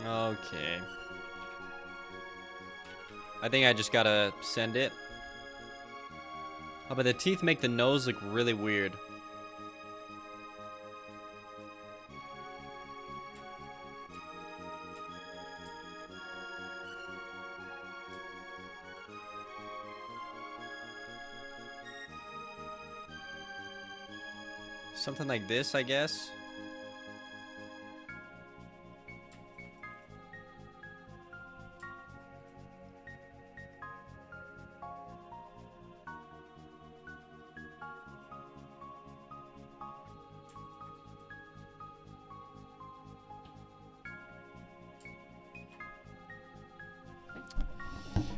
Okay. I think I just gotta send it. Oh, but the teeth make the nose look really weird. Something like this, I guess.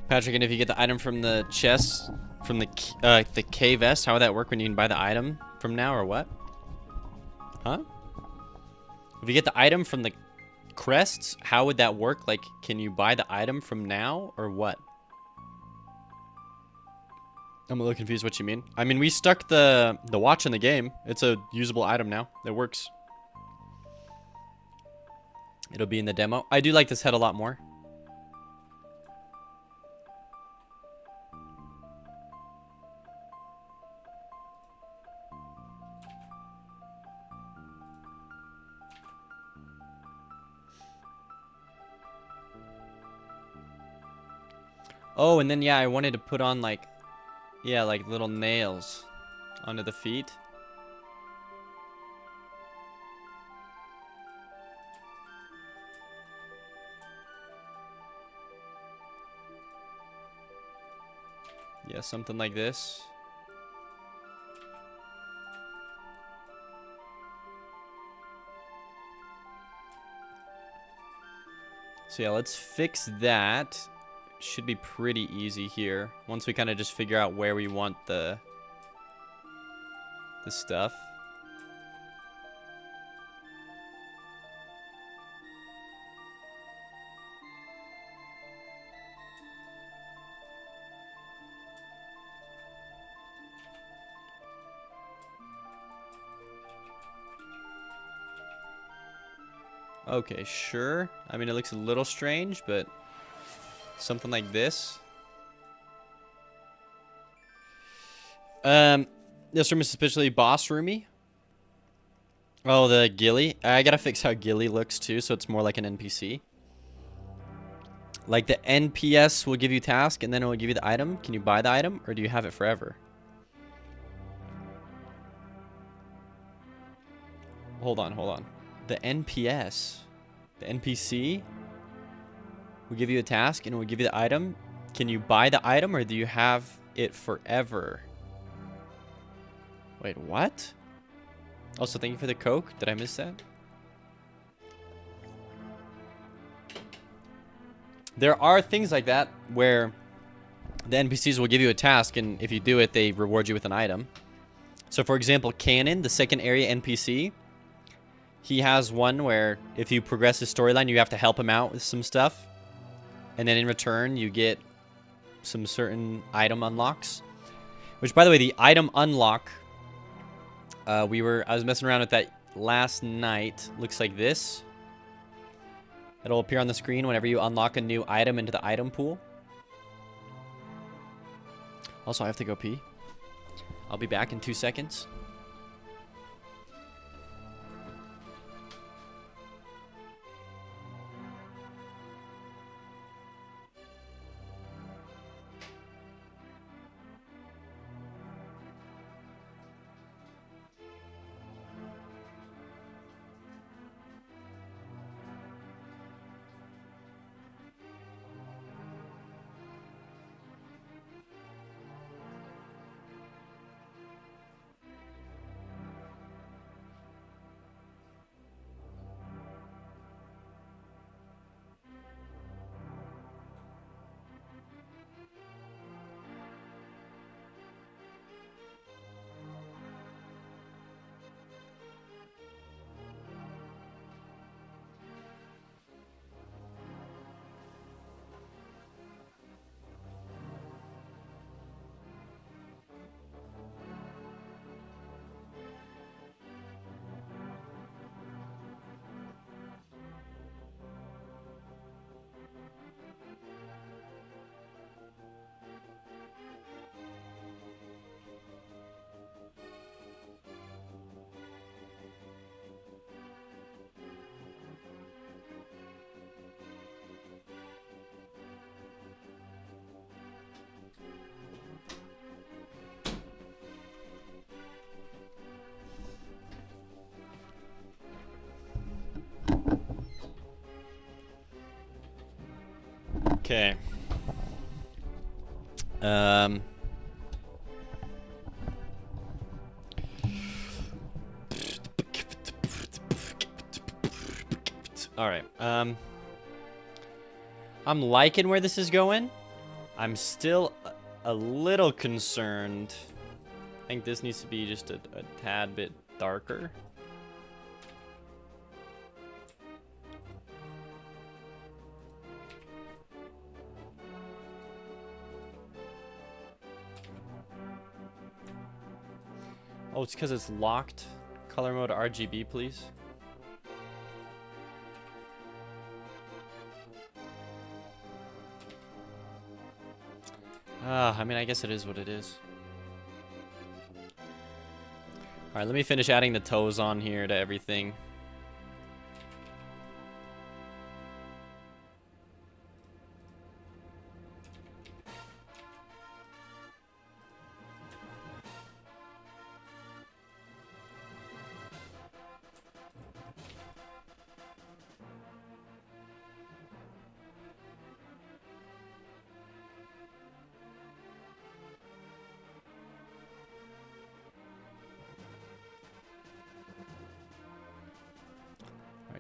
Patrick, and if you get the item from the chest, from the K vest, how would that work when you can buy the item from now, or what? Huh? If you get the item from the crests, how would that work? Like, can you buy the item from now, or what? I'm a little confused what you mean. I mean, we stuck the watch in the game. It's a usable item now. It works. It'll be in the demo. I do like this head a lot more. Oh, and then, yeah, I wanted to put on, like, yeah, like little nails onto the feet. Yeah, something like this. So, yeah, let's fix that. Should be pretty easy here once we kind of just figure out where we want the stuff. Okay, sure. I mean, it looks a little strange, but something like this. This room is especially boss roomy. Oh, the ghillie. I gotta fix how ghillie looks too, so it's more like an NPC. Like the NPS will give you task and then it will give you the item. Can you buy the item or do you have it forever? Hold on, hold on. The NPS, the NPC will give you a task and it will give you the item. Can you buy the item or do you have it forever? Wait, what? Also, thank you for the Coke. Did I miss that? There are things like that where the NPCs will give you a task, and if you do it, they reward you with an item. So, for example, Cannon, the second area NPC, he has one where if you progress his storyline, you have to help him out with some stuff. And then in return, you get some certain item unlocks. Which, by the way, the item unlock, I was messing around with that last night. Looks like this. It'll appear on the screen whenever you unlock a new item into the item pool. Also, I have to go pee. I'll be back in 2 seconds. Okay. All right. I'm liking where this is going. I'm still a little concerned. I think this needs to be just a tad bit darker. Oh, it's because it's locked. Color mode RGB, please. I mean, I guess it is what it is. Alright, let me finish adding the toes on here to everything.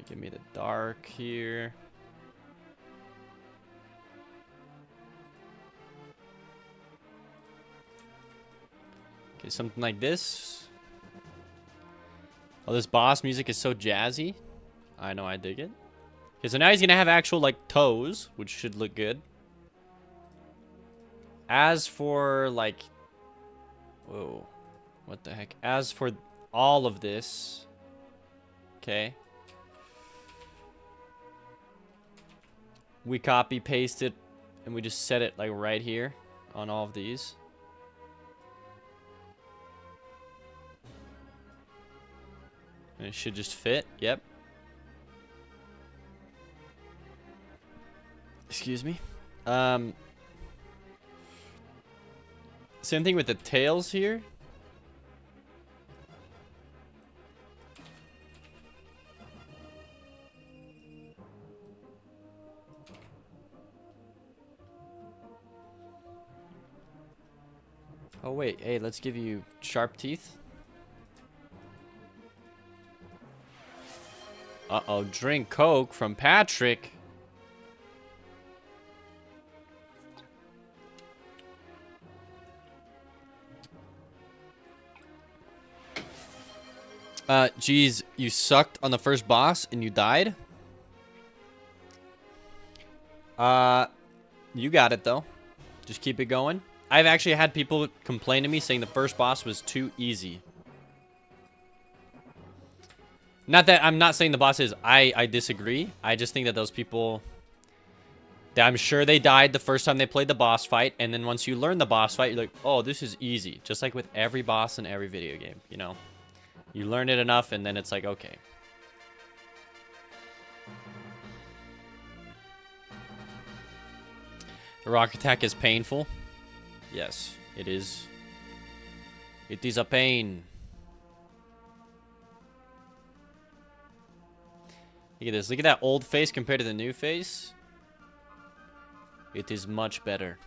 Give me the dark here. Okay, something like this. Oh, this boss music is so jazzy. I know, I dig it. Okay, so now he's gonna have actual, like, toes, which should look good. As for, like... Whoa. What the heck? As for all of this... Okay. We copy paste it and we just set it like right here on all of these. And it should just fit. Yep. Excuse me. Same thing with the tails here. Oh wait, hey, let's give you sharp teeth. Uh-oh, drink Coke from Patrick. Geez, you sucked on the first boss and you died? You got it though. Just keep it going. I've actually had people complain to me saying the first boss was too easy. Not that I'm not saying the boss is. I disagree. I just think that those people, I'm sure they died the first time they played the boss fight, and then once you learn the boss fight, you're like, oh, this is easy. Just like with every boss in every video game, you know? You learn it enough, and then it's like, okay. The rock attack is painful. Yes, it is. It is a pain. Look at this. Look at that old face compared to the new face. It is much better.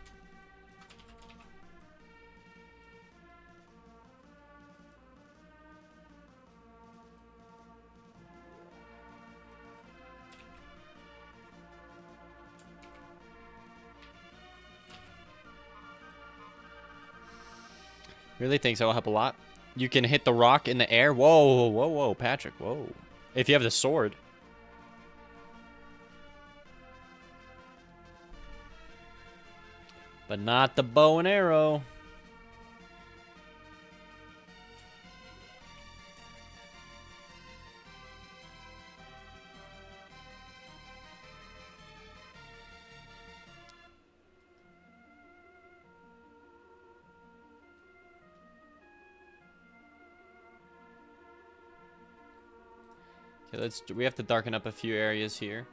Really thinks that will help a lot. You can hit the rock in the air. Whoa, whoa, whoa, Patrick. Whoa. If you have the sword. But not the bow and arrow. Okay, we have to darken up a few areas here.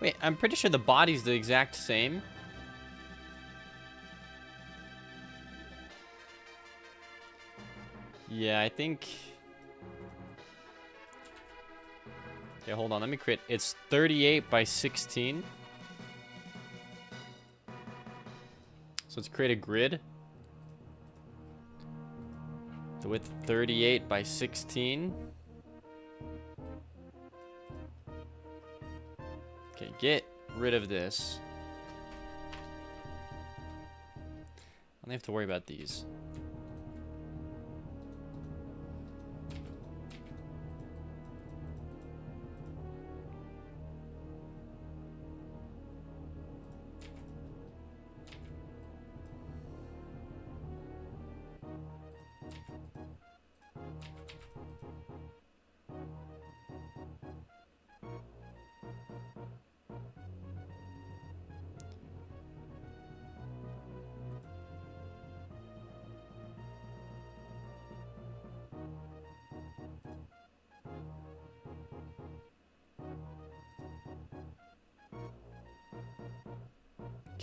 Wait, I'm pretty sure the body's the exact same. Yeah, I think... Okay, hold on. Let me create... It's 38 by 16. So let's create a grid. The width 38 by 16. Okay, get rid of this. I don't have to worry about these.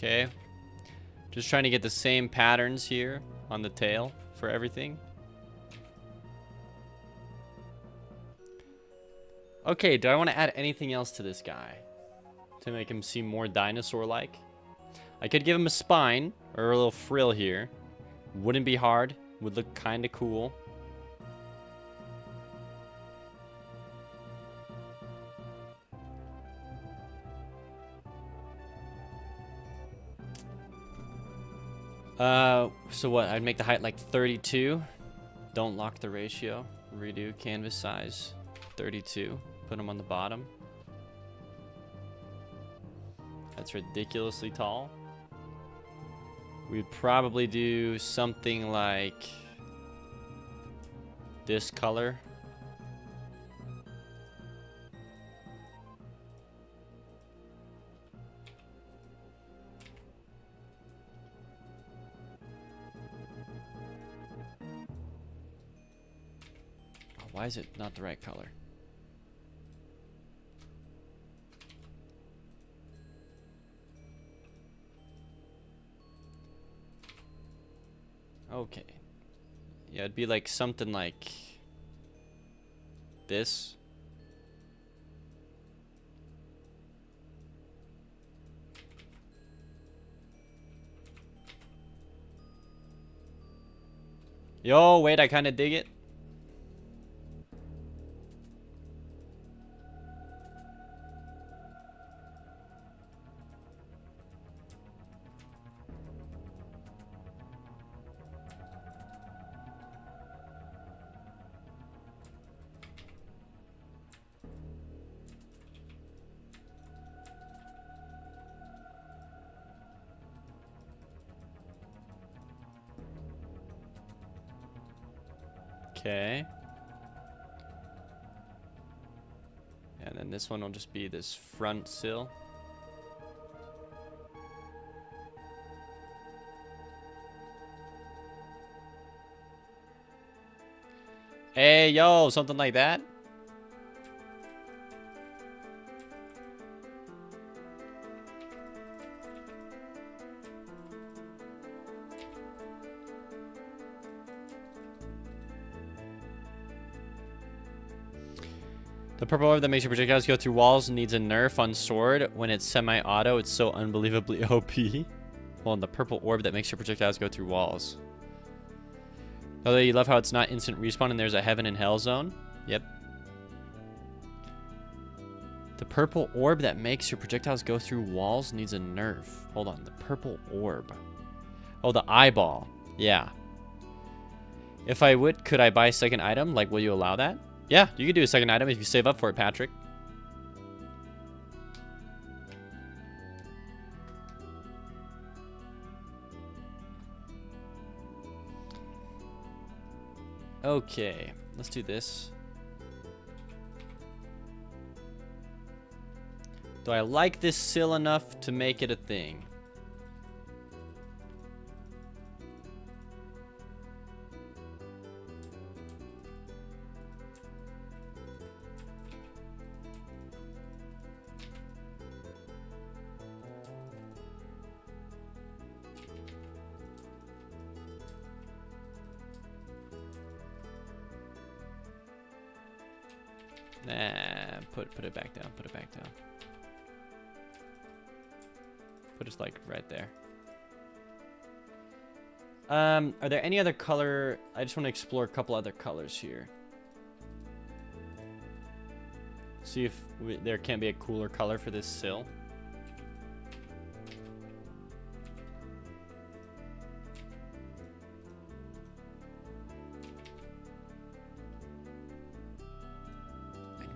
Okay. Just trying to get the same patterns here on the tail for everything. Okay, do I want to add anything else to this guy to make him seem more dinosaur-like? I could give him a spine or a little frill here. Wouldn't be hard. Would look kind of cool. So what? I'd make the height like 32. Don't lock the ratio. Redo canvas size 32. Put him on the bottom. That's ridiculously tall. We'd probably do something like this color. Oh, why is it not the right color? Okay. Yeah, it'd be like something like this. Yo, wait, I kind of dig it. Okay. And then this one will just be this front sill. Hey, yo, something like that. The purple orb that makes your projectiles go through walls needs a nerf on sword. When it's semi-auto, it's so unbelievably OP. Well, the purple orb that makes your projectiles go through walls. Although you love how it's not instant respawn and there's a heaven and hell zone. Yep. The purple orb that makes your projectiles go through walls needs a nerf. Hold on, the purple orb. Oh, the eyeball. Yeah. If I would, could I buy a second item? Like, will you allow that? Yeah, you could do a second item if you save up for it, Patrick. Okay, let's do this. Do I like this sill enough to make it a thing? Nah, put it back down, put it back down. Put it like right there. Are there any other color? I just want to explore a couple other colors here. See if there can be a cooler color for this sill.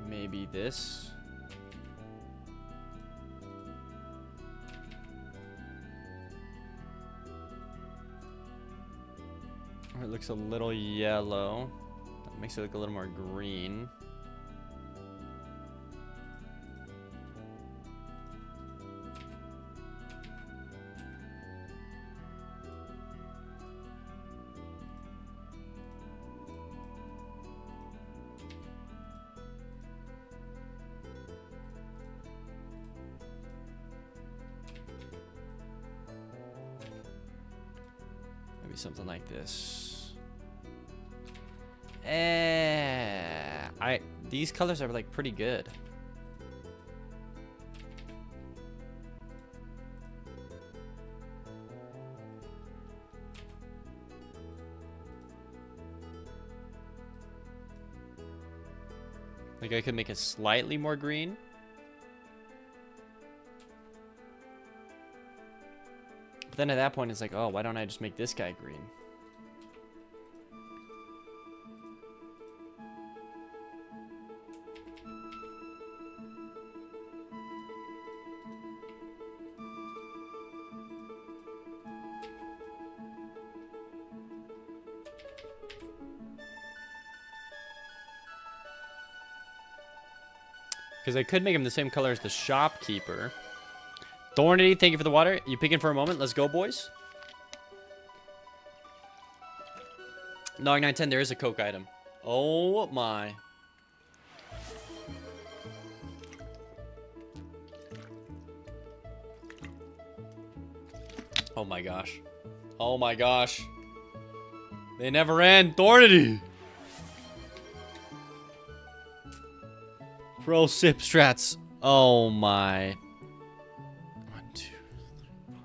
Maybe this. Or it looks a little yellow. That makes it look a little more green. Something like this. These colors are like pretty good. Like I could make it slightly more green. But then at that point, it's like, oh, why don't I just make this guy green? Because I could make him the same color as the shopkeeper. Thornity, thank you for the water. You picking for a moment? Let's go, boys. Nog 910, there is a Coke item. Oh my. Oh my gosh. Oh my gosh. They never end. Thornity. Pro sip strats. Oh my. 1, 2, 3, 4,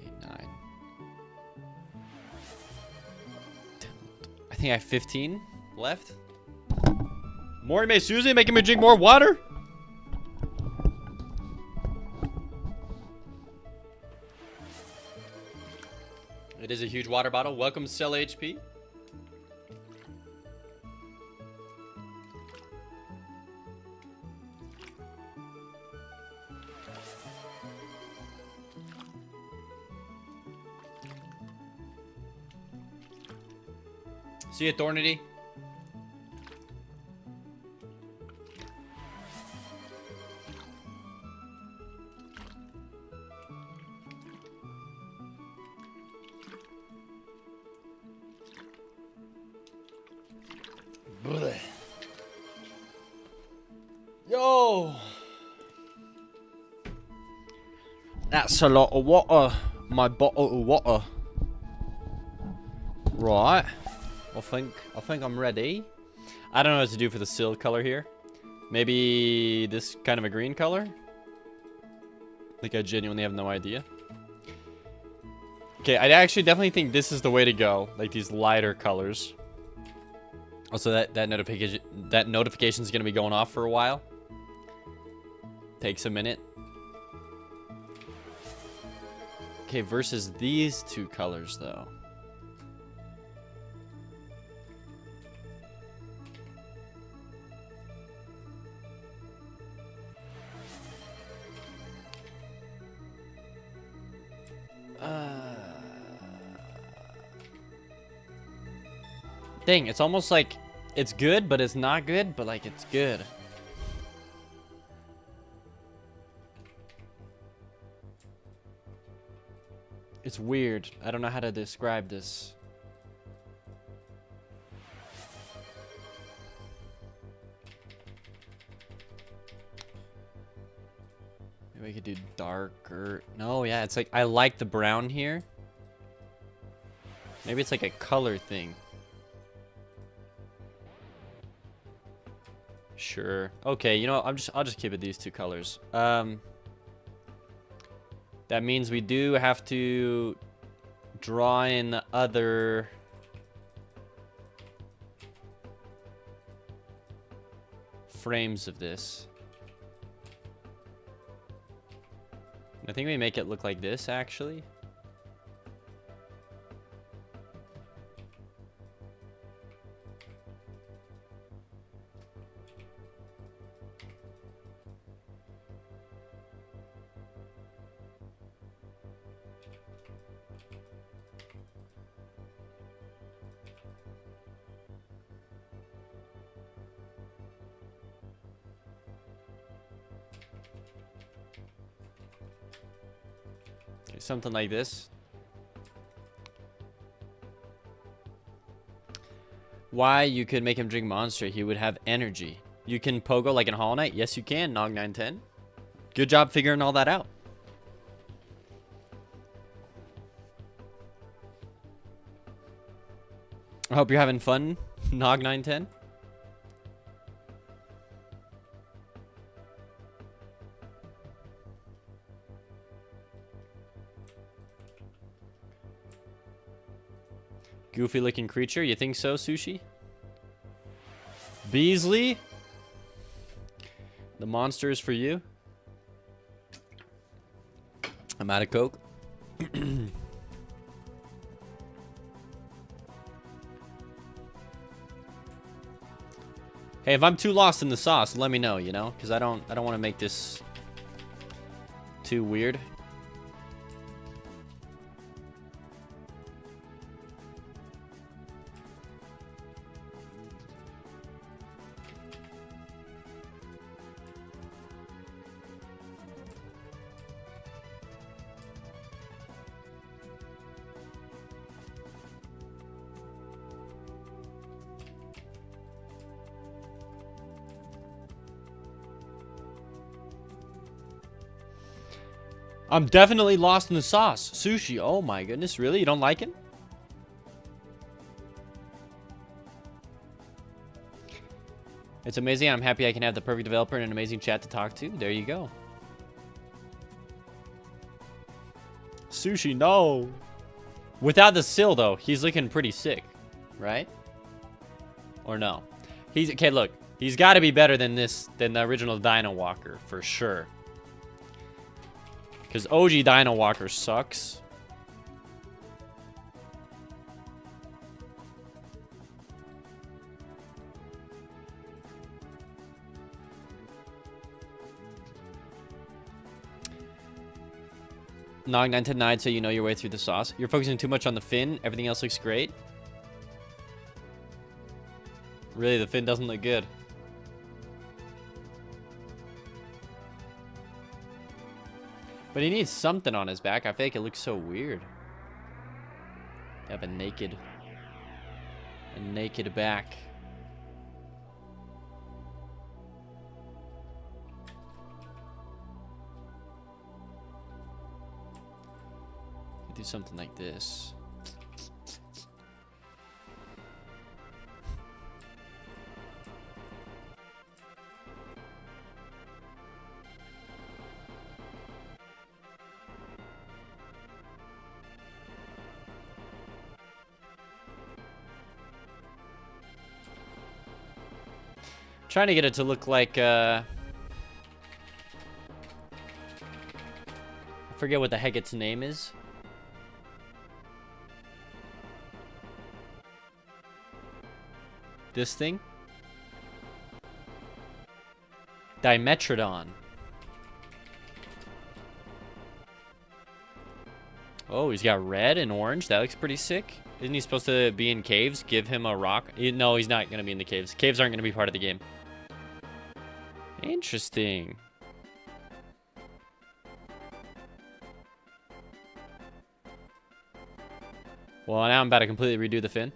5, 8, 9. 10. I think I have 15 left. Mori May Susie making me drink more water. It is a huge water bottle. Welcome, Cell HP. See you, Thornity. Yo! That's a lot of water. My bottle of water. Right. I think I'm ready. I don't know what to do for the seal color here. Maybe this kind of a green color? Like I genuinely have no idea. Okay, I actually definitely think this is the way to go. Like these lighter colors. Also, that notification is gonna be going off for a while. Takes a minute. Okay, versus these two colors though. Dang, it's almost like it's good, but it's not good, but like it's good. It's weird. I don't know how to describe this. Maybe we could do darker. No, yeah, it's like I like the brown here. Maybe it's like a color thing. Sure. Okay, you know, I'll just keep it these two colors. That means we do have to draw in the other frames of this. I think we make it look like this actually. Something like this. Why you could make him drink Monster? He would have energy. You can pogo like in Hollow Knight? Yes, you can, Nog 910. Good job figuring all that out. I hope you're having fun, Nog 910. Goofy looking creature, you think so, Sushi? Beasley? The monster is for you. I'm out of Coke. Hey, if I'm too lost in the sauce, let me know, you know? Because I don't want to make this too weird. I'm definitely lost in the sauce. Sushi. Oh my goodness. Really? You don't like it? It's amazing. I'm happy I can have the perfect developer and an amazing chat to talk to. There you go. Sushi, no. Without the sill, though, he's looking pretty sick. Right? Or no? He's... Okay, look. He's got to be better than this, than the original Dino Walker, for sure. Because OG Dino Walker sucks. Nog 9 so you know your way through the sauce. You're focusing too much on the fin. Everything else looks great. Really, the fin doesn't look good. But he needs something on his back. I feel like it looks so weird. Have a naked back. Do something like this. Trying to get it to look like I forget what the heck its name is. This thing? Dimetrodon. Oh, he's got red and orange. That looks pretty sick. Isn't he supposed to be in caves? Give him a rock. No, he's not going to be in the caves. Caves aren't going to be part of the game. Interesting. Well, now I'm about to completely redo the fin.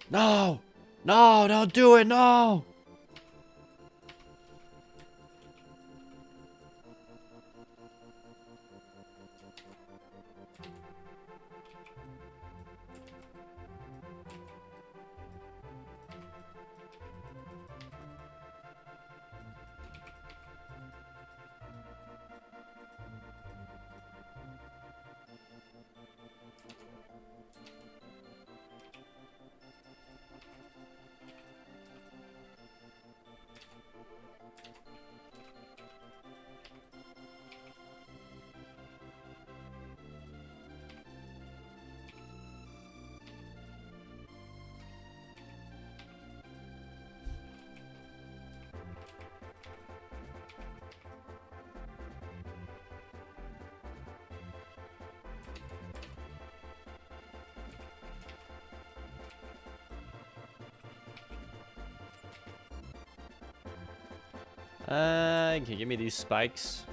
No! No, don't do it, no! Can you give me these spikes?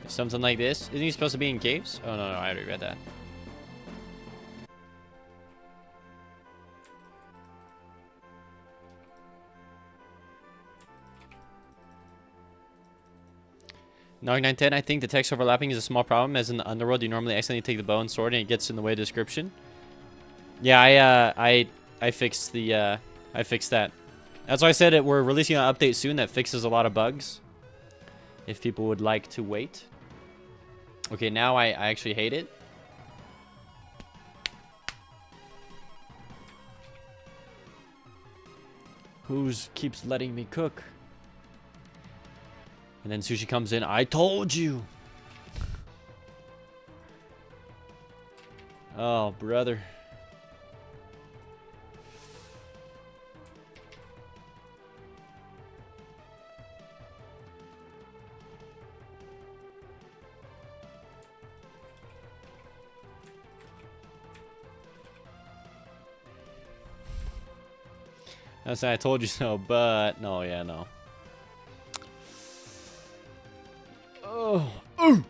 Something like this. Isn't he supposed to be in caves? Oh, no, I already read that. Nog 910, I think the text overlapping is a small problem, as in the underworld, you normally accidentally take the bow and sword and it gets in the way of the description. Yeah, I fixed the, I fixed that. That's why I said we're releasing an update soon that fixes a lot of bugs. If people would like to wait. Okay, now I actually hate it. Who's keeps letting me cook? And then Sushi comes in. I told you. Oh, brother. That's I told you so, but no, yeah, no. Oh. Ooh.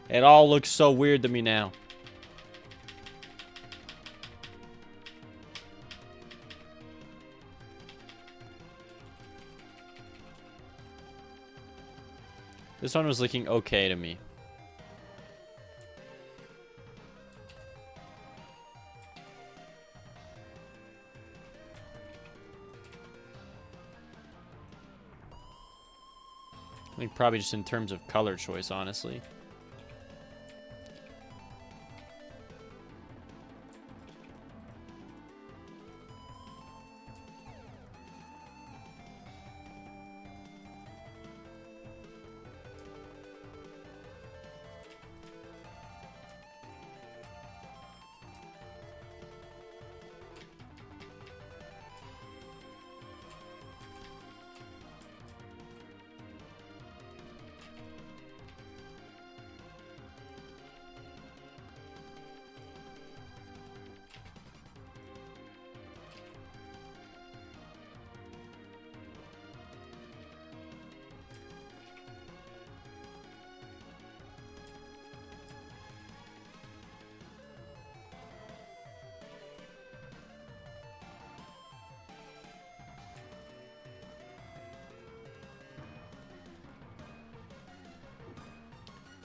It all looks so weird to me now. This one was looking okay to me. I think probably just in terms of color choice, honestly.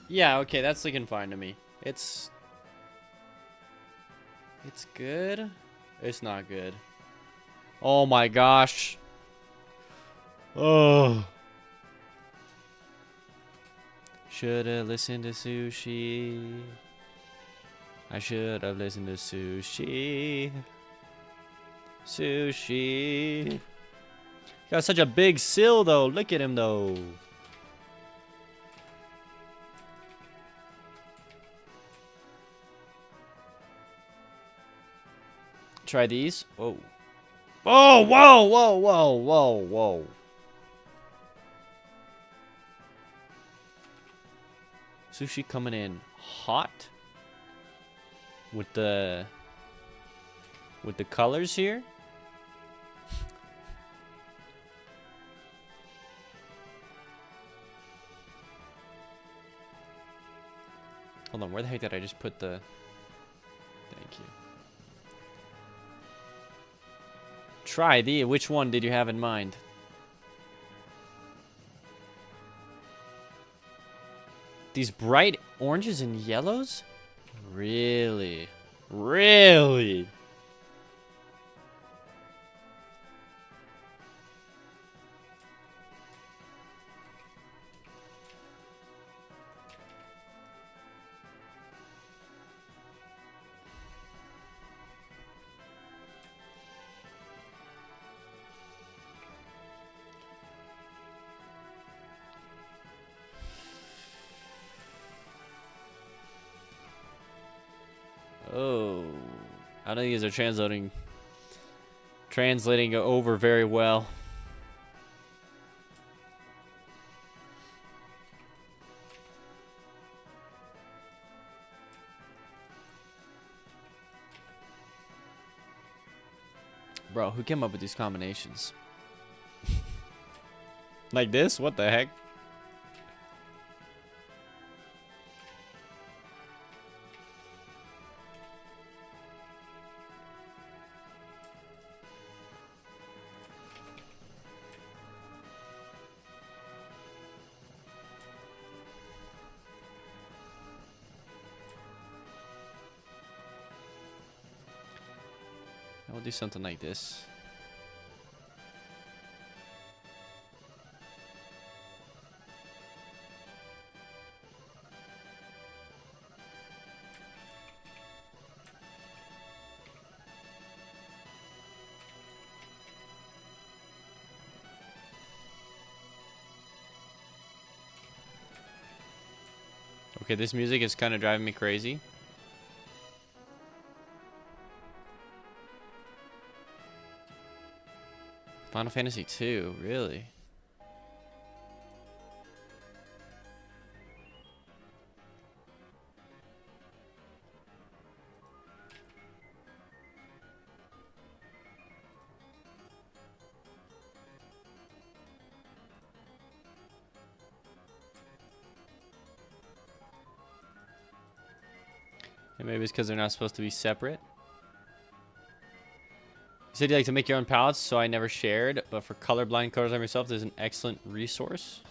Yeah, okay, that's looking fine to me. It's good. It's not good. Oh my gosh. Oh. Should've listened to Sushi. I should have listened to Sushi. Sushi. Got such a big sill though. Look at him though. Try these. Whoa. Oh, whoa, whoa, whoa, whoa, whoa. Sushi coming in hot with the colors here. Hold on, where the heck did I just put the... Thank you. Try the... Which one did you have in mind? These bright oranges and yellows? Really? Really? Oh, I don't think these are translating over very well. Bro, who came up with these combinations? Like this? What the heck? I'll do something like this. Okay, this music is kind of driving me crazy. Final Fantasy 2, really? Okay, maybe it's because they're not supposed to be separate. You said you like to make your own palettes, so I never shared. But for colorblind colors like myself, there's an excellent resource.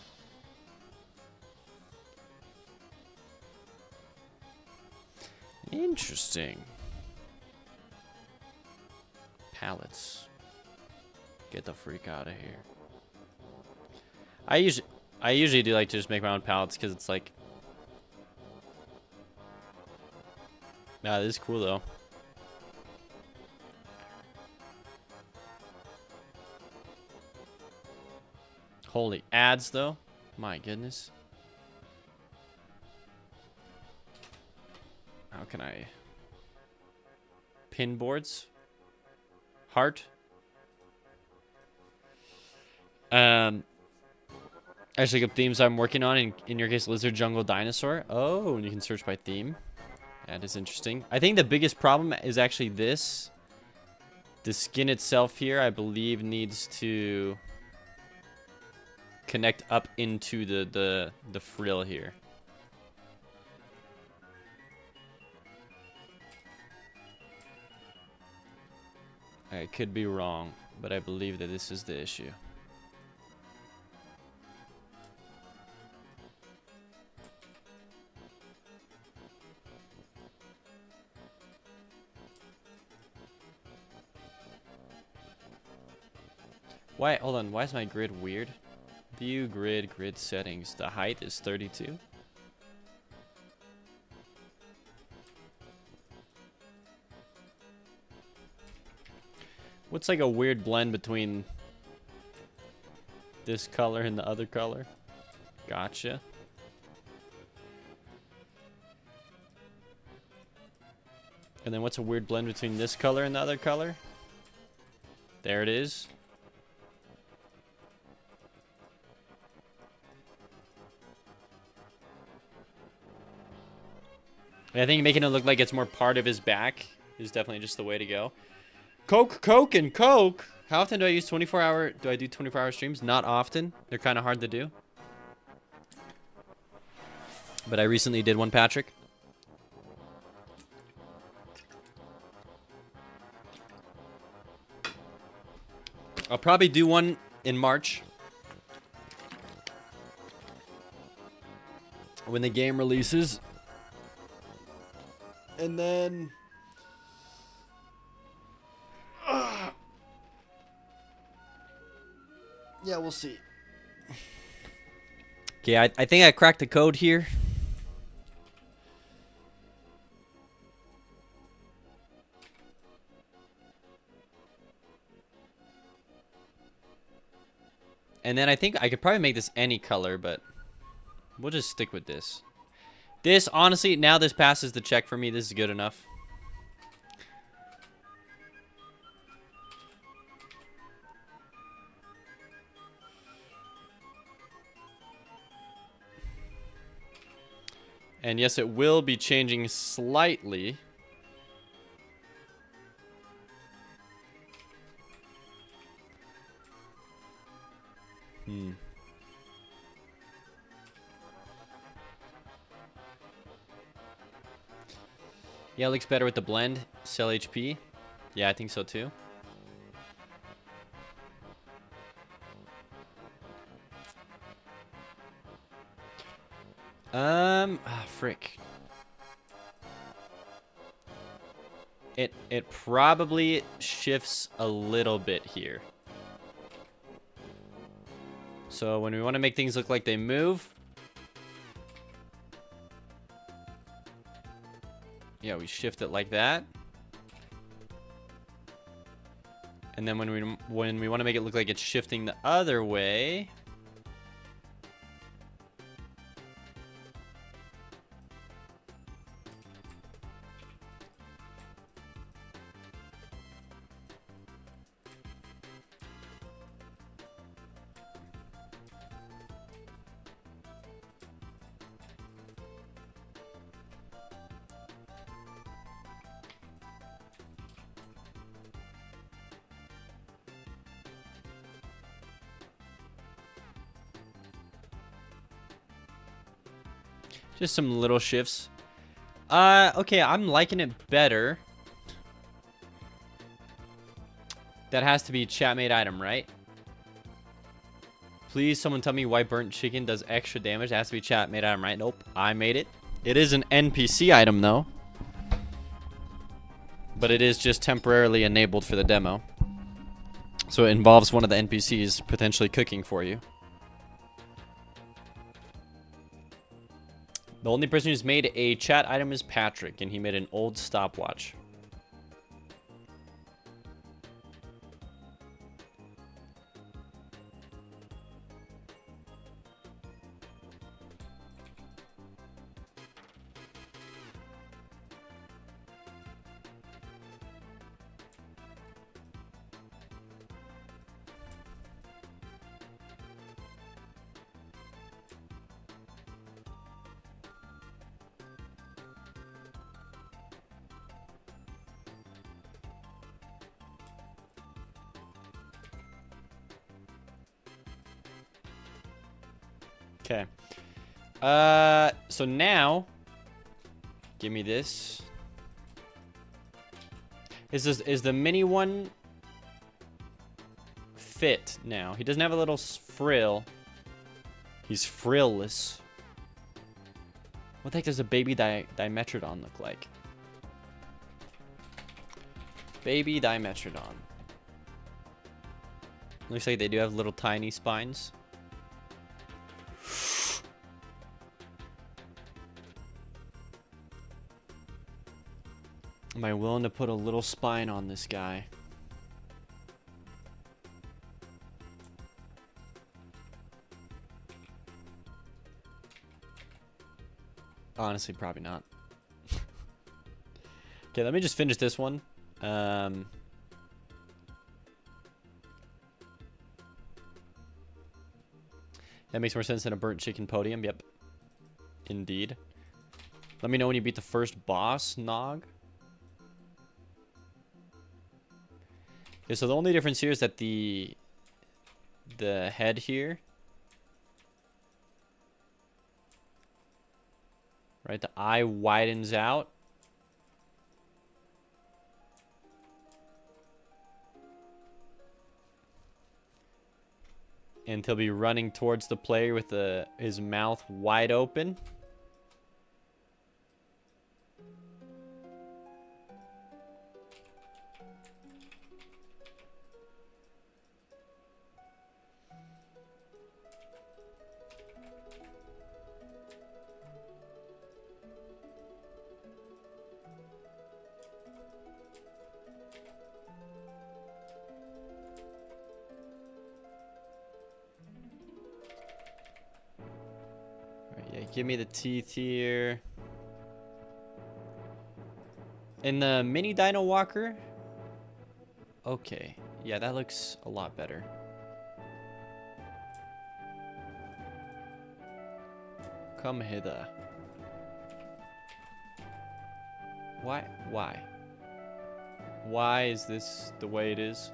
Interesting. Palettes. Get the freak out of here. I usually do like to just make my own palettes because it's like. Nah, this is cool though. Holy ads though. My goodness. How can I? Pin boards. Heart. Actually, look up themes I'm working on. In your case, lizard, jungle, dinosaur. Oh, and you can search by theme. That is interesting. I think the biggest problem is actually this. The skin itself here, I believe, needs to connect up into the frill here. I could be wrong, but I believe that this is the issue. Why? Hold on. Why is my grid weird? View grid settings. The height is 32. What's like a weird blend between this color and the other color? Gotcha. And then what's a weird blend between this color and the other color? There it is. And I think making it look like it's more part of his back is definitely just the way to go. Coke, and Coke. How often do I use 24-hour? Do I do 24-hour streams? Not often. They're kind of hard to do. But I recently did one, Patrick. I'll probably do one in March. When the game releases. And then... yeah, we'll see. Okay, I think I cracked the code here. And then I think I could probably make this any color, but we'll just stick with this. This, honestly, now this passes the check for me. This is good enough. And yes, it will be changing slightly. Yeah, it looks better with the blend. Sell HP. Yeah, I think so too. Frick. It probably shifts a little bit here. So when we want to make things look like they move, yeah, we shift it like that. And then when we want to make it look like it's shifting the other way, just some little shifts. Okay, I'm liking it better. That has to be chat made item, right? Please, someone tell me why burnt chicken does extra damage. It has to be chat made item, right? Nope, I made it. It is an NPC item, though. But it is just temporarily enabled for the demo. So it involves one of the NPCs potentially cooking for you. The only person who's made a chat item is Patrick, and he made an old stopwatch. Okay. So now, give me this. Is the mini one fit now? He doesn't have a little frill. He's frillless. What the heck does a baby Dimetrodon look like? Baby Dimetrodon. Looks like they do have little tiny spines. Am I willing to put a little spine on this guy? Honestly, probably not. Okay, let me just finish this one. That makes more sense than a burnt chicken podium. Yep. Indeed. Let me know when you beat the first boss, Nog. Okay, so the only difference here is that the head here, right, the eye widens out. And he'll be running towards the player with his mouth wide open. Give me the teeth here. And the mini Dino Walker. Okay. Yeah, that looks a lot better. Come hither. Why? Why? Why is this the way it is?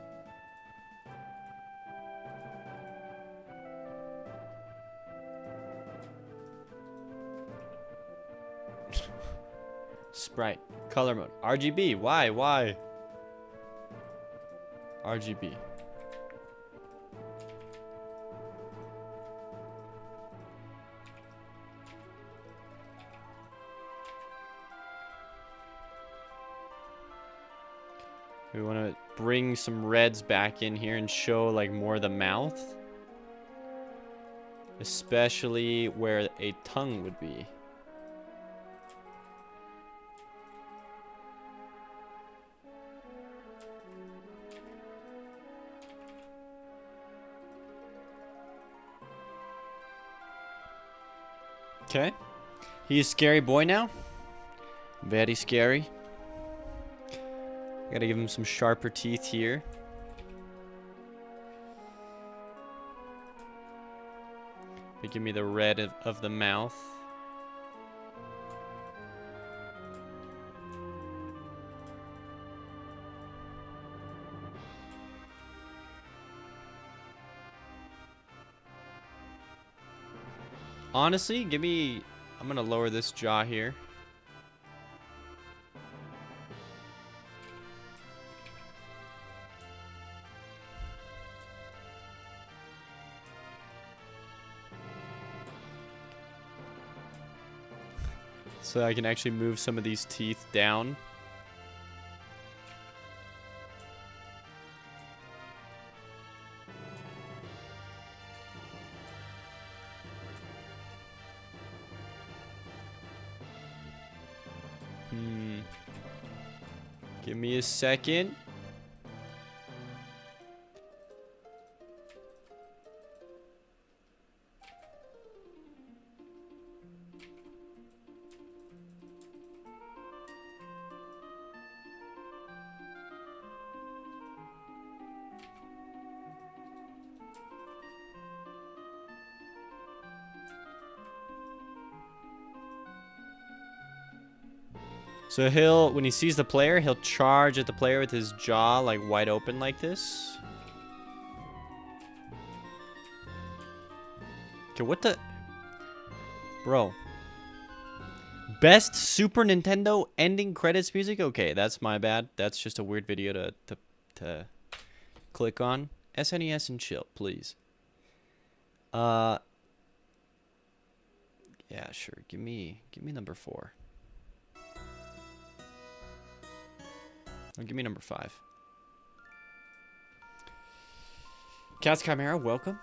Sprite. Color mode. RGB. Why? Why? RGB. We want to bring some reds back in here and show like more of the mouth. Especially where a tongue would be. Okay. He's a scary boy now. Very scary. Gotta give him some sharper teeth here. But give me the red of the mouth. Honestly, give me... I'm gonna lower this jaw here. So I can actually move some of these teeth down. Give me a second. So he'll, when he sees the player, he'll charge at the player with his jaw like wide open like this. Okay, what the? Bro. Best Super Nintendo ending credits music? Okay, that's my bad. That's just a weird video to click on. SNES and chill, please. Yeah, sure. Give me number 4. Oh, give me number 5. Cats Chimera, welcome.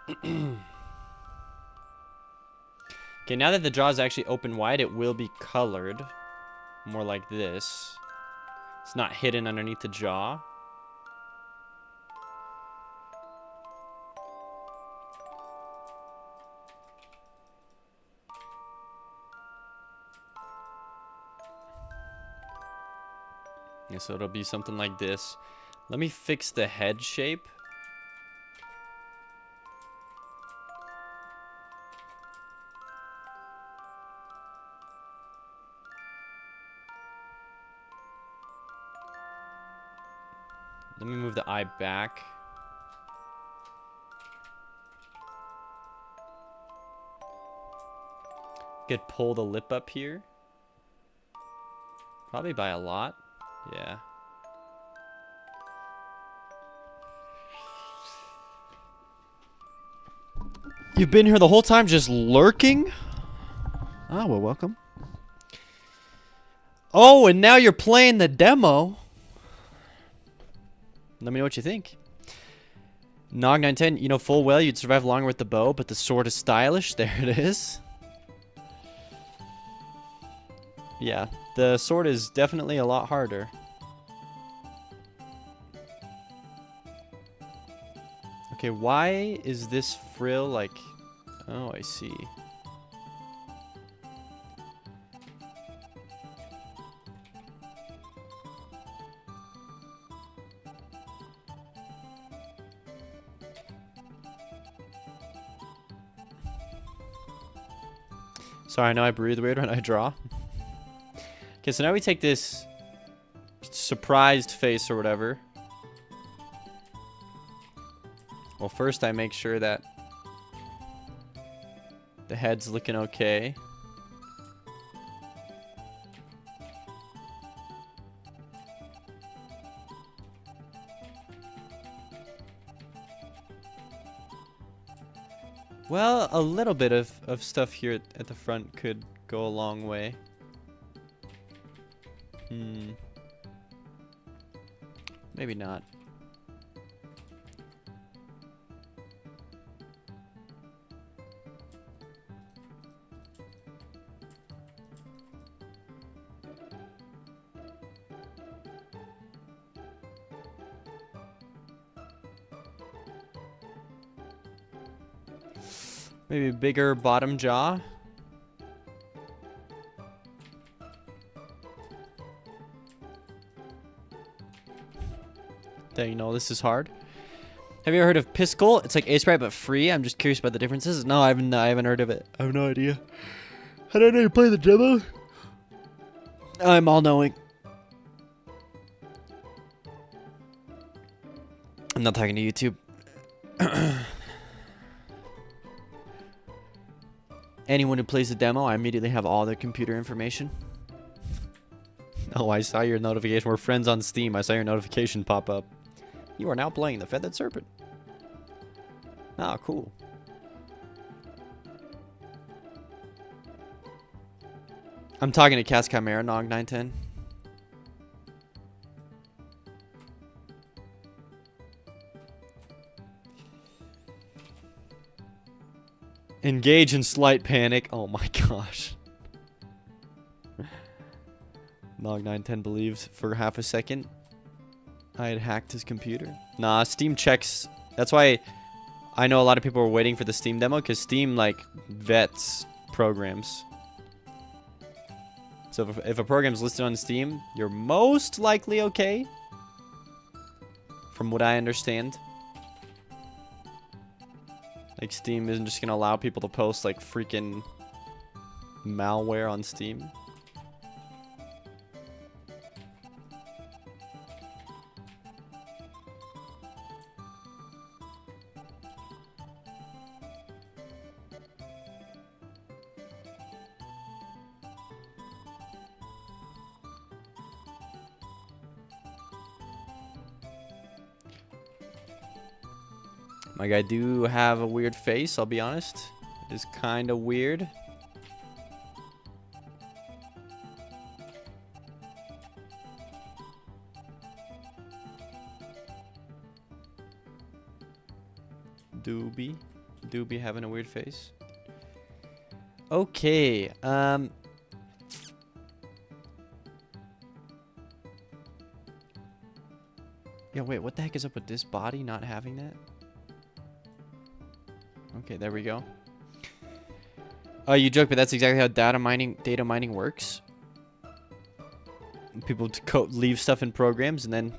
Okay, now that the jaw is actually open wide, it will be colored. More like this. It's not hidden underneath the jaw. Yeah, so it'll be something like this. Let me fix the head shape. Let me move the eye back. Could pull the lip up here. Probably by a lot. Yeah. You've been here the whole time just lurking? Oh, well, welcome. Oh, and now you're playing the demo. Let me know what you think. Nog910, you know full well you'd survive longer with the bow, but the sword is stylish. There it is. Yeah, the sword is definitely a lot harder. Okay, why is this frill like... Oh, I see. Sorry, I know I breathe weird when I draw. Okay, so now we take this surprised face or whatever. Well, first I make sure that the head's looking okay. Well, a little bit of stuff here at the front could go a long way. Maybe not. Maybe bigger bottom jaw. Dang, you know, this is hard. Have you ever heard of Piskel? It's like Ace Sprite but free. I'm just curious about the differences. No, I haven't heard of it. I have no idea. How do I know you play the demo? I'm all knowing. I'm not talking to YouTube. Anyone who plays the demo, I immediately have all their computer information. Oh, I saw your notification. We're friends on Steam. I saw your notification pop up. You are now playing the Feathered Serpent. Ah, cool. I'm talking to Cas Chimera, Nog 910. Engage in slight panic. Oh my gosh. Nog 910 believes for half a second I had hacked his computer. Nah, Steam checks. That's why I know a lot of people were waiting for the Steam demo, because Steam, like, vets programs. So if a program's listed on Steam, you're most likely okay. From what I understand. Like, Steam isn't just gonna allow people to post, like, freaking malware on Steam. Like, I do have a weird face, I'll be honest. It is kind of weird. Doobie having a weird face. Okay, yeah, wait, what the heck is up with this body not having that? Okay, there we go. Oh, you joke, but that's exactly how data mining works. People leave stuff in programs and then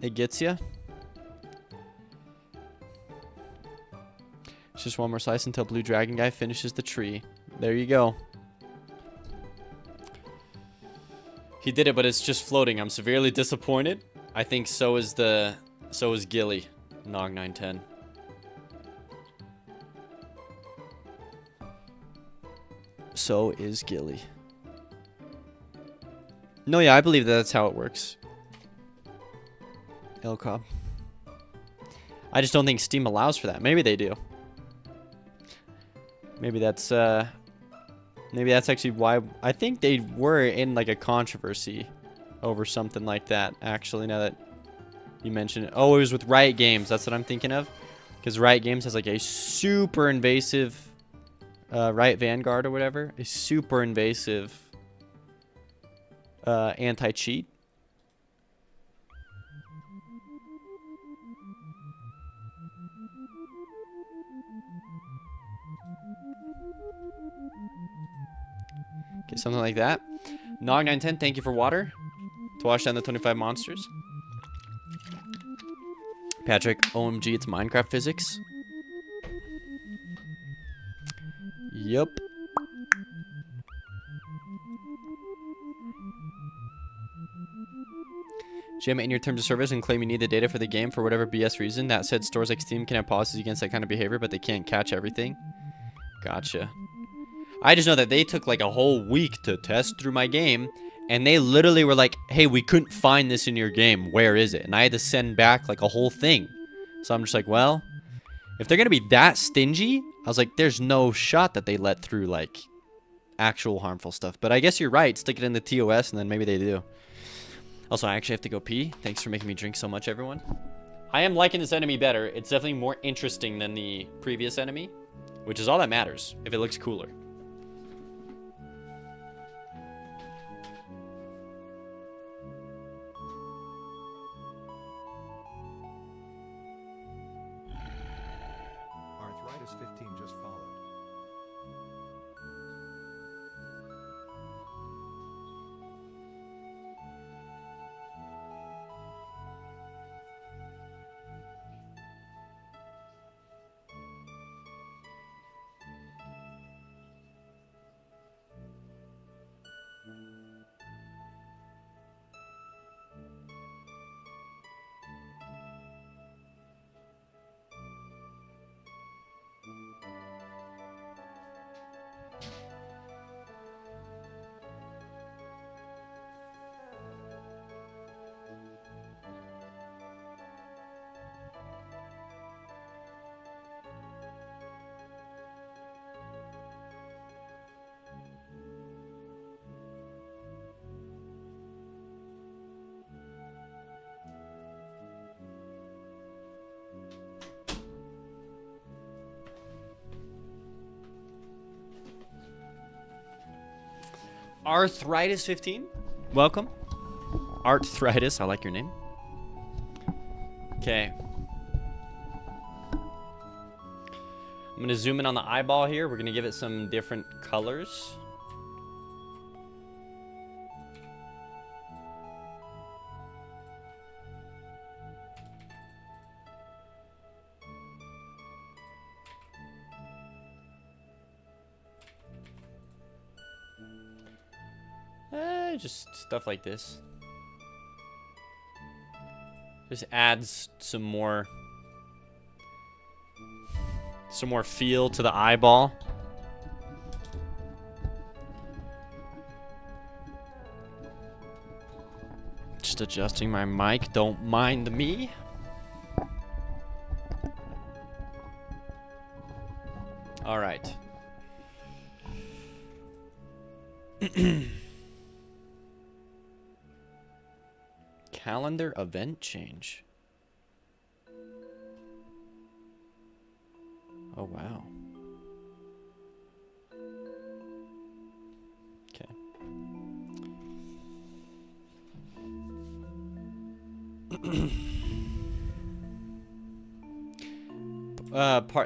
it gets you. It's just one more slice until Blue Dragon Guy finishes the tree. There you go. He did it, but it's just floating. I'm severely disappointed. I think so is Gilly, Nog 910. So is Gilly. No, yeah, I believe that's how it works. El Cobb. I just don't think Steam allows for that. Maybe they do. Maybe that's actually why I think they were in like a controversy over something like that, actually, now that you mention it. Oh, it was with Riot Games. That's what I'm thinking of. Because Riot Games has like a super invasive Riot Vanguard or whatever, a super invasive anti-cheat. Okay, something like that. Nog910, thank you for water to wash down the 25 monsters. Patrick, OMG, it's Minecraft physics. Yup. Jam it in your terms of service and claim you need the data for the game for whatever BS reason. That said, stores like Steam can have policies against that kind of behavior, but they can't catch everything. Gotcha. I just know that they took like a whole week to test through my game, and they literally were like, hey, we couldn't find this in your game. Where is it? And I had to send back like a whole thing. So I'm just like, well, if they're going to be that stingy, I was like, there's no shot that they let through like actual harmful stuff. But I guess you're right. Stick it in the TOS and then maybe they do. Also, I actually have to go pee. Thanks for making me drink so much, everyone. I am liking this enemy better. It's definitely more interesting than the previous enemy, which is all that matters if it looks cooler. Arthritis 15 just followed. Arthritis15, welcome. Arthritis, I like your name. Okay. I'm gonna zoom in on the eyeball here. We're gonna give it some different colors. Just stuff like this. Just adds some more feel to the eyeball. Just adjusting my mic, don't mind me. All right. Calendar event change. Oh, wow. Okay.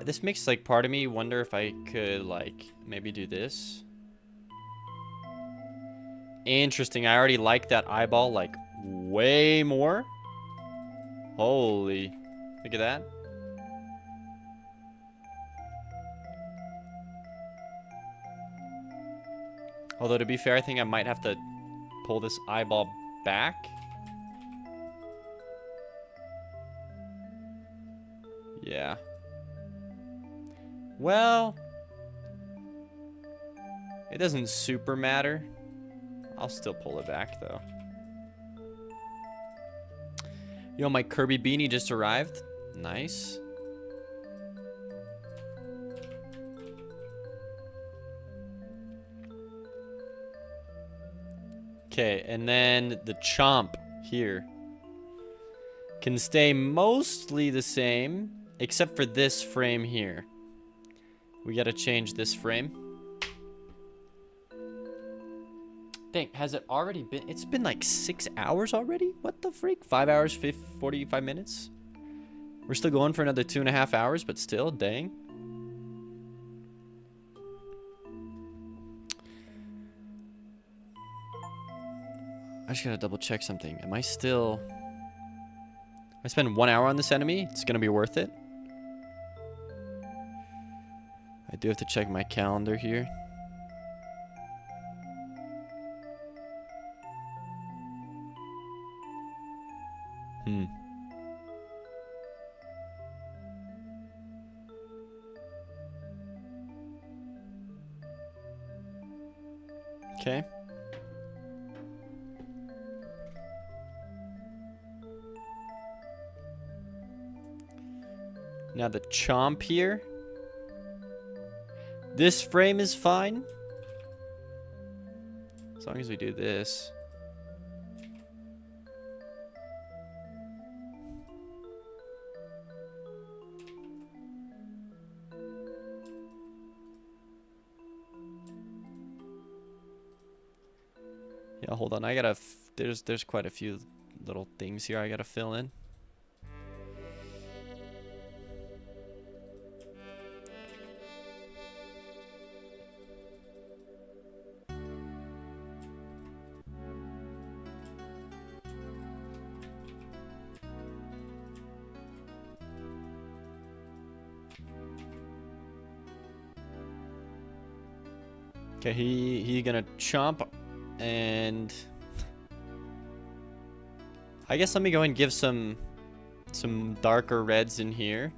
This makes like part of me wonder if I could like maybe do this. Interesting. I already like that eyeball like way more. Holy. Look at that. Although to be fair, I think I might have to pull this eyeball back. Yeah. Well, it doesn't super matter. I'll still pull it back though. Yo, my Kirby beanie just arrived. Nice. Okay, and then the chomp here can stay mostly the same, except for this frame here. We gotta change this frame. Dang, has it already been? It's been like 6 hours already? What the freak? 5 hours, 45 minutes? We're still going for another 2.5 hours, but still, dang. I just gotta double check something. Am I still... I spend 1 hour on this enemy? It's gonna be worth it. I do have to check my calendar here. Okay. Now the chomp here. This frame is fine. As long as we do this. Yeah, hold on. I gotta. There's quite a few little things here I gotta fill in. Okay, he gonna chomp. And I guess let me go and give some darker reds in here.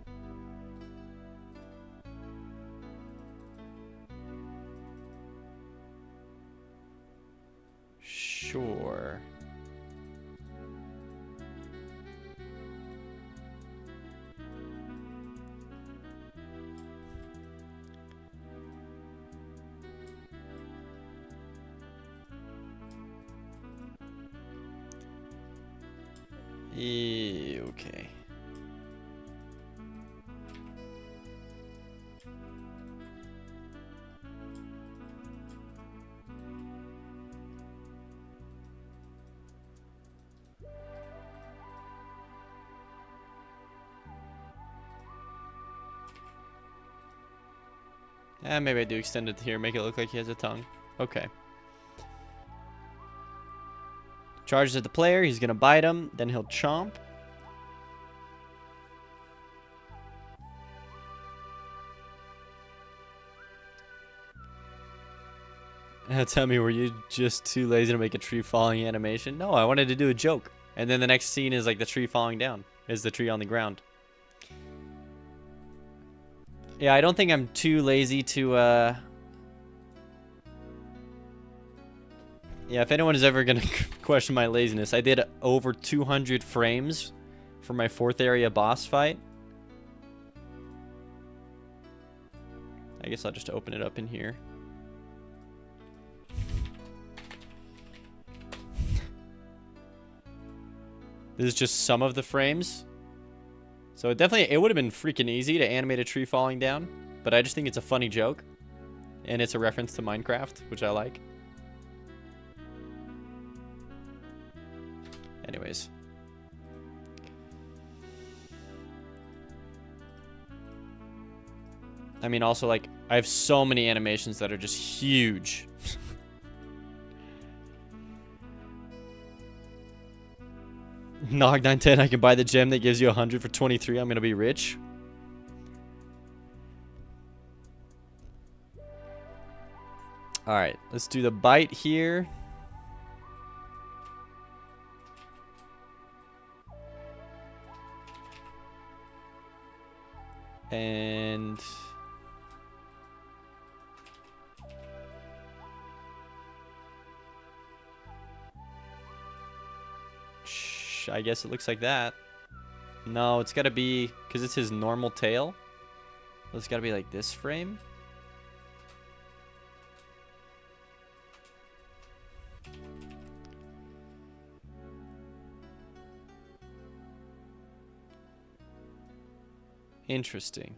Sure. Okay. Maybe I do extend it here, make it look like he has a tongue. Okay. Charges at the player. He's going to bite him. Then he'll chomp. Tell me, were you just too lazy to make a tree falling animation? No, I wanted to do a joke. And then the next scene is like the tree falling down. Is the tree on the ground. Yeah, I don't think I'm too lazy to, Yeah, if anyone is ever going to question my laziness, I did over 200 frames for my 4th area boss fight. I guess I'll just open it up in here. This is just some of the frames. So it would have been freaking easy to animate a tree falling down, but I just think it's a funny joke. And it's a reference to Minecraft, which I like. Anyways. I mean, also, like, I have so many animations that are just huge. Nog 910, I can buy the gem that gives you 100 for 23. I'm gonna be rich. Alright, let's do the bite here. And I guess it looks like that. No, it's gotta be, because it's his normal tail. It's gotta be like this frame. Interesting.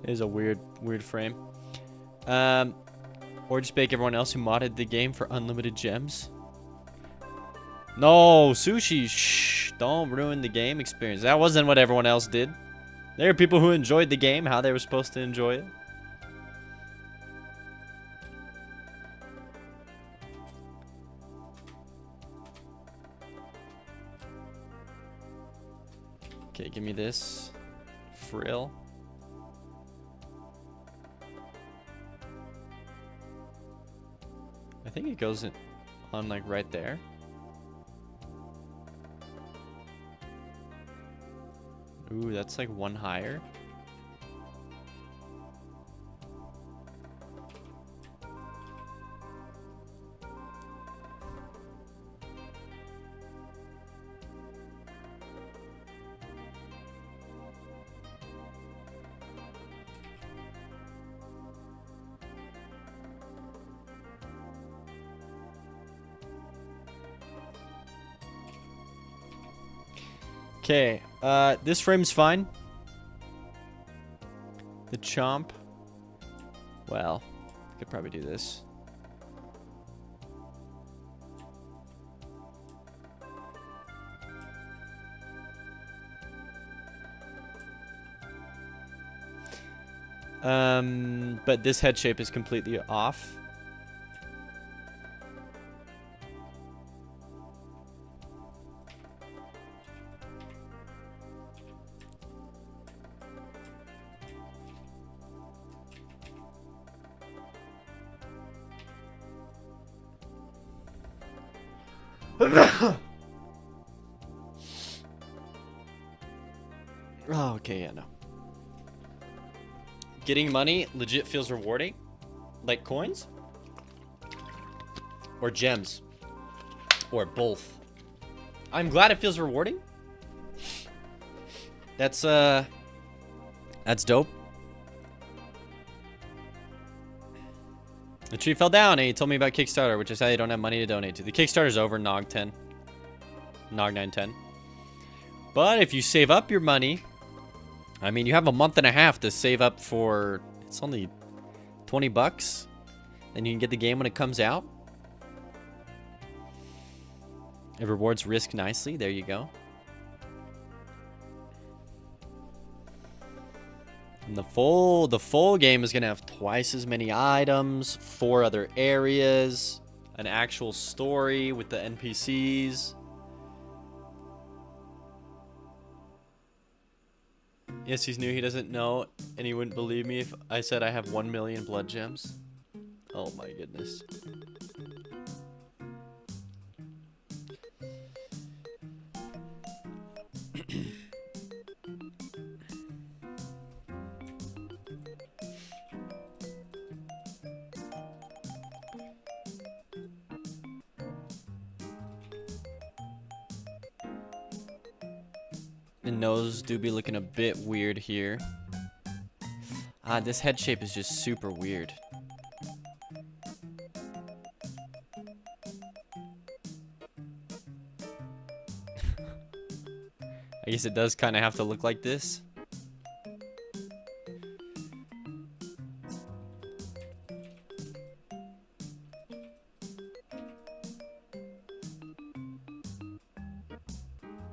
It is a weird frame. Or just bake everyone else who modded the game for unlimited gems. No, Sushi, shh, don't ruin the game experience. That wasn't what everyone else did. There are people who enjoyed the game, how they were supposed to enjoy it. Okay, give me this. Frill. I think it goes on like right there. Ooh, that's like one higher. Okay, this frame's fine. The chomp. Well, I could probably do this. But this head shape is completely off. Oh, okay, yeah, no. Getting money legit feels rewarding. Like coins? Or gems? Or both? I'm glad it feels rewarding. That's dope. The tree fell down and he told me about Kickstarter, which is how you don't have money to donate to. The Kickstarter's over, Nog 10. Nog 910. But if you save up your money, I mean, you have a month and a half to save up for, it's only $20. Then you can get the game when it comes out. It rewards risk nicely. There you go. And the full game is gonna have twice as many items, 4 other areas, an actual story with the NPCs. Yes, he's new. He doesn't know, and he wouldn't believe me if I said I have 1 million blood gems. Oh my goodness. The nose do be looking a bit weird here. Ah, this head shape is just super weird. I guess it does kind of have to look like this.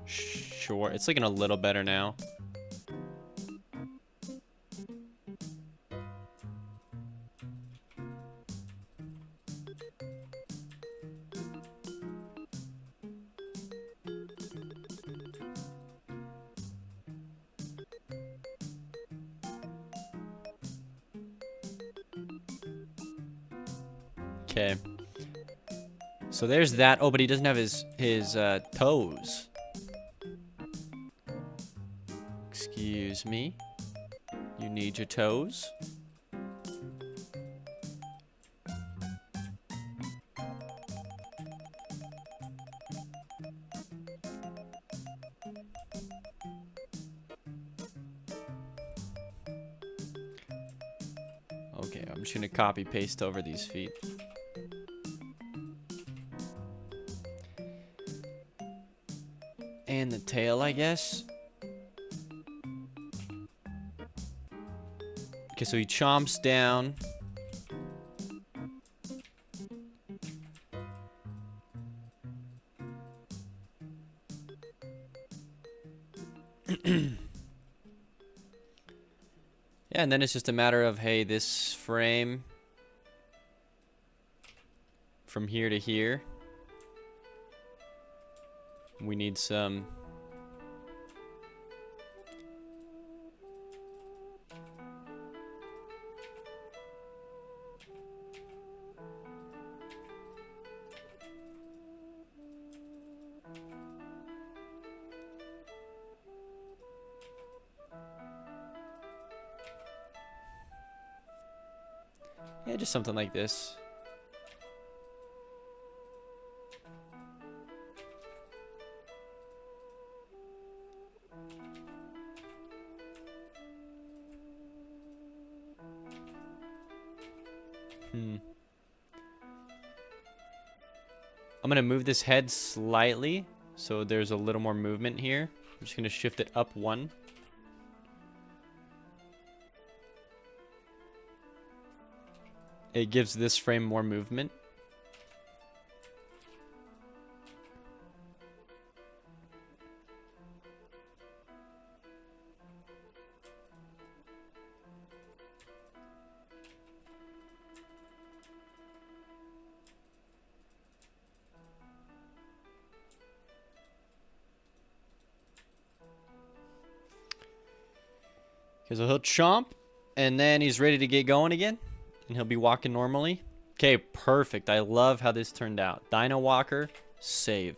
Sure, it's looking a little better now. Okay. So there's that. Oh, but he doesn't have his toes. Excuse me. You need your toes? Okay, I'm just gonna copy paste over these feet. And the tail, I guess. Okay, so he chomps down. Yeah, and then it's just a matter of, hey, this frame from here to here. We need some yeah, just something like this. I'm gonna move this head slightly so there's a little more movement here. I'm just gonna shift it up 1. It gives this frame more movement. Okay, so he'll chomp, and then he's ready to get going again, and he'll be walking normally. Okay, perfect. I love how this turned out. Dino Walker, save.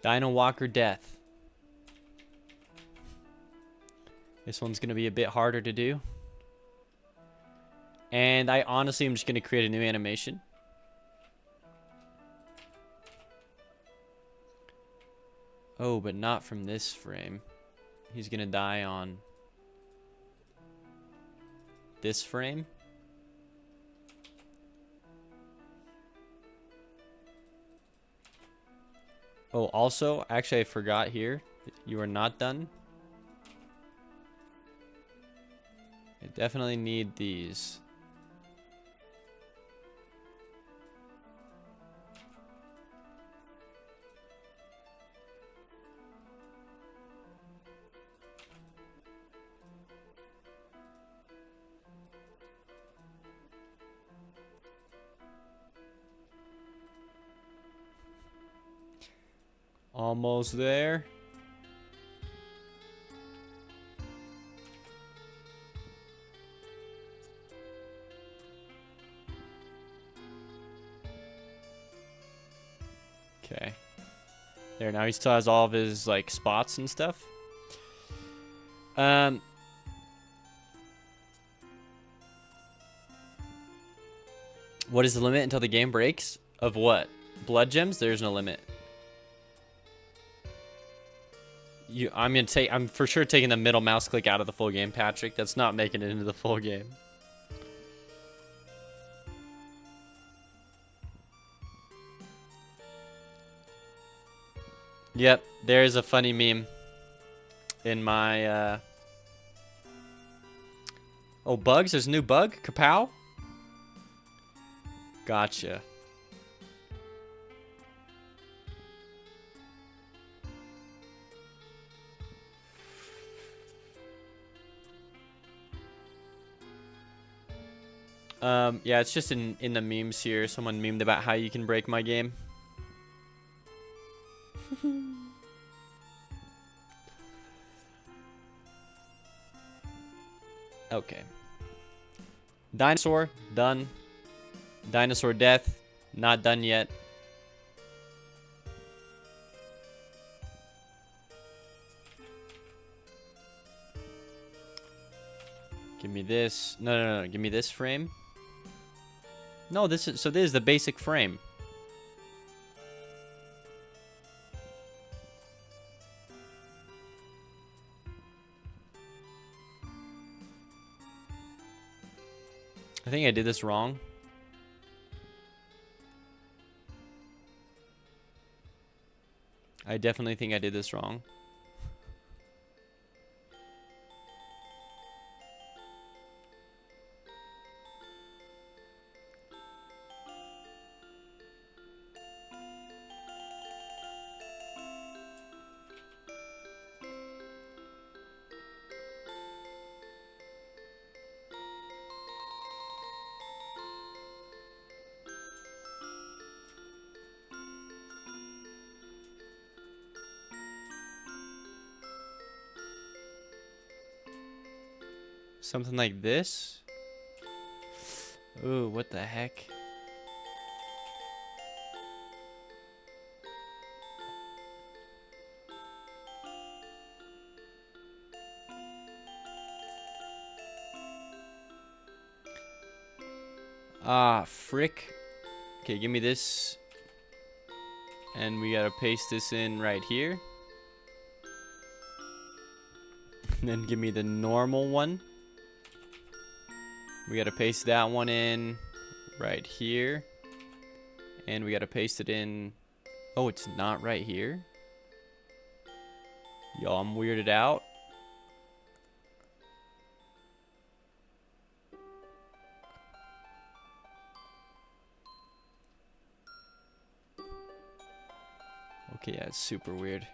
Dino Walker, death. This one's going to be a bit harder to do. And I honestly am just going to create a new animation. Oh, but not from this frame. He's going to die on this frame. Oh, also, actually I forgot here. You are not done. I definitely need these. Almost there. Okay. There, now he still has all of his, like, spots and stuff. What is the limit until the game breaks? Of what? Blood gems? There's no limit. I'm for sure taking the middle mouse click out of the full game, Patrick. That's not making it into the full game. Yep, there's a funny meme in my oh, bugs, there's a new bug? Kapow? Gotcha. Yeah, it's just in the memes here. Someone memed about how you can break my game. Okay. Dinosaur, done. Dinosaur death, not done yet. Give me this. No. Give me this frame. No, this is the basic frame. I think I did this wrong. I definitely think I did this wrong. Something like this. Ooh, what the heck? Ah, frick. Okay, give me this. And we gotta paste this in right here. And then give me the normal one. We gotta paste that one in right here. And we gotta paste it in. Oh, it's not right here. Y'all, I'm weirded out. Okay, yeah, it's super weird.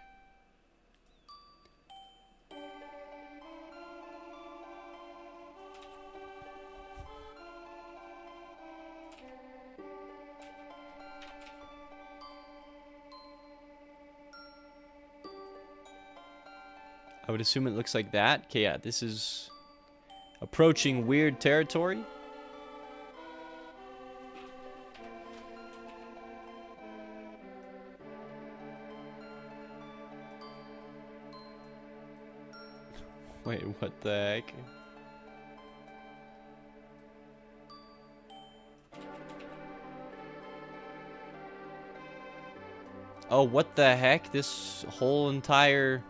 I would assume it looks like that. Okay, yeah, this is approaching weird territory. Wait, what the heck? Oh, what the heck? This whole entire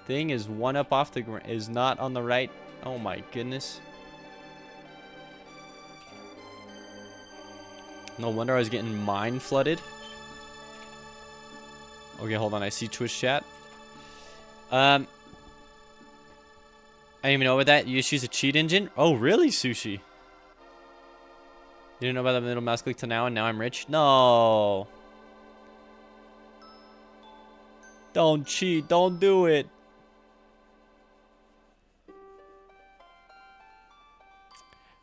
thing is one up off the ground, is not on the right. Oh my goodness. No wonder I was getting mind flooded. Okay, hold on. I see Twitch chat. I didn't even know about that. You just use a cheat engine? Oh, really, Sushi? You didn't know about the middle mouse click till now, and now I'm rich? No. Don't cheat. Don't do it.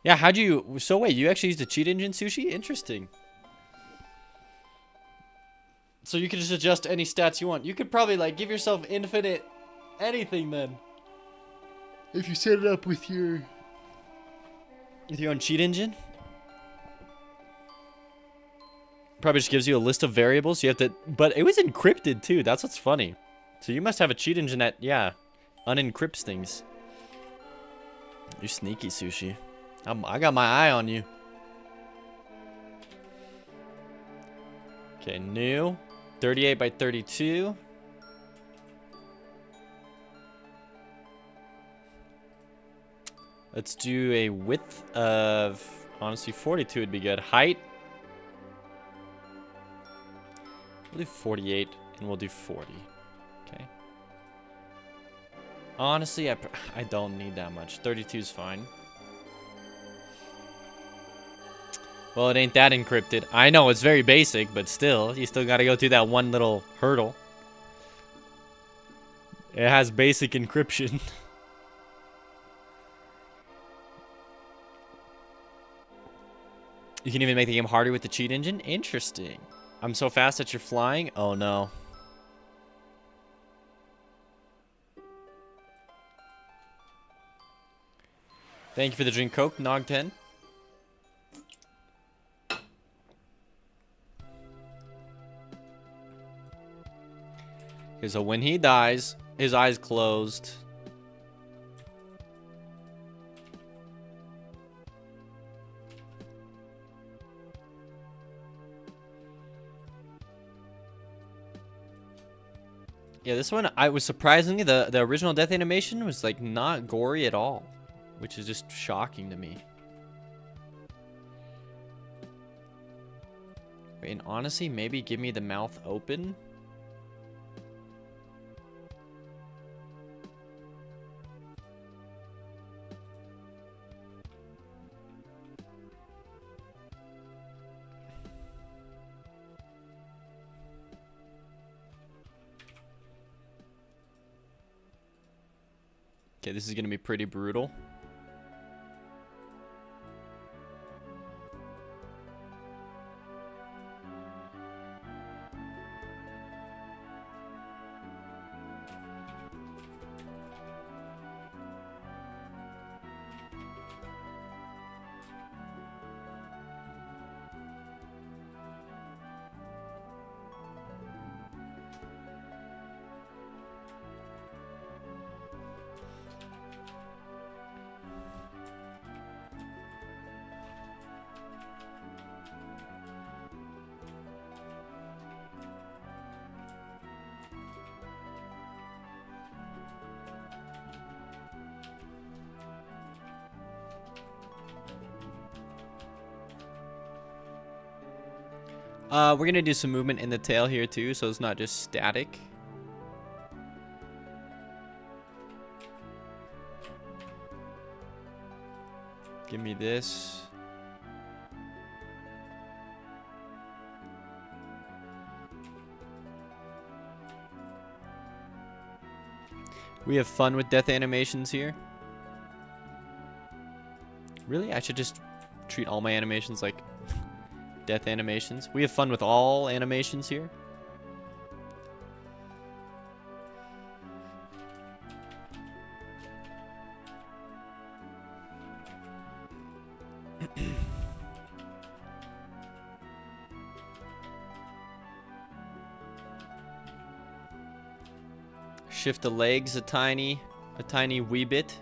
Yeah, how'd you... So wait, you actually used a cheat engine, Sushi? Interesting. So you can just adjust any stats you want. You could probably, like, give yourself infinite anything then. If you set it up with your... With your own cheat engine? Probably just gives you a list of variables. You have to... But it was encrypted, too. That's what's funny. So you must have a cheat engine that, yeah, unencrypts things. You're sneaky, Sushi. I got my eye on you. Okay, new. 38 by 32. Let's do a width of... Honestly, 42 would be good. Height. We'll do 48, and we'll do 40. Okay. Honestly, I don't need that much. 32 is fine. Well, it ain't that encrypted. I know, it's very basic, but still, you still gotta go through that one little hurdle. It has basic encryption. You can even make the game harder with the cheat engine? Interesting. I'm so fast that you're flying? Oh, no. Thank you for the drink, Coke, Nog10. Okay, so when he dies, his eyes closed. Yeah, this one, I was surprisingly, the original death animation was like not gory at all, which is just shocking to me. Wait, and honestly, maybe give me the mouth open. Okay, this is gonna be pretty brutal. We're gonna do some movement in the tail here too, so it's not just static. Give me this. We have fun with death animations here. Really? I should just treat all my animations like death animations. We have fun with all animations here. Shift the legs a tiny wee bit.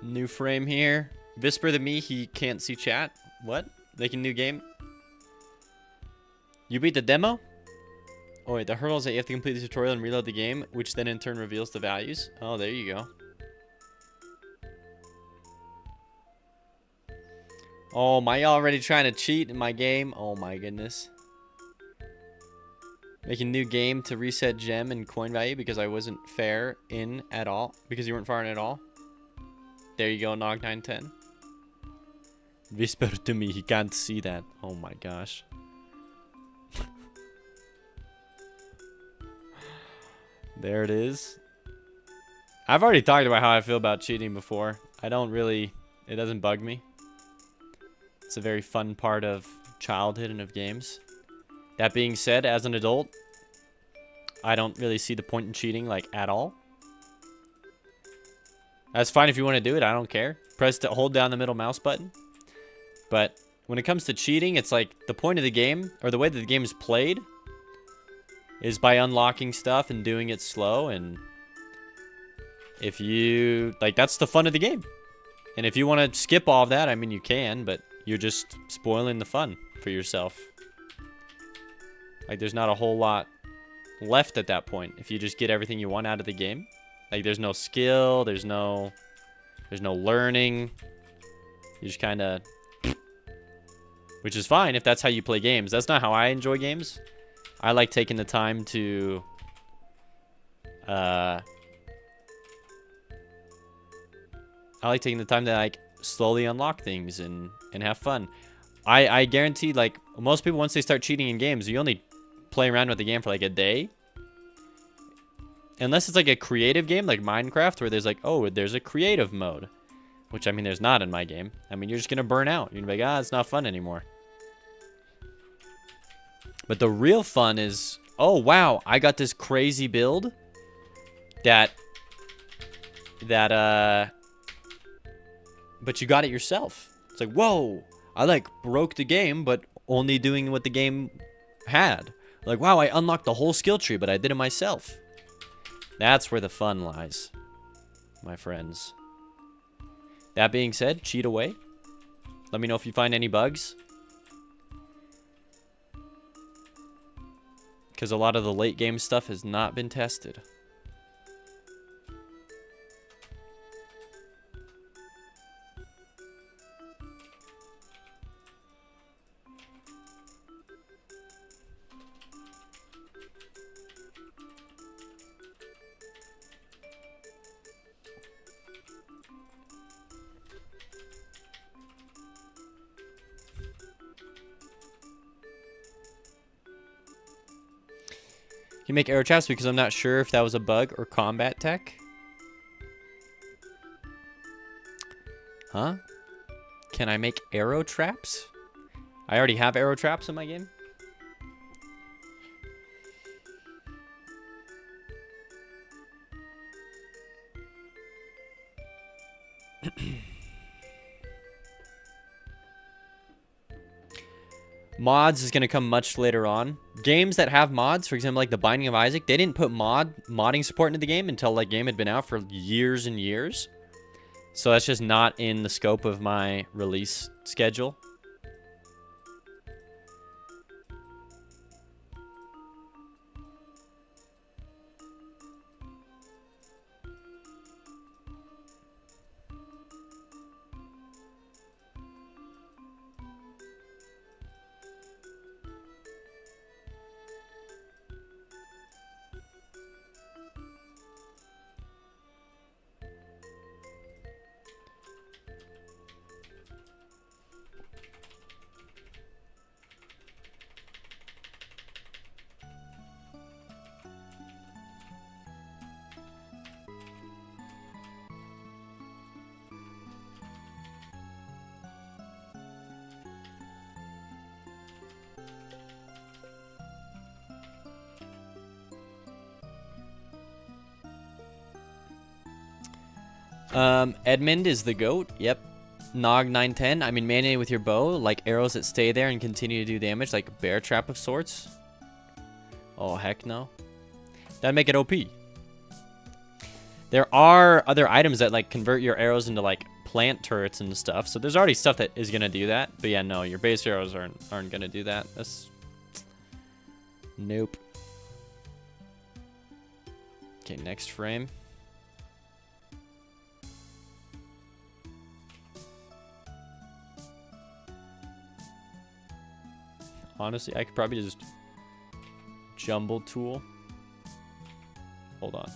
New frame here. Visper the me, he can't see chat. What? Making new game? You beat the demo? Oh wait, the hurdle is that you have to complete the tutorial and reload the game, which then in turn reveals the values. Oh, there you go. Oh, am I already trying to cheat in my game? Oh my goodness. Making new game to reset gem and coin value because I wasn't fair in at all. Because you weren't far in at all. There you go, Nog910. Whisper to me, he can't see that. Oh my gosh. There it is. I've already talked about how I feel about cheating before. I don't really, it doesn't bug me. It's a very fun part of childhood and of games. That being said, as an adult, I don't really see the point in cheating, like, at all. That's fine if you want to do it. I don't care. Hold down the middle mouse button. But when it comes to cheating, it's like the point of the game, or the way that the game is played, is by unlocking stuff and doing it slow. And if you, like, that's the fun of the game. And if you want to skip all of that, I mean, you can, but you're just spoiling the fun for yourself. Like, there's not a whole lot left at that point if you just get everything you want out of the game. Like, there's no skill, there's no learning. You just kind of, which is fine if that's how you play games. That's not how I enjoy games. I like taking the time to like slowly unlock things and have fun. I guarantee, like, most people, once they start cheating in games, you only play around with the game for like a day. Unless it's like a creative game like Minecraft where there's like, oh, there's a creative mode. Which, I mean, there's not in my game. I mean, you're just going to burn out. You're going to be like, it's not fun anymore. But the real fun is, oh, wow, I got this crazy build but you got it yourself. It's like, whoa, I like broke the game, but only doing what the game had. Like, wow, I unlocked the whole skill tree, but I did it myself. That's where the fun lies, my friends. That being said, cheat away. Let me know if you find any bugs. Because a lot of the late game stuff has not been tested. You make arrow traps because I'm not sure if that was a bug or combat tech. Huh? Can I make arrow traps? I already have arrow traps in my game. Mods is going to come much later on. Games that have mods, for example, like The Binding of Isaac, they didn't put modding support into the game until that game had been out for years and years. So that's just not in the scope of my release schedule. Edmund is the goat. Yep. Nog910. I mean, melee with your bow, like arrows that stay there and continue to do damage, like a bear trap of sorts. Oh, heck no. That'd make it OP. There are other items that, like, convert your arrows into, like, plant turrets and stuff. So there's already stuff that is gonna do that. But yeah, no, your base heroes aren't gonna do that. That's nope. Okay, next frame. Honestly, I could probably just jumble tool. Hold on.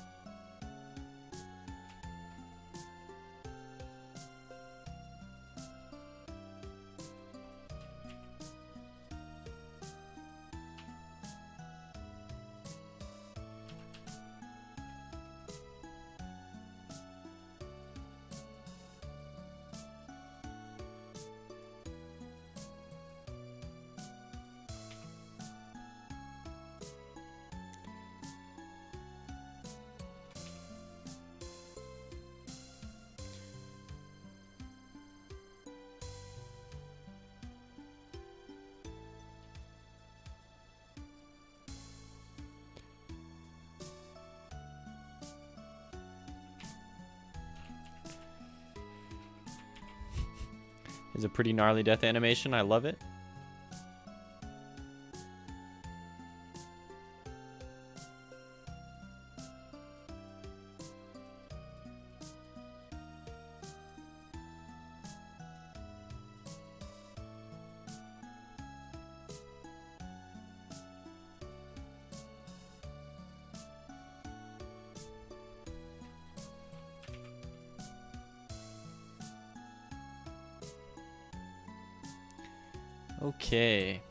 It's a pretty gnarly death animation. I love it. Okay.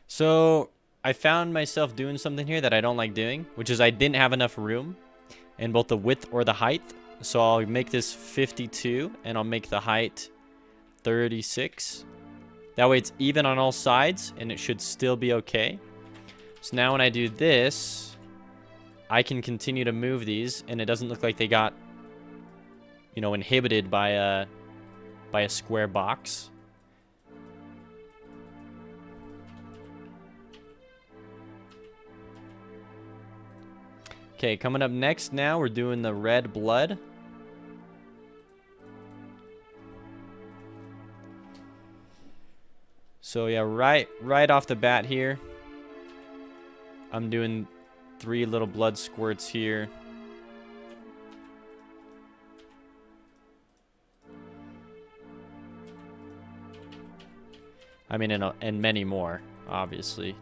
So I found myself doing something here that I don't like doing, which is I didn't have enough room in both the width or the height. So I'll make this 52 and I'll make the height 36. That way it's even on all sides and it should still be okay. So now when I do this, I can continue to move these and it doesn't look like they got, you know, inhibited by a square box. Okay, coming up next now, we're doing the red blood. So yeah, right off the bat here, I'm doing 3 little blood squirts here. I mean, and many more, obviously.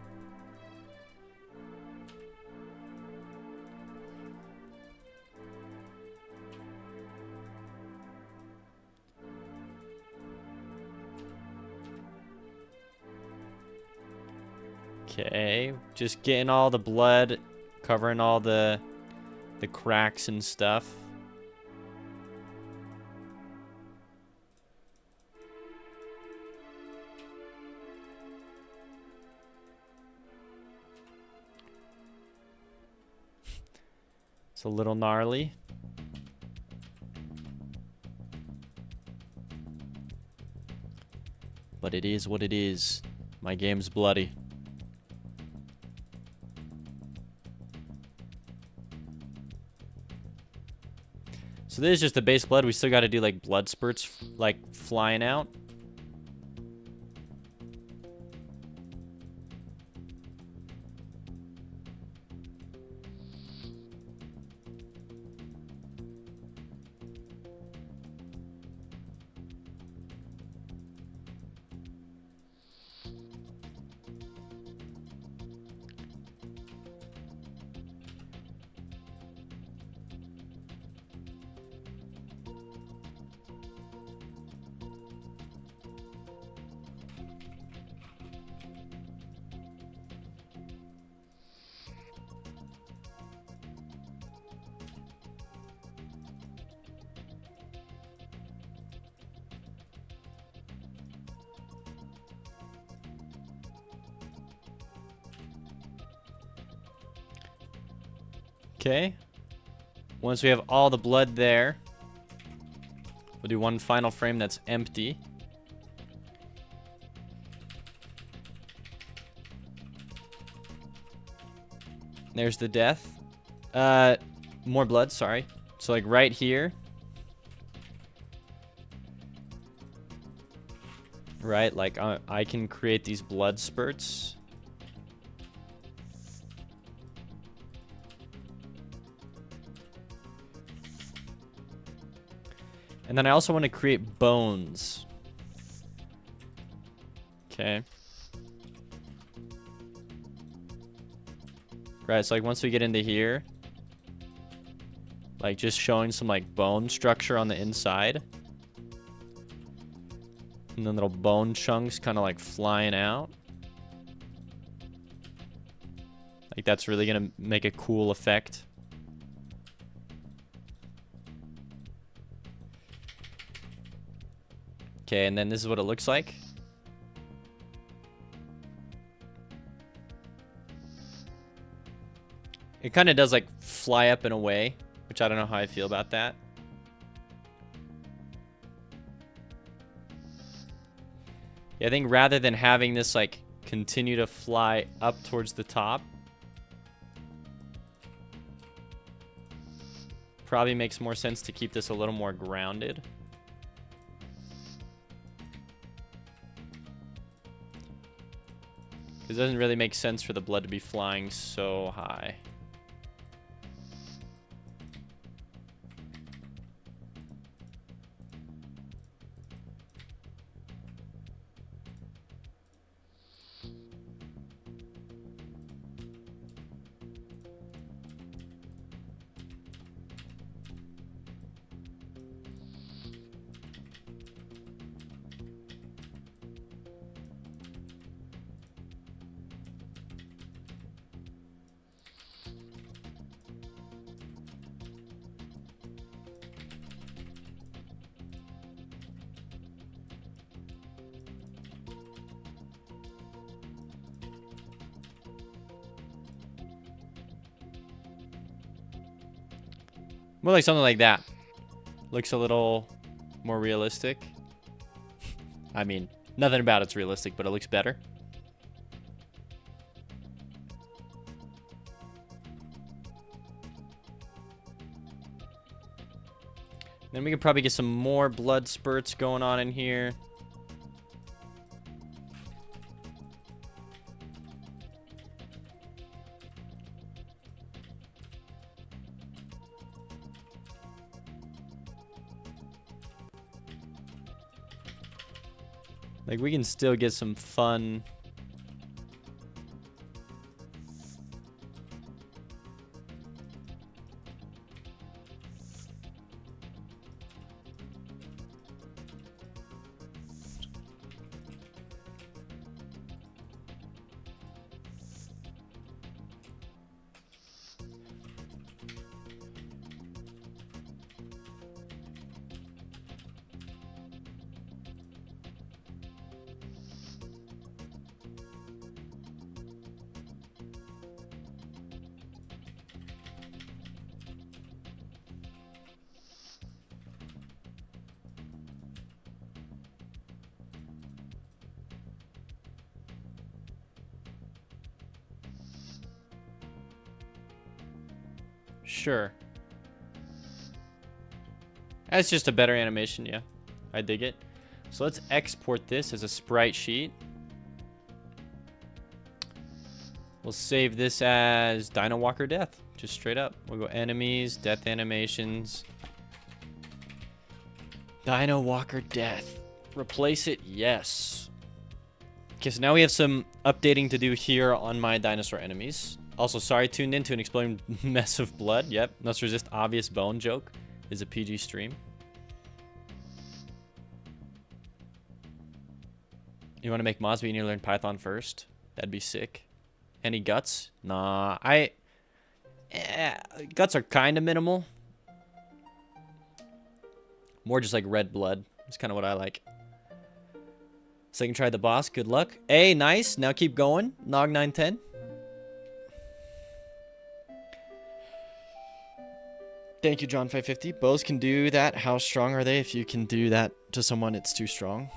Okay, just getting all the blood, covering all the cracks and stuff. It's a little gnarly. But it is what it is. My game's bloody. So this is just the base blood. We still got to do like blood spurts like flying out. Okay. Once we have all the blood there, we'll do one final frame that's empty. There's the death. More blood, sorry. So like right here. Right, like I can create these blood spurts. And then I also want to create bones. Okay. Right, so like once we get into here, like just showing some like bone structure on the inside. And then little bone chunks kind of like flying out. Like that's really gonna make a cool effect. Okay, and then this is what it looks like. It kind of does like fly up in a way, which I don't know how I feel about that. Yeah, I think rather than having this like continue to fly up towards the top, probably makes more sense to keep this a little more grounded. It doesn't really make sense for the blood to be flying so high. More like something like that. Looks a little more realistic. I mean, nothing about it's realistic, but it looks better. Then we could probably get some more blood spurts going on in here. Like, we can still get some fun. Sure. That's just a better animation, yeah. I dig it. So let's export this as a sprite sheet. We'll save this as Dino Walker Death, just straight up. We'll go enemies, death animations. Dino Walker Death. Replace it, yes. Okay, so now we have some updating to do here on my dinosaur enemies. Also, sorry, tuned into an exploding mess of blood. Yep, must resist obvious bone joke is a PG stream. You want to make Mosby and you learn Python first? That'd be sick. Any guts? Nah, guts are kind of minimal. More just like red blood. That's kind of what I like. Second try the boss. Good luck. Hey, nice. Now keep going. Nog 910. Thank you, John 550. Bows can do that. How strong are they? If you can do that to someone, it's too strong.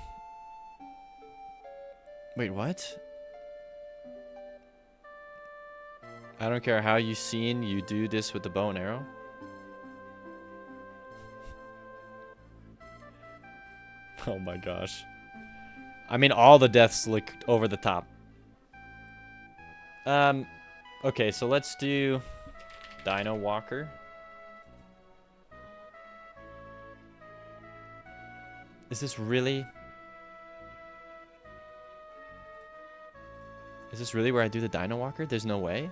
Wait, what? I don't care how you seen you do this with the bow and arrow. Oh my gosh. I mean, all the deaths look over the top. Okay, so let's do Dino Walker. Is this really... Is this really where I do the Dino Walker? There's no way.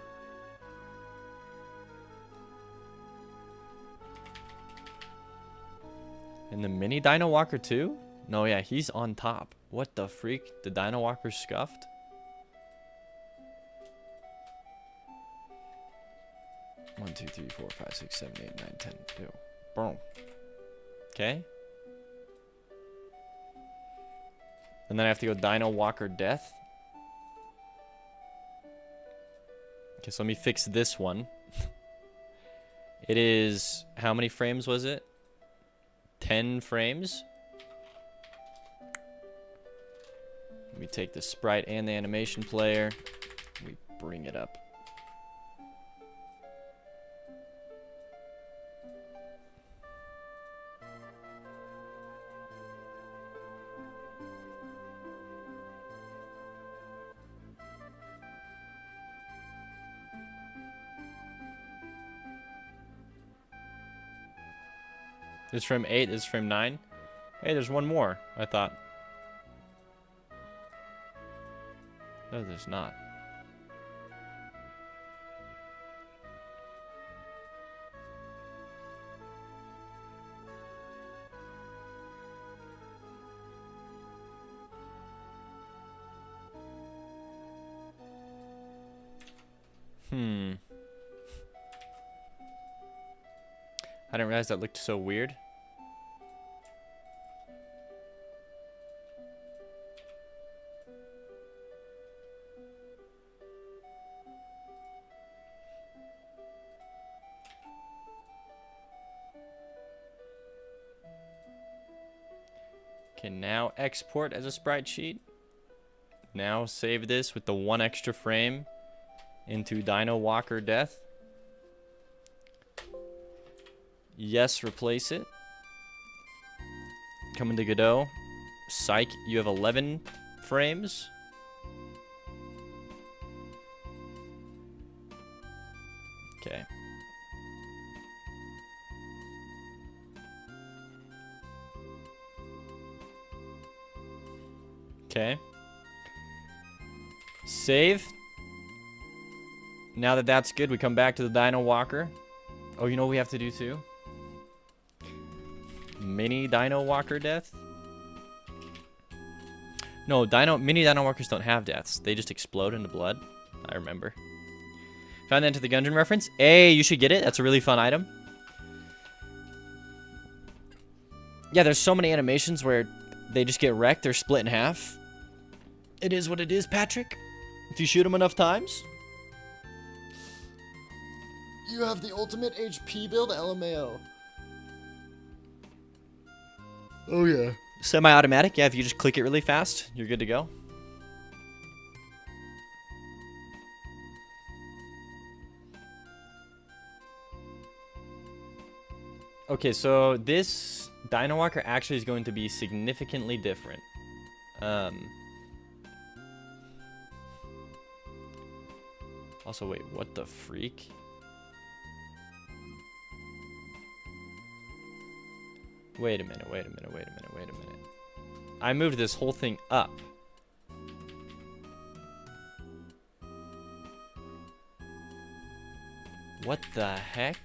And the mini Dino Walker too? No, yeah, he's on top. What the freak? The Dino Walker's scuffed? One, two, three, 4, 5, 6, 7, 8, 9, 10. Ew. Boom. Okay. And then I have to go Dino Walker Death. Okay, so let me fix this one. It is... How many frames was it? 10 frames. We take the sprite and the animation player. We bring it up. This is frame 8, this is frame 9. Hey, there's one more, I thought. No, there's not. I didn't realize that looked so weird. Okay, now export as a sprite sheet. Now save this with the 1 extra frame into Dino Walker Death. Yes, replace it. Come into Godot. Psych, you have 11 frames. Okay. Okay. Save. Now that that's good, we come back to the Dino Walker. Oh, you know what we have to do too? Mini Dino Walker Death? No, mini Dino Walkers don't have deaths. They just explode into blood. I remember. Found Enter the Gungeon reference. Hey, you should get it. That's a really fun item. Yeah, there's so many animations where they just get wrecked. They're split in half. It is what it is, Patrick. If you shoot them enough times. You have the ultimate HP build, LMAO. Oh, yeah. Semi-automatic. Yeah, if you just click it really fast, you're good to go. Okay, so this Dino Walker actually is going to be significantly different. Also, wait, what the freak? Wait a minute. I moved this whole thing up. What the heck?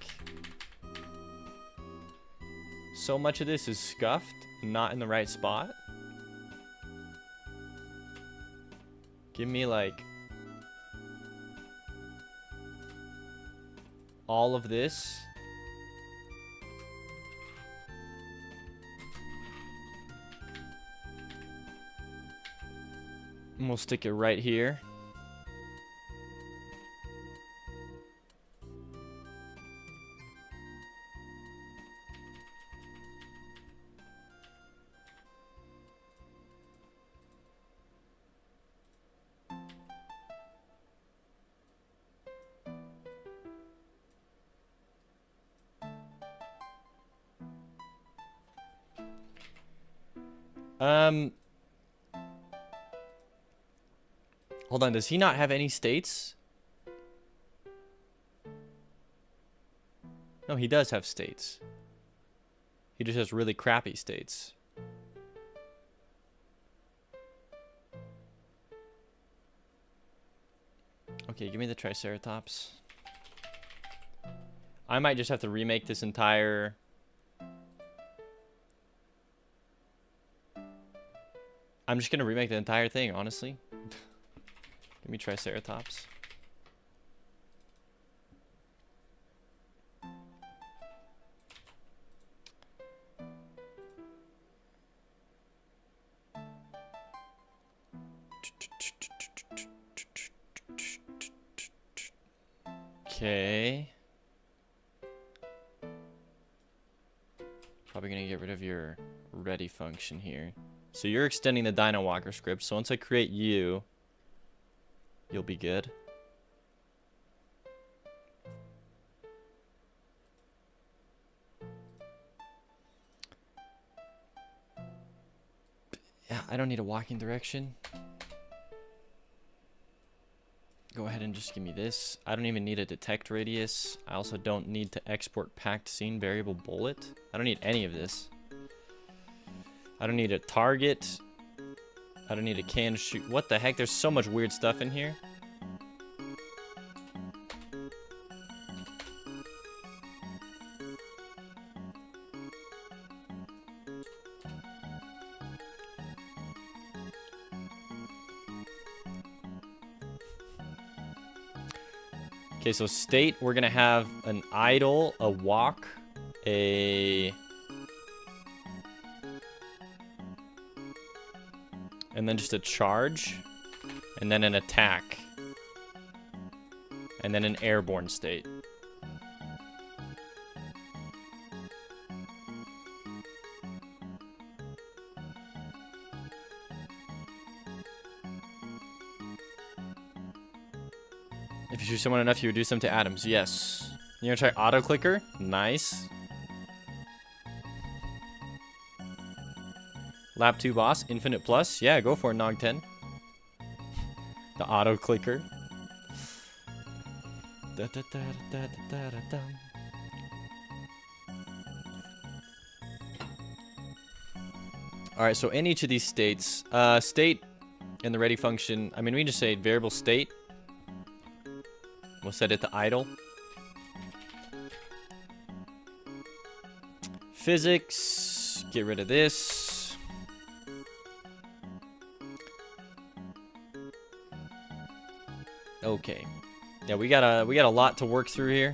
So much of this is scuffed, not in the right spot. Give me like all of this. And we'll stick it right here. Hold on, does he not have any states? No, he does have states. He just has really crappy states. Okay, give me the Triceratops. I might just have to remake this entire... I'm just gonna remake the entire thing, honestly. Give me Triceratops. Okay. Probably gonna get rid of your ready function here. So you're extending the Dino Walker script. So once I create you, you'll be good. Yeah, I don't need a walking direction. Go ahead and just give me this. I don't even need a detect radius. I also don't need to export packed scene variable bullet. I don't need any of this. I don't need a target. I don't need a can shoot. What the heck? There's so much weird stuff in here. Okay, so state, we're gonna have an idle, a walk, and then just a charge, and then an attack, and then an airborne state. If you shoot someone enough, you reduce them to atoms. Yes. You gonna try auto clicker? Nice. Lap 2 boss, infinite plus. Yeah, go for it, Nog 10. The auto clicker. Da, da, da, da, da, da, da. Alright, so in each of these states, state in the ready function, I mean, we can just say variable state. We'll set it to idle. Physics, get rid of this. Okay. Yeah, we got a lot to work through here.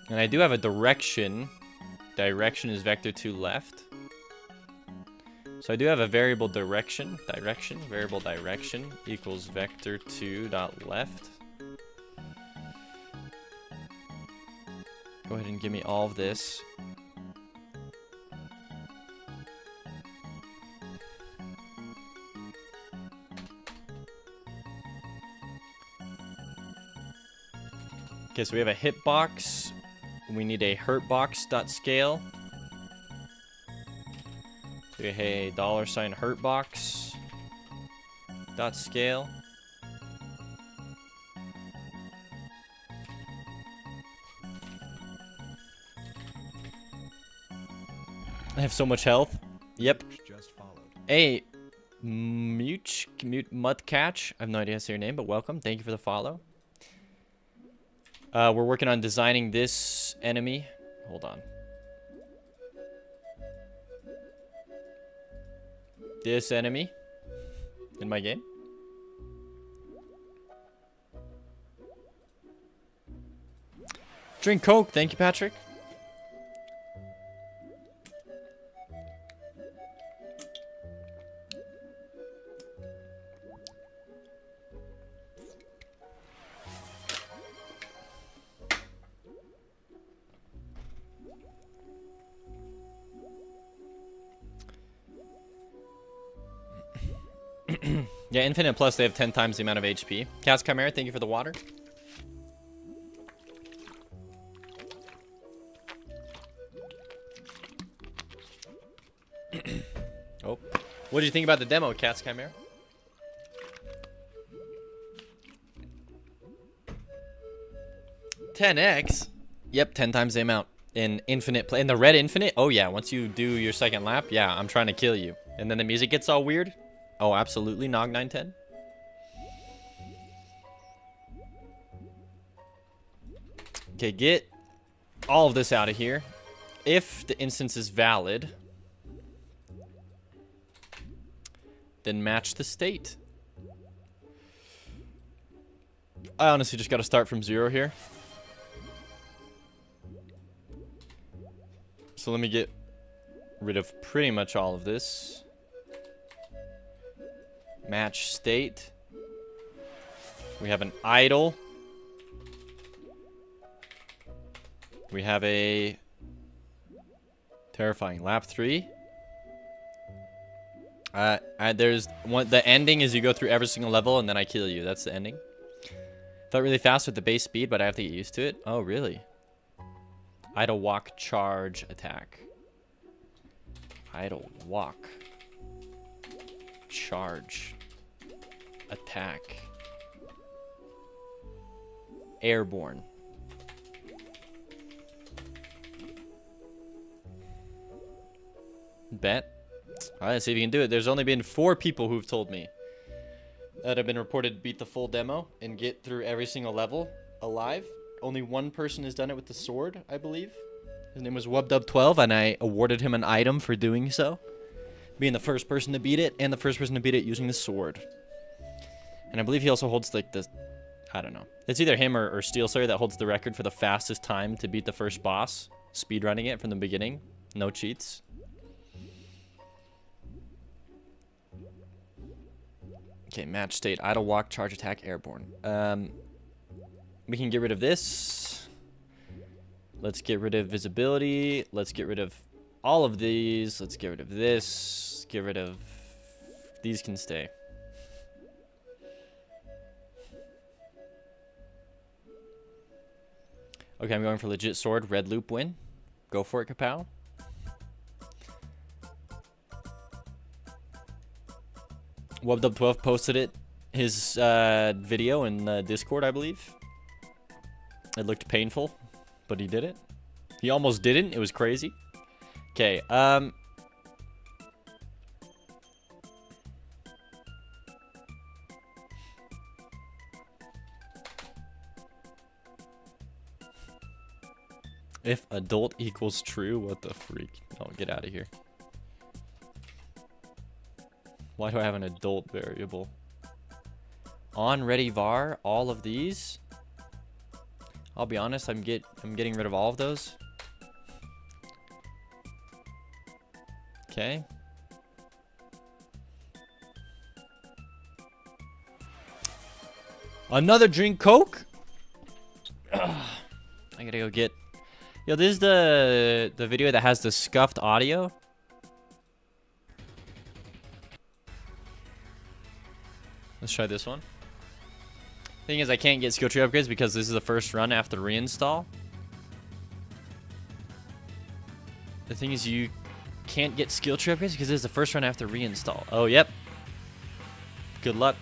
And I do have a direction. Direction is vector 2 left. So I do have a variable direction, variable direction equals vector 2 dot left. Go ahead and give me all of this. Okay, so we have a hitbox. We need a hurtbox dot scale. Hey, $ hurtbox dot scale. I have so much health. Yep. Just followed. Hey, mute Mudcatch. I have no idea how to say your name, but welcome. Thank you for the follow. We're working on designing this enemy. Hold on. This enemy in my game. Drink Coke. Thank you, Patrick. Yeah, Infinite Plus, they have 10 times the amount of HP. Cast Chimera, thank you for the water. Oh. What did you think about the demo, Cats Chimera? $10x? Yep, 10 times the amount. In infinite play. In the red infinite? Oh, yeah. Once you do your second lap, yeah, I'm trying to kill you. And then the music gets all weird? Oh, absolutely. Nog 910. Okay, get all of this out of here. If the instance is valid, then match the state. I honestly just got to start from 0 here. So let me get rid of pretty much all of this. Match state. We have an idle. We have a terrifying lap 3. There's one. The ending is you go through every single level and then I kill you. That's the ending. Felt really fast with the base speed, but I have to get used to it. Oh, really? Idle walk, charge, attack. Idle walk, charge, attack. Airborne. Bet. Alright, let's see if you can do it. There's only been 4 people who've told me that have been reported to beat the full demo and get through every single level alive. Only 1 person has done it with the sword, I believe. His name was Wubdub12, and I awarded him an item for doing so. Being the first person to beat it, and the first person to beat it using the sword. And I believe he also holds, like, the... I don't know. It's either him or Steel Slayer that holds the record for the fastest time to beat the first boss. Speedrunning it from the beginning. No cheats. Okay, match state. Idle walk, charge, attack, airborne. We can get rid of this. Let's get rid of visibility. Let's get rid of all of these. Let's get rid of this. Get rid of... These can stay. Okay, I'm going for legit sword. Red loop win. Go for it, Kapow. Wubdub12 posted it, his video in Discord, I believe. It looked painful, but he did it. He almost didn't. It was crazy. Okay, if adult equals true, what the freak? Oh, get out of here. Why do I have an adult variable? On ready var, all of these. I'll be honest, I'm getting rid of all of those. Okay. Another drink Coke? Ugh. I gotta go get... Yo, this is the video that has the scuffed audio. Let's try this one. Thing is, I can't get skill tree upgrades because this is the first run after reinstall. The thing is, you can't get skill tree upgrades because this is the first run after reinstall. Oh, yep. Good luck.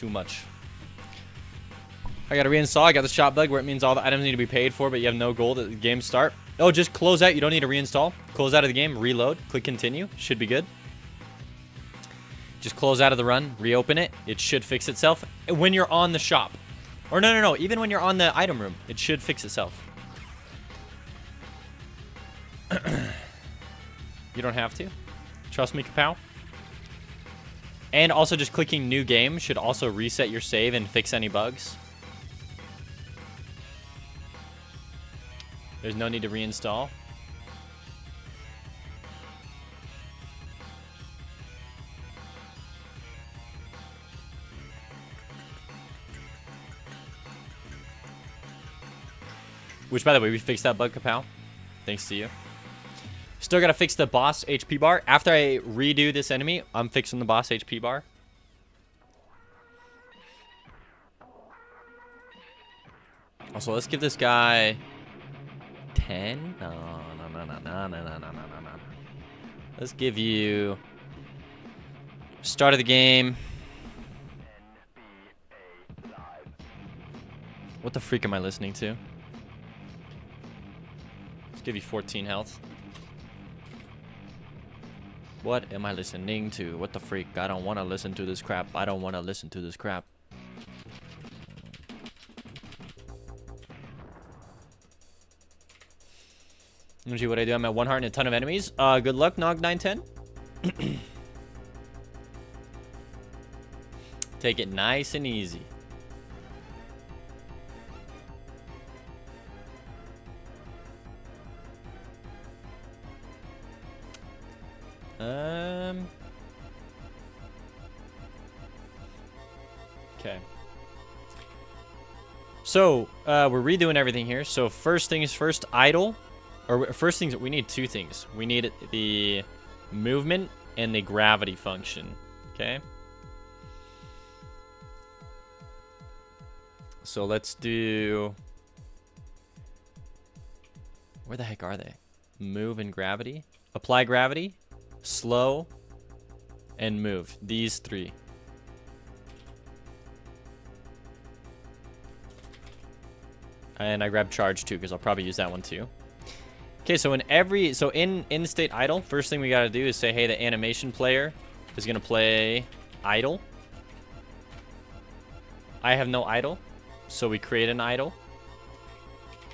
Too much. I gotta reinstall. I got the shop bug where it means all the items need to be paid for, but you have no gold at the game start. Oh, just close out. You don't need to reinstall. Close out of the game, reload, click continue. Should be good. Just close out of the run, reopen it. It should fix itself when you're on the shop. Or no. Even when you're on the item room, it should fix itself. You don't have to. Trust me, Kapow. And also just clicking new game should also reset your save and fix any bugs. There's no need to reinstall. Which, by the way, we fixed that bug, Kapow. Thanks to you. Still gotta fix the boss HP bar. After I redo this enemy, I'm fixing the boss HP bar. Also, let's give this guy 10. No. Let's give you start of the game. What the freak am I listening to? Let's give you 14 health. What am I listening to? What the freak? I don't want to listen to this crap. I don't want to listen to this crap. Let me see what I do. I'm at 1 heart and a ton of enemies. Good luck, Nog910. Take it nice and easy. Okay. So, we're redoing everything here. So, first things first, idle. Or first things, we need two things. We need the movement and the gravity function. Okay? So, let's do... Where the heck are they? Move and gravity. Apply gravity. Slow. And move. These three. And I grab charge too, because I'll probably use that one too. Okay, so in state idle, first thing we gotta do is say, hey, the animation player is gonna play idle. I have no idle, so we create an idle.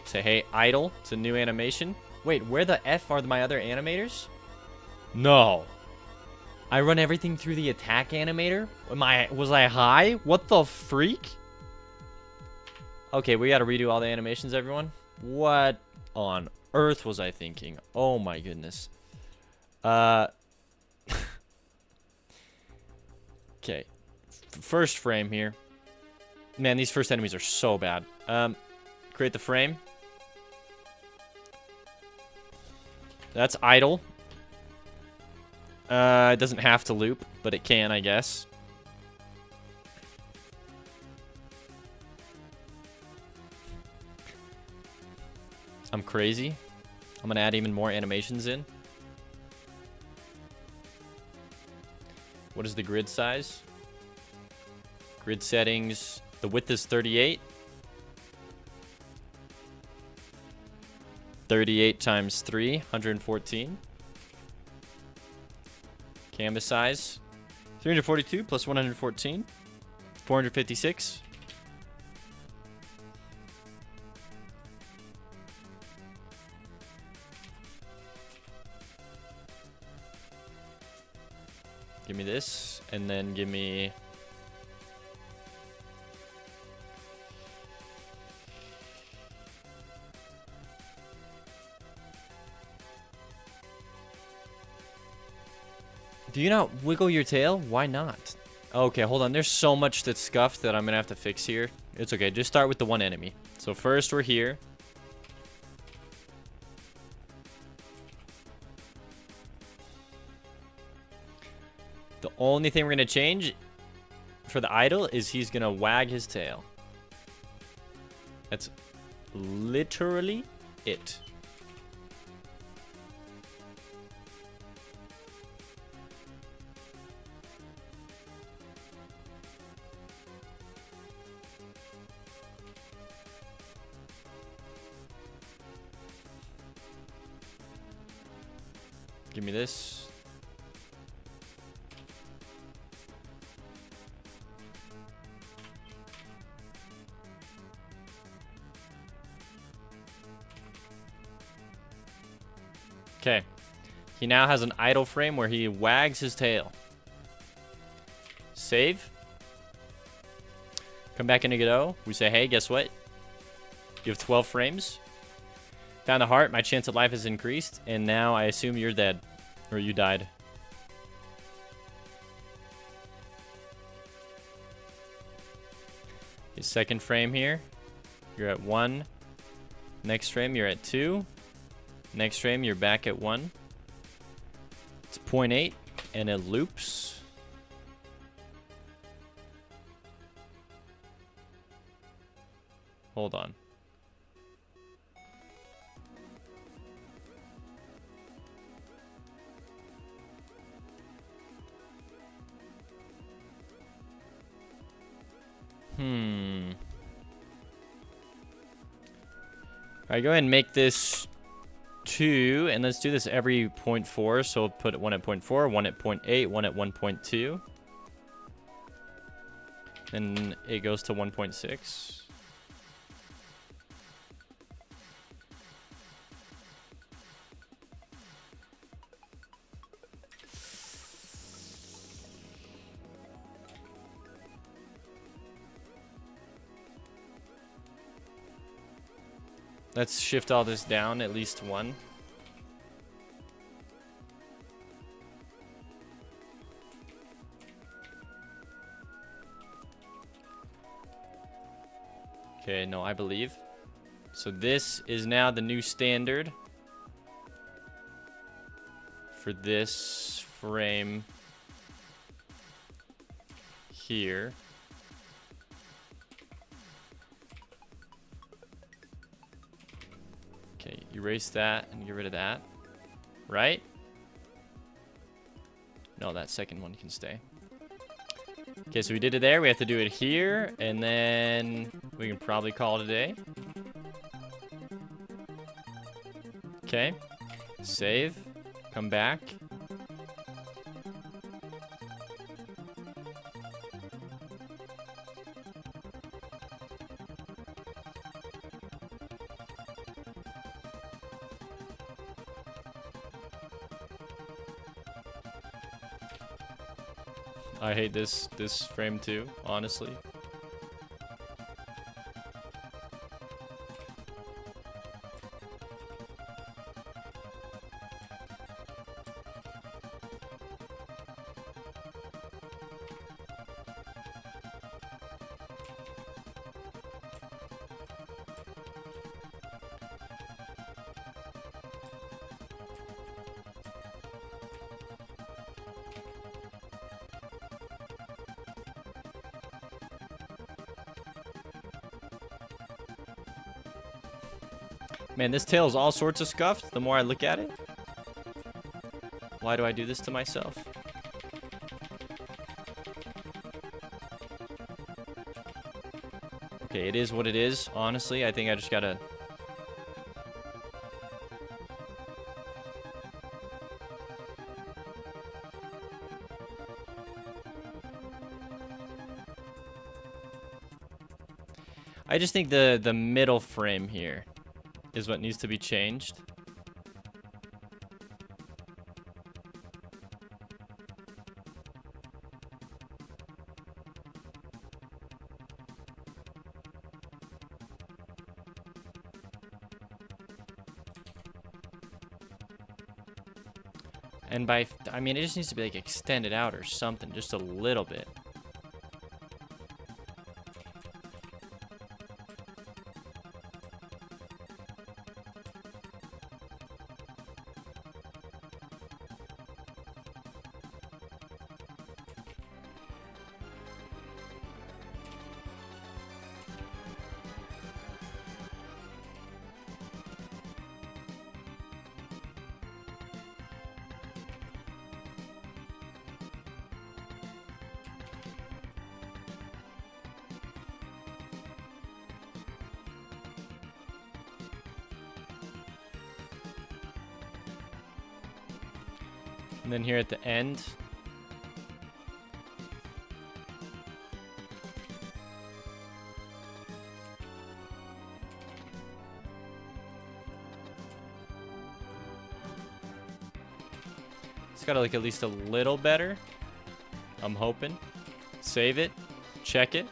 Say, hey, idle, it's a new animation. Wait, where the F are my other animators? No. I run everything through the attack animator? Was I high? What the freak? Okay, we gotta redo all the animations, everyone. What on earth was I thinking? Oh my goodness. Okay. First frame here. Man, these first enemies are so bad. Create the frame. That's idle. It doesn't have to loop, but it can, I guess. I'm crazy. I'm gonna add even more animations in. What is the grid size? Grid settings. The width is 38. 38 times 3, 114. Canvas size. 342 plus 114. 456. Give me this, and then give me... Do you not wiggle your tail? Why not? Okay, hold on. There's so much that's scuffed that I'm going to have to fix here. It's okay. Just start with the one enemy. So first we're here. The only thing we're going to change for the idle is he's going to wag his tail. That's literally it. Give me this. Okay. He now has an idle frame where he wags his tail. Save. Come back into Godot. We say, hey, guess what? You have 12 frames. Found a heart. My chance of life has increased. And now I assume you're dead. Or you died. Your second frame here. You're at 1. Next frame, you're at 2. Next frame, you're back at 1. It's 0.8. And it loops. Hold on. Alright, go ahead and make this 2, and let's do this every 0.4. So we'll put 1 at 0.4, 1 at 0.8, 1 at 1.2. Then it goes to 1.6. Let's shift all this down at least 1. Okay, no, I believe. So this is now the new standard for this frame here. Okay, erase that and get rid of that. Right? No, that second one can stay. Okay, so we did it there. We have to do it here, and then we can probably call it a day. Okay. Save. Come back. I hate this frame too, honestly. Man, this tail is all sorts of scuffed the more I look at it. Why do I do this to myself? Okay, it is what it is. Honestly, I think I just gotta... I just think the middle frame here is what needs to be changed. And by, I mean, it just needs to be like extended out or something, just a little bit. And then here at the end. It's gotta look at least a little better. I'm hoping. Save it. Check it.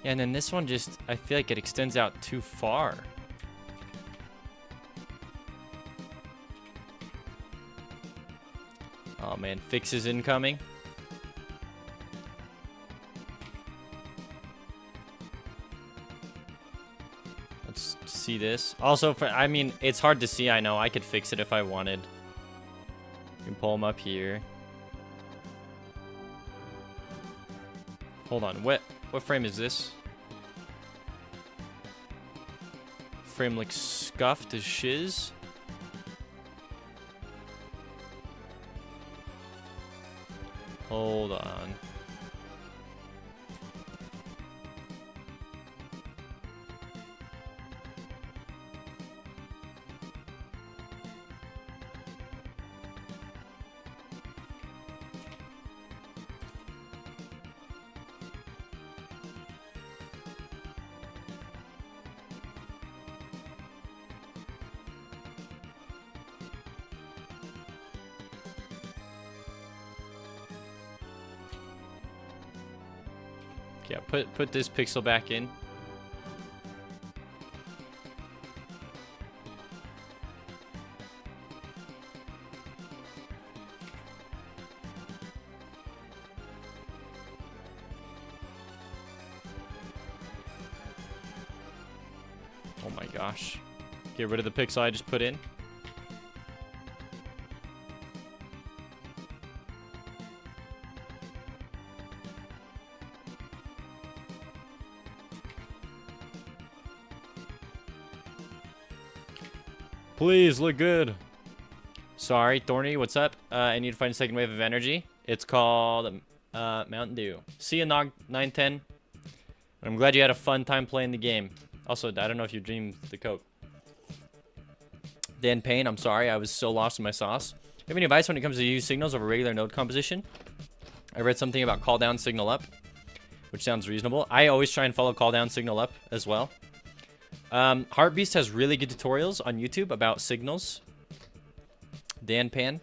Yeah, and then this one just, I feel like it extends out too far. Oh man, fixes incoming. Let's see this. Also, I mean, it's hard to see, I know. I could fix it if I wanted. You can pull them up here. Hold on, what frame is this? Frame looks scuffed as shiz. Hold on. Yeah, put this pixel back in. Oh my gosh. Get rid of the pixel I just put in. Please look good. Sorry, Thorny, what's up? I need to find a second wave of energy. It's called Mountain Dew. See you, Nog 910. I'm glad you had a fun time playing the game. Also, I don't know if you dreamed the Coke. Dan Payne, I'm sorry, I was so lost in my sauce. Do you have any advice when it comes to use signals over regular node composition? I read something about call down, signal up, which sounds reasonable. I always try and follow call down, signal up as well. Heartbeast has really good tutorials on YouTube about signals. Dan Pan.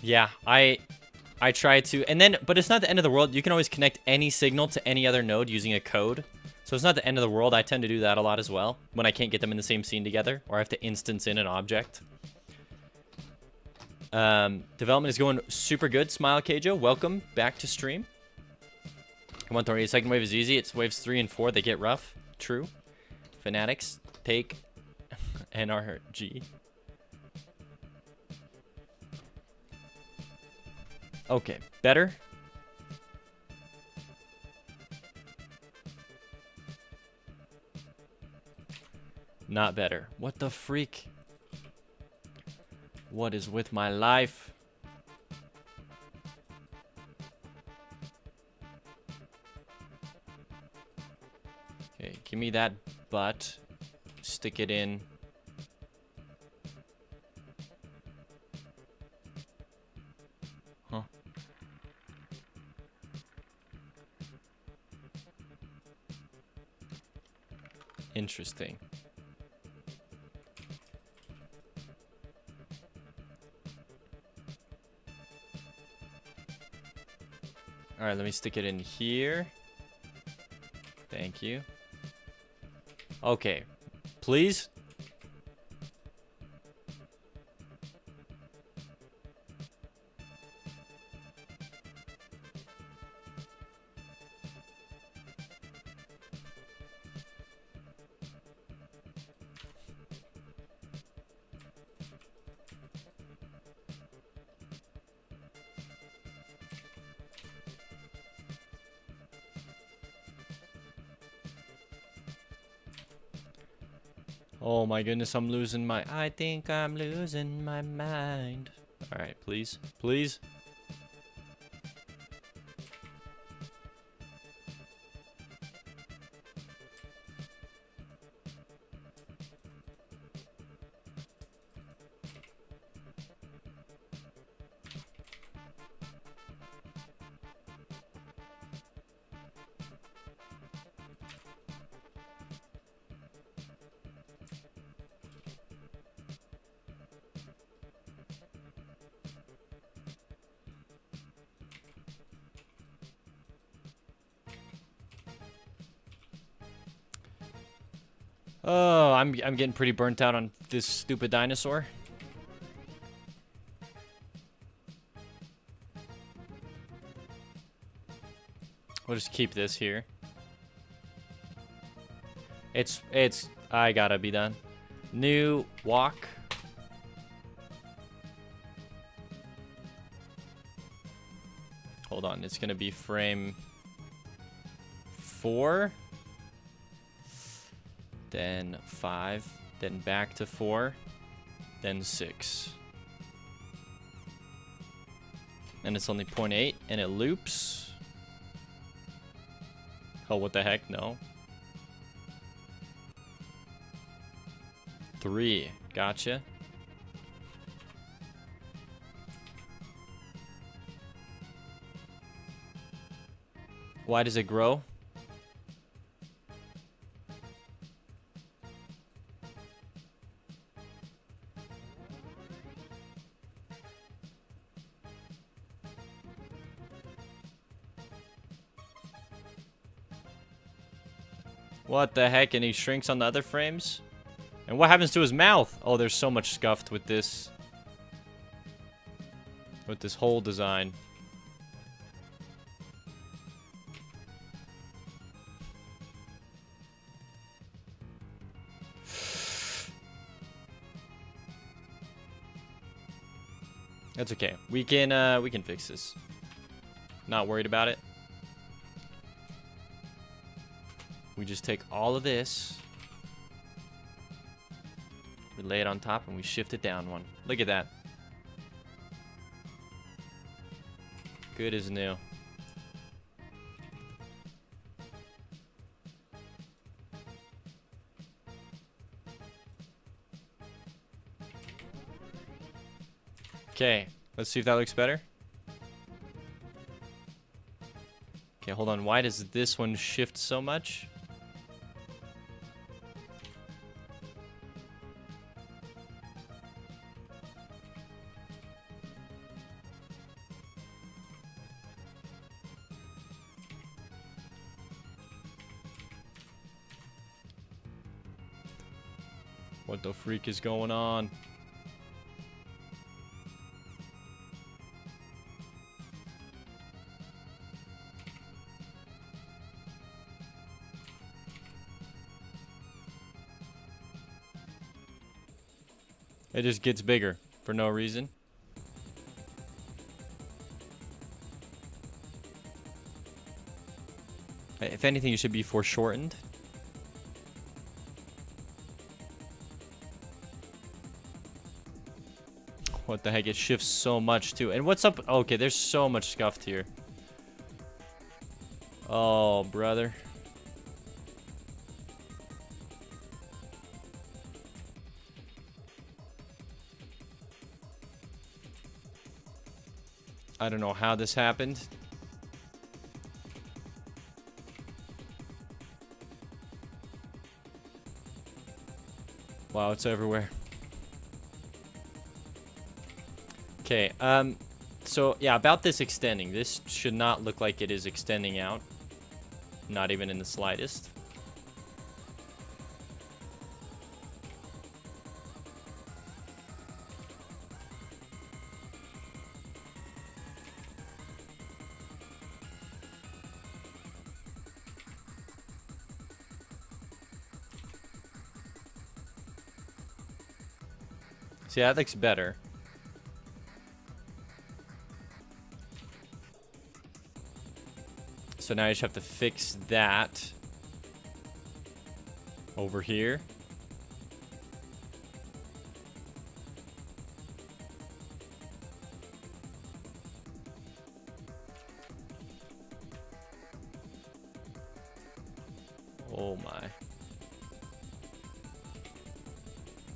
Yeah, I try to, and then, but it's not the end of the world. You can always connect any signal to any other node using a code. So it's not the end of the world. I tend to do that a lot as well when I can't get them in the same scene together, or I have to instance in an object. Development is going super good. Smile Keijo, welcome back to stream. Come on, Thorny. Second wave is easy. It's waves 3 and 4 that get rough. True. Fanatics, take NRG. Okay, better. Not better. What the freak? What is with my life? Okay, give me that butt. Stick it in. Huh. Interesting. All right, let me stick it in here. Thank you. Okay, please. Oh my goodness, I'm losing my... I think I'm losing my mind. Alright, please. Please. Oh, I'm getting pretty burnt out on this stupid dinosaur. We'll just keep this here. I gotta be done. New walk. Hold on, it's gonna be frame 4. Then 5, then back to 4, then 6. And it's only 0.8, and it loops. Oh, what the heck? No. 3, gotcha. Why does it grow? What the heck? And he shrinks on the other frames? And what happens to his mouth? Oh, there's so much scuffed with this. With this whole design. That's okay. We can fix this. Not worried about it. We just take all of this, we lay it on top, and we shift it down one. Look at that. Good as new. Okay, let's see if that looks better. Okay, hold on. Why does this one shift so much? What the freak is going on? It just gets bigger for no reason. If anything, it should be foreshortened. What the heck? It shifts so much too. And what's up? Okay, there's so much scuffed here. Oh, brother. I don't know how this happened. Wow, it's everywhere. Okay, so yeah, about this extending. This should not look like it is extending out. Not even in the slightest. See, that looks better. So now you just have to fix that over here.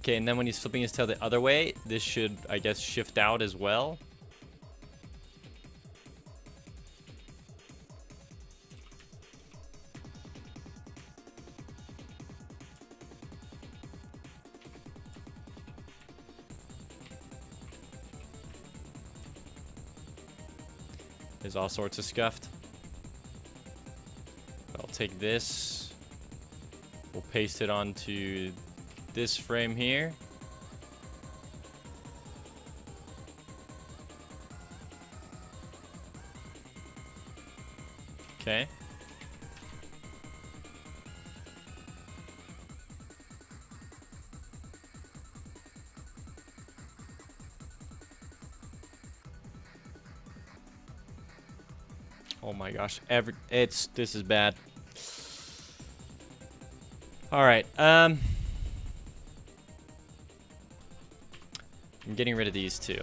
Okay, and then when he's flipping his tail the other way, this should, I guess, shift out as well. There's all sorts of scuffed. I'll take this. We'll paste it onto this frame here. Okay. Oh my gosh, this is bad. All right, I'm getting rid of these two.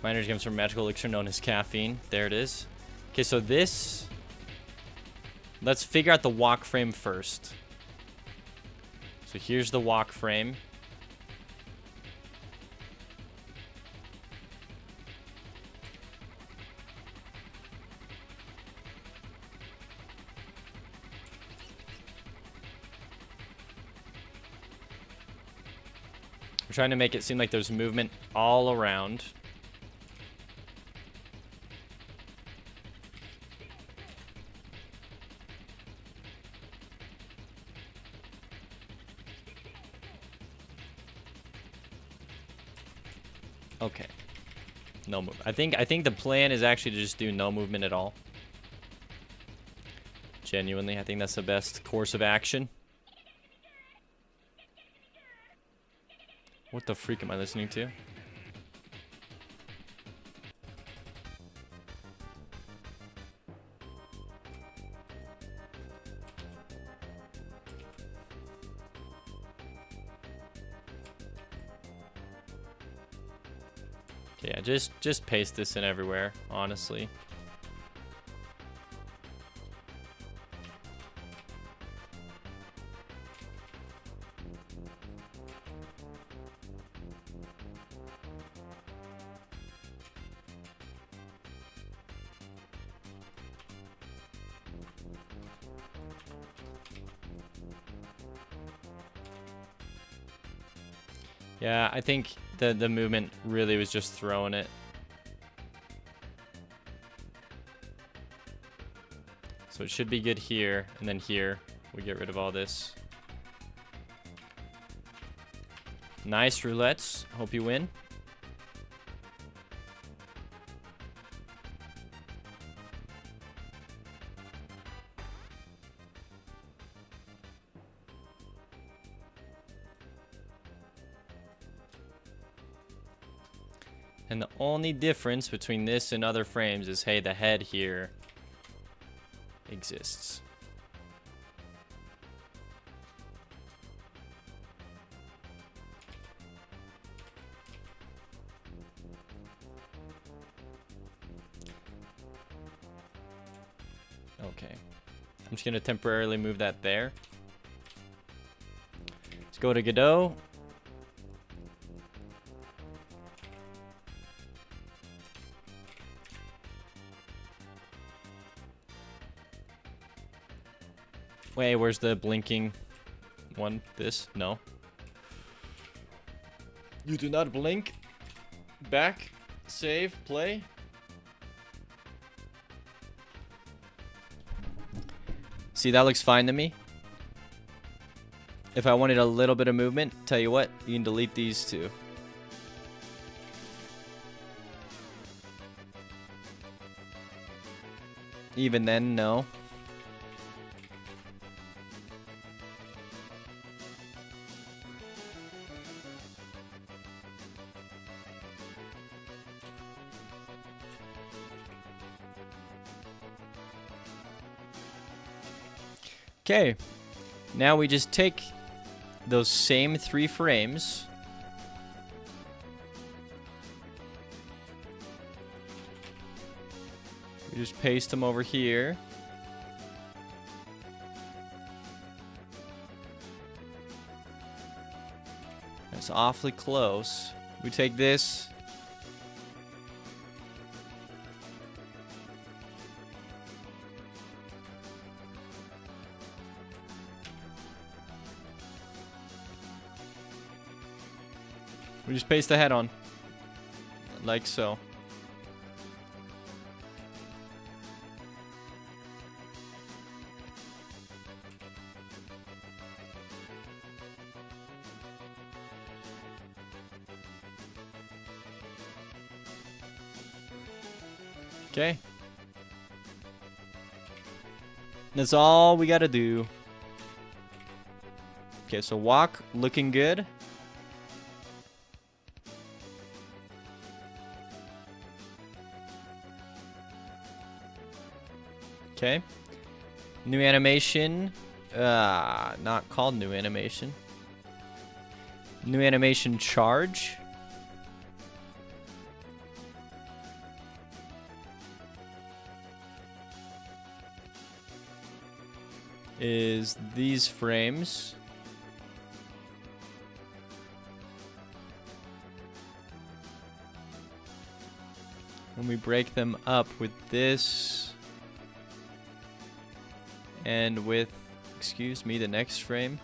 My energy comes from a magical elixir known as caffeine. There it is. Okay, so this, let's figure out the walk frame first. So here's the walk frame. We're trying to make it seem like there's movement all around. Okay. No move. I think the plan is actually to just do no movement at all. Genuinely, I think that's the best course of action. What the freak am I listening to? Okay, yeah, just paste this in everywhere, honestly. Yeah, I think the movement really was just throwing it. So it should be good here, and then here we get rid of all this. Nice roulettes. Hope you win. And the only difference between this and other frames is, hey, the head here exists. Okay. I'm just going to temporarily move that there. Let's go to Godot. Wait, where's the blinking one? This? No. You do not blink. Back. Save. Play. See, that looks fine to me. If I wanted a little bit of movement, tell you what, you can delete these two. Even then, no. Okay, now we just take those same 3 frames. We just paste them over here. It's awfully close. We take this. We just paste the head on. Like so. Okay. That's all we gotta do. Okay, so walk, looking good. Okay. New animation. Not called new animation. New animation charge. Is these frames. When we break them up with this and with, excuse me, the next frame.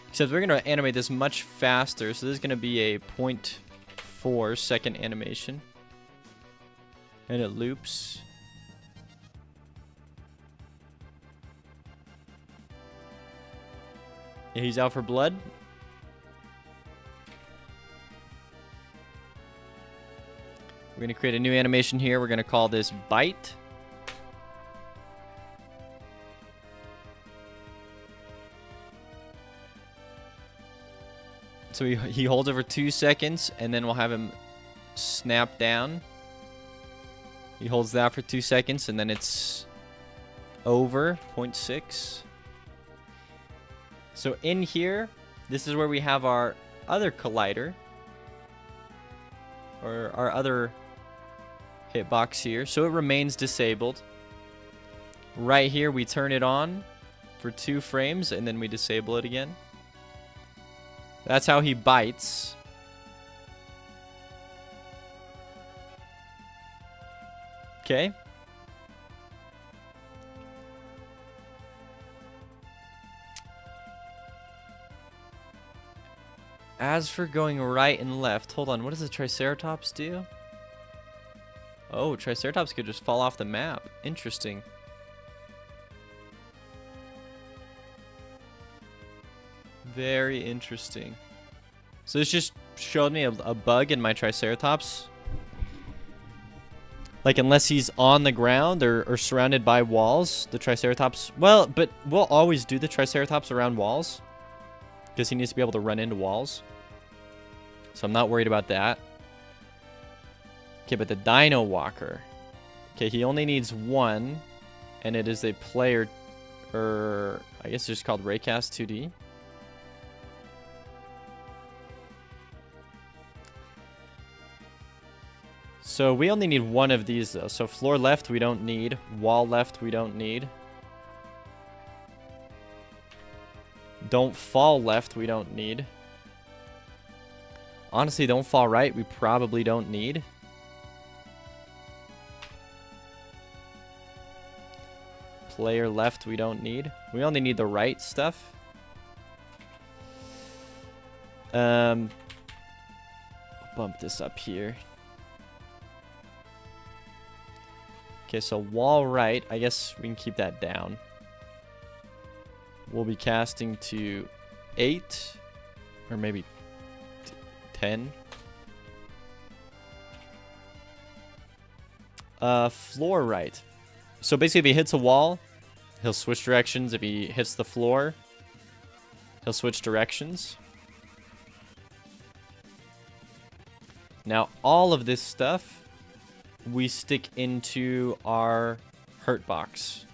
Except we're going to animate this much faster, so this is going to be a 0.4 second animation. And it loops. He's out for blood. We're going to create a new animation here. We're going to call this bite. So he holds it for 2 seconds, and then we'll have him snap down. He holds that for 2 seconds, and then it's over 0.6. So in here, this is where we have our other collider, or our other hitbox here. So it remains disabled. Right here, we turn it on for 2 frames, and then we disable it again. That's how he bites. Okay. As for going right and left, hold on, what does the Triceratops do? Oh, Triceratops could just fall off the map. Interesting. Very interesting. So this just showed me a bug in my Triceratops. Like, unless he's on the ground or surrounded by walls, the Triceratops... Well, but we'll always do the Triceratops around walls. Because he needs to be able to run into walls. So I'm not worried about that. Okay, but the Dino Walker. Okay, he only needs 1. And it is a player... Or... I guess it's just called Raycast 2D. So we only need 1 of these, though. So floor left, we don't need. Wall left, we don't need. Don't fall left, we don't need. Honestly, don't fall right, we probably don't need. Player left, we don't need. We only need the right stuff. Bump this up here. Okay, so wall right, I guess we can keep that down. We'll be casting to 8 or maybe 10. Floor right. So basically if he hits a wall, he'll switch directions. If he hits the floor, he'll switch directions. Now all of this stuff we stick into our hurt box.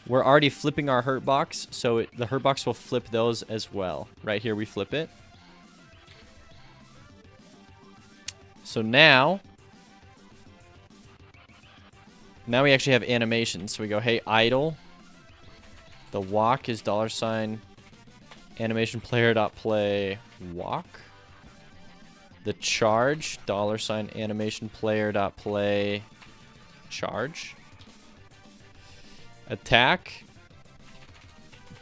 We're already flipping our hurt box, so the hurt box will flip those as well. Right here we flip it. So now we actually have animations. So we go, hey, idle. The walk is $, Animation player dot play walk. The charge $ animation player dot play charge. Attack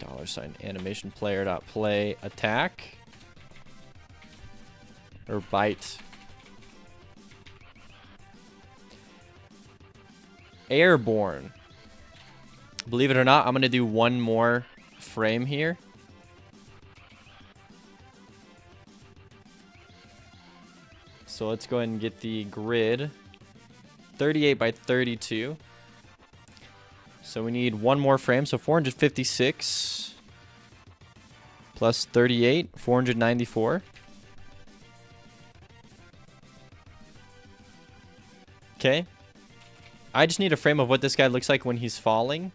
$ animation player dot play attack. Or bite. Airborne. Believe it or not, I'm gonna do one more frame here. So let's go ahead and get the grid. 38 by 32. So we need one more frame. So 456 plus 38, 494. Okay. I just need a frame of what this guy looks like when he's falling.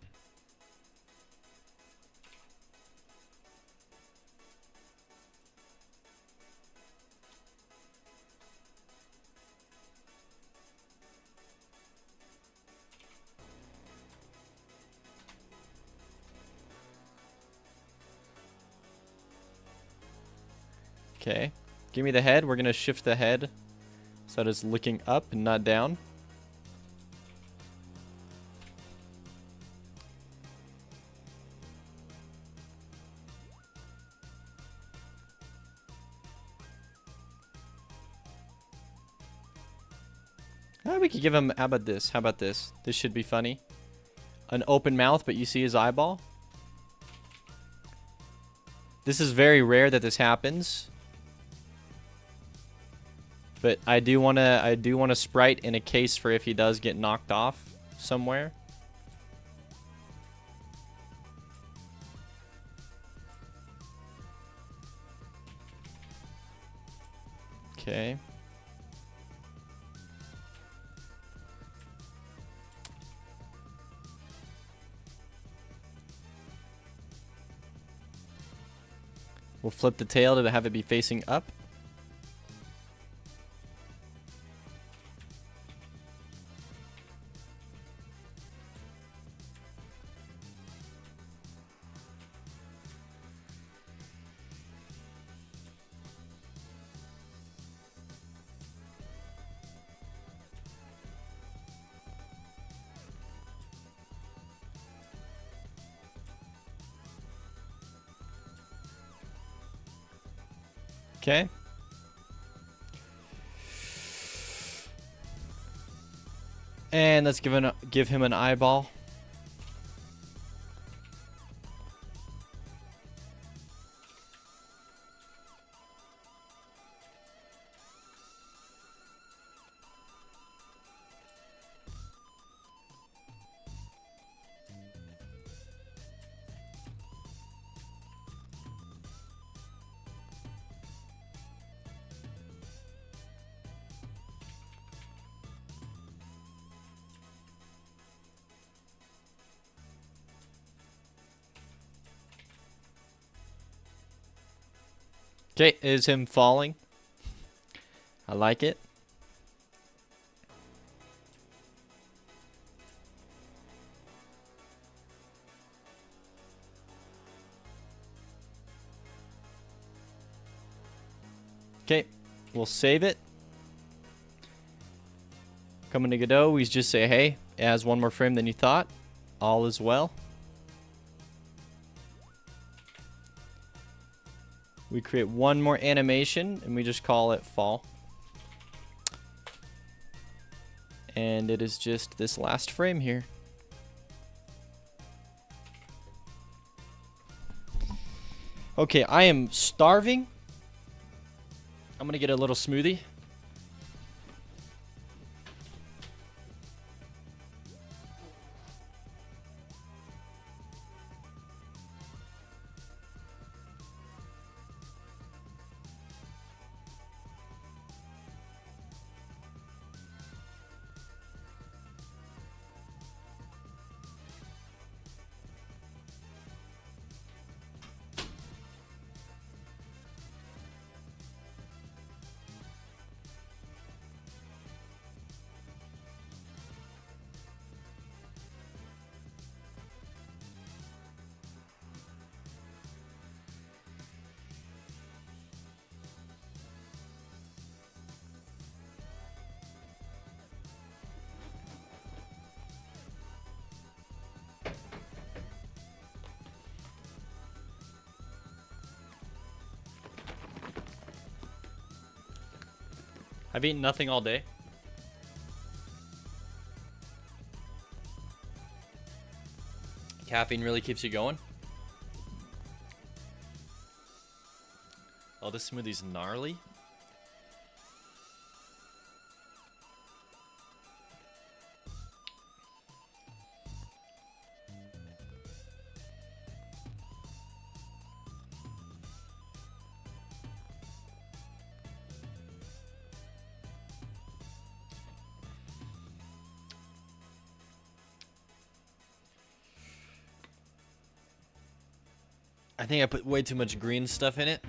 Okay. Give me the head. We're going to shift the head so that it's looking up and not down. We could give him, how about this? How about this? This should be funny. An open mouth, but you see his eyeball. This is very rare that this happens. But I do want a sprite in a case for if he does get knocked off somewhere. Okay. We'll flip the tail to have it be facing up. Okay. And let's give him an eyeball. Okay, is him falling. I like it. Okay, we'll save it. Coming to Godot, we just say, hey, it has one more frame than you thought. All is well. We create one more animation, and we just call it fall. And it is just this last frame here. Okay, I am starving. I'm gonna get a little smoothie. I've eaten nothing all day. Caffeine really keeps you going. Oh, this smoothie's gnarly. I think I put way too much green stuff in it.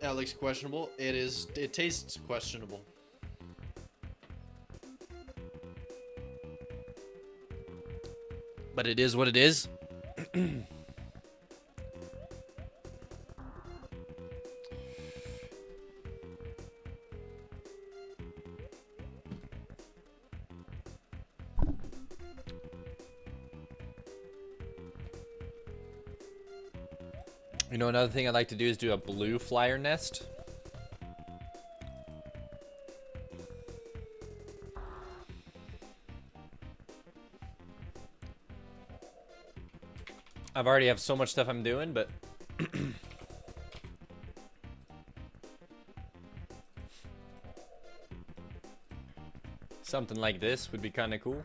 That looks questionable. It is. It tastes questionable. But it is what it is. You know, another thing I'd like to do is do a blue flyer nest. I've already have so much stuff I'm doing, but something like this would be kind of cool.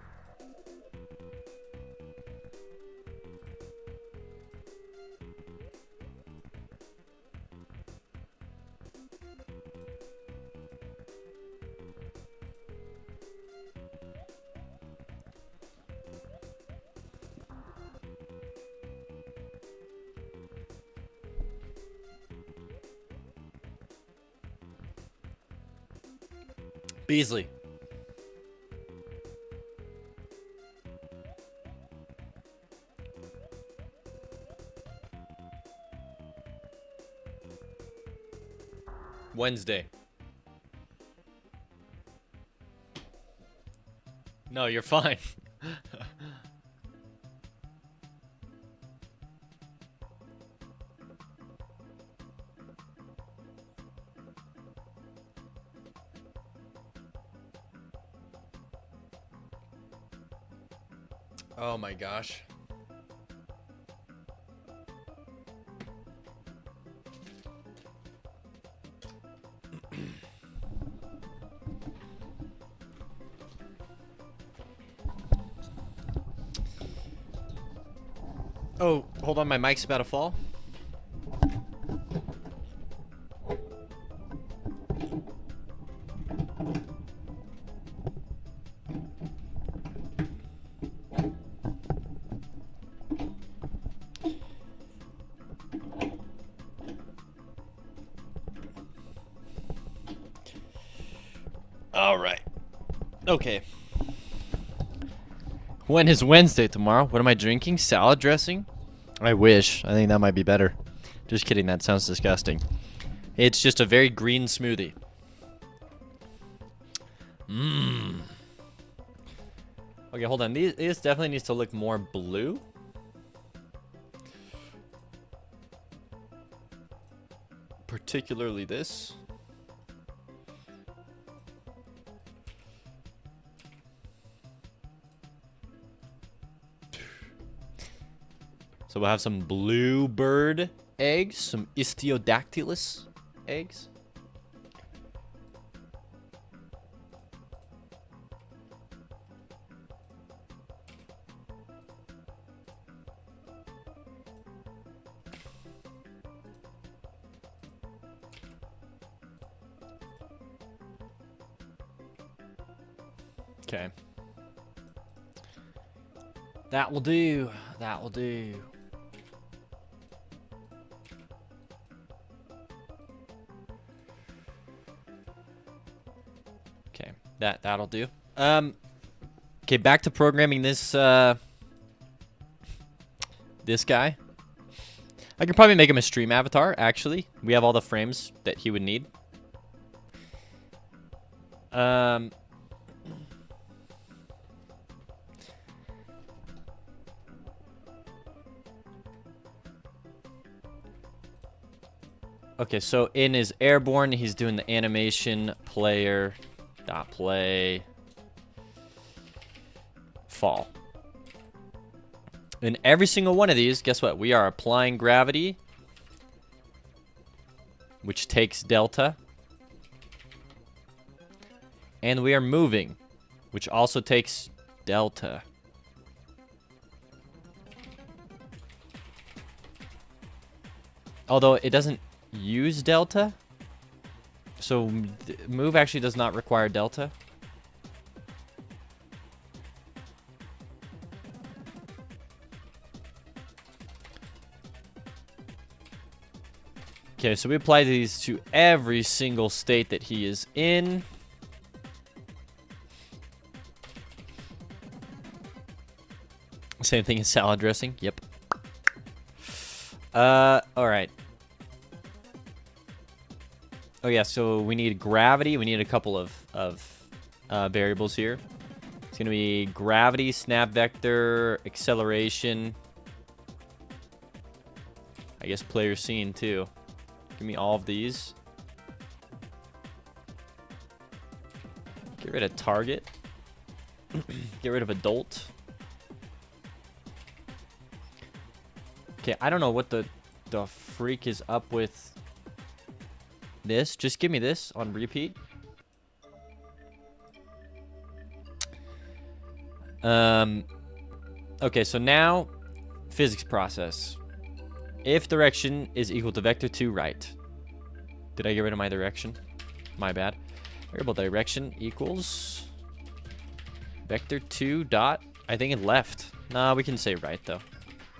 Beasley. Wednesday. No, you're fine. Oh my gosh. Oh, hold on, my mic's about to fall. All right. Okay. When is Wednesday tomorrow? What am I drinking? Salad dressing? I wish. I think that might be better. Just kidding. That sounds disgusting. It's just a very green smoothie. Mmm. Okay, hold on. This definitely needs to look more blue. Particularly this. So we'll have some bluebird eggs, some Istiodactylus eggs. Okay. That will do. That will do. Okay, that'll do. Okay, back to programming this this guy. I could probably make him a stream avatar, actually. We have all the frames that he would need. Okay, so in his airborne, he's doing the animation player dot play fall. In every single one of these, guess what? We are applying gravity, which takes delta. And we are moving, which also takes delta. Although it doesn't use delta. So move actually does not require delta. Okay, so we apply these to every single state that he is in. Same thing as salad dressing. Yep. All right. Oh yeah, so we need gravity. We need a couple of variables here. It's gonna be gravity, snap vector, acceleration. I guess player scene too. Give me all of these. Get rid of target. Get rid of adult. Okay, I don't know what the freak is up with this. Just give me this on repeat. Okay, so now physics process. If direction is equal to vector 2 right. Did I get rid of my direction? My bad. Variable direction equals vector 2 dot, I think it left. Nah, we can say right though.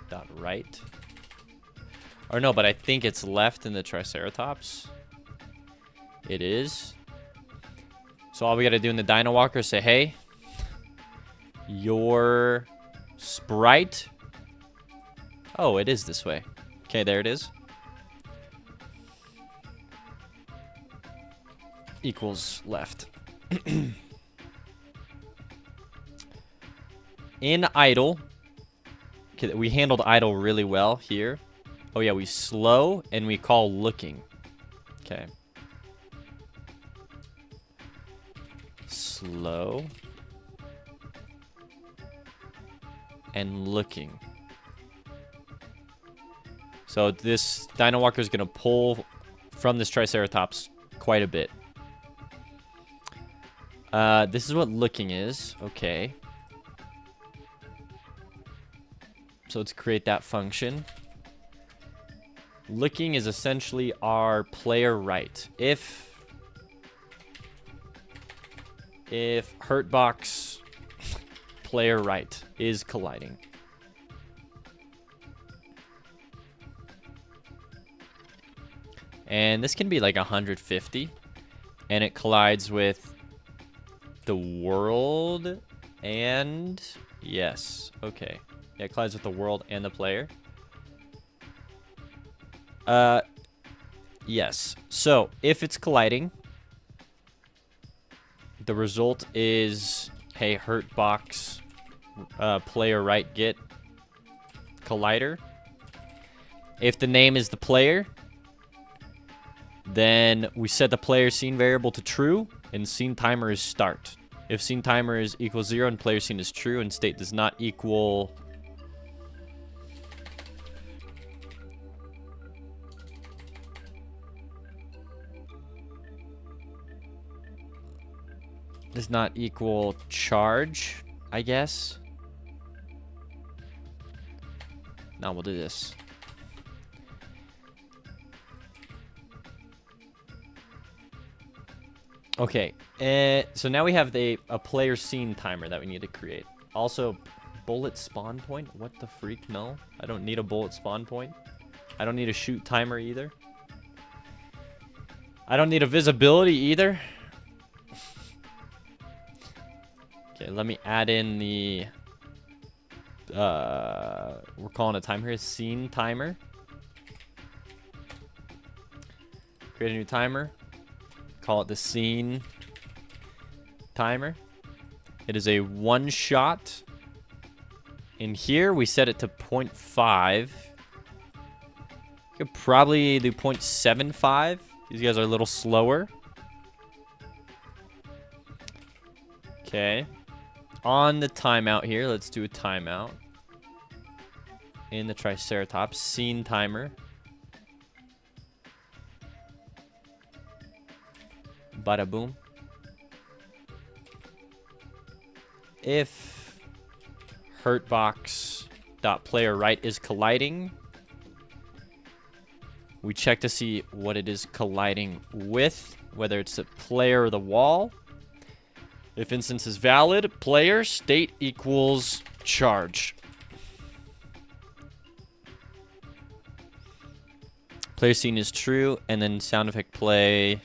Dot right. Or no, but I think it's left in the Triceratops. It is. So all we gotta do in the Dino Walker is say, hey, your sprite. Oh, it is this way. Okay, there it is. Equals left. In idle. Okay, we handled idle really well here. Oh yeah, we slow and we call looking. Okay. Slow. And looking. So this Dino Walker is going to pull from this Triceratops quite a bit. This is what looking is. Okay. So let's create that function. Looking is essentially our player right. If Hurtbox player right is colliding. And this can be like 150. And it collides with the world and... Yes. Okay. Yeah, it collides with the world and the player. Yes. So, if it's colliding, the result is, hey, Hurtbox player right get collider. If the name is the player, then we set the player scene variable to true, and scene timer is start. If scene timer is equals 0 and player scene is true, and state does not equal... does not equal charge, I guess. Now we'll do this. Okay, so now we have a player scene timer that we need to create. Also, bullet spawn point? What the freak? No, I don't need a bullet spawn point. I don't need a shoot timer either. I don't need a visibility either. Okay, let me add in the... we're calling a timer here, scene timer. Create a new timer. Call it the scene timer. It is a one shot. In here, we set it to 0.5. Could probably do 0.75. These guys are a little slower. Okay. On the timeout here, let's do a timeout. In the Triceratops, scene timer. Bada boom. If hurtbox.playerRight is colliding, we check to see what it is colliding with, whether it's the player or the wall. If instance is valid, player state equals charge. Player scene is true, and then sound effect play.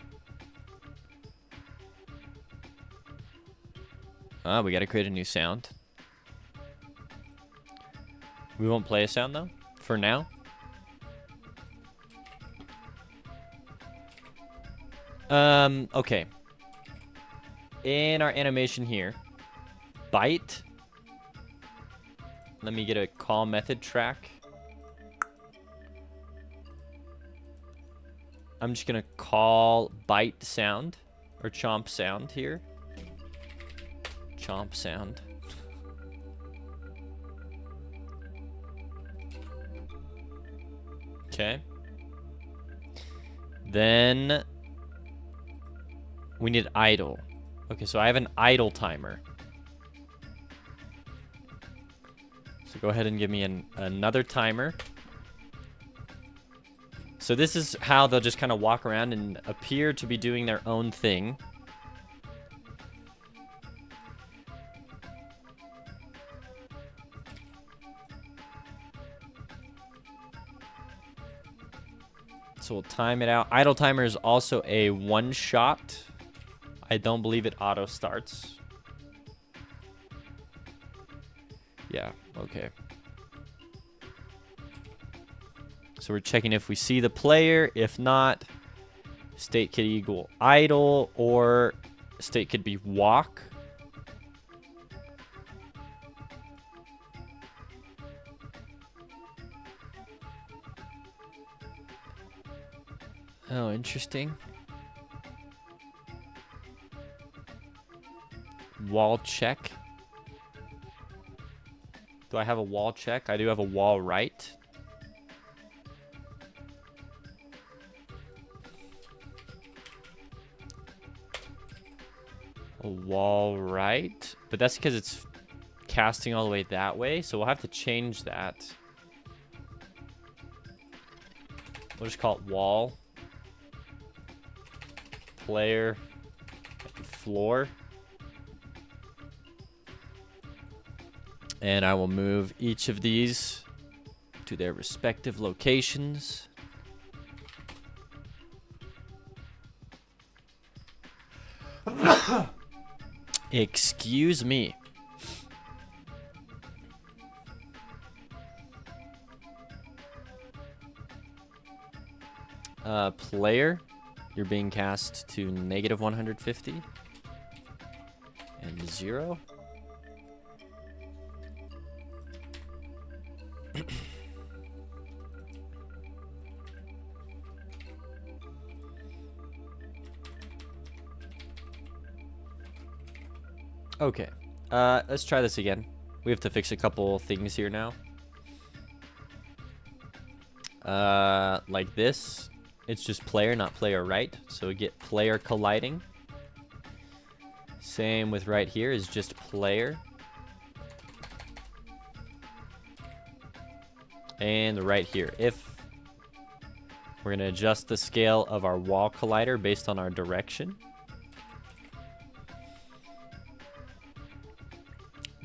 We gotta create a new sound. We won't play a sound though, for now. Okay. In our animation here, bite. Let me get a call method track. I'm just gonna call bite sound or chomp sound here. Chomp sound. Okay. Then we need idle. Okay, so I have an idle timer. So go ahead and give me another timer. So this is how they'll just kind of walk around and appear to be doing their own thing. So we'll time it out. Idle timer is also a one shot. I don't believe it auto starts. Yeah, okay. So we're checking if we see the player. If not, state could equal idle, or state could be walk. Oh, interesting. Wall check. Do I have a wall check? I do have a wall right. A wall right. But that's because it's casting all the way that way. So we'll have to change that. We'll just call it wall. Player. Floor. And I will move each of these to their respective locations. Excuse me. Player, you're being cast to negative 150 and 0. Okay, let's try this again. We have to fix a couple things here now. Like this, it's just player, not player right. So we get player colliding. Same with right here is just player. And right here, if we're gonna adjust the scale of our wall collider based on our direction.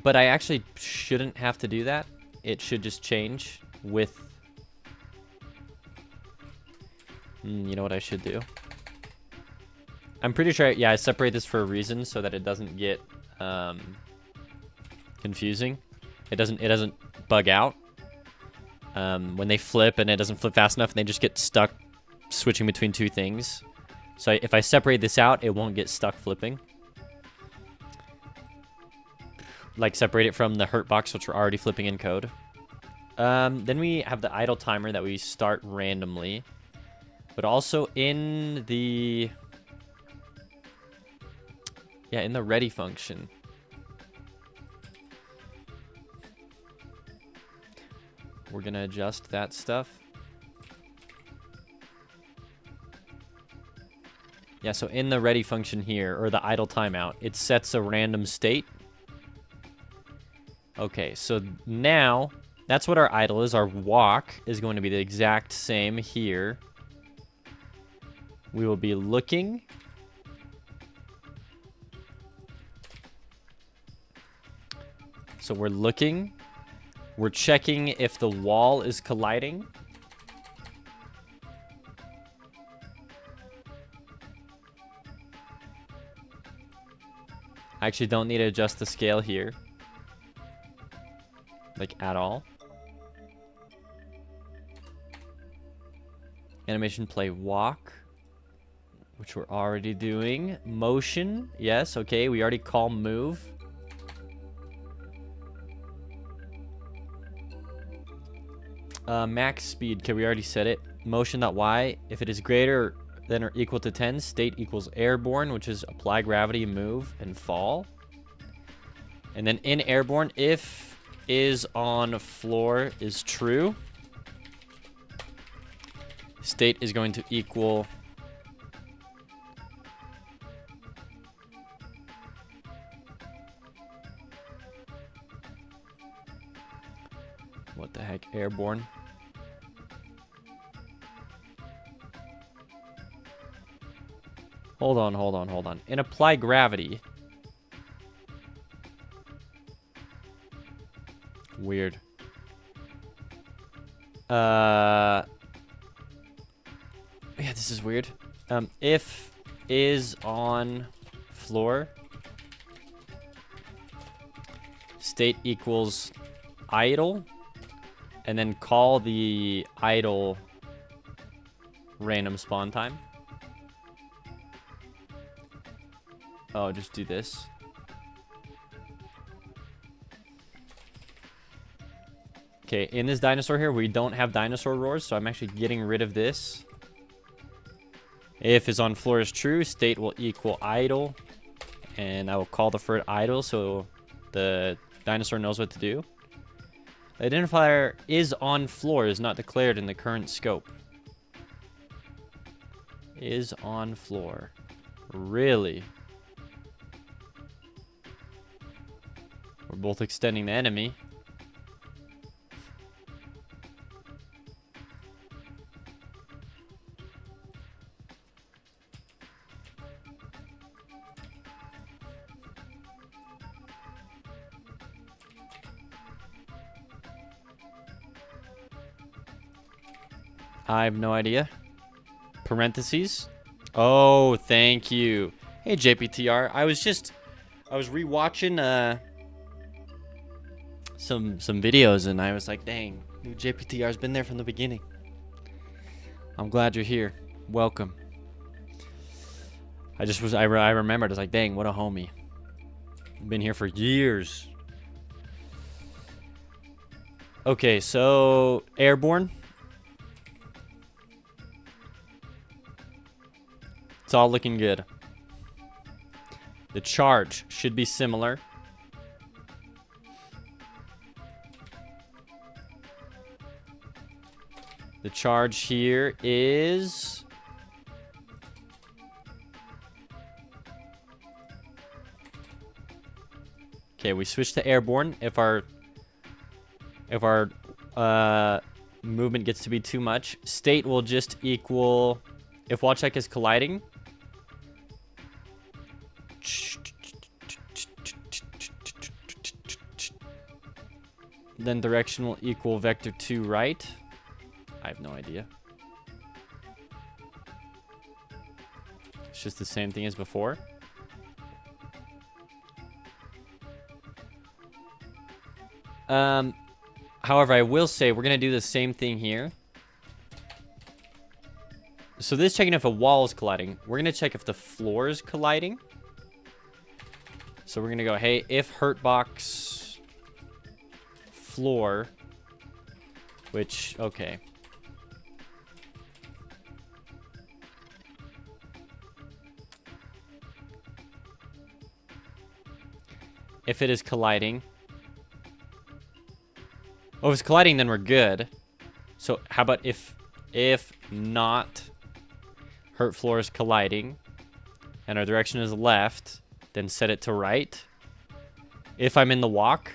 But I actually shouldn't have to do that. It should just change with... you know what I should do? I'm pretty sure, yeah, I separate this for a reason so that it doesn't get confusing. It doesn't bug out. When they flip and it doesn't flip fast enough and they just get stuck switching between two things. So if I separate this out, it won't get stuck flipping. Like separate it from the hurt box, which we're already flipping in code. Then we have the idle timer that we start randomly. But also in the... Yeah, in the ready function. We're going to adjust that stuff. Yeah, so in the ready function here, or the idle timeout, it sets a random state. Okay, so now, that's what our idle is. Our walk is going to be the exact same here. We will be looking. So we're looking. We're checking if the wall is colliding. I actually don't need to adjust the scale here. Like, at all. Animation play walk. Which we're already doing. Motion. Yes, okay. We already call move. Max speed. Okay, we already set it. Motion.y. If it is greater than or equal to 10, state equals airborne, which is apply gravity, move, and fall. And then in airborne, if is on floor is true, state is going to equal what the heck, airborne. Hold on. In apply gravity. Weird. Yeah, this is weird. If is on floor, state equals idle, and then call the idle random spawn time. Oh, just do this. Okay, in this dinosaur here, we don't have dinosaur roars, so I'm actually getting rid of this. If is on floor is true, state will equal idle. And I will call the first idle so the dinosaur knows what to do. The identifier is on floor is not declared in the current scope. Is on floor. Really? We're both extending the enemy. I have no idea. Parentheses. Oh, thank you. Hey, JPTR. I was rewatching some videos, and I was like, dang, new JPTR's been there from the beginning. I'm glad you're here. Welcome. I remembered. I was like, dang, what a homie. Been here for years. Okay, so airborne. It's all looking good. The charge should be similar. The charge here is... Okay, we switch to airborne. If our movement gets to be too much, state will just equal... If wall check is colliding... Then direction will equal vector 2 right. I have no idea. It's just the same thing as before. However, I will say we're going to do the same thing here. So this is checking if a wall is colliding. We're going to check if the floor is colliding. So we're going to go, hey, if hurtbox floor, which, okay. If it is colliding. Oh, if it's colliding, then we're good. So how about if not hurt floor is colliding and our direction is left, then set it to right. If I'm in the walk.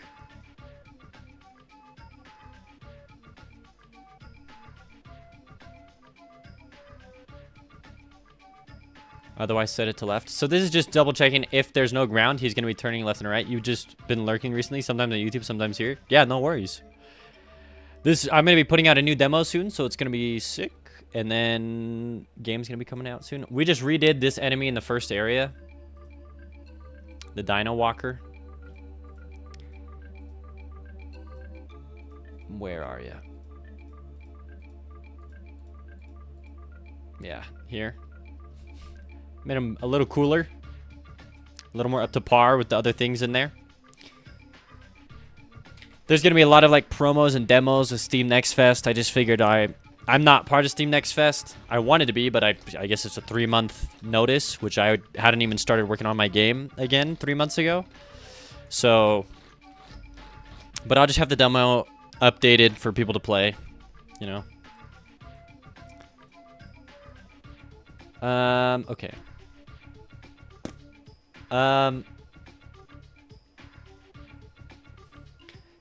Otherwise, set it to left. So this is just double checking if there's no ground, he's going to be turning left and right. You've just been lurking recently, sometimes on YouTube, sometimes here. Yeah, no worries. I'm going to be putting out a new demo soon, so it's going to be sick. And then game's going to be coming out soon. We just redid this enemy in the first area. The Dino Walker. Where are you? Yeah, here. Made him a little cooler. A little more up to par with the other things in there. There's going to be a lot of like promos and demos with Steam Next Fest. I just figured I'm not part of Steam Next Fest. I wanted to be, but I guess it's a 3-month notice, which I hadn't even started working on my game again 3 months ago. So, but I'll just have the demo updated for people to play, you know. Okay.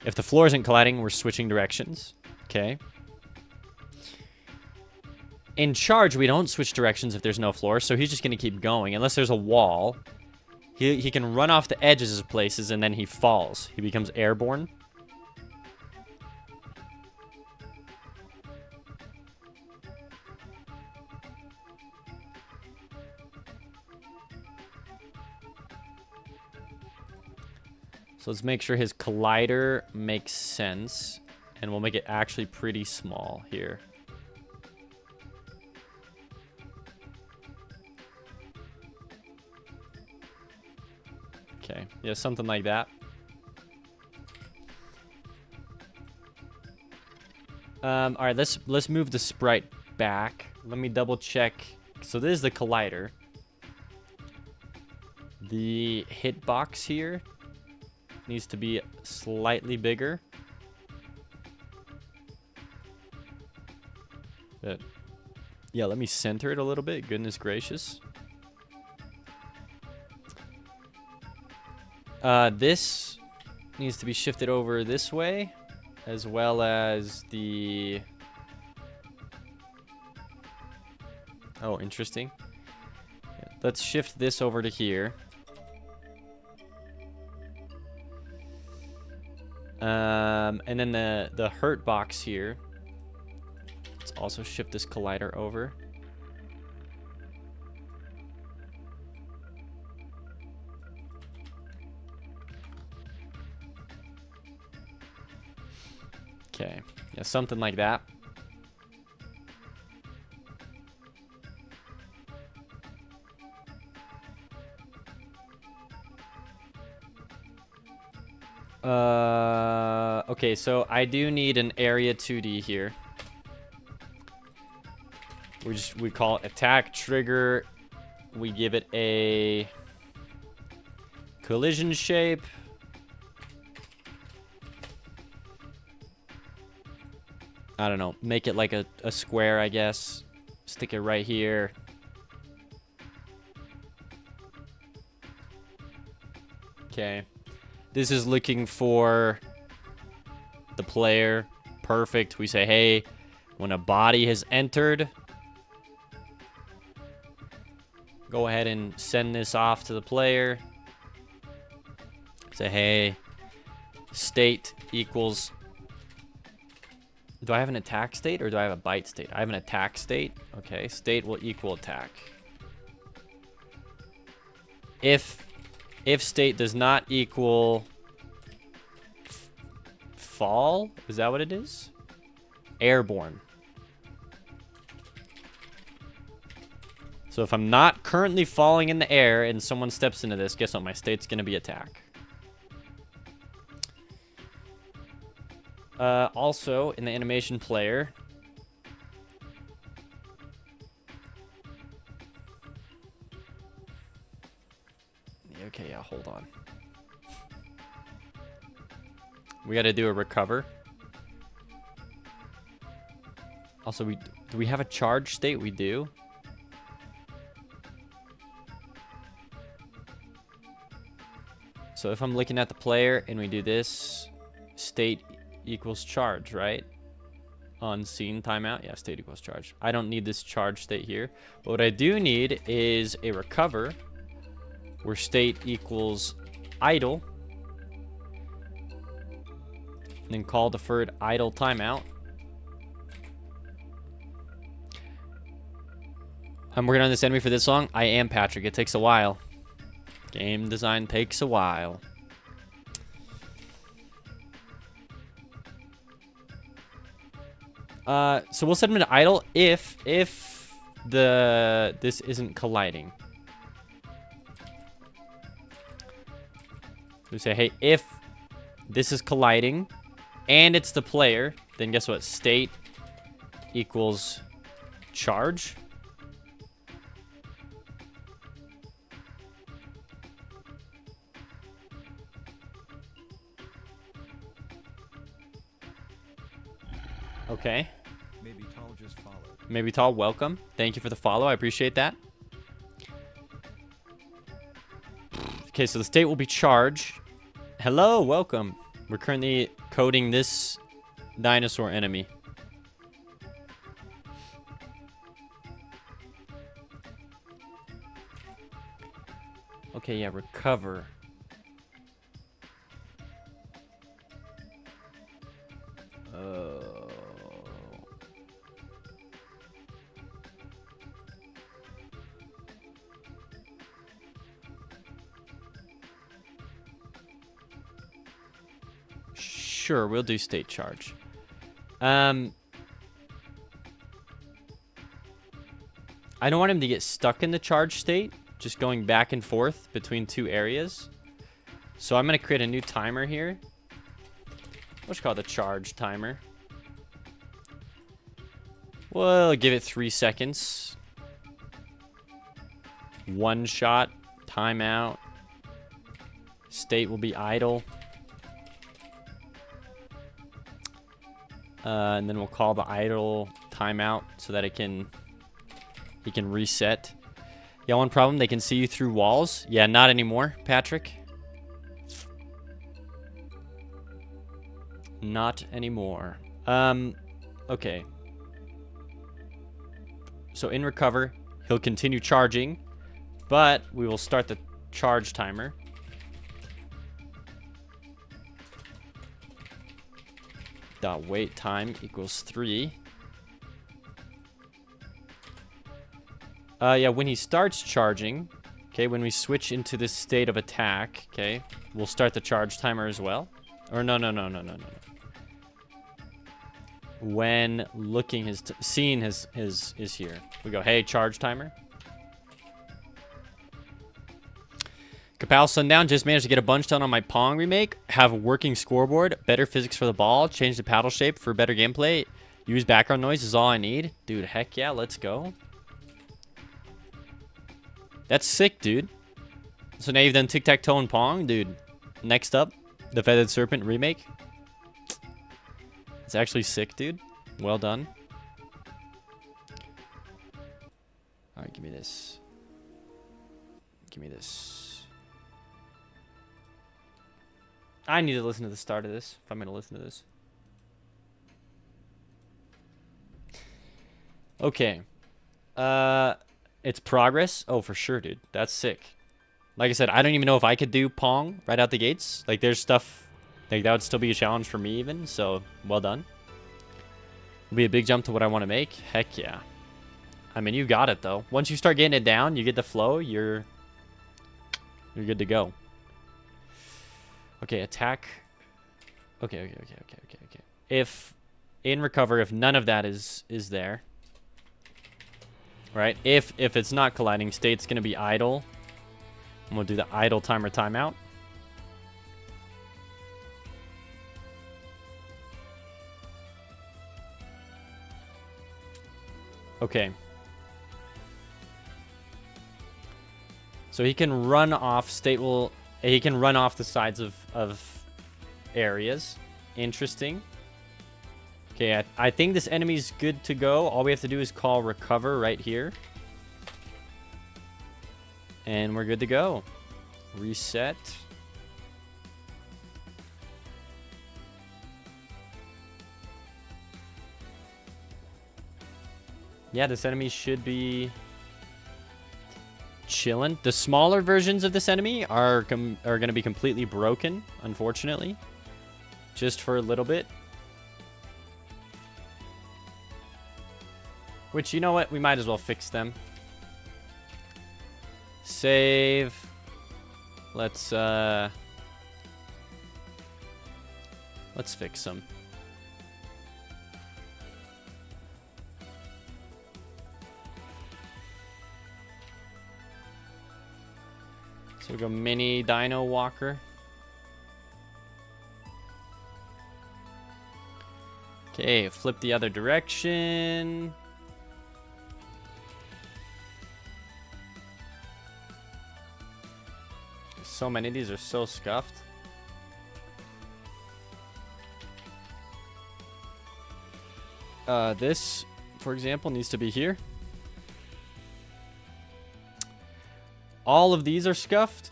If the floor isn't colliding, we're switching directions. Okay. In charge, we don't switch directions if there's no floor, so he's just going to keep going. Unless there's a wall, he can run off the edges of places, and then he falls. He becomes airborne. So let's make sure his collider makes sense, and we'll make it actually pretty small here. Okay, yeah, something like that. All right, let's move the sprite back. Let me double check. So this is the collider. The hitbox here needs to be slightly bigger. But yeah, let me center it a little bit. Goodness gracious. This needs to be shifted over this way, as well as the... Oh, interesting. Let's shift this over to here. And then the hurt box here. Let's also shift this collider over. Okay, yeah, something like that. Okay, so I do need an area 2D here. We call it attack trigger. We give it a collision shape. I don't know, make it like a square, I guess. Stick it right here. Okay. This is looking for the player. Perfect. We say, hey, when a body has entered, go ahead and send this off to the player. Say, hey, state equals... Do I have an attack state or do I have a bite state? I have an attack state. Okay, state will equal attack. If state does not equal fall, is that what it is? Airborne. So if I'm not currently falling in the air and someone steps into this, guess what? My state's going to be attack. Also, in the animation player... Okay, yeah, hold on. We got to do a recover. Also, do we have a charge state? We do. So if I'm looking at the player and we do this, state equals charge, right? On scene timeout, yeah, state equals charge. I don't need this charge state here. But what I do need is a recover where state equals idle. And then call deferred idle timeout. I'm working on this enemy for this long. I am, Patrick. It takes a while. Game design takes a while. So we'll set him into idle if this isn't colliding. We say, hey, if this is colliding and it's the player, then guess what? State equals charge. Okay. Maybe Tall just followed. Maybe Tall, welcome. Thank you for the follow. I appreciate that. Okay, so the state will be charge. Hello, welcome. We're currently coding this dinosaur enemy. Okay, yeah, recover. Sure, we'll do state charge. I don't want him to get stuck in the charge state, just going back and forth between two areas. So I'm going to create a new timer here. Let's call it the charge timer. We'll give it 3 seconds. 1 shot, timeout. State will be idle. And then we'll call the idle timeout so that he can reset. Yeah, one problem, they can see you through walls. Yeah, not anymore, Patrick. Not anymore. Okay. So in recover, he'll continue charging, but we will start the charge timer. Dot wait time equals 3. Yeah, when he starts charging, okay, when we switch into this state of attack, okay, we'll start the charge timer as well. Or no. When looking seeing his is here. We go, hey, charge timer. Kapow Sundown just managed to get a bunch done on my Pong remake. Have a working scoreboard, better physics for the ball, change the paddle shape for better gameplay. Use background noise is all I need. Dude, heck yeah, let's go. That's sick, dude. So now you've done tic-tac-toe and Pong, dude. Next up, the Feathered Serpent remake. It's actually sick, dude. Well done. All right, give me this. Give me this. I need to listen to the start of this if I'm going to listen to this. Okay. It's progress. Oh, for sure, dude. That's sick. Like I said, I don't even know if I could do Pong right out the gates. Like, there's stuff... Like, that would still be a challenge for me even. So, well done. It'll be a big jump to what I want to make. Heck yeah. I mean, you got it, though. Once you start getting it down, you get the flow, you're good to go. Okay, attack. Okay. If in recover, if none of that is there, right? If it's not colliding, state's going to be idle. And we'll do the idle timer timeout. Okay. So he can run off, he can run off the sides of areas. Interesting. Okay, I think this enemy's good to go. All we have to do is call recover right here. And we're good to go. Reset. Yeah, this enemy should be chilling. The smaller versions of this enemy are going to be completely broken, unfortunately. Just for a little bit. Which, you know what? We might as well fix them. Save. Let's fix them. So we go mini Dino Walker. Okay, flip the other direction. So many of these are so scuffed. This, for example, needs to be here. All of these are scuffed.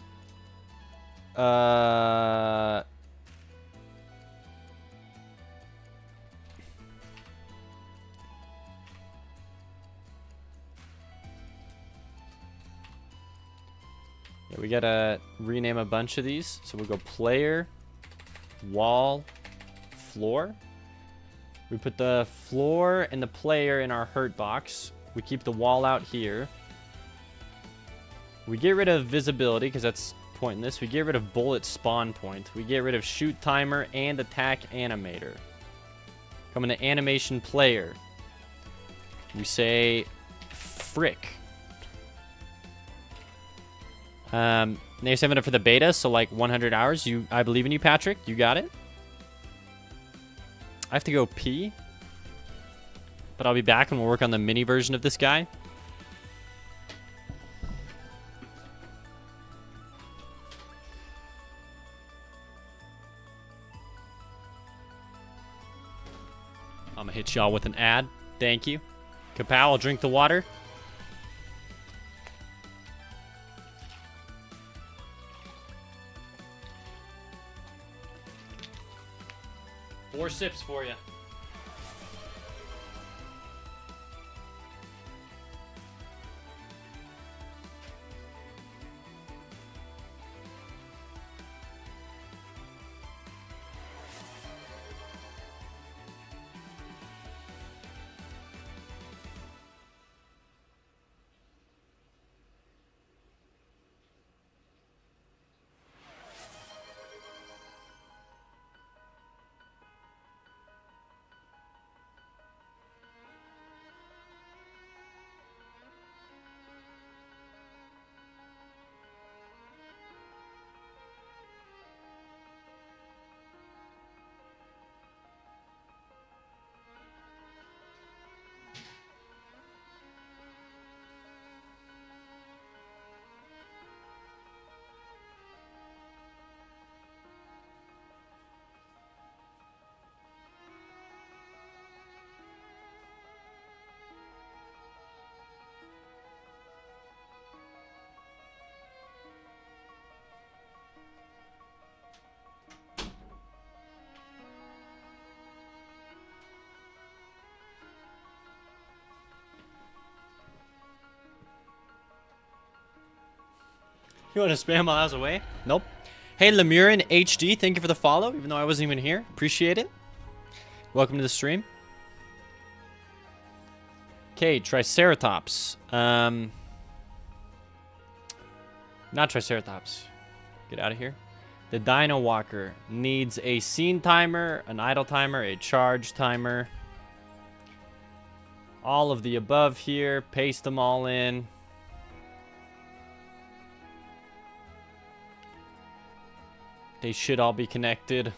Yeah, we gotta rename a bunch of these. So we'll go player, wall, floor. We put the floor and the player in our hurt box. We keep the wall out here. We get rid of visibility because that's pointless. We get rid of bullet spawn point. We get rid of shoot timer and attack animator. Come into animation player. We say frick. Now you're saving it for the beta, so like 100 hours. I believe in you, Patrick. You got it. I have to go pee. But I'll be back and we'll work on the mini version of this guy. I'm gonna hit y'all with an ad. Thank you. Kapow, I'll drink the water. Four sips for you. You want to spam while I was away? Nope. Hey, Lemurin HD, thank you for the follow, even though I wasn't even here. Appreciate it. Welcome to the stream. Okay, Triceratops. Not Triceratops. Get out of here. The Dino Walker needs a scene timer, an idle timer, a charge timer. all of the above here, paste them all in. They should all be connected.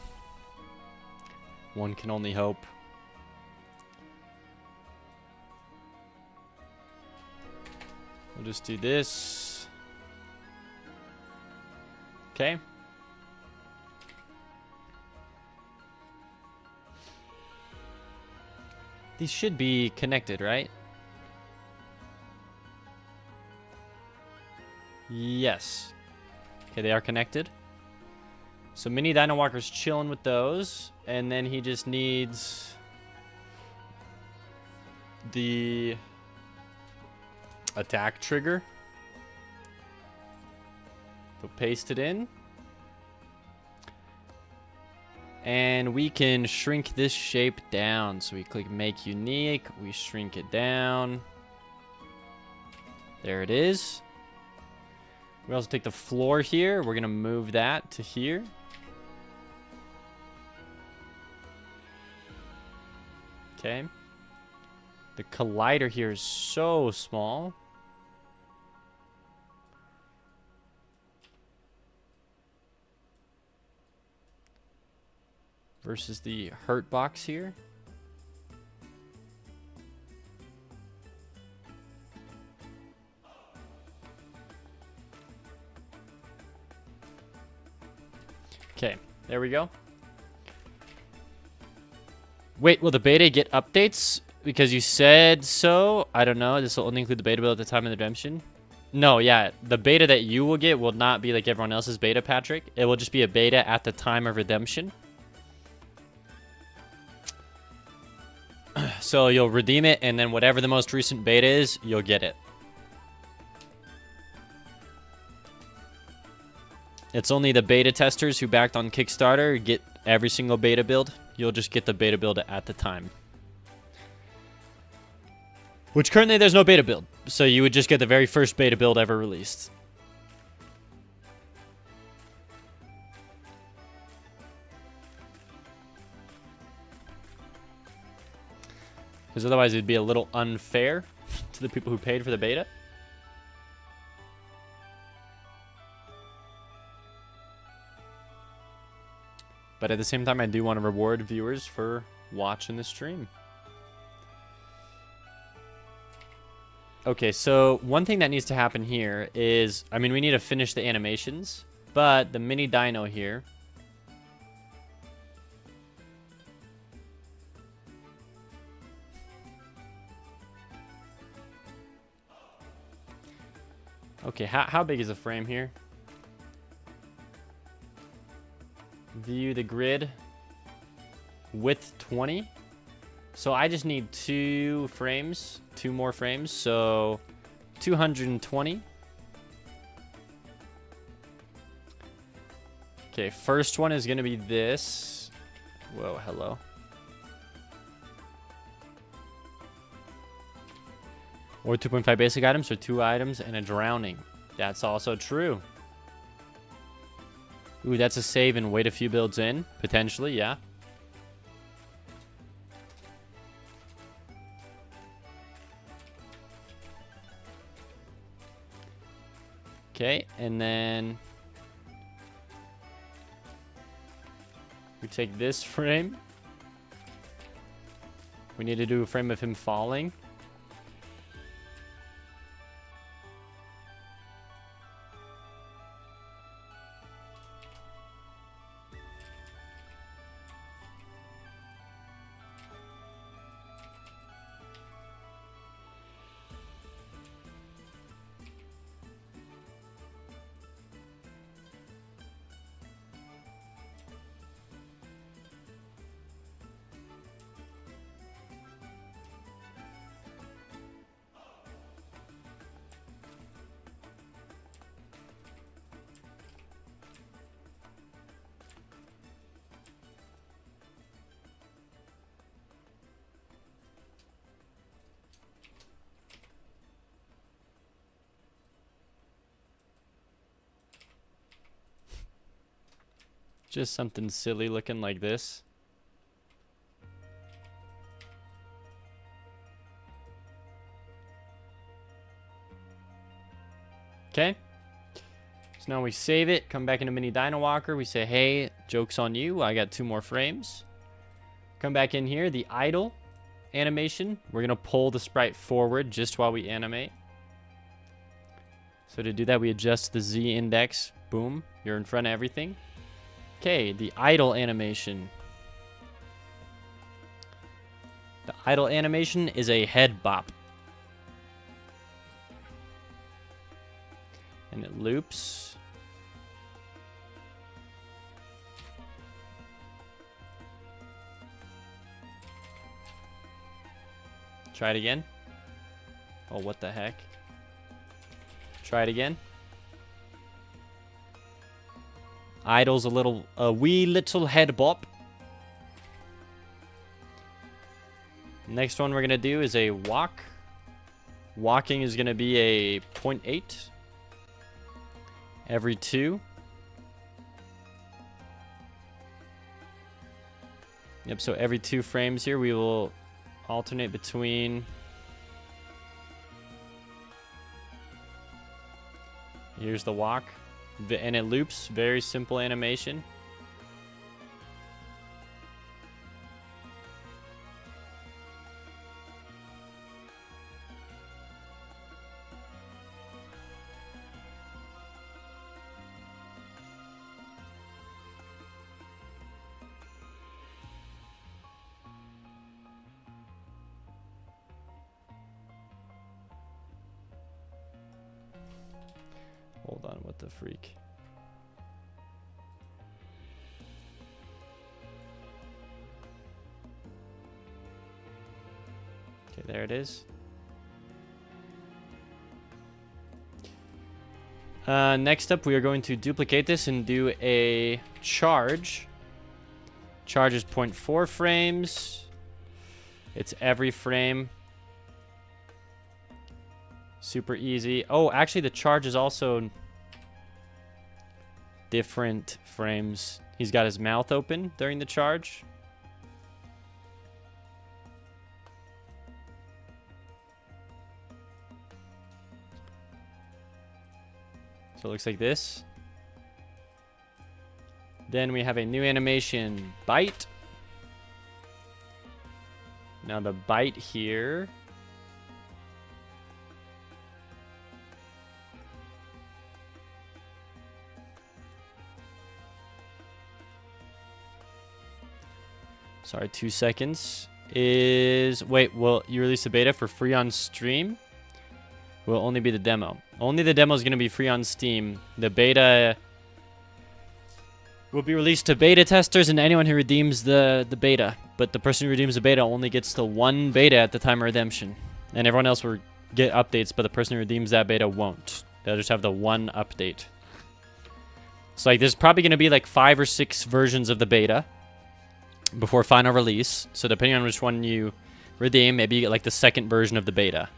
One can only hope. We'll just do this. Okay. These should be connected, right? Yes. Okay, they are connected. So Mini Dino Walker's chilling with those. And then he just needs the attack trigger. So paste it in. And we can shrink this shape down. So we click Make Unique. We shrink it down. There it is. We also take the floor here. We're going to move that to here. Okay. The collider here is so small. Versus the hurt box here. Okay, there we go. Wait, will the beta get updates? Because you said so. I don't know. This will only include the beta build at the time of the redemption. No, yeah. The beta that you will get will not be like everyone else's beta, Patrick. It will just be a beta at the time of redemption. So you'll redeem it, and then whatever the most recent beta is, you'll get it. It's only the beta testers who backed on Kickstarter get every single beta build. You'll just get the beta build at the time. Which currently there's no beta build. So you would just get the very first beta build ever released. Because otherwise it'd be a little unfair to the people who paid for the beta. But at the same time, I do want to reward viewers for watching the stream. Okay, so one thing that needs to happen here is, I mean, we need to finish the animations, but the mini dino here. Okay, how big is the frame here? View the grid. Width 20. So I just need 2 frames. 2 more frames. So 220. Okay, first one is going to be this. Whoa, hello. Or 2.5 basic items, or 2 items and a drowning. That's also true. Ooh, that's a save and wait a few builds in. Potentially, yeah. Okay, and then we take this frame. We need to do a frame of him falling. Just something silly looking like this. Okay. So now we save it, come back into Mini Dino Walker. We say, hey, joke's on you. I got 2 more frames. Come back in here, the idle animation. We're going to pull the sprite forward just while we animate. So to do that, we adjust the Z index. Boom. You're in front of everything. Okay, the idle animation. The idle animation is a head bop. And it loops. Try it again. Oh, what the heck? Try it again. Idle's a wee little head bop. Next one we're gonna do is a walk. Walking is gonna be a 0.8 every 2. Yep, so every 2 frames here we will alternate between. Here's the walk. And it loops. Very simple animation. Hold on, what the freak? Okay, there it is. Next up, we are going to duplicate this and do a charge. Charge is 0.4 frames. It's every frame. Super easy. Oh, actually, the charge is also different frames. He's got his mouth open during the charge. So it looks like this. Then we have a new animation, bite. Now the bite here. Sorry, 2 seconds. Wait, well, you release a beta for free on stream? Will only be the demo. Only the demo is going to be free on Steam. The beta will be released to beta testers and anyone who redeems the beta. But the person who redeems the beta only gets the 1 beta at the time of redemption. And everyone else will get updates, but the person who redeems that beta won't. They'll just have the 1 update. So like, there's probably going to be like 5 or 6 versions of the beta before final release. So depending on which one you redeem, maybe you get like the 2nd version of the beta.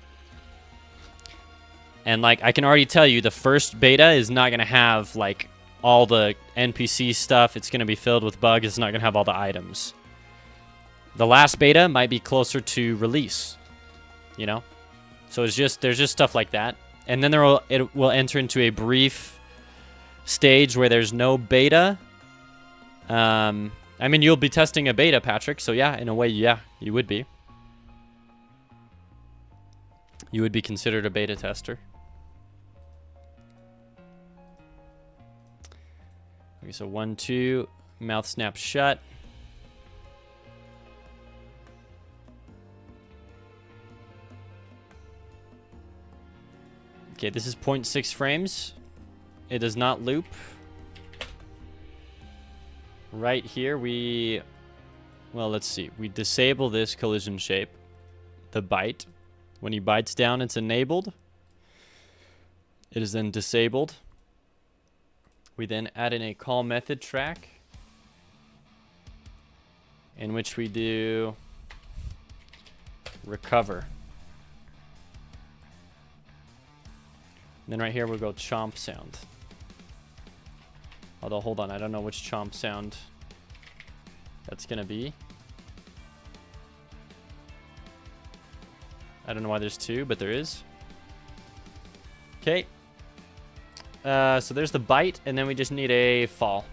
And like, I can already tell you, the first beta is not going to have like all the NPC stuff. It's going to be filled with bugs. It's not going to have all the items. The last beta might be closer to release, you know? So there's just stuff like that. And then it will enter into a brief stage where there's no beta. I mean, you'll be testing a beta, Patrick. So yeah, in a way, yeah, you would be. You would be considered a beta tester. Okay, so 1, 2, mouth snap shut. Okay, this is 0.6 frames. It does not loop. Right here, well, let's see. We disable this collision shape, the bite. When he bites down, it's enabled. It is then disabled. We then add in a call method track in which we do recover. And then right here we'll go chomp sound. Although, hold on, I don't know which chomp sound that's gonna be. I don't know why there's 2, but there is. Okay. So there's the bite, and then we just need a fall.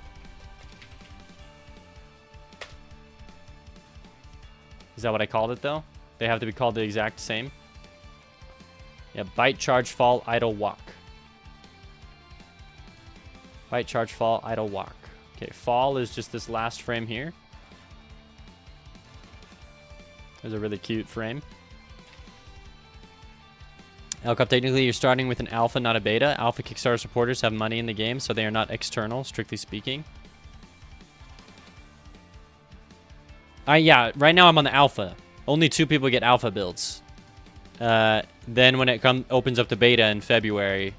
Is that what I called it, though? They have to be called the exact same? Yeah, bite, charge, fall, idle, walk. Bite, charge, fall, idle, walk. Okay, fall is just this last frame here. There's a really cute frame. Elcup, technically you're starting with an alpha, not a beta. Alpha Kickstarter supporters have money in the game, so they are not external, strictly speaking. Yeah, right now I'm on the alpha. Only 2 people get alpha builds. Then when it opens up to beta in February,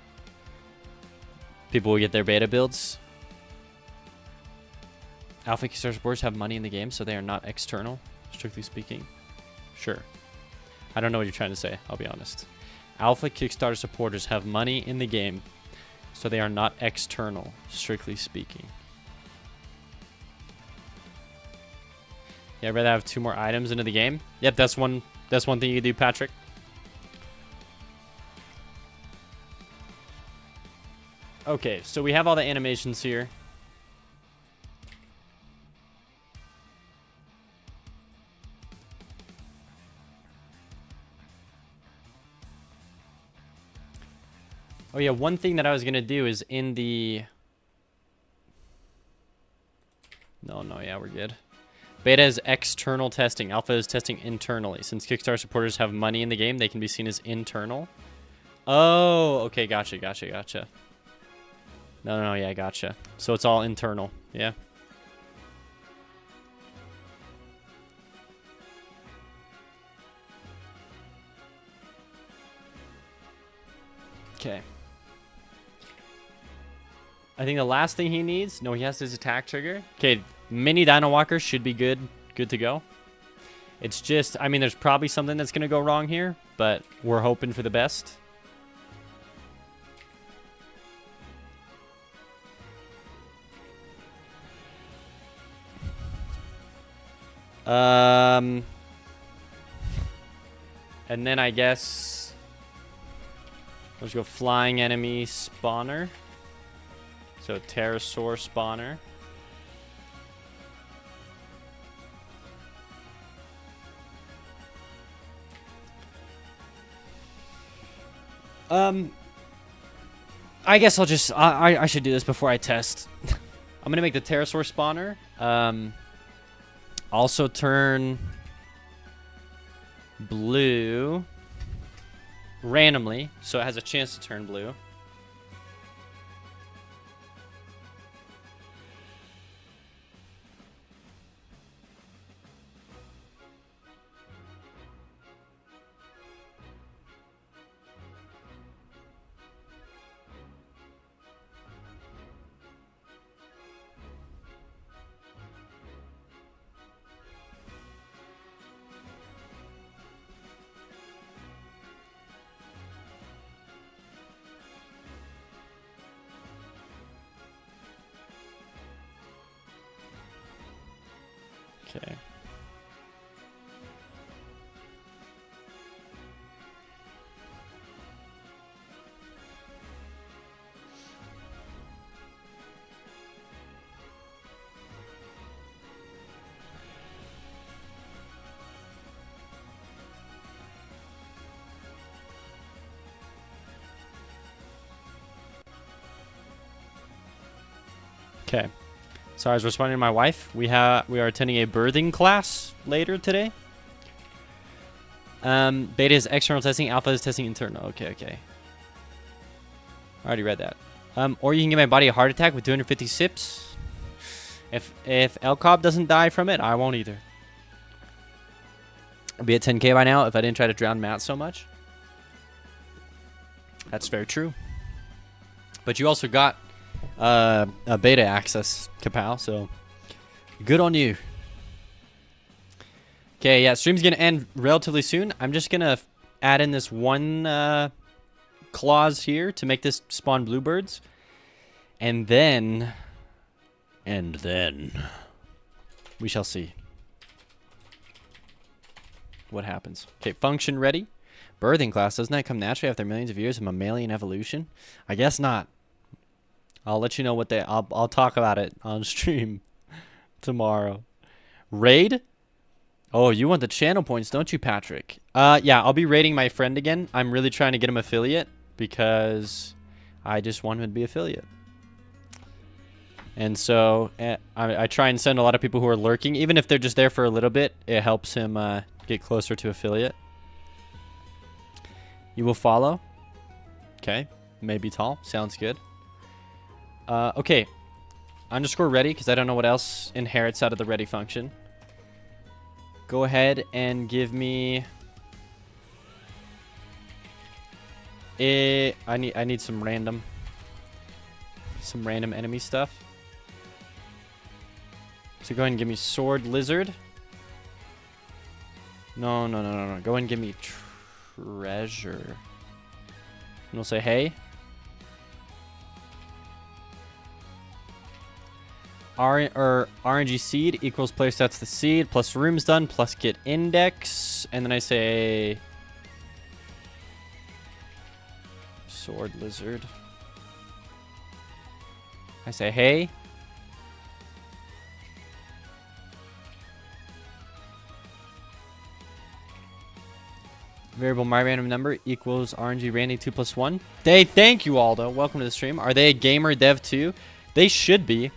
people will get their beta builds. Alpha Kickstarter supporters have money in the game, so they are not external, strictly speaking. Sure. I don't know what you're trying to say, I'll be honest. Alpha Kickstarter supporters have money in the game, so they are not external, strictly speaking. Yeah, I'd rather have 2 more items into the game. Yep, that's one thing you can do, Patrick. Okay, so we have all the animations here. Oh yeah, one thing that I was gonna do is in the... No, yeah, we're good. Beta is external testing. Alpha is testing internally. Since Kickstarter supporters have money in the game, they can be seen as internal. Oh, okay, gotcha. No, yeah, gotcha. So it's all internal, yeah. Okay. I think the last thing he needs... No, he has his attack trigger. Okay, mini Dino Walker should be good to go. It's just... I mean, there's probably something that's going to go wrong here, but we're hoping for the best. And then I guess... Let's go flying enemy spawner. So pterosaur spawner. I guess I'll just I should do this before I test. I'm gonna make the pterosaur spawner. Also turn blue randomly, so it has a chance to turn blue. Okay. Okay. So I was responding to my wife. We are attending a birthing class later today. Beta is external testing. Alpha is testing internal. Okay. I already read that. Or you can give my body a heart attack with 250 sips. If Elcob doesn't die from it, I won't either. I'd be at 10K by now if I didn't try to drown Matt so much. That's very true. But you also got a beta access, Kapow, so good on you. Okay, yeah, stream's gonna end relatively soon. I'm just gonna add in this one clause here to make this spawn bluebirds, and then we shall see what happens. Okay, function ready. Birthing class, doesn't that come naturally after millions of years of mammalian evolution? I guess not. I'll let you know what they. I'll talk about it on stream tomorrow. Raid? Oh, you want the channel points, don't you, Patrick? Yeah, I'll be raiding my friend again. I'm really trying to get him affiliate because I just want him to be affiliate. And so I try and send a lot of people who are lurking, even if they're just there for a little bit. It helps him get closer to affiliate. You will follow. Okay, maybe tall. Sounds good. Okay, underscore ready because I don't know what else inherits out of the ready function. Go ahead and give me. I need some random enemy stuff. So go ahead and give me sword lizard. No. Go ahead and give me treasure. And we'll say hey. RNG seed equals place that's the seed plus rooms done plus get index. And then I say sword lizard. I say hey. Variable my random number equals RNG Randy 2 plus 1. Thank you, Aldo. Welcome to the stream. Are they a gamer dev too? They should be.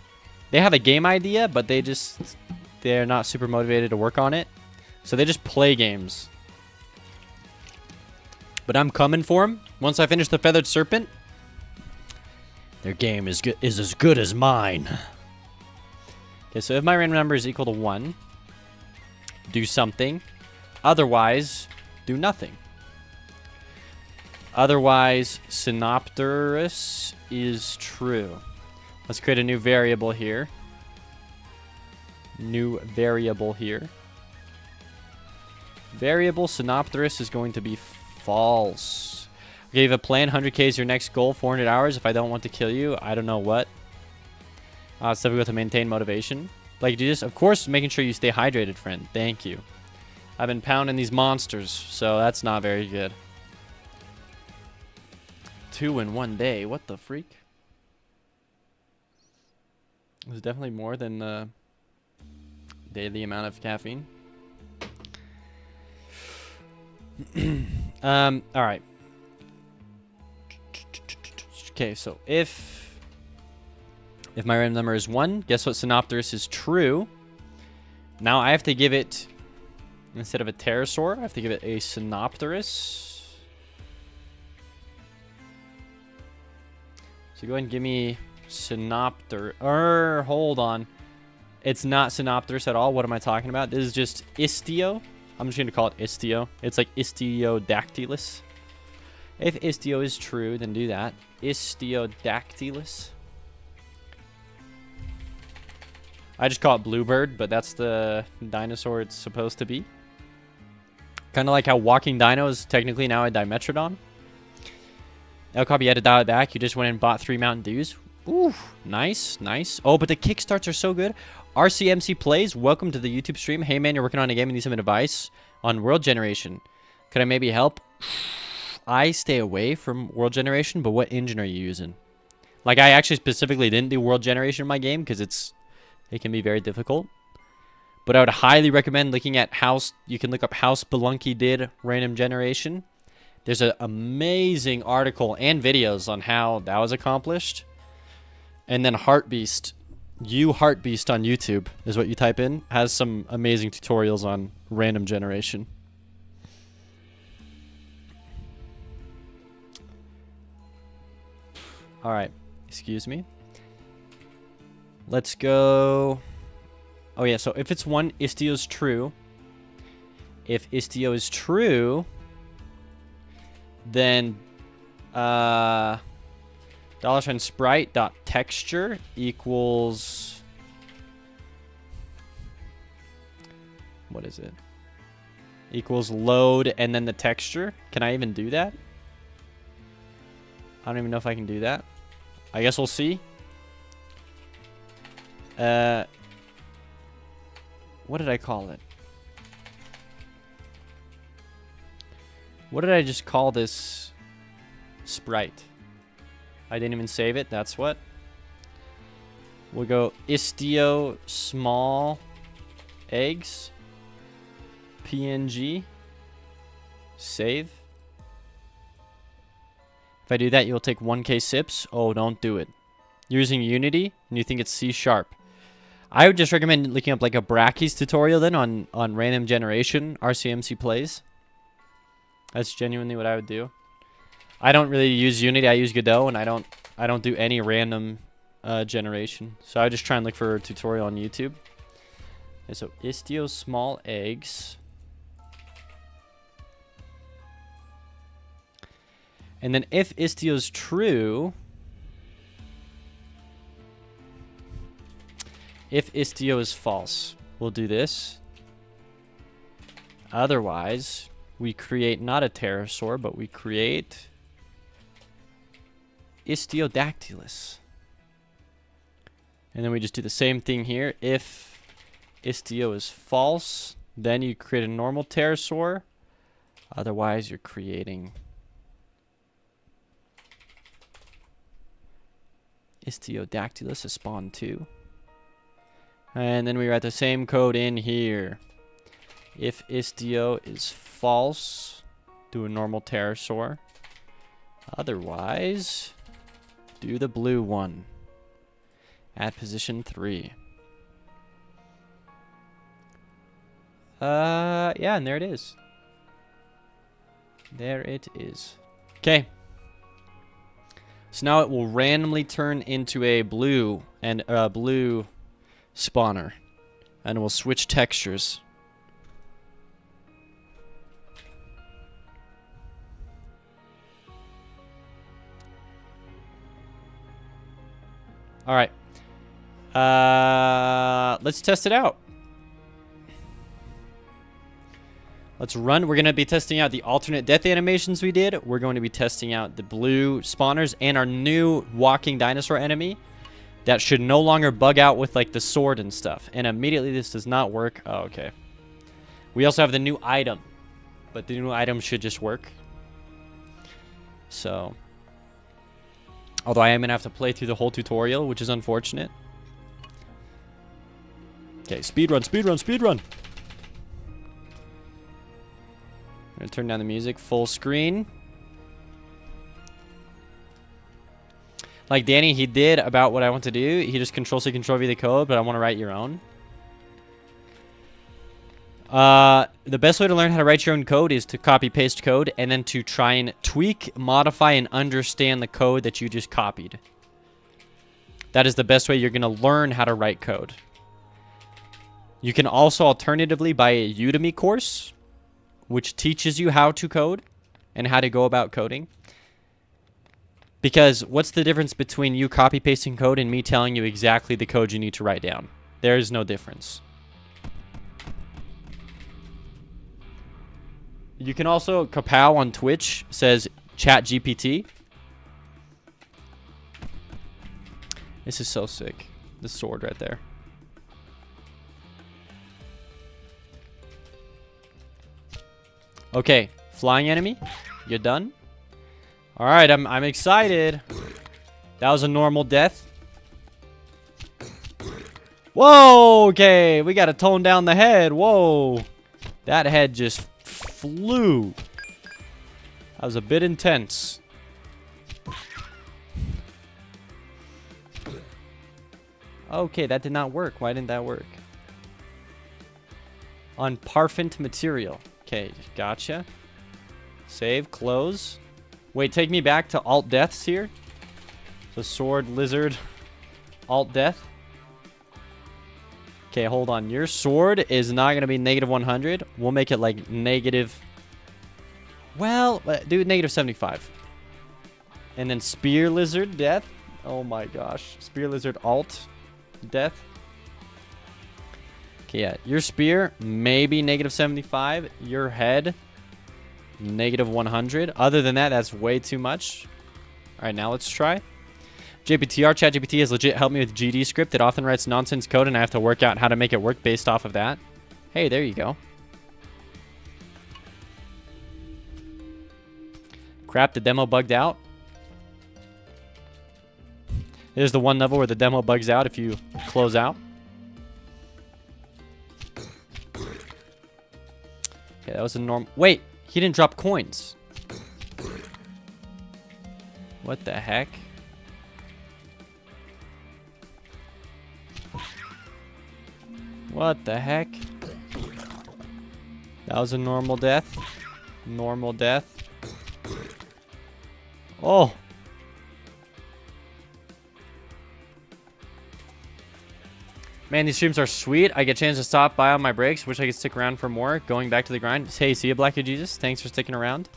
They have a game idea, but they're not super motivated to work on it. So they just play games. But I'm coming for them. Once I finish the Feathered Serpent, their game is as good as mine. Okay, so if my random number is equal to 1, do something. Otherwise, do nothing. Otherwise, Synopterus is true. Let's create a new variable here. Variable Synopterus is going to be false. Okay, you have a plan. 100k is your next goal. 400 hours. If I don't want to kill you, I don't know what. It's difficult to maintain motivation. Like, do this, of course, making sure you stay hydrated, friend. Thank you. I've been pounding these monsters, so that's not very good. 2 in 1 day. What the freak? It was definitely more than the daily amount of caffeine. All right. Okay, so if my random number is 1, guess what Synopterus is true. Now I have to give it, instead of a pterosaur, I have to give it a Synopterus. So go ahead and give me Synopter. Hold on. It's not Synopterus at all. What am I talking about? This is just Istio. I'm just going to call it Istio. It's like Istiodactylus. If Istio is true, then do that. Istiodactylus. I just call it Bluebird, but that's the dinosaur it's supposed to be. Kind of like how Walking Dino is technically now a Dimetrodon. LCOP, you had to dial it back. You just went and bought 3 Mountain Dews. Ooh, nice, nice. Oh, but the Kickstarts are so good. RCMC Plays, welcome to the YouTube stream. Hey, man, you're working on a game and need some advice on world generation. Could I maybe help? I stay away from world generation, but what engine are you using? Like, I actually specifically didn't do world generation in my game because it can be very difficult. But I would highly recommend looking at House. You can look up how Spelunky did random generation. There's an amazing article and videos on how that was accomplished. And then Heartbeast, Heartbeast on YouTube is what you type in, has some amazing tutorials on random generation. All right, excuse me. Let's go. Oh yeah, so if it's 1, Istio's true. If Istio is true, then $sprite.texture equals, what is it? Equals load and then the texture. Can I even do that? I don't even know if I can do that. I guess we'll see. What did I call it? What did I just call this sprite? I didn't even save it. That's what. We'll go Istio small eggs. PNG. Save. If I do that, you'll take 1k sips. Oh, don't do it. You're using Unity and you think it's C#. I would just recommend looking up like a Brackeys tutorial then on random generation RCMC plays. That's genuinely what I would do. I don't really use Unity. I use Godot, and I don't do any random generation. So I would just try and look for a tutorial on YouTube. Okay, so Istio small eggs. And then if Istio's true, if Istio is false, we'll do this. Otherwise, we create not a pterosaur, but we create Istiodactylus. And then we just do the same thing here. If Istio is false, then you create a normal pterosaur. Otherwise, you're creating Istiodactylus is spawn 2. And then we write the same code in here. If Istio is false, do a normal pterosaur. Otherwise, do the blue one at position 3. Yeah, and there it is. There it is. Okay. So now it will randomly turn into a blue and blue spawner, and we'll switch textures. All right. Let's test it out. Let's run. We're going to be testing out the alternate death animations we did. We're going to be testing out the blue spawners and our new walking dinosaur enemy that should no longer bug out with like the sword and stuff. And immediately this does not work. Oh, okay. We also have the new item, but the new item should just work. So, although I am going to have to play through the whole tutorial, which is unfortunate. Okay, speedrun, speedrun, speedrun. I'm going to turn down the music, full screen. Like Danny, he did about what I want to do. He just Control-C, Control-V the code, but I want to write your own. The best way to learn how to write your own code is to copy-paste code and then to try and tweak, modify, and understand the code that you just copied. That is the best way you're going to learn how to write code. You can also alternatively buy a Udemy course, which teaches you how to code and how to go about coding. Because what's the difference between you copy-pasting code and me telling you exactly the code you need to write down? There is no difference. You can also, Kapow on Twitch says ChatGPT. This is so sick. The sword right there. Okay, flying enemy. You done? All right, I'm excited. That was a normal death. Whoa, okay. We got to tone down the head. Whoa. That head just flew. That was a bit intense. Okay, that did not work. Why didn't that work? On parfent material. Okay, gotcha. Save, close. Wait, take me back to alt deaths here. So sword, lizard, alt death. Okay, hold on. Your sword is not going to be negative 100. We'll make it like negative... Well, do negative 75. And then spear lizard, death. Oh my gosh. Spear lizard, alt, death. Okay, yeah. Your spear, maybe negative 75. Your head, negative 100. Other than that, that's way too much. All right, now let's try. JPTR, ChatGPT has legit helped me with GD script. It often writes nonsense code, and I have to work out how to make it work based off of that. Hey, there you go. Crap, the demo bugged out. There's the one level where the demo bugs out if you close out. Okay, that was a normal... Wait, he didn't drop coins. What the heck? What the heck? That was a normal death. Normal death. Oh! Man, these streams are sweet. I get a chance to stop by on my breaks. Wish I could stick around for more. Going back to the grind. Hey, see you, Black of Jesus. Thanks for sticking around.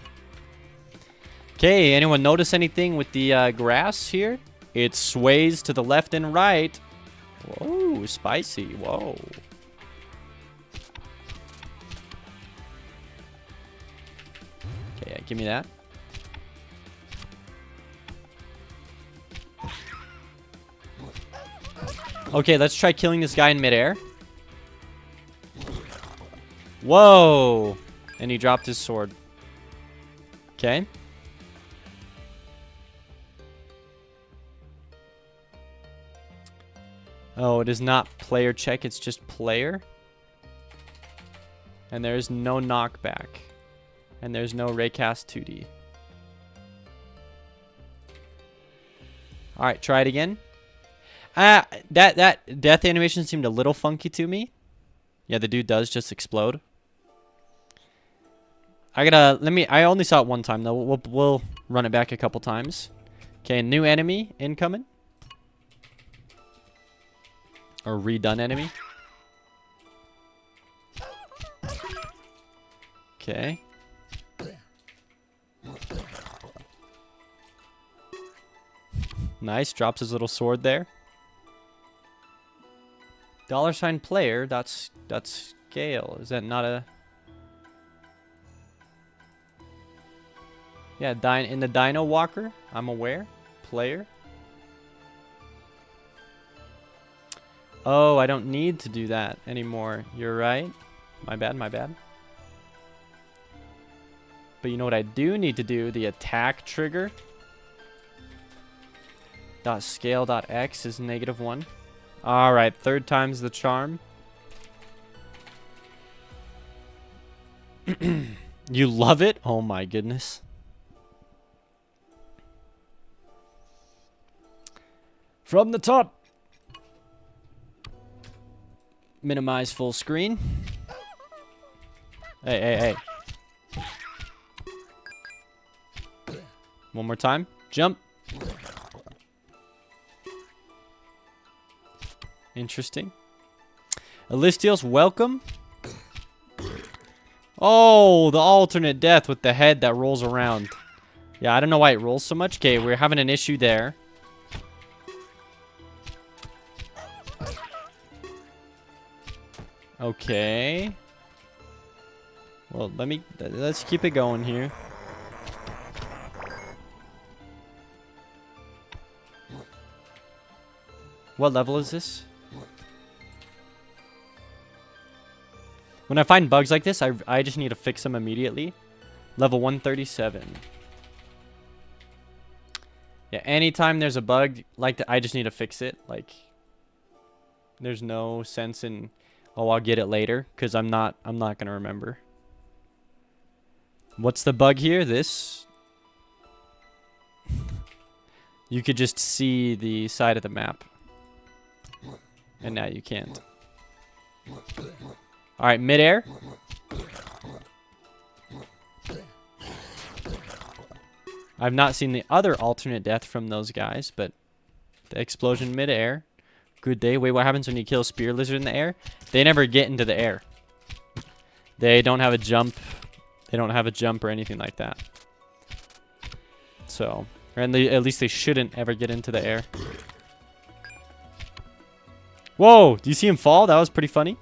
Okay, anyone notice anything with the grass here? It sways to the left and right. Whoa, spicy. Whoa. Okay, yeah, give me that. Okay, let's try killing this guy in midair. Whoa! And he dropped his sword. Okay. Oh, it is not player check, it's just player. And there's no knockback. And there's no raycast 2D. Alright, try it again. That death animation seemed a little funky to me. Yeah, the dude does just explode. I only saw it one time though. We'll run it back a couple times. Okay, new enemy incoming. Or redone enemy. Okay. Nice, drops his little sword there. $sign player, that's scale. Is that not a... Yeah, in the Dino Walker, I'm aware. Player. Oh, I don't need to do that anymore. You're right. My bad, my bad. But you know what I do need to do? The attack trigger. .scale.x is -1. Alright, third time's the charm. You love it? Oh my goodness. From the top. Minimize full screen. Hey. One more time. Jump. Interesting. Elistios, welcome. Oh, the alternate death with the head that rolls around. Yeah, I don't know why it rolls so much. Okay, we're having an issue there. Okay. Well, let's keep it going here. What level is this? When I find bugs like this, I just need to fix them immediately. Level 137. Yeah, anytime there's a bug like that, I just need to fix it. Like, there's no sense in, oh, I'll get it later, because I'm not gonna remember. What's the bug here? This. You could just see the side of the map. And now you can't. Alright, midair. I've not seen the other alternate death from those guys, but the explosion midair. Good day. Wait, what happens when you kill a spear lizard in the air? They never get into the air. They don't have a jump. They don't have a jump or anything like that. So, and at least they shouldn't ever get into the air. Whoa! Do you see him fall? That was pretty funny.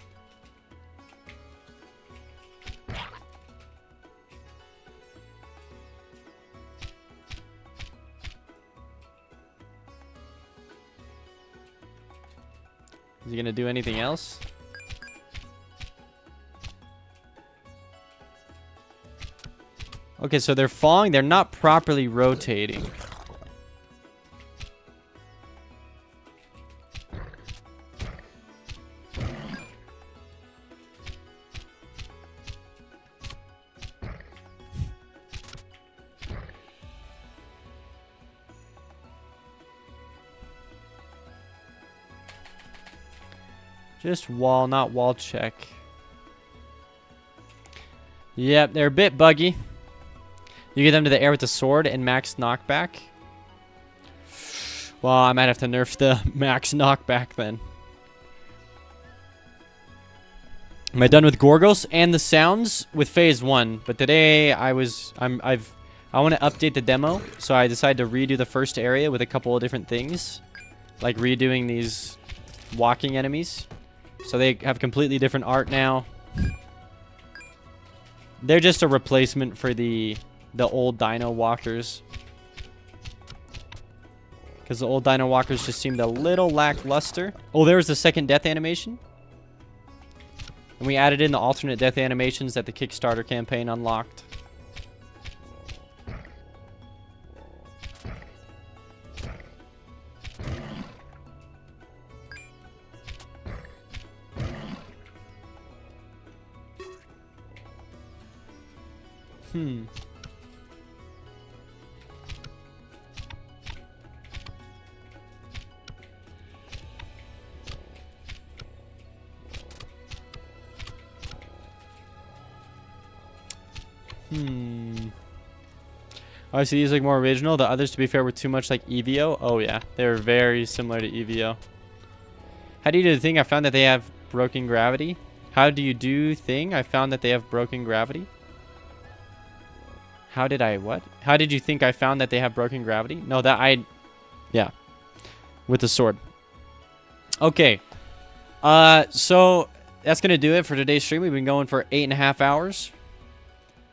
Is he gonna do anything else? Okay, so they're falling. They're not properly rotating. Just wall, not wall check. Yep, they're a bit buggy. You get them to the air with the sword and max knockback. Well, I might have to nerf the max knockback then. Am I done with Gorgos and the sounds with phase 1? But today I want to update the demo, so I decided to redo the first area with a couple of different things, like redoing these walking enemies. So they have completely different art now. They're just a replacement for the old Dino Walkers. Because the old Dino Walkers just seemed a little lackluster. Oh, there was the second death animation. And we added in the alternate death animations that the Kickstarter campaign unlocked. Oh, so these look more original. The others, to be fair, were too much like EVO. Oh, yeah. They're very similar to EVO. How do you do the thing? I found that they have broken gravity. How do you do thing? I found that they have broken gravity. How did I what? How did you think I found that they have broken gravity? No, that I... Yeah. With the sword. Okay. So that's going to do it for today's stream. We've been going for 8.5 hours.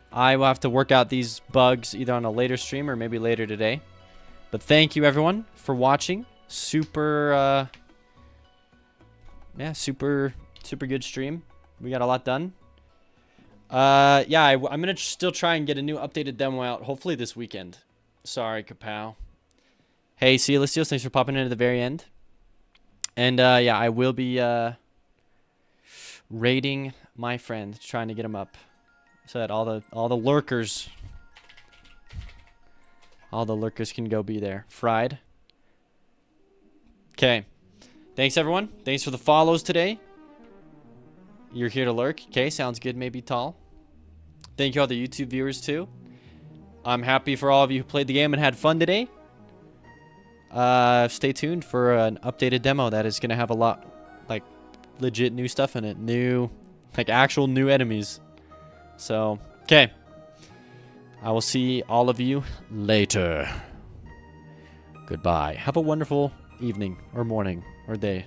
I will have to work out these bugs either on a later stream or maybe later today. But thank you, everyone, for watching. Super, yeah, super good stream. We got a lot done. Yeah, I'm going to still try and get a new updated demo out, hopefully this weekend. Sorry, Kapow. Hey, Celestials, thanks for popping in at the very end. And, yeah, I will be raiding my friend, trying to get him up. So that all the lurkers can go be there. Fried. Okay. Thanks, everyone. Thanks for the follows today. You're here to lurk. Okay, sounds good. Maybe tall. Thank you all the YouTube viewers, too. I'm happy for all of you who played the game and had fun today. Stay tuned for an updated demo that is going to have a lot, like, legit new stuff in it. New, like, actual new enemies. So, okay. I will see all of you later. Goodbye. Have a wonderful evening or morning or day.